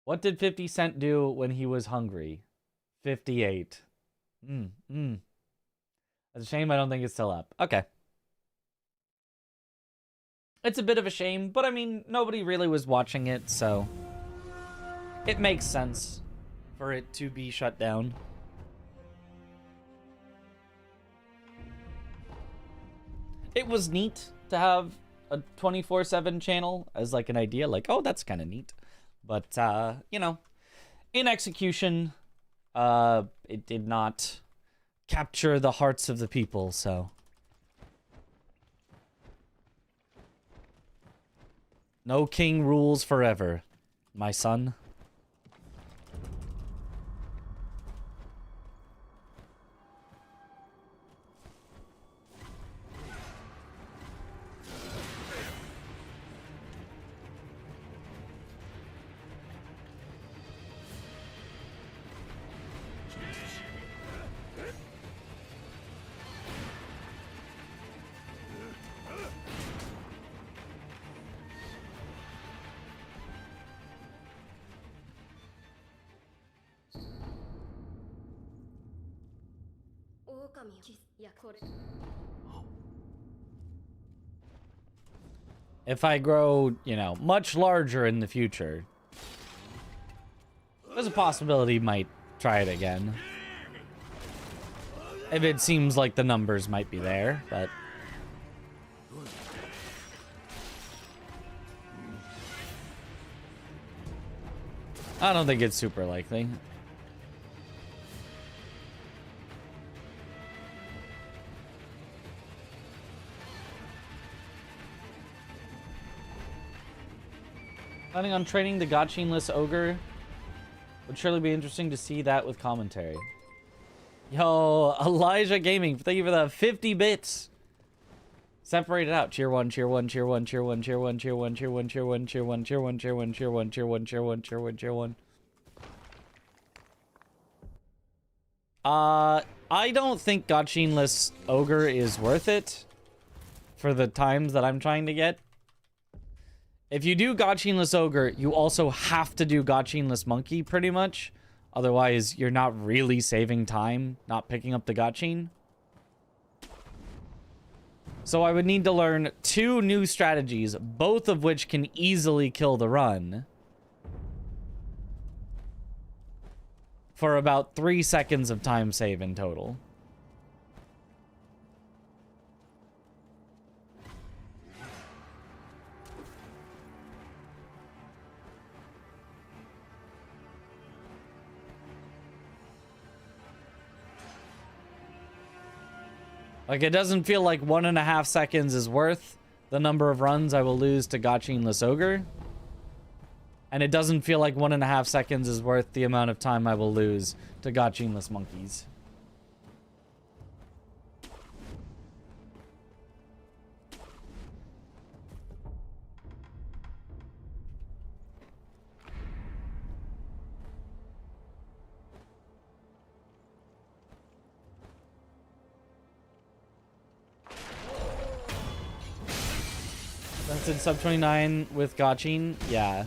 What did 50 Cent do when he was hungry? 58. It's a shame I don't think it's still up. Okay. It's a bit of a shame, but I mean, nobody really was watching it, so it makes sense for it to be shut down. It was neat to have a 24/7 channel as like an idea, like, oh, that's kind of neat. But, you know, in execution, it did not capture the hearts of the people, so. No king rules forever, my son. If I grow, you know, much larger in the future, there's a possibility might try it again. If it seems like the numbers might be there, but I don't think it's super likely. Planning on training the Gachinless Ogre. Would surely be interesting to see that with commentary. Yo, Elijah Gaming, thank you for the 50 bits. Separate it out. Cheer one, cheer one, cheer one, cheer one, cheer one, cheer one, cheer one, cheer one, cheer one, cheer one, cheer one, cheer one, cheer one, cheer one, cheer one, cheer one. I don't think Gachinless Ogre is worth it for the times that I'm trying to get. If you do Gachinless Ogre, you also have to do Gachinless Monkey, pretty much. Otherwise, you're not really saving time not picking up the Gachin. So I would need to learn 2 new strategies, both of which can easily kill the run. For about 3 seconds of time save in total. Like, it doesn't feel like 1.5 seconds is worth the number of runs I will lose to Gachinless Ogre. And it doesn't feel like 1.5 seconds is worth the amount of time I will lose to Gachinless Monkeys. Since it's sub 29 with Gachin, yeah.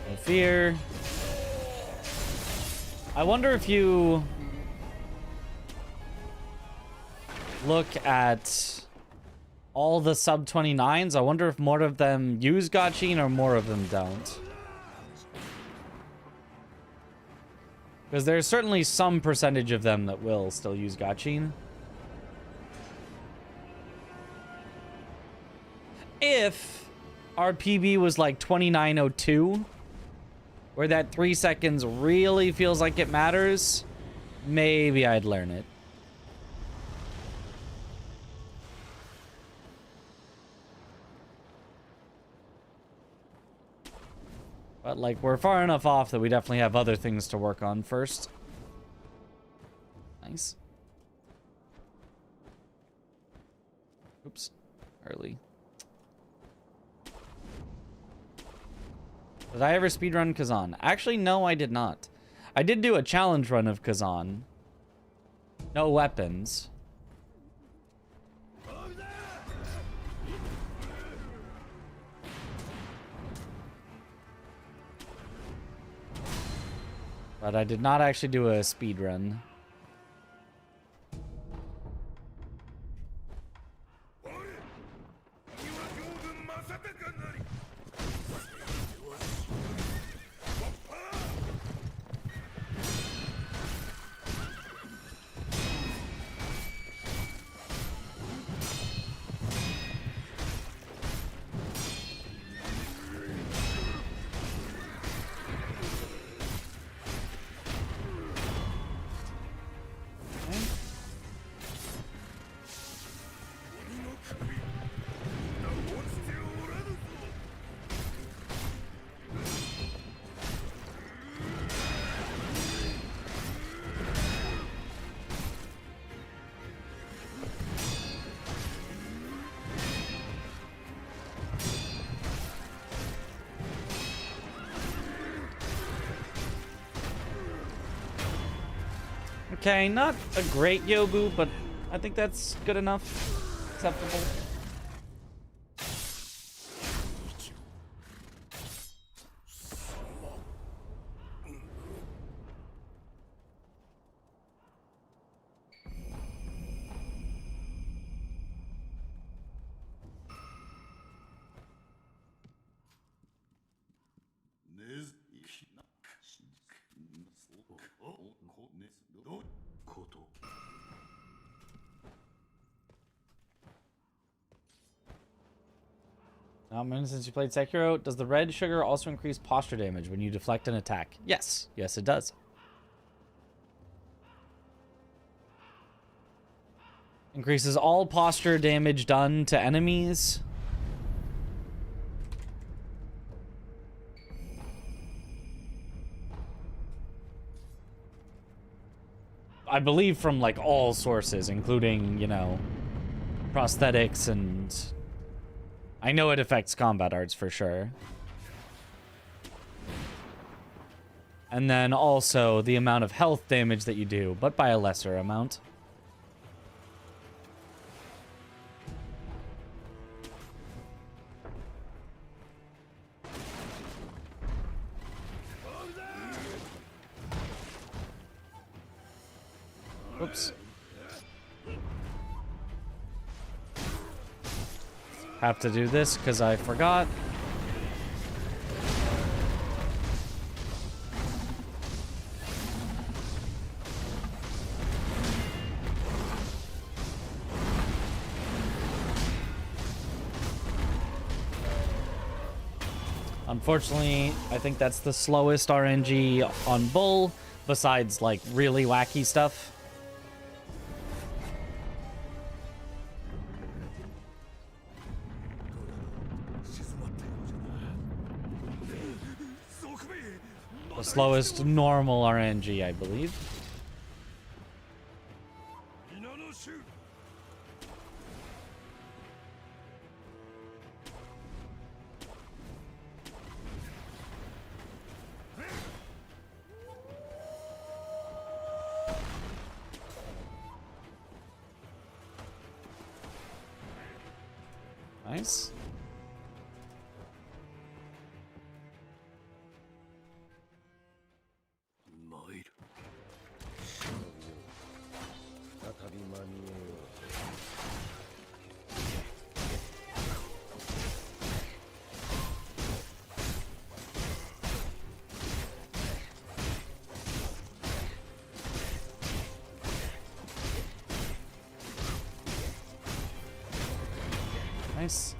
No fear. I wonder if you look at all the sub 29s, I wonder if more of them use Gachin or more of them don't. Because there's certainly some percentage of them that will still use Gachin. If our PB was like 2902, where that 3 seconds really feels like it matters, maybe I'd learn it. But, like, we're far enough off that we definitely have other things to work on first. Nice. Oops. Early. Did I ever speedrun Kazan? Actually, no, I did not. I did do a challenge run of Kazan. No weapons. But I did not actually do a speed run. Okay, not a great Yobu, but I think that's good enough. Acceptable. Since you played Sekiro, does the red sugar also increase posture damage when you deflect an attack? Yes. Yes, it does. Increases all posture damage done to enemies. I believe from, like, all sources, including, you know, prosthetics and... I know it affects combat arts for sure. And then also the amount of health damage that you do, but by a lesser amount. Oops. Have to do this because I forgot. Unfortunately, I think that's the slowest RNG on Bull, besides, like, really wacky stuff. The slowest normal RNG, I believe. Nice. Nice.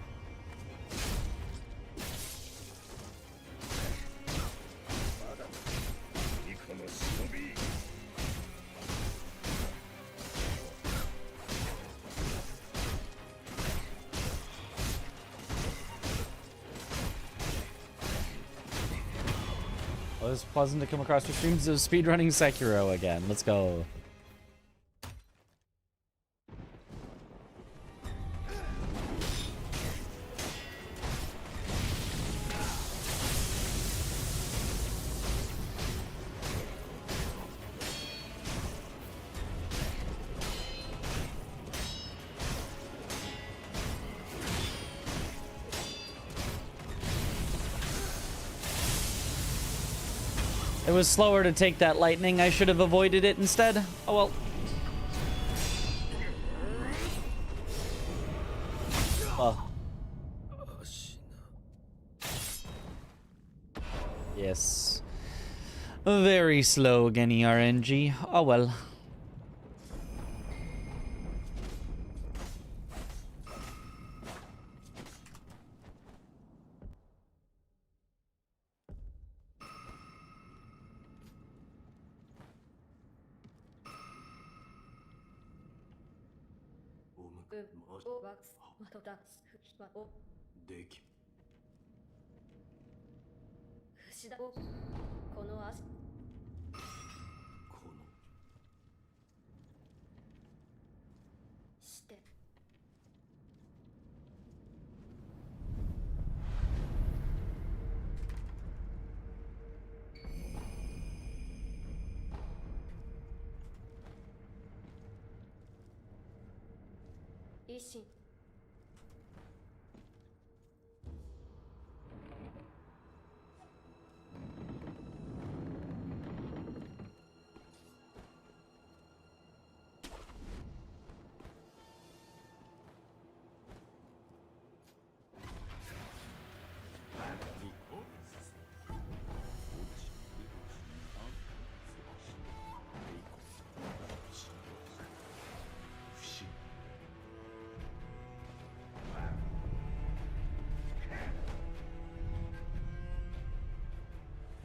Well, it's pleasant to come across your streams of speedrunning Sekiro again. Let's go. It was slower to take that lightning. I should have avoided it instead. Oh well. Oh. Yes. Very slow, Genny RNG. Oh well.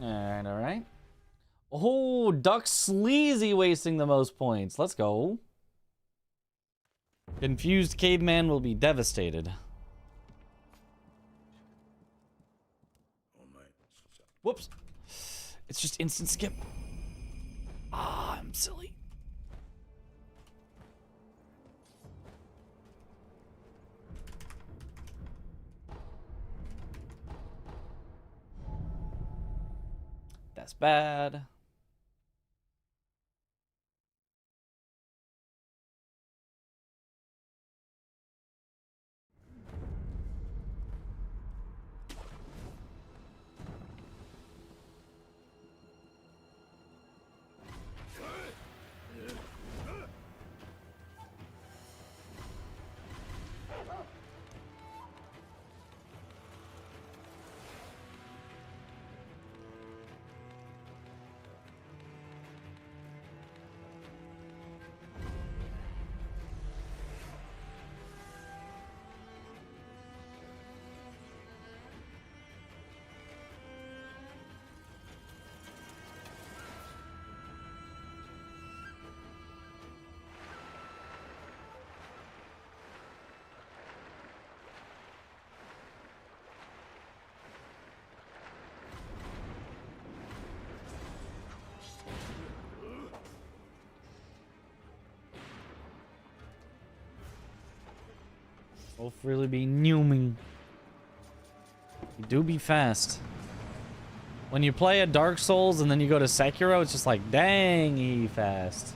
Alright, alright. Oh, Duck Sleazy wasting the most points. Let's go. Confused caveman will be devastated. Whoops. It's just instant skip. Ah, I'm silly. That's bad. Wolf really be newming. You do be fast. When you play a Dark Souls and then you go to Sekiro, it's just like, dang, he fast.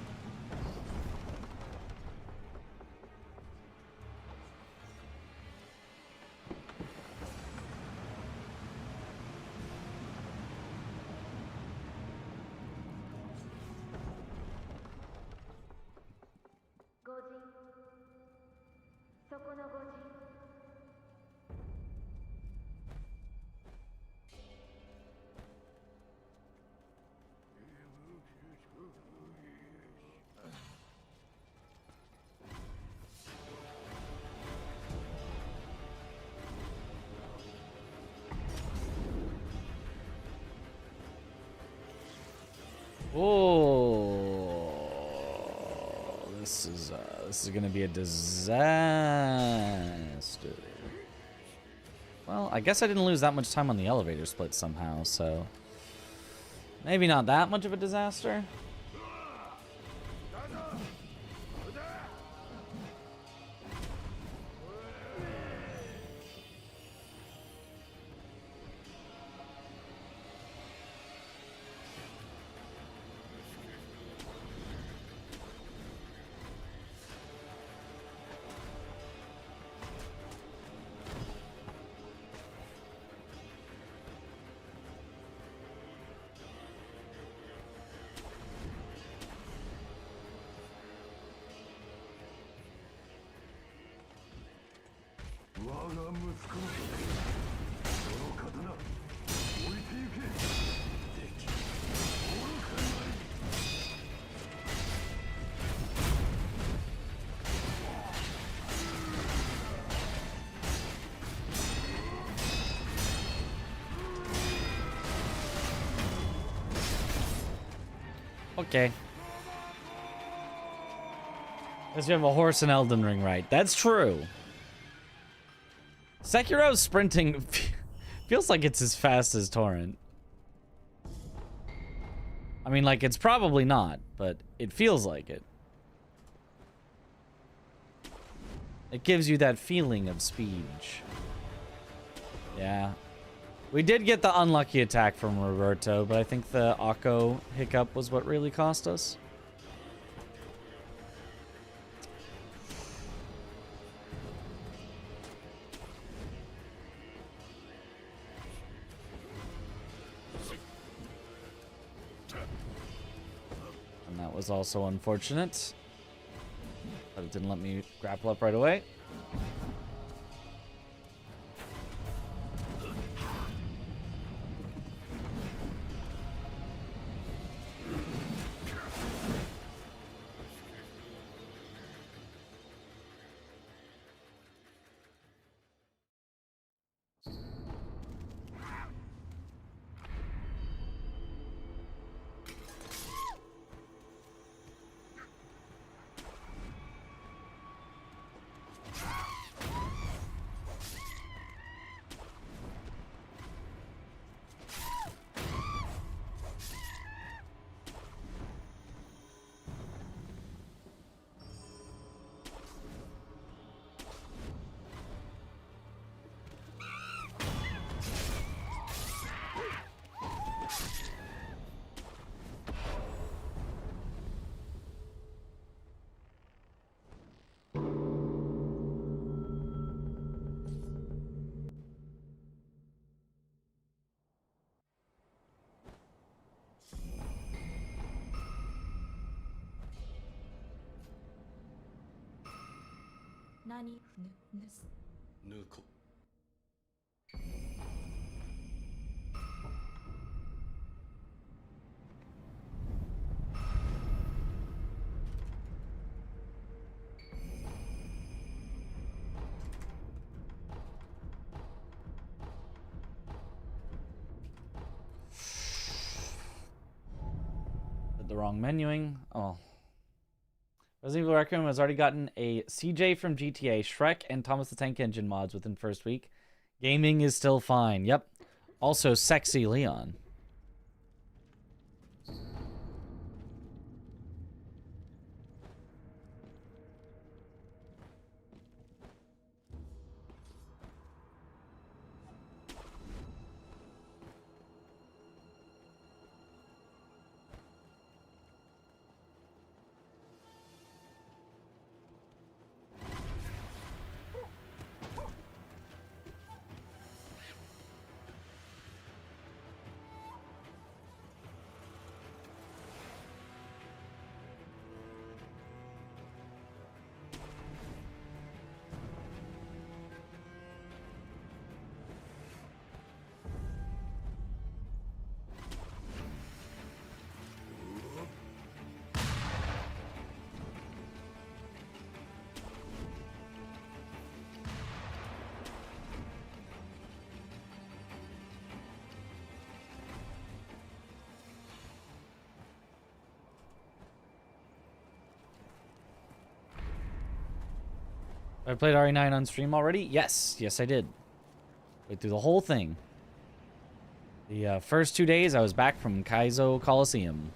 This is gonna be a disaster. Well, I guess I didn't lose that much time on the elevator split somehow, so maybe not that much of a disaster. Okay. Guess you have a horse in Elden Ring, right? That's true. Sekiro's sprinting feels like it's as fast as Torrent. I mean, like, it's probably not, but it feels like it. It gives you that feeling of speed. Yeah. We did get the unlucky attack from Roberto, but I think the Akko hiccup was what really cost us. And that was also unfortunate. But it didn't let me grapple up right away. The wrong menuing. Oh. Resident Evil Requiem has already gotten a CJ from GTA, Shrek, and Thomas the Tank Engine mods within first week. Gaming is still fine. Yep. Also, Sexy Leon. I played RE9 on stream already? Yes. Yes, I did. Played through the whole thing. The first 2 days, I was back from Kaizo Coliseum.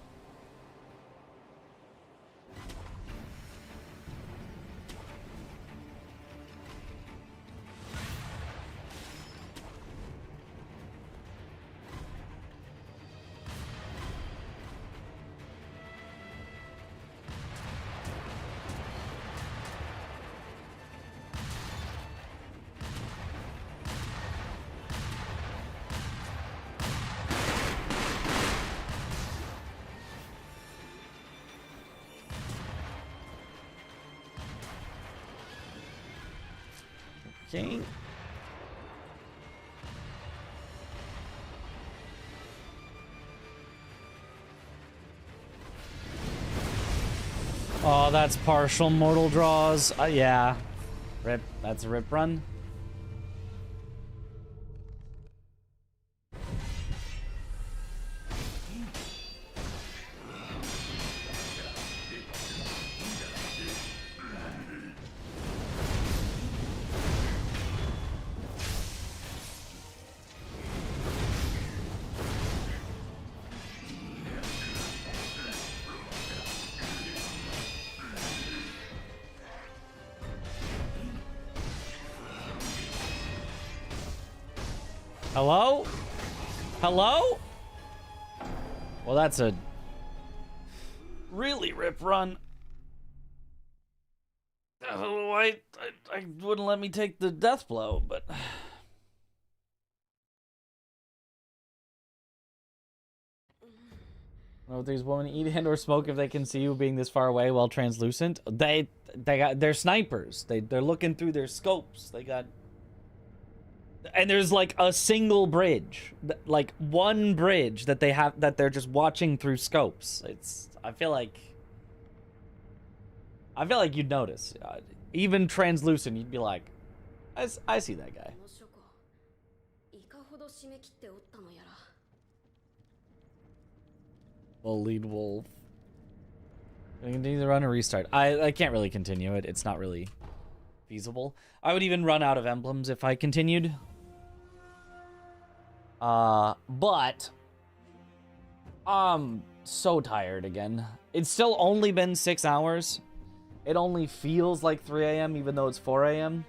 Okay. Oh, that's partial mortal draws. Yeah. Rip. That's a rip run. Hello? Hello? Well, that's a really rip run. I don't know why I wouldn't let me take the death blow, but... Oh, if these women eat and or smoke if they can see you being this far away while translucent. They're snipers. They're looking through their scopes. They got... And there's like a single bridge, like one bridge that they have that they're just watching through scopes. I feel like you'd notice. Even translucent, you'd be like, I see that guy. Well, lead wolf. I can either run or restart. I can't really continue it. It's not really feasible. I would even run out of emblems if I continued. But I'm so tired again. It's still only been 6 hours. It only feels like 3 a.m. even though it's 4 a.m.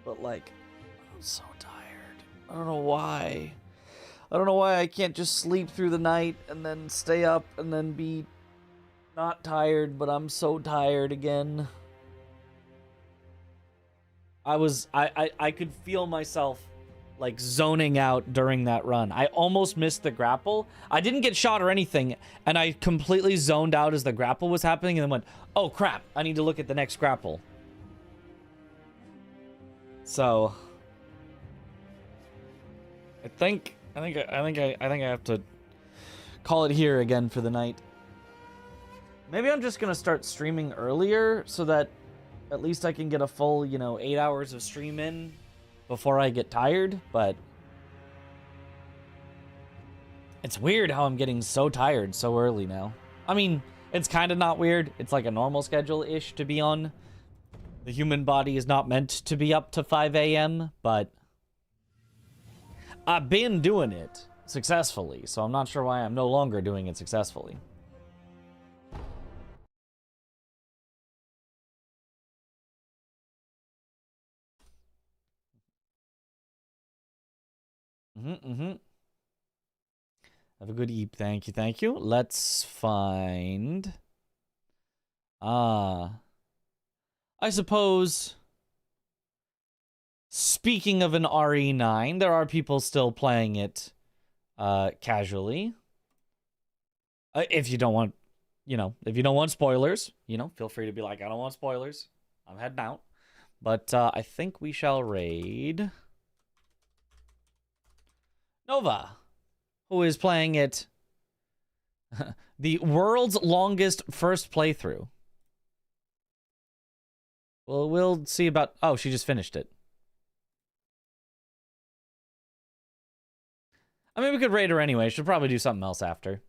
But like, I'm so tired. I don't know why. I don't know why I can't just sleep through the night and then stay up and then be not tired, but I'm so tired again. I could feel myself like zoning out during that run. I almost missed the grapple. I didn't get shot or anything, and I completely zoned out as the grapple was happening and then went, oh crap, I need to look at the next grapple. So I think I have to call it here again for the night. Maybe I'm just gonna start streaming earlier so that at least I can get a full, 8 hours of stream in before I get tired, but it's weird how I'm getting so tired so early now. I mean, it's kind of not weird. It's like a normal schedule-ish to be on. The human body is not meant to be up to 5 a.m., but I've been doing it successfully, so I'm not sure why I'm no longer doing it successfully. Have a good eep. Thank you, thank you. Let's find... I suppose... Speaking of an RE9, there are people still playing it casually. If you don't want, if you don't want spoilers, feel free to be like, I don't want spoilers. I'm heading out. But I think we shall raid Nova, who is playing it the world's longest first playthrough. Well, we'll see about... Oh, she just finished it. I mean, we could raid her anyway. She'll probably do something else after.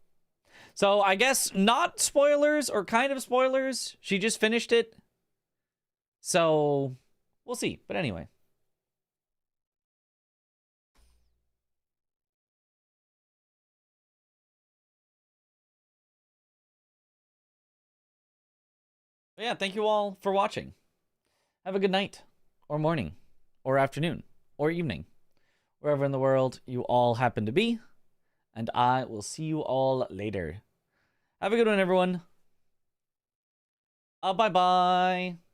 So, I guess not spoilers or kind of spoilers. She just finished it. So, We'll see. But anyway. But yeah, thank you all for watching. Have a good night, or morning, or afternoon, or evening, wherever in the world you all happen to be. And I will see you all later. Have a good one, everyone. Bye-bye.